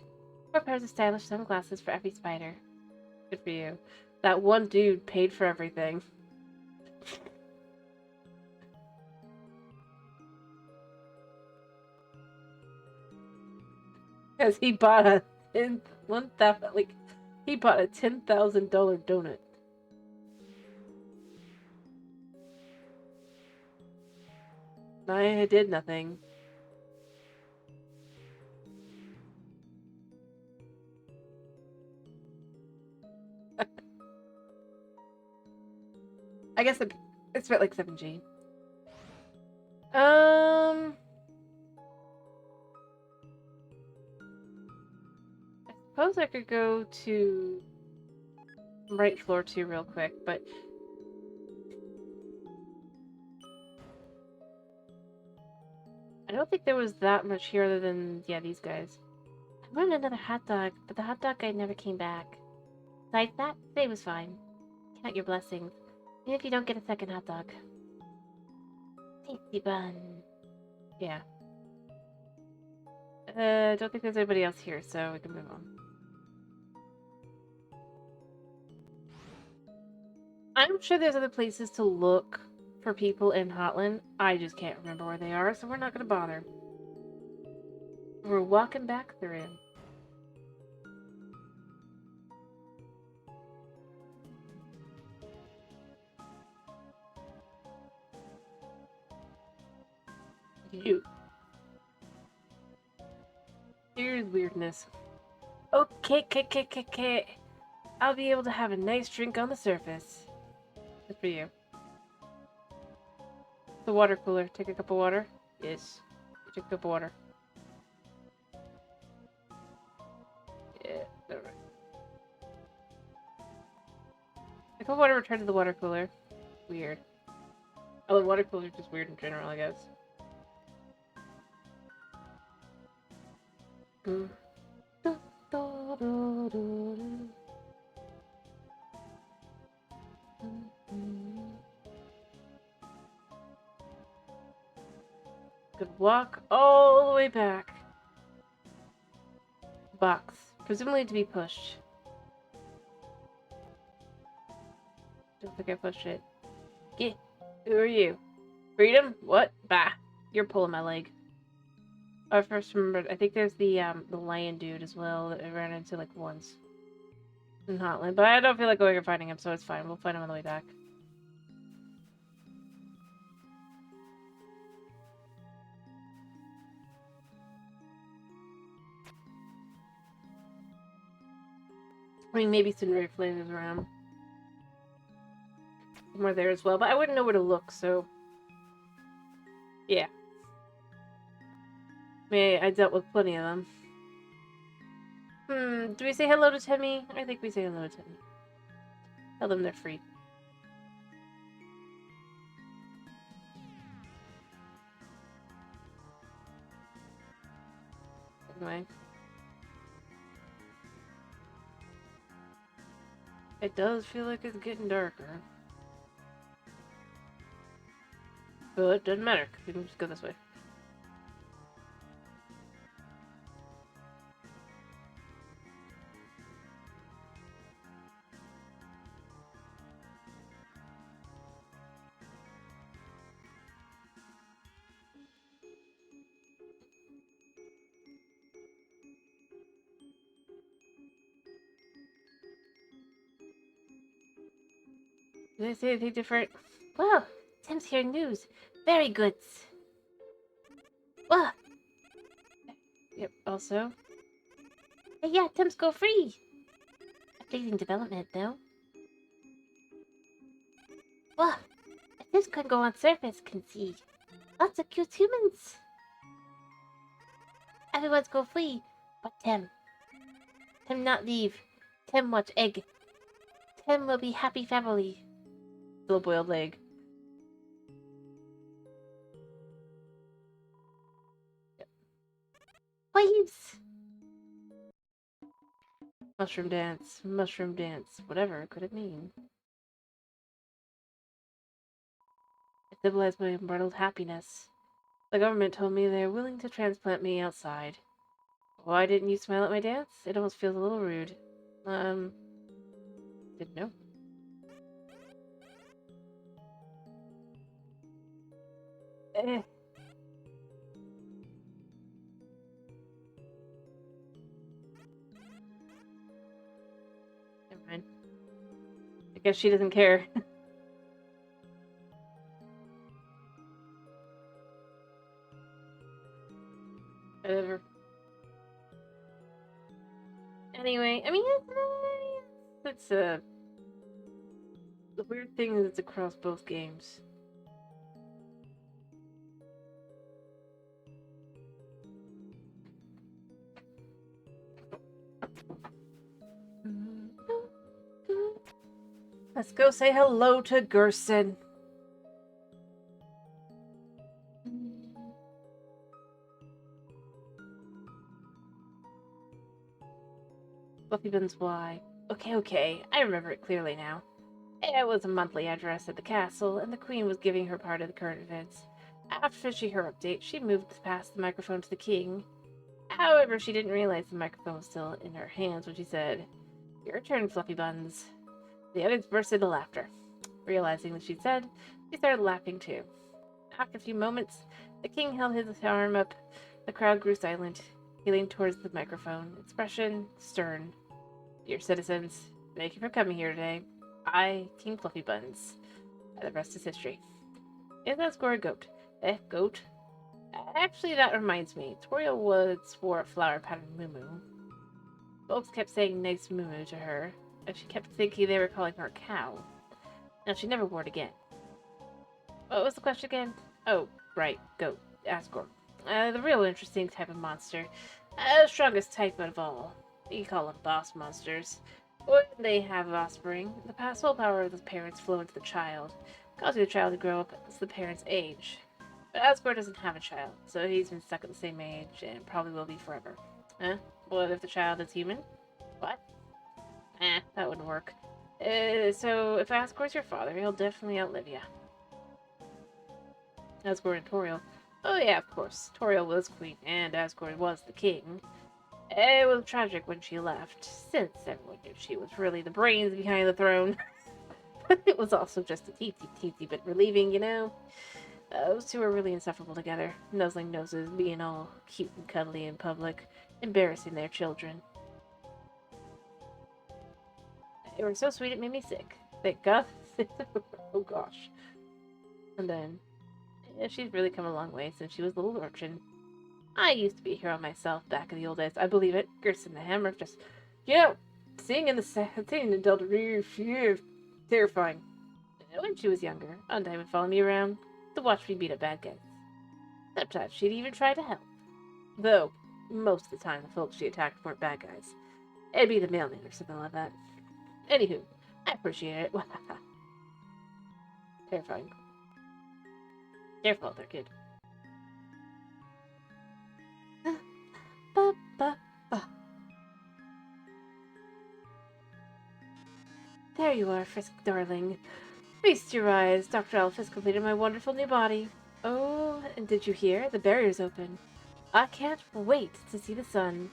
4 pairs of stylish sunglasses for every spider. Good for you. That one dude paid for everything. Because he bought a he bought a $10,000 donut. I did nothing. I guess it's about like 7G. I suppose I could go to right floor 2 real quick, but I don't think there was that much here other than, yeah, these guys. I wanted another hot dog, but the hot dog guy never came back. Besides that, today was fine. Count your blessings, even if you don't get a second hot dog. Tasty bun. Yeah. I don't think there's anybody else here, so we can move on. I'm sure there's other places to look for people in Hotland. I just can't remember where they are, so we're not going to bother. We're walking back through. Shoot. Here's weirdness. Okay. I'll be able to have a nice drink on the surface. Good for you. The water cooler. Take a cup of water. Yes. Take a cup of water. Yeah, alright. The cup of water returned to the water cooler. Weird. Oh, the water cooler is just weird in general, I guess. Could walk all the way back. Box. Presumably to be pushed. Don't think I pushed it. Yeah. Who are you? Freedom? What? Bah. You're pulling my leg. I first remembered. I think there's the lion dude as well that I ran into like once in Hotland, but I don't feel like going and fighting him, so it's fine. We'll find him on the way back. I mean, maybe Cindery Flame is around. Somewhere there as well, but I wouldn't know where to look, so yeah. I dealt with plenty of them. Do we say hello to Timmy? I think we say hello to Timmy. Tell them they're free. Anyway. It does feel like it's getting darker. But it doesn't matter, because we can just go this way. Did I say anything different? Well, Tim's hearing news. Very good. Well, yep, also. Hey, yeah, Tim's go free. A pleasing development, though. Well, if this could go on surface, can see. Lots of cute humans. Everyone's go free, but Tim. Tim not leave. Tim watch egg. Tim will be happy family. Little boiled egg. Yep. Waves! Mushroom dance. Mushroom dance. Whatever could it mean? It symbolized my unbridled happiness. The government told me they are willing to transplant me outside. Why didn't you smile at my dance? It almost feels a little rude. Didn't know. Eh. Never mind. I guess she doesn't care. Whatever. Anyway, I mean, it's the weird thing is it's across both games. Let's go say hello to Gerson. Fluffy Buns Y. Okay, I remember it clearly now. It was a monthly address at the castle, and the Queen was giving her part of the current events. After finishing her update, she moved past the microphone to the King. However, she didn't realize the microphone was still in her hands when she said, "Your turn, Fluffy Buns." The others burst into laughter. Realizing what she'd said, they started laughing too. After a few moments, the King held his arm up. The crowd grew silent. He leaned towards the microphone, expression stern. "Dear citizens, thank you for coming here today. I, King Fluffy Buns. The rest is history." Is that score a goat? Goat? Actually, that reminds me. Toriel wore a flower-patterned muumuu. Folks kept saying nice muumuu to her, and she kept thinking they were calling her a cow. Now, she never wore it again. What was the question again? Oh, right, goat. Asgore. The real interesting type of monster. The strongest type of all. You call them boss monsters. When they have offspring, the soul power of the parents flow into the child, causing the child to grow up as the parents age. But Asgore doesn't have a child, so he's been stuck at the same age and probably will be forever. Huh? What if the child is human? What? That wouldn't work. So if Asgore's your father, he'll definitely outlive you. Asgore and Toriel. Oh yeah, of course. Toriel was queen, and Asgore was the king. It was tragic when she left, since everyone knew she was really the brains behind the throne. But it was also just a teensy bit relieving, you know? Those two were really insufferable together, nuzzling noses, being all cute and cuddly in public, embarrassing their children. They were so sweet it made me sick. Thank God. Oh gosh. And then, yeah, she's really come a long way since she was a little urchin. I used to be a hero myself back in the old days. I believe it. Gerson the Hammer just, you know, seeing in Delta Reef, yeah, terrifying. When she was younger, Undyne would follow me around to watch me beat up bad guys. Sometimes she'd even try to help. Though, most of the time the folks she attacked weren't bad guys. It'd be the mailman or something like that. Anywho, I appreciate it. Terrifying. Careful out there, kid. Ba, ba, ba. There you are, Frisk darling. Feast your eyes. Dr. Elf has completed my wonderful new body. Oh, and did you hear? The barrier's open. I can't wait to see the sun.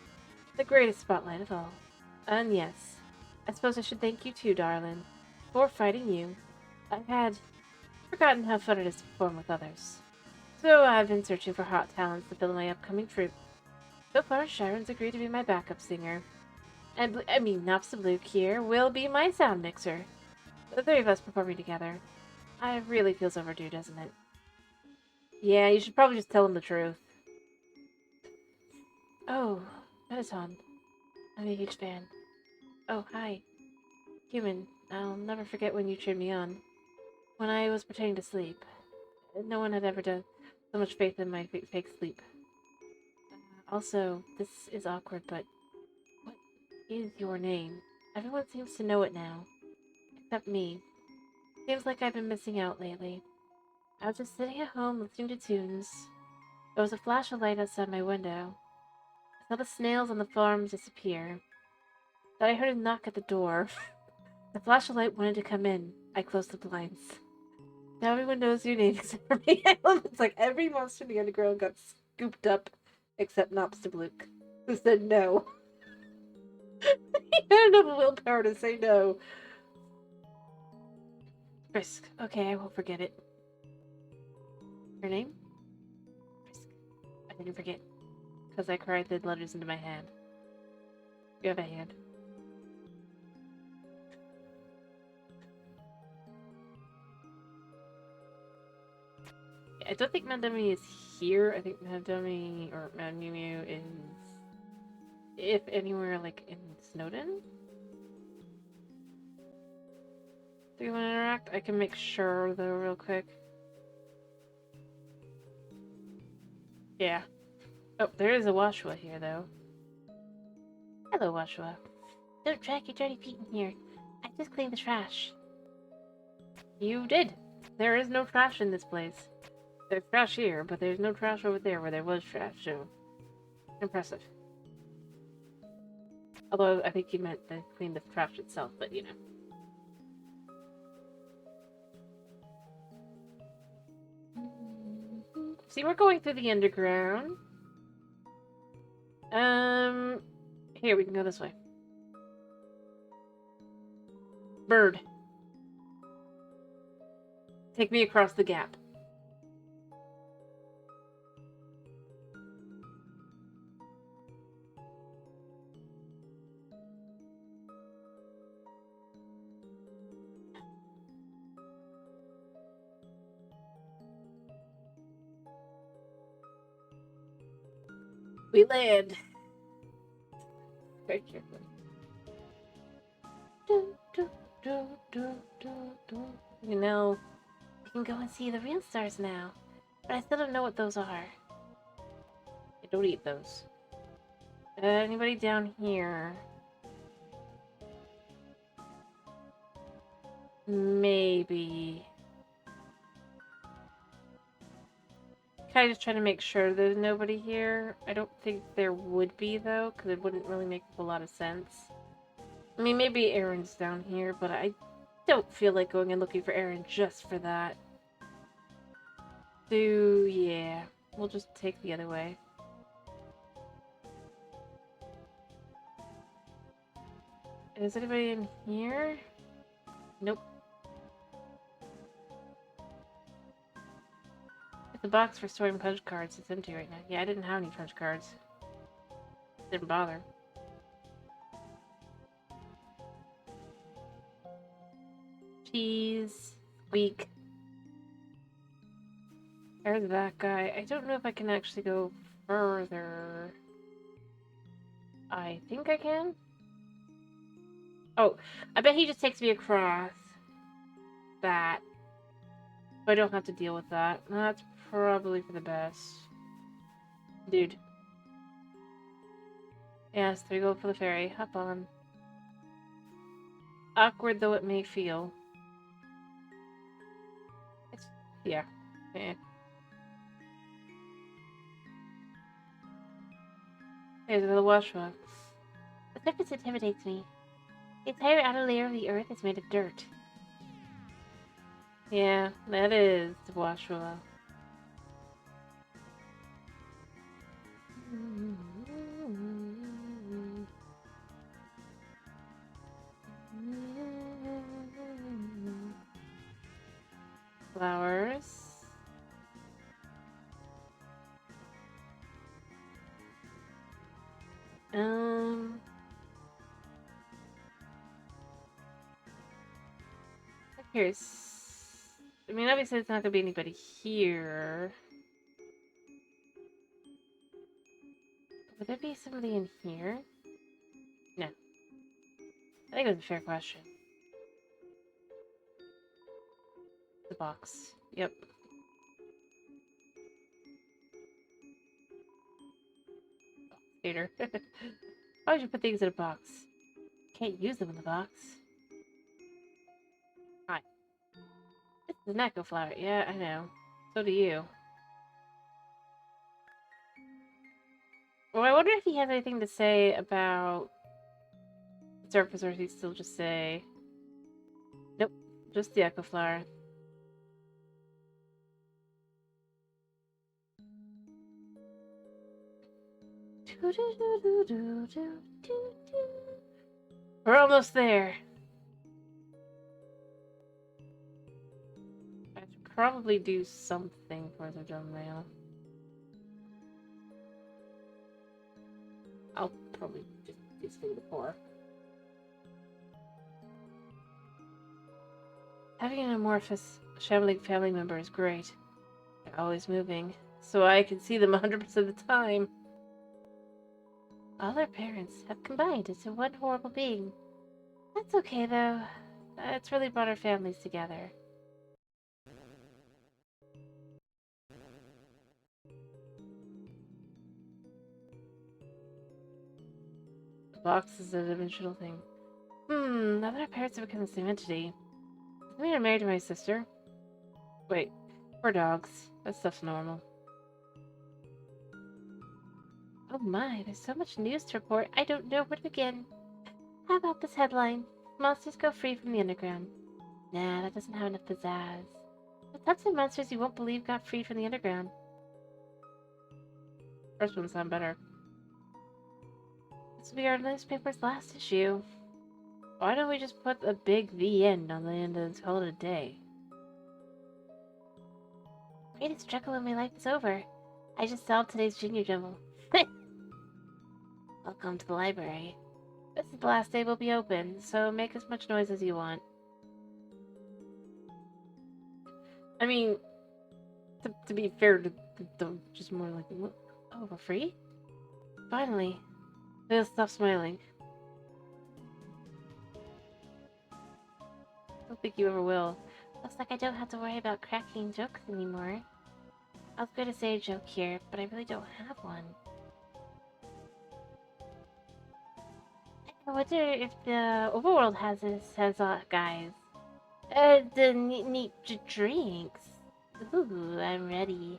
The greatest spotlight of all. And yes, I suppose I should thank you too, darling, for fighting you. I had forgotten how fun it is to perform with others. So I've been searching for hot talents to fill my upcoming troupe. So far, Sharon's agreed to be my backup singer. And, Nopsa Luke here will be my sound mixer. The three of us performing together. It really feels overdue, doesn't it? Yeah, you should probably just tell him the truth. Oh, Mettaton. I'm a huge fan. Oh, hi. Human, I'll never forget when you cheered me on. When I was pretending to sleep. No one had ever done so much faith in my fake sleep. Also, this is awkward, but what is your name? Everyone seems to know it now. Except me. Seems like I've been missing out lately. I was just sitting at home listening to tunes. There was a flash of light outside my window. I saw the snails on the farm disappear. Then I heard a knock at the door. The flash of light wanted to come in. I closed the blinds. Now everyone knows your name except for me. I love it. It's like every monster in the underground got scooped up except Nopstablook, who said no. He had enough willpower to say no. Frisk. Okay, I won't forget it. Your name? Frisk. I didn't forget. Because I cried the letters into my hand. You have a hand. I don't think Mandemi is here. I think Mandemi or Manmumu is, if anywhere, like in Snowden. Do you want to interact? I can make sure though, real quick. Yeah. Oh, there is a Washua here though. Hello, Washua. Don't drag your dirty feet in here. I just cleaned the trash. You did. There is no trash in this place. There's trash here, but there's no trash over there where there was trash, so impressive. Although I think you meant to clean the trash itself, but you know. See, we're going through the underground. Here, we can go this way. Bird. Take me across the gap. We land. Very carefully. You know, we can go and see the real stars now, but I still don't know what those are. I don't eat those. Anybody down here? Maybe. Kind of just trying to make sure there's nobody here. I don't think there would be, though, because it wouldn't really make a lot of sense. I mean, maybe Aaron's down here, but I don't feel like going and looking for Aaron just for that. So, yeah. We'll just take the other way. Is anybody in here? Nope. The box for storing punch cards is empty right now. Yeah, I didn't have any punch cards. Didn't bother. Cheese. Weak. There's that guy. I don't know if I can actually go further. I think I can. Oh, I bet he just takes me across that. So I don't have to deal with that. That's probably for the best. Dude. Yes, 3 gold for the ferry. Hop on. Awkward though it may feel. It's, yeah. Eh. There's another washwa. The surface intimidates me. The entire outer layer of the earth is made of dirt. Yeah, that is the washwa. Flowers. Here's. I mean, obviously, it's not gonna be anybody here. Would there be somebody in here? No. I think it was a fair question. The box. Yep. Hater. Why would you put things in a box? Can't use them in the box. Hi. This is an echo flower. Yeah, I know. So do you. Well, I wonder if he has anything to say about the surface, or does he still just say... Nope. Just the echo flower. We're almost there. I should probably do something further down now. I'll probably just do something before. Having an amorphous shambling family member is great. They're always moving, so I can see them 100% of the time. All their parents have combined into one horrible being. That's okay, though. It's really brought our families together. The box is a dimensional thing. Now that our parents have become the same entity. I mean, I'm married to my sister. Wait, we're dogs. That stuff's normal. Oh my, there's so much news to report, I don't know where to begin. How about this headline? Monsters go free from the underground. Nah, that doesn't have enough pizzazz. The types of monsters you won't believe got freed from the underground. First one sound better. This will be our newspaper's last issue. Why don't we just put a big The End on the end and call it a day? Greatest struggle in my life is over. I just solved today's junior jumble. Welcome to the library. This is the last day we'll be open, so make as much noise as you want. I mean, to be fair to just more like, oh, we're free? Finally. They'll stop smiling. I don't think you ever will. Looks like I don't have to worry about cracking jokes anymore. I was going to say a joke here, but I really don't have one. I wonder if the overworld has guys. The neat drinks. Ooh, I'm ready.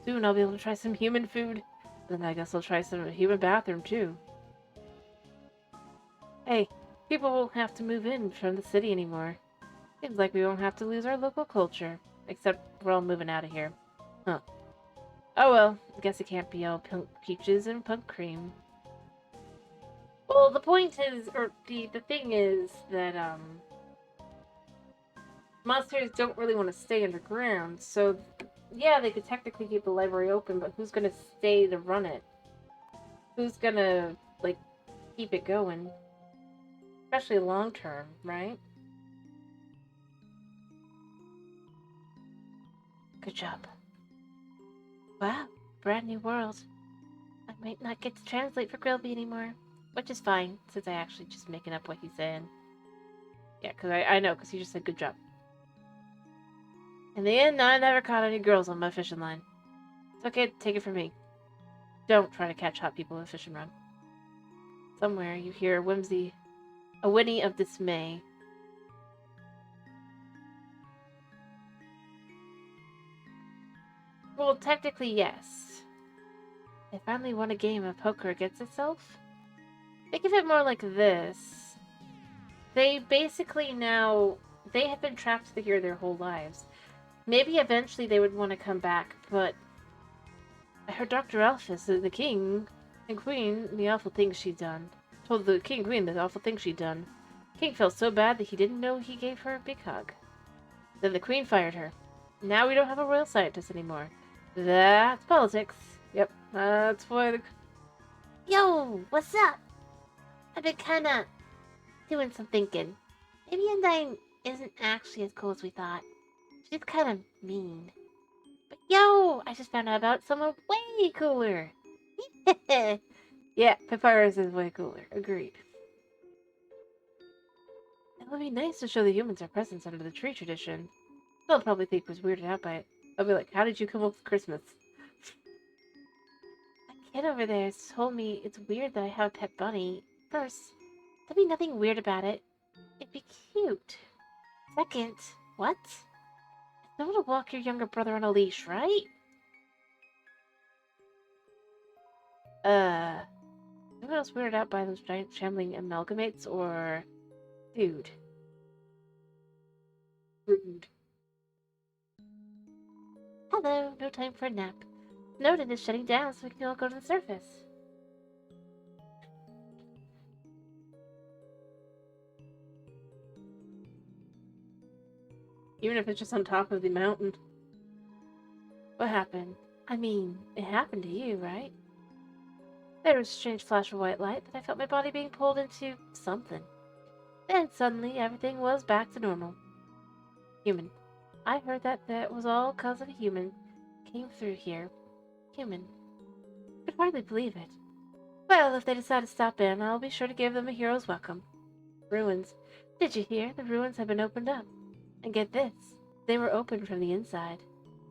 Soon I'll be able to try some human food. Then I guess I'll try some human bathroom too. Hey, people won't have to move in from the city anymore. Seems like we won't have to lose our local culture. Except we're all moving out of here. Huh. Oh well, I guess it can't be all pink peaches and punk cream. Well, the point is, or the thing is that, monsters don't really want to stay underground, so yeah, they could technically keep the library open, but who's gonna stay to run it? Who's gonna, like, keep it going? Especially long term, right? Good job. Wow, brand new world. I might not get to translate for Grilby anymore, which is fine, since I actually just making up what he's saying. Yeah, because I know, because he just said good job. In the end, I never caught any girls on my fishing line. It's okay, take it from me. Don't try to catch hot people with a fishing rod. Somewhere you hear a whinny of dismay. Well, technically, yes. They finally won a game of poker against itself? Think of it more like this. They basically now... They have been trapped here their whole lives. Maybe eventually they would want to come back, but... I heard Dr. Alphys, the king and queen, the awful things she'd done. Told the king and queen the awful things she'd done. King felt so bad that he didn't know he gave her a big hug. Then the queen fired her. Now we don't have a royal scientist anymore. That's politics. Yep, that's why the... Yo, what's up? I've been kinda doing some thinking. Maybe Undyne isn't actually as cool as we thought. She's kind of mean. But yo, I just found out about someone way cooler. Yeah, Papyrus is way cooler. Agreed. It would be nice to show the humans our presents under the tree tradition. They'll probably think we're weirded out by it. I'll be like, how did you come up with Christmas? That kid over there told me it's weird that I have a pet bunny. First, there'd be nothing weird about it. It'd be cute. Second, what? It's normal to walk your younger brother on a leash, right? Anyone else weirded out by those giant shambling amalgamates, or... Dude. Rude. Hello, no time for a nap. Snowden is shutting down so we can all go to the surface. Even if it's just on top of the mountain. What happened? I mean, it happened to you, right? There was a strange flash of white light that I felt my body being pulled into something. Then suddenly everything was back to normal. Human. I heard that was all cause of a human. Came through here. Human. Could hardly believe it. Well, if they decide to stop in, I'll be sure to give them a hero's welcome. Ruins. Did you hear? The ruins have been opened up. And get this. They were opened from the inside.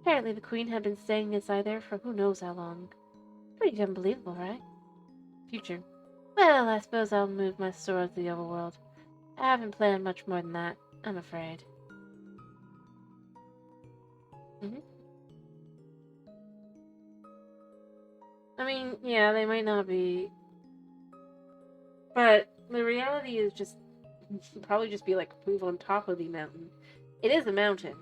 Apparently the queen had been staying inside there for who knows how long. Pretty unbelievable, right? Future. Well, I suppose I'll move my sword to the overworld. I haven't planned much more than that, I'm afraid. I mean, yeah, they might not be. But the reality is just probably just be like move on top of the mountain. It is a mountain.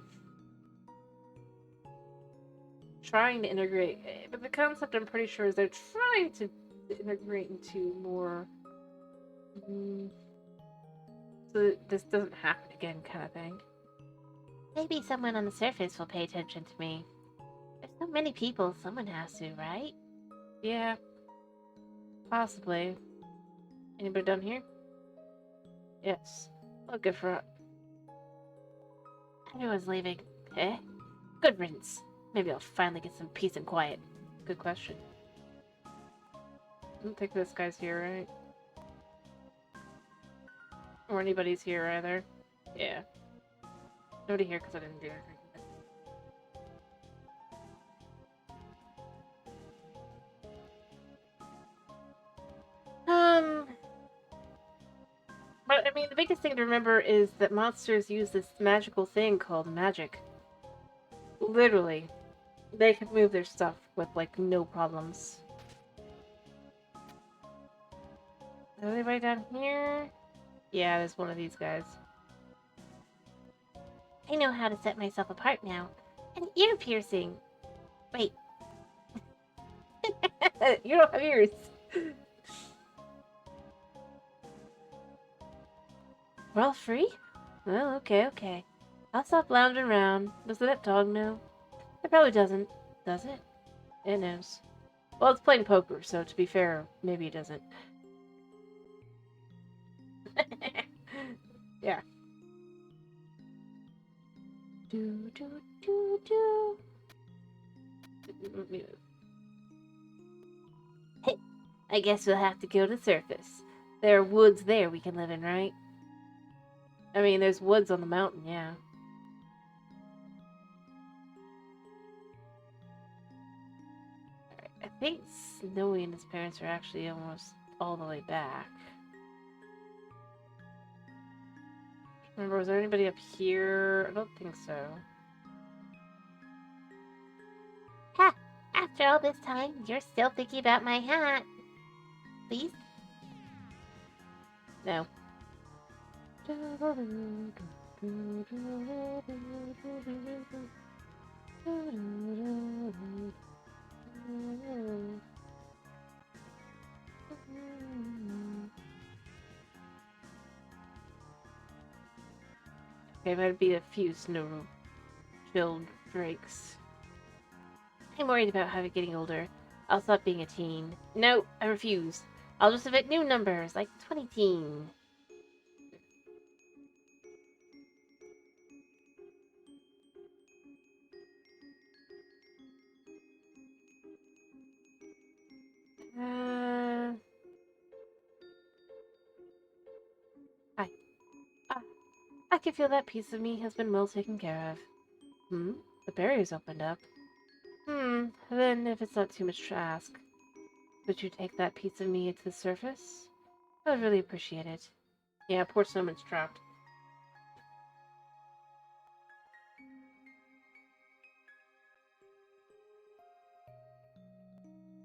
Trying to integrate, but the concept I'm pretty sure is they're trying to integrate into more so that this doesn't happen again kind of thing. Maybe someone on the surface will pay attention to me. There's so many people, someone has to, right? Yeah. Possibly. Anybody down here? Yes. Oh, good for it. Everyone's leaving. Eh? Good riddance. Maybe I'll finally get some peace and quiet. Good question. I don't think this guy's here, right? Or anybody's here either. Yeah. Nobody here because I didn't do anything. But, I mean, the biggest thing to remember is that monsters use this magical thing called magic. Literally. They can move their stuff with, like, no problems. Is there anybody down here? Yeah, there's one of these guys. I know how to set myself apart now. An ear piercing. Wait, You don't have ears. We're all free? Well, okay. I'll stop lounging around. Does that dog know? It probably doesn't. Does it? It knows. Well, it's playing poker, so to be fair, maybe it doesn't. Yeah. Do. Hey, I guess we'll have to go to the surface. There are woods there we can live in, right? I mean, there's woods on the mountain, yeah. I think Snowy and his parents are actually almost all the way back. Remember, was there anybody up here? I don't think so. Ha! After all this time, you're still thinking about my hat. Please? No. Okay, might be a few snow-filled breaks. I'm worried about how getting older. I'll stop being a teen. No, I refuse. I'll just invent new numbers, like 20-teen. I can feel that piece of me has been well taken care of. The barrier's opened up. Then if it's not too much to ask, would you take that piece of me to the surface? I would really appreciate it. Yeah, poor Snowman's trapped.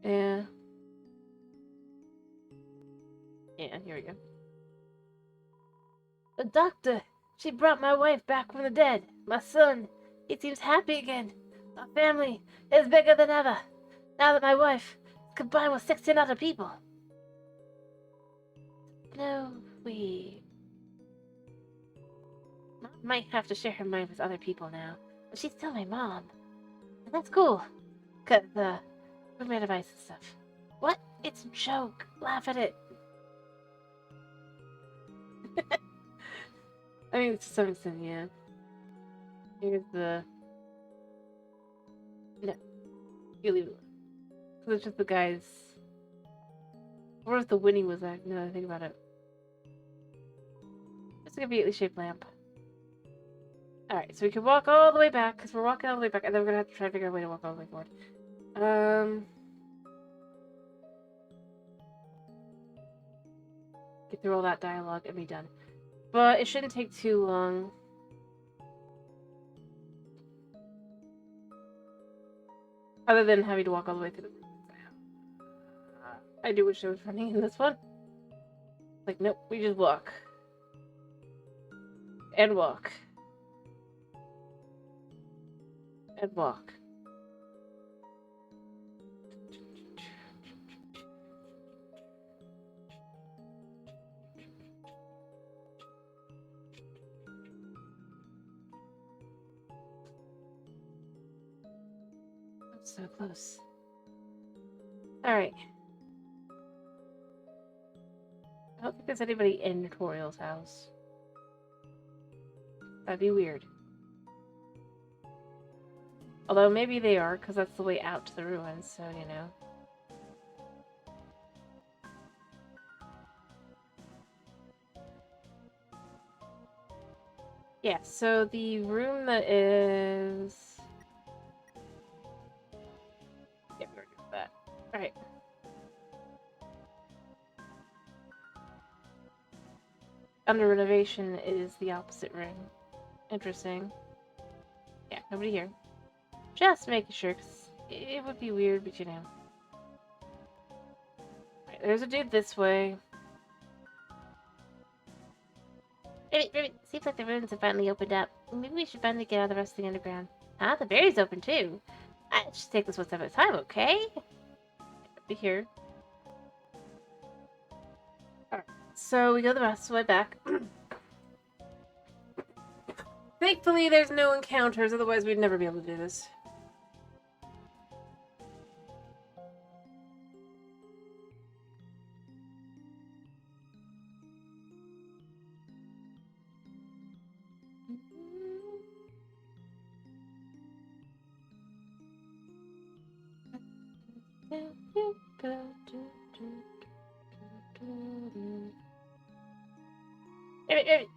Yeah. Yeah, here we go. The doctor! She brought my wife back from the dead. My son. He seems happy again. Our family is bigger than ever. Now that my wife is combined with 16 other people. No, we might have to share her mind with other people now. But she's still my mom. And that's cool. Cause, we made advice and stuff. What? It's a joke. Laugh at it. I mean, to some extent, yeah. Here's the... No. You leave it alone. So it's just the guys... What if the Winnie was that? No, I think about it. It's a conveniently shaped lamp. Alright, so we can walk all the way back, because we're walking all the way back, and then we're gonna have to try to figure out a way to walk all the way forward. Get through all that dialogue and be done. But it shouldn't take too long. Other than having to walk all the way through the room. I do wish I was running in this one. Like, nope, we just walk. And walk. And walk. I'm so close. Alright. I don't think there's anybody in Toriel's house. That'd be weird. Although maybe they are, because that's the way out to the ruins, so, you know. Yeah, so the room that is... Yeah, we already did that. Alright. Under renovation is the opposite room. Interesting. Yeah, nobody here. Just making sure, because it would be weird, but you know. Right, there's a dude this way. Ribbit, seems like the ruins have finally opened up. Maybe we should finally get out of the rest of the underground. Huh? The berry's open too. I should take this one step at a time, okay? be here. Alright, so we go the rest of the way back. Thankfully, there's no encounters, otherwise we'd never be able to do this.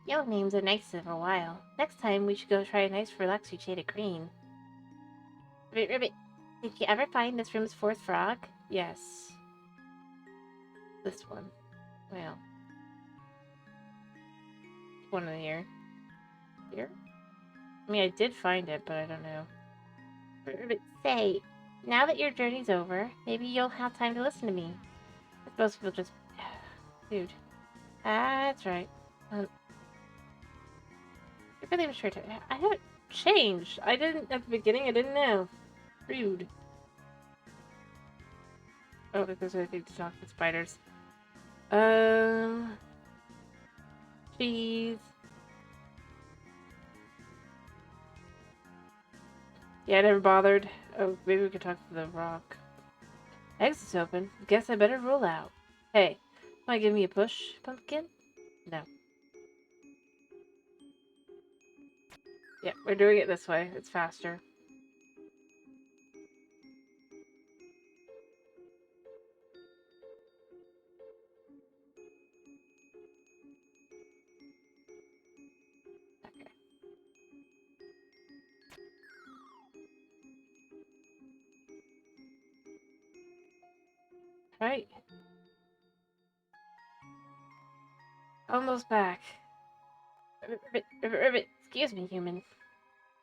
Your names are nice for a while. Next time we should go try a nice relaxing shade of green. Ribbit, did you ever find this room's fourth frog? Yes. This one. Well. One in here. Here? I mean, I did find it, but I don't know. Ribbit, say, now that your journey's over, maybe you'll have time to listen to me. I suppose we'll just... Dude. That's right. You really was sure to... I haven't changed. I didn't... At the beginning, I didn't know. Rude. Oh, there's anything to talk to spiders. Cheese. Yeah, I never bothered. Oh, maybe we could talk to the rock. Exit's open. Guess I better roll out. Hey, wanna give me a push, pumpkin? No. Yeah, we're doing it this way. It's faster. Okay. Right. Almost back. Ribbit. Excuse me, human.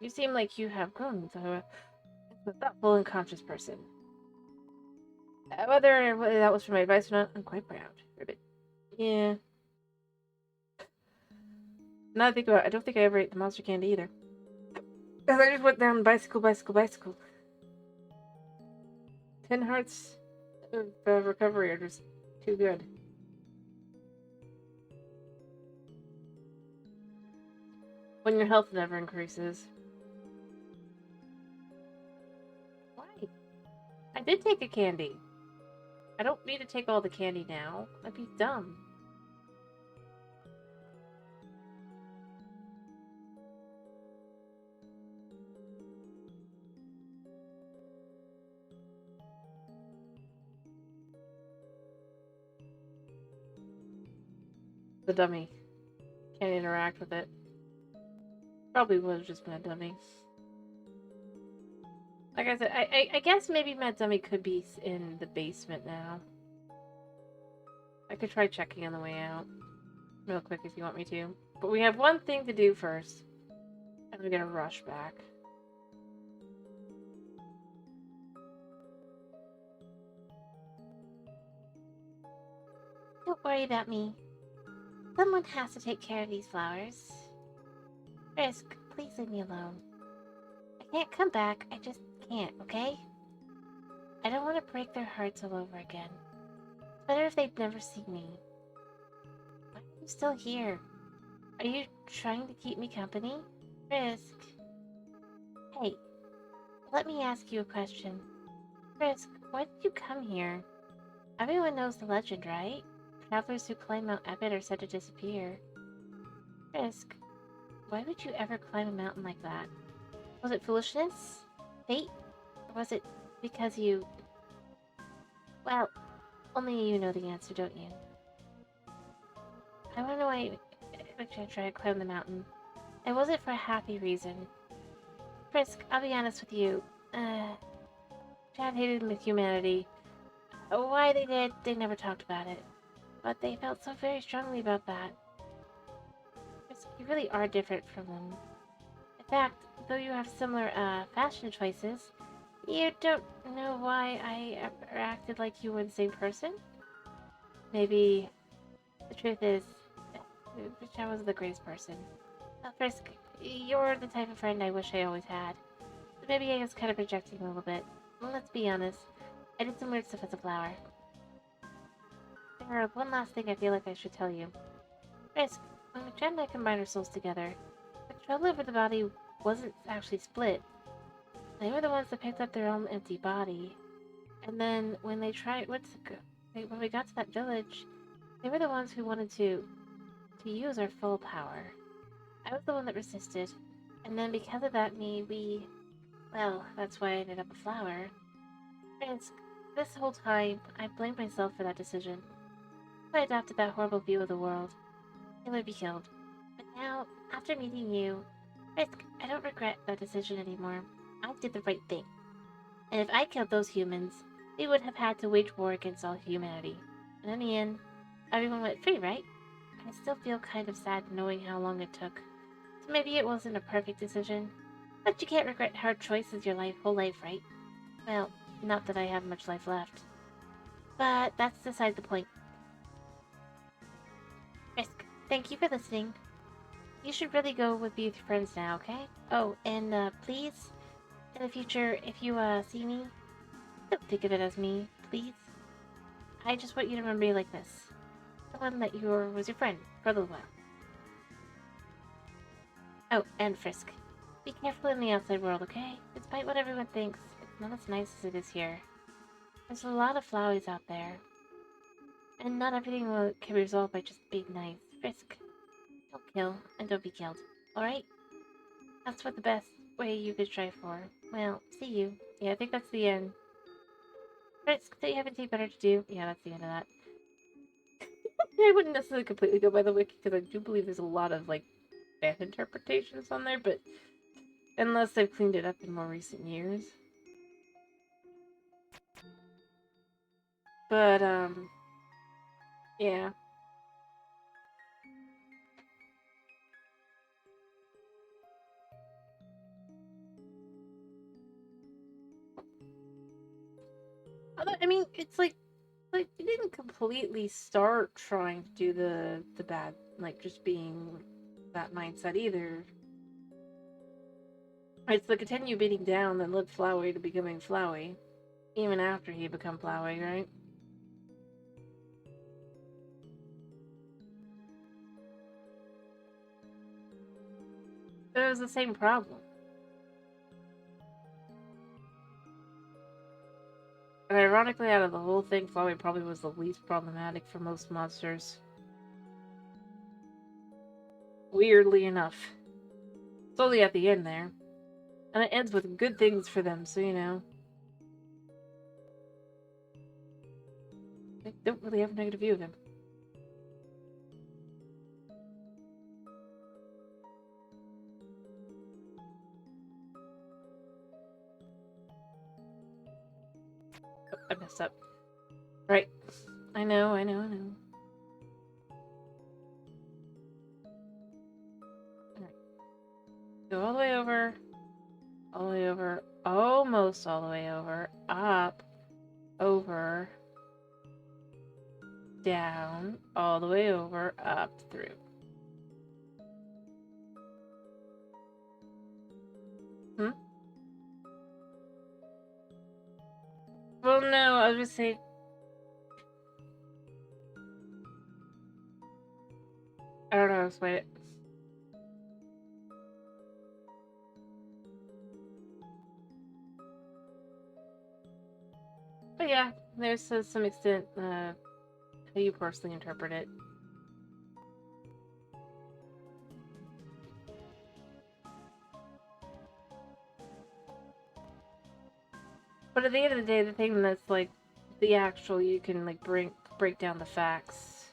You seem like you have grown into a thoughtful and conscious person. Whether that was for my advice or not, I'm quite proud. Ribbit. Yeah. Now that I think about it, I don't think I ever ate the monster candy either. Because I just went down bicycle. 10 hearts of recovery are just too good. When your health never increases. Why? I did take a candy. I don't need to take all the candy now. That'd be dumb. The dummy. Can't interact with it. Probably would have just been a dummy. Like I said, I guess maybe Mad Dummy could be in the basement now. I could try checking on the way out. Real quick if you want me to. But we have one thing to do first. And we're gonna rush back. Don't worry about me. Someone has to take care of these flowers. Frisk, please leave me alone. I can't come back, I just can't, okay? I don't want to break their hearts all over again. It's better if they'd never see me. Why are you still here? Are you trying to keep me company? Frisk. Hey, let me ask you a question. Frisk, why did you come here? Everyone knows the legend, right? Travelers who climb Mount Ebbet are said to disappear. Frisk, why would you ever climb a mountain like that? Was it foolishness? Fate? Or was it because you... Well, only you know the answer, don't you? I want to know why I tried to climb the mountain. It wasn't for a happy reason. Frisk, I'll be honest with you. Chad hated humanity. Why they did, they never talked about it. But they felt so very strongly about that. Frisk, you really are different from them. In fact, though you have similar, fashion choices, you don't know why I ever acted like you were the same person? Maybe the truth is, I was the greatest person. Frisk, you're the type of friend I wish I always had. Maybe I was kind of projecting a little bit. Well, let's be honest. I did some weird stuff as a flower. There, one last thing I feel like I should tell you. Risk, when Jen and I combined our souls together, the trouble over the body wasn't actually split. They were the ones that picked up their own empty body. And then when they tried, when we got to that village, they were the ones who wanted to use our full power. I was the one that resisted, and then because of that, well, that's why I ended up a flower. Risk, this whole time, I blamed myself for that decision. If I adopted that horrible view of the world, I would be killed. But now, after meeting you, Risk, I don't regret that decision anymore. I did the right thing. And if I killed those humans, we would have had to wage war against all humanity. And in the end, everyone went free, right? I still feel kind of sad knowing how long it took. So maybe it wasn't a perfect decision. But you can't regret hard choices your whole life, right? Well, not that I have much life left. But that's beside the point. Risk, thank you for listening. You should really go be with your friends now, okay? Oh, and please, in the future, if you see me, don't think of it as me, please. I just want you to remember me like this. The one that was your friend for a little while. Oh, and Frisk. Be careful in the outside world, okay? Despite what everyone thinks, it's not as nice as it is here. There's a lot of flowers out there. And not everything can be resolved by just being nice. Frisk. Don't kill, and don't be killed. Alright? That's what the best way you could strive for. Well, see you. Yeah, I think that's the end. Frisk, don't you have anything better to do? Yeah, that's the end of that. I wouldn't necessarily completely go by the wiki, because I do believe there's a lot of, like, fan interpretations on there, but unless they've cleaned it up in more recent years. But, yeah. I mean, it's like you didn't completely start trying to do the bad, like, just being that mindset either. It's the continue beating down that led Flowey to becoming Flowey, even after he become Flowey, right? But it was the same problem. And ironically, out of the whole thing, Flowey probably was the least problematic for most monsters. Weirdly enough. It's only at the end there. And it ends with good things for them, so you know. I don't really have a negative view of him. Oh, I messed up. Right. I know. Alright. Go all the way over. All the way over. Almost all the way over. Up. Over. Down. All the way over. Up. Through. Hmm? Well, no, I was just saying. I don't know how to explain it. But yeah, there's to some extent how you personally interpret it. But at the end of the day, the thing that's like the actual, you can like break down the facts.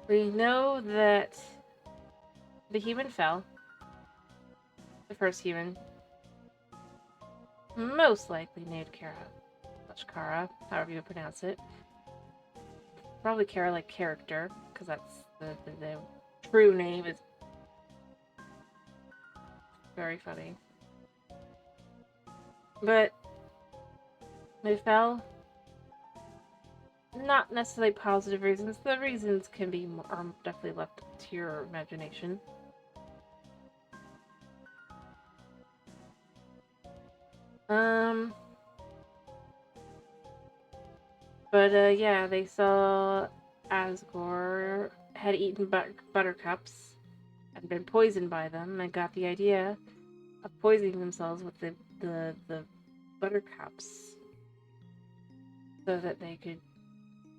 We know that the human fell. The first human. Most likely named Kara. Kara, however you pronounce it. Probably Kara like character, because that's the true name is very funny. But they fell. Not necessarily positive reasons. The reasons can be are definitely left to your imagination. Yeah, they saw Asgore had eaten buttercups and been poisoned by them, and got the idea of poisoning themselves with the buttercups so that they could.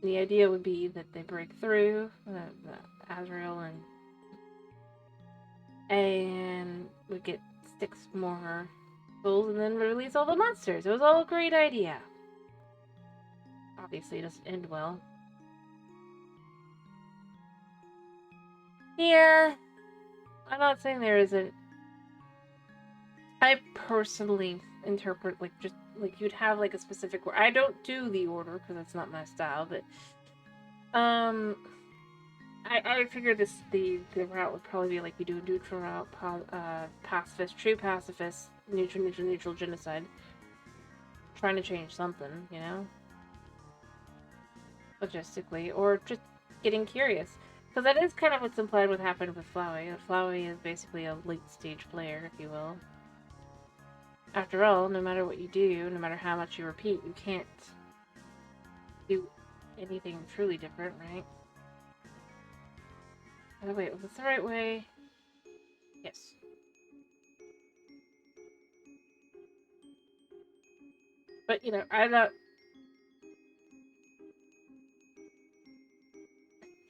The idea would be that they break through the Azrael and would get 6 more souls and then release all the monsters. It was all a great idea. Obviously, it doesn't end well. Yeah, I'm not saying there isn't. I personally interpret like just like you'd have like a specific word. I don't do the order because that's not my style, but I figured the route would probably be like we do a neutral route, pacifist, true pacifist, neutral genocide. Trying to change something, you know, logistically, or just getting curious. Because that is kind of what's implied what happened with Flowey. Flowey is basically a late stage player, if you will. After all, no matter what you do, no matter how much you repeat, you can't do anything truly different, right? Oh, wait, was this the right way? Yes. But, you know, I'm not...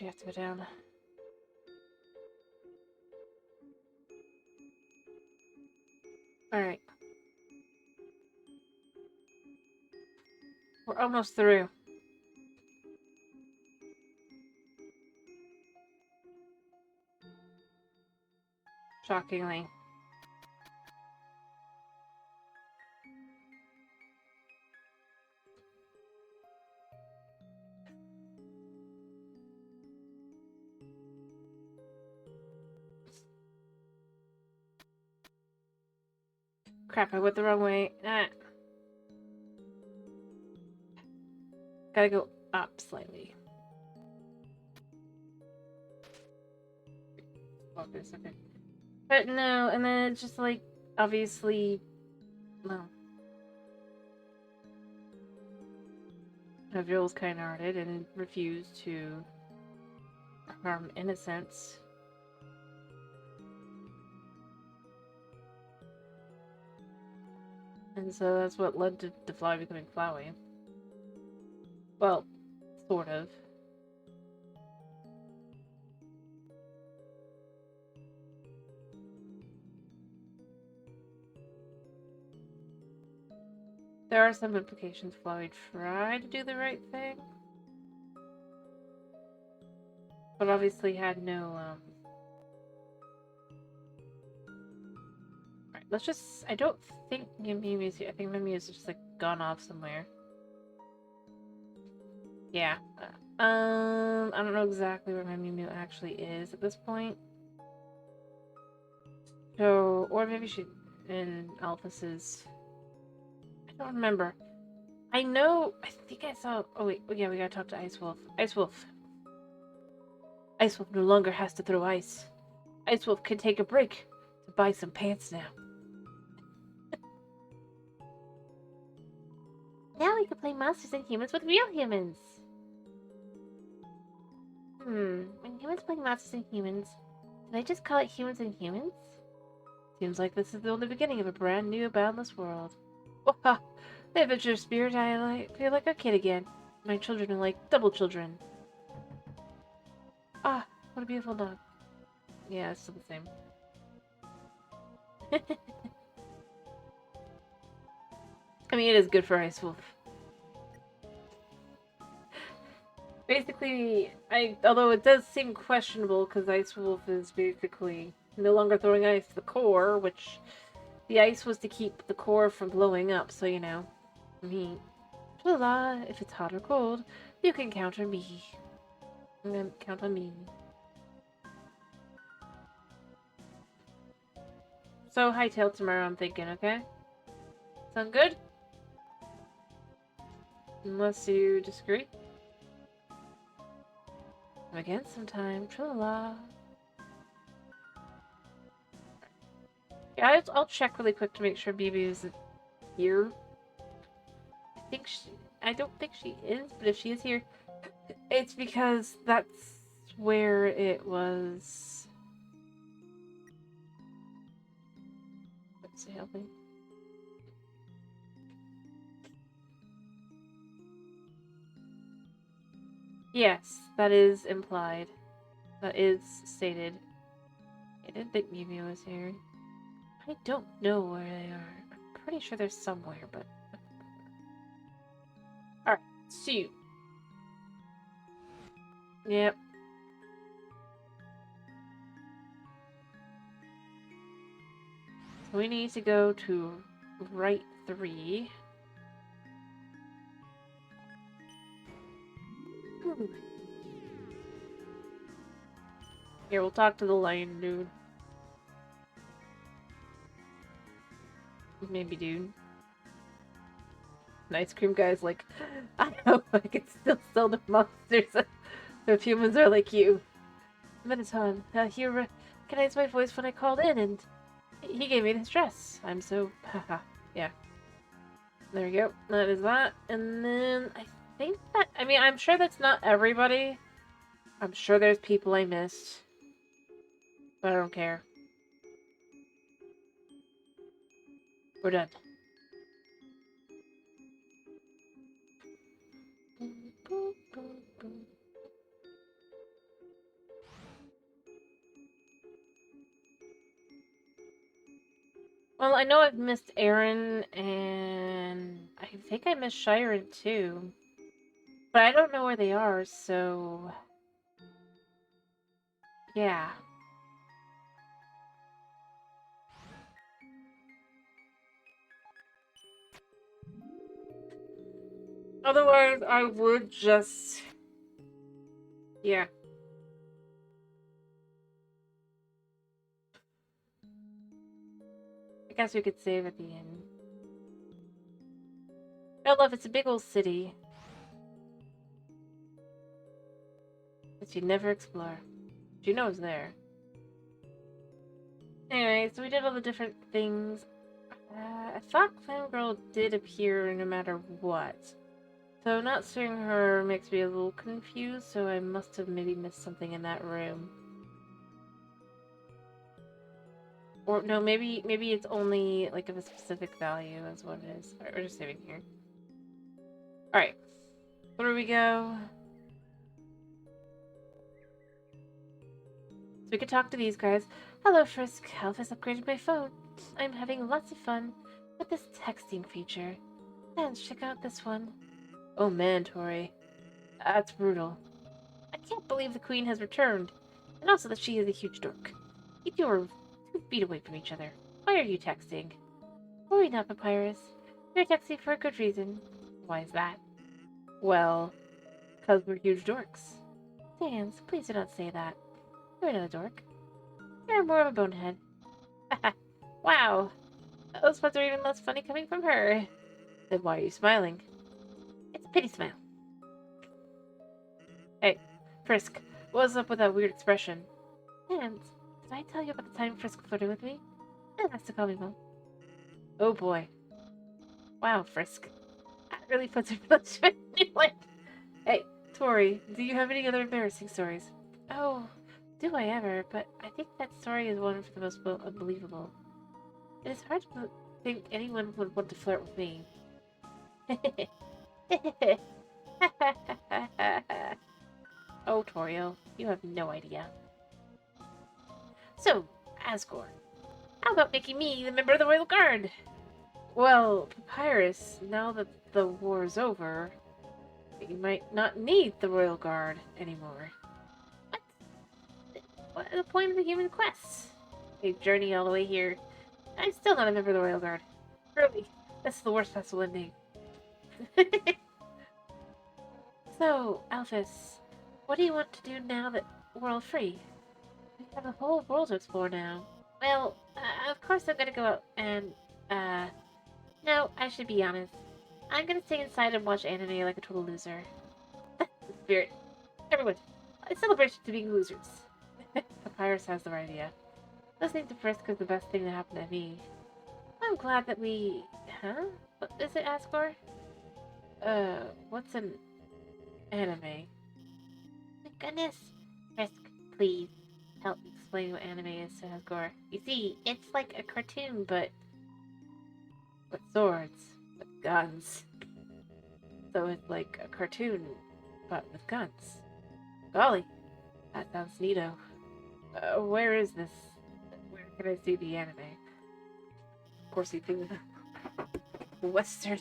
You have to go down. Alright. We're almost through. Shockingly. Crap, I went the wrong way. Gotta go up slightly. Focus, okay. But no, and then it's just like, obviously, well, Avril's kind-hearted and refused to harm innocents. And so that's what led to the fly becoming Flowey. Well, sort of. There are some implications Flowey tried to do the right thing, but obviously had no, Right, let's just... I don't think Mimi's here. I think Mimi's just, like, gone off somewhere. Yeah. I don't know exactly where my Miu actually is at this point. So, or maybe she in Alphys's. I don't remember. I know. I think I saw. Oh wait. Oh yeah, we gotta talk to Ice Wolf. Ice Wolf. Ice Wolf no longer has to throw ice. Ice Wolf can take a break to buy some pants now. Now we can play monsters and humans with real humans. When humans play monsters and humans, do they just call it humans and humans? Seems like this is the only beginning of a brand new, boundless world. Waha! The adventure spirit, I feel like a kid again. My children are like double children. Ah, what a beautiful dog. Yeah, it's still the same. I mean, it is good for Ice Wolf. Basically, although it does seem questionable because Ice Wolf is basically no longer throwing ice to the core, which the ice was to keep the core from blowing up, so you know. I mean, la, if it's hot or cold, you can count on me. Count on me. So, hightail tomorrow, I'm thinking, okay? Sound good? Unless you disagree. Come again sometime. Tra-la-la. Yeah, I'll check really quick to make sure BB isn't here. I don't think she is, but if she is here, it's because that's where it was. Let's see, help me. Yes, that is implied. That is stated. I didn't think Mew was here. I don't know where they are. I'm pretty sure they're somewhere, but... Alright, see you. Yep. So we need to go to right 3. Here, we'll talk to the lion dude. Maybe dude. The ice cream guy's like, I hope I can still sell the monsters if humans are like you. Menaton, he recognized my voice when I called in, and he gave me this dress. I'm so... haha. Yeah. There we go. That is that. And then I think that... I mean, I'm sure that's not everybody. I'm sure there's people I missed. But I don't care. We're done. Well, I know I've missed Aaron, and I think I missed Shiren too. But I don't know where they are, so... yeah. Otherwise, I would just... yeah. I guess we could save at the end. Oh, love, it's a big old city. That you'd never explore. But you know it's there. Anyway, so we did all the different things. I thought Clam Girl did appear no matter what. So not seeing her makes me a little confused, so I must have maybe missed something in that room. Or no, maybe it's only like of a specific value, that's what it is. Alright, we're just saving here. Alright. Where do we go? So we could talk to these guys. Hello, Frisk. Health has upgraded my phone. I'm having lots of fun with this texting feature. And check out this one. Oh man, Tori. That's brutal. I can't believe the queen has returned. And also that she is a huge dork. You two are 2 feet away from each other. Why are you texting? Worry not, Papyrus. We're texting for a good reason. Why is that? Well, because we're huge dorks. Sans, please do not say that. You're not a dork. You're more of a bonehead. Wow. Those puns are even less funny coming from her. Then why are you smiling? It's a pity smile. Hey, Frisk, what's up with that weird expression? And did I tell you about the time Frisk flirted with me? And has to call me Mom. Oh boy. Wow, Frisk. That really puts her punishment in like... Hey, Tori, do you have any other embarrassing stories? Oh, do I ever? But I think that story is one of the most unbelievable. It is hard to think anyone would want to flirt with me. Oh, Torio, you have no idea. So, Asgore, how about making me the member of the Royal Guard? Well, Papyrus, now that the war is over, you might not need the Royal Guard anymore. What? What is the point of the human quest? A journey all the way here. I'm still not a member of the Royal Guard. Really, that's the worst possible ending. So, Alphys, what do you want to do now that we're all free? We have a whole world to explore now. Well, of course I'm gonna go out and, no, I should be honest. I'm gonna stay inside and watch anime like a total loser. The spirit. Everyone, a celebration to being losers. Papyrus has the right idea. Listening to Frisk is the best thing that happened to me. I'm glad that we Huh? What is it, Asgore? What's an anime? My goodness. Frisk, please. Help me explain what anime is to Asgore. You see, it's like a cartoon, but With swords, with guns. So it's like a cartoon, but with guns. Golly, that sounds neato. Where is this? Where can I see the anime? Of course, you think Western.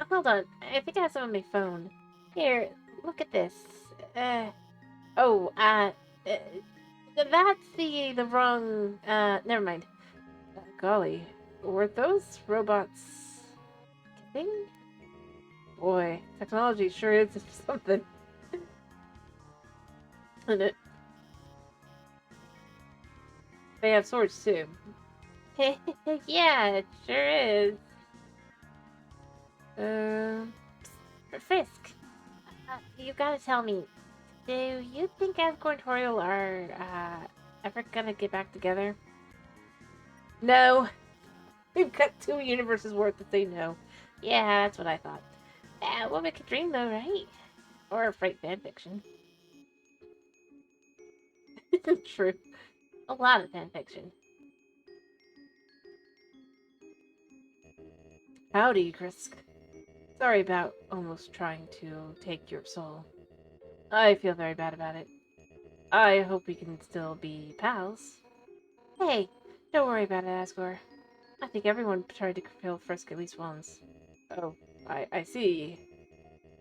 hold on. I think I have some on my phone. Here, look at this. Oh, that's the wrong. Never mind. Golly, were those robots kissing? Boy, technology sure is something. And they have swords too. Yeah, it sure is. Frisk, you gotta tell me, do you think Asgore and Toriel are, ever gonna get back together? No, we've got 2 universes worth to say no. Yeah, that's what I thought. What we could dream though, right? Or write fanfiction. True. A lot of fanfiction. Howdy, Krisk. Sorry about almost trying to take your soul. I feel very bad about it. I hope we can still be pals. Hey, don't worry about it, Asgore. I think everyone tried to kill Frisk at least once. Oh, I see.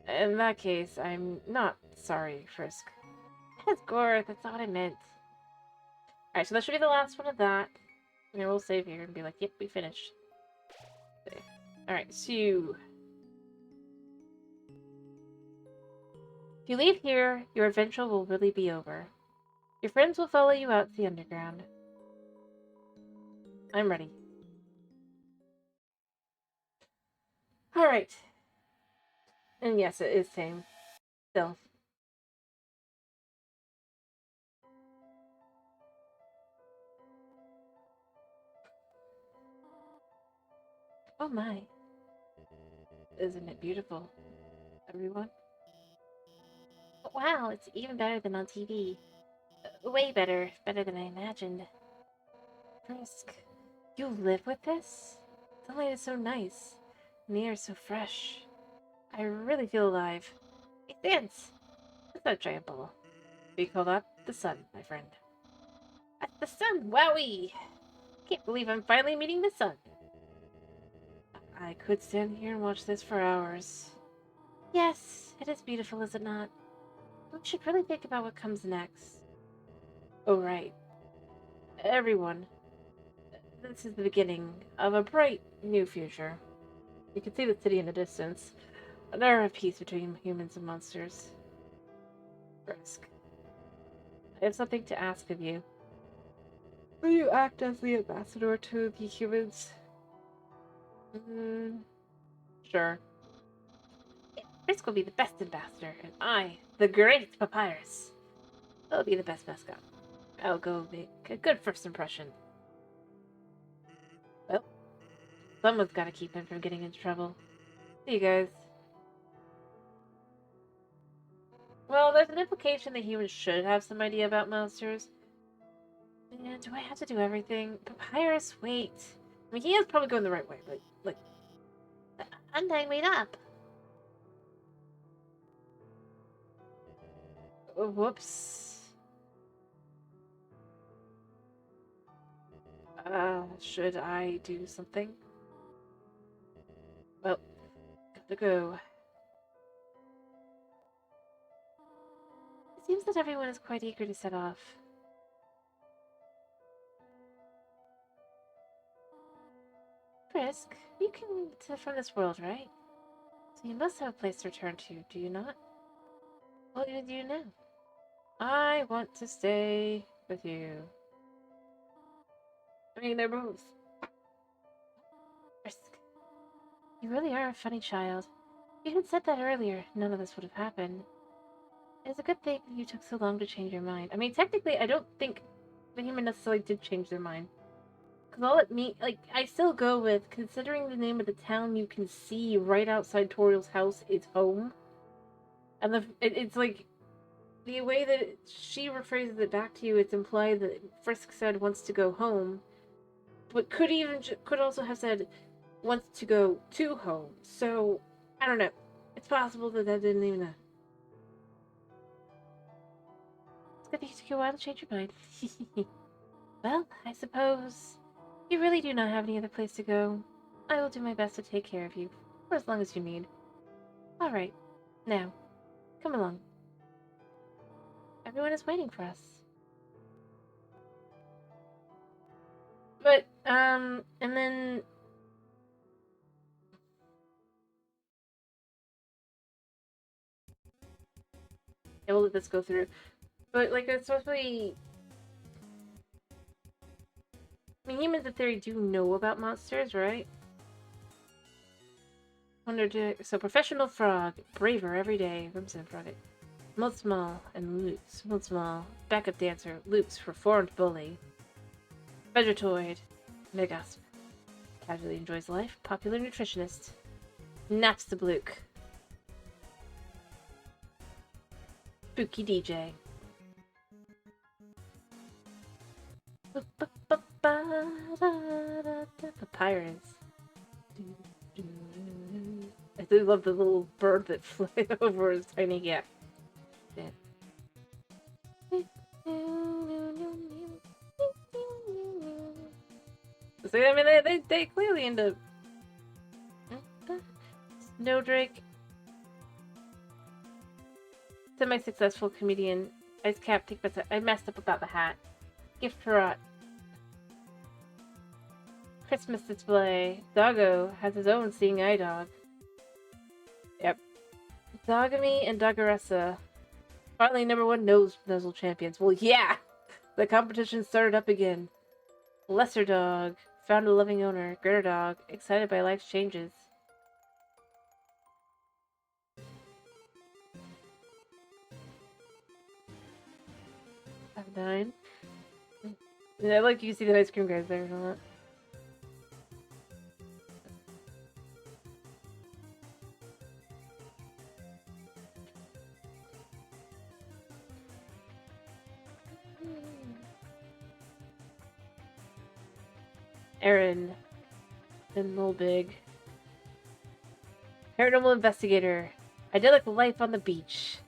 In that case, I'm not sorry, Frisk. Asgore, that's not what I meant. Alright, so that should be the last one of that. And we'll save here and be like, yep, we finished. Alright, so if you leave here, your adventure will really be over. Your friends will follow you out to the underground. I'm ready. Alright. And yes, it is tame. Still. Oh my. Isn't it beautiful? Everyone? Wow, it's even better than on TV. Way better. Better than I imagined. Frisk, you live with this? The light is so nice. And the air is so fresh. I really feel alive. It dance. It's not a giant ball. We call that the sun, my friend. That's the sun. Wowie! Can't believe I'm finally meeting the sun. I could stand here and watch this for hours. Yes, it is beautiful, is it not? We should really think about what comes next. Oh, right. Everyone, this is the beginning of a bright new future. You can see the city in the distance. An era of peace between humans and monsters. Frisk, I have something to ask of you. Will you act as the ambassador to the humans? Sure. Frisk will be the best ambassador, and I, the great Papyrus, will be the best mascot. I'll go make a good first impression. Well, someone's got to keep him from getting into trouble. See you guys. Well, there's an implication that humans should have some idea about monsters. Yeah, do I have to do everything? Papyrus, wait. I mean, he is probably going the right way, but, like... Undyne, wait up. Whoops. Should I do something? Well, gotta go. It seems that everyone is quite eager to set off. Frisk, you came from this world, right? So you must have a place to return to, do you not? What do you do now? I want to stay with you. I mean, they're both. Frisk, you really are a funny child. If you had said that earlier, none of this would have happened. It's a good thing you took so long to change your mind. I mean, technically, I don't think the human necessarily did change their mind. Because all it means, like, I still go with, considering the name of the town you can see right outside Toriel's house is home. And it's like, the way that she rephrases it back to you, it's implied that Frisk said wants to go home. But could also have said wants to go to home. So, I don't know. It's possible that didn't even know. It's gonna take you a while to change your mind. Well, I suppose you really do not have any other place to go. I will do my best to take care of you, for as long as you need. Alright, now, come along. Everyone is waiting for us. But, and then... I will let this go through. But, like, it's supposedly... I mean, humans in theory do know about monsters, right? So, professional frog, braver every day. Remsen frog it. Mold small and loose. Mold small. Backup dancer. Loops. Reformed bully. Vegetoid. Megasp. Casually enjoys life. Popular nutritionist. Naps the Bluke. Spooky DJ. Papyrus. I do love the little bird that flies over his tiny gap. So, I mean, they clearly end up... Snowdrake. Semi-successful comedian. Ice cap, take my... I messed up about the hat. Gift Parrot. Christmas display. Doggo has his own seeing eye dog. Yep. Dogamy and Doggeressa. Finally, #1 nose nuzzle champions. Well, yeah! The competition started up again. Lesser dog. Found a loving owner. Greater dog. Excited by life's changes. F9. Yeah, I like you can see the ice cream guys there and all that. Aaron. And Lil Big. Paranormal investigator. Idyllic life on the beach.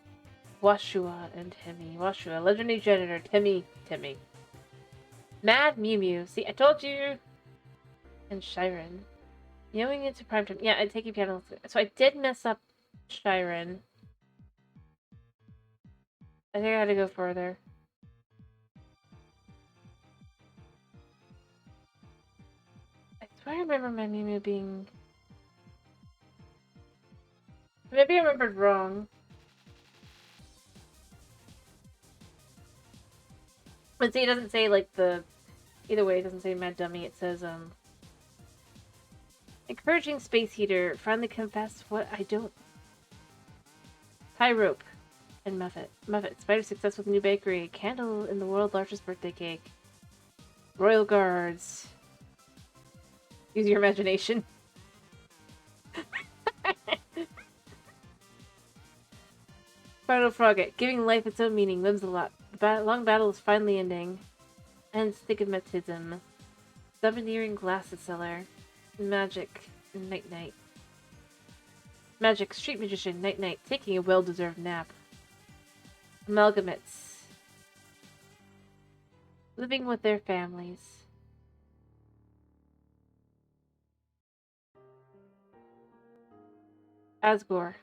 Washua and Timmy. Washua. Legendary janitor. Timmy. Mad Mew Mew. See, I told you. And Shiren. Going into primetime. Yeah, I take you piano. So I did mess up Shiren. I think I had to go further. I swear I remember my Mew Mew being... Maybe I remembered wrong. But see, it doesn't say, like, the... Either way, it doesn't say Mad Dummy. It says, encouraging space heater. Finally confess what I don't... Tie rope. And Muffet. Spider success with new bakery. Candle in the world's largest birthday cake. Royal Guards. Use your imagination. Final Frogget. Giving life its own meaning. Lives a lot. The long battle is finally ending. And stigmatism. Domineering glasses seller. Magic. Night. Magic. Street magician. Night. Taking a well-deserved nap. Amalgamates. Living with their families. Asgore.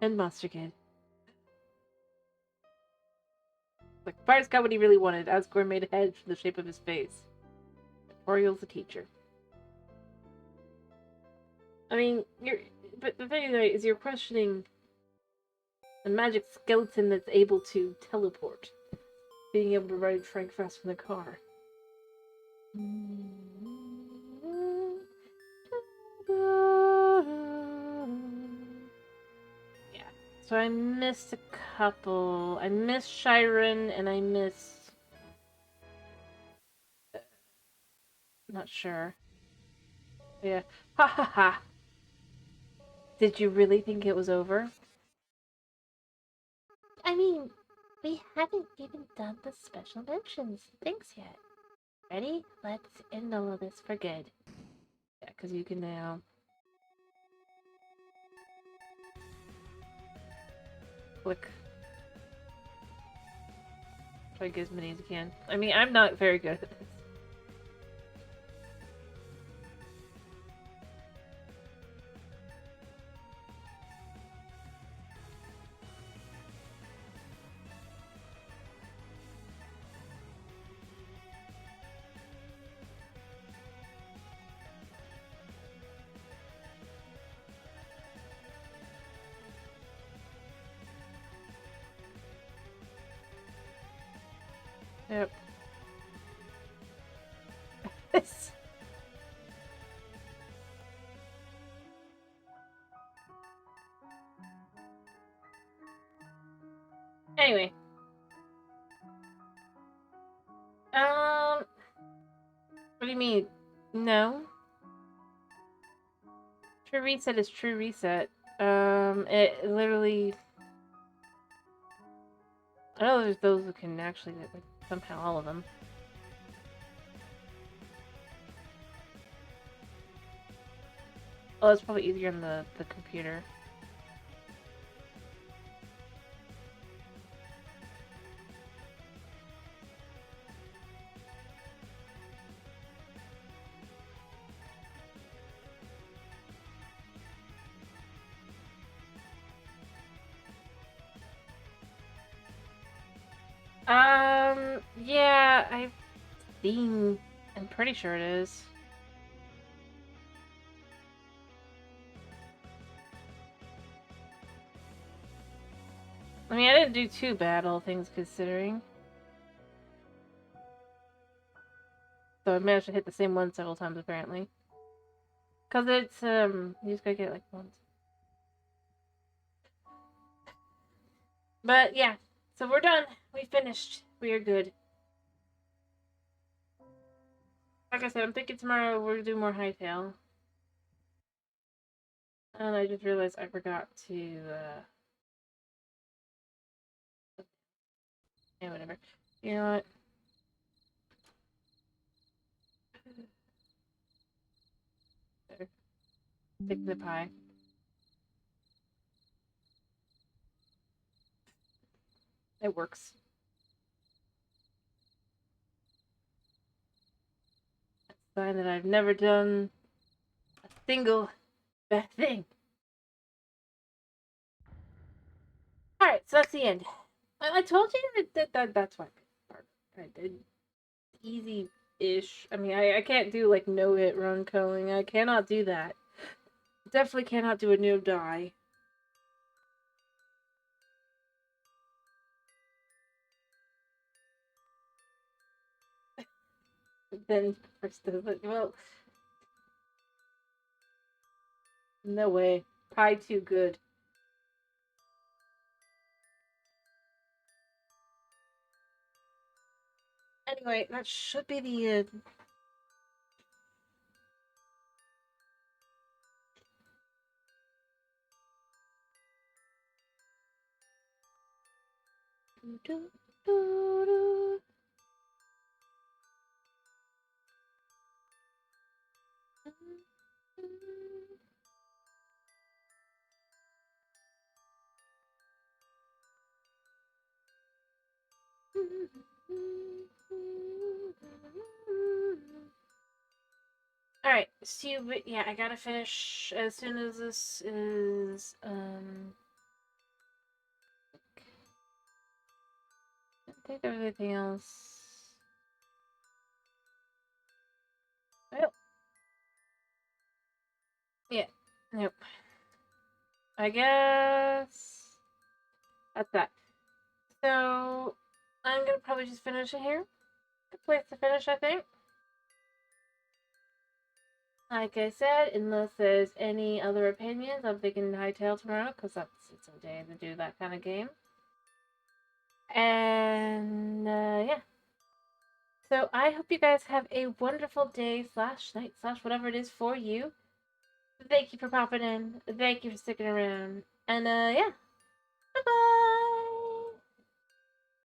And Monster Kid. Like, Fire's got what he really wanted. Asgore made a head from the shape of his face. Oriel's a teacher. I mean, but the thing is, you're questioning a magic skeleton that's able to teleport. Being able to ride Frank fast from the car. Yeah. So I missed a couple. I missed Shiren and I missed... Not sure. Yeah. Ha ha ha. Did you really think it was over? I mean, we haven't even done the special mentions things yet. Ready? Let's end all of this for good. Yeah, because you can now. Click. Try to get as many as you can. I mean, I'm not very good at this. Yep. This. Anyway. What do you mean? No. True reset is true reset. It literally. I know there's those who can actually, like, somehow all of them. Oh, it's probably easier on the computer. Yeah, I've seen. I'm pretty sure it is. I mean, I didn't do too bad, all things considering. So I managed to hit the same one several times, apparently. Because it's, you just gotta get it, like, once. But, yeah. So we're done. We finished. We are good. Like I said, I'm thinking tomorrow we're gonna do more hightail. And I just realized I forgot to, yeah, whatever. You know what? There. Take the pie. It works. That's a sign that I've never done a single bad thing. Alright, so that's the end. I told you that's why I did easy-ish. I mean, I can't do, like, no-hit run culling. I cannot do that. Definitely cannot do a no-die. Then first does it. Well, no way. Pie too good. Anyway, that should be the end. Alright, so yeah, I gotta finish as soon as this is, I think everything else. Well, yeah, nope. I guess that's that. So, I'm gonna probably just finish it here. Good place to finish, I think. Like I said, unless there's any other opinions, I'm thinking Hightail tomorrow, because it's a day to do that kind of game. And, yeah. So, So I hope you guys have a wonderful day slash night slash whatever it is for you. Thank you for popping in. Thank you for sticking around. And yeah. Bye bye.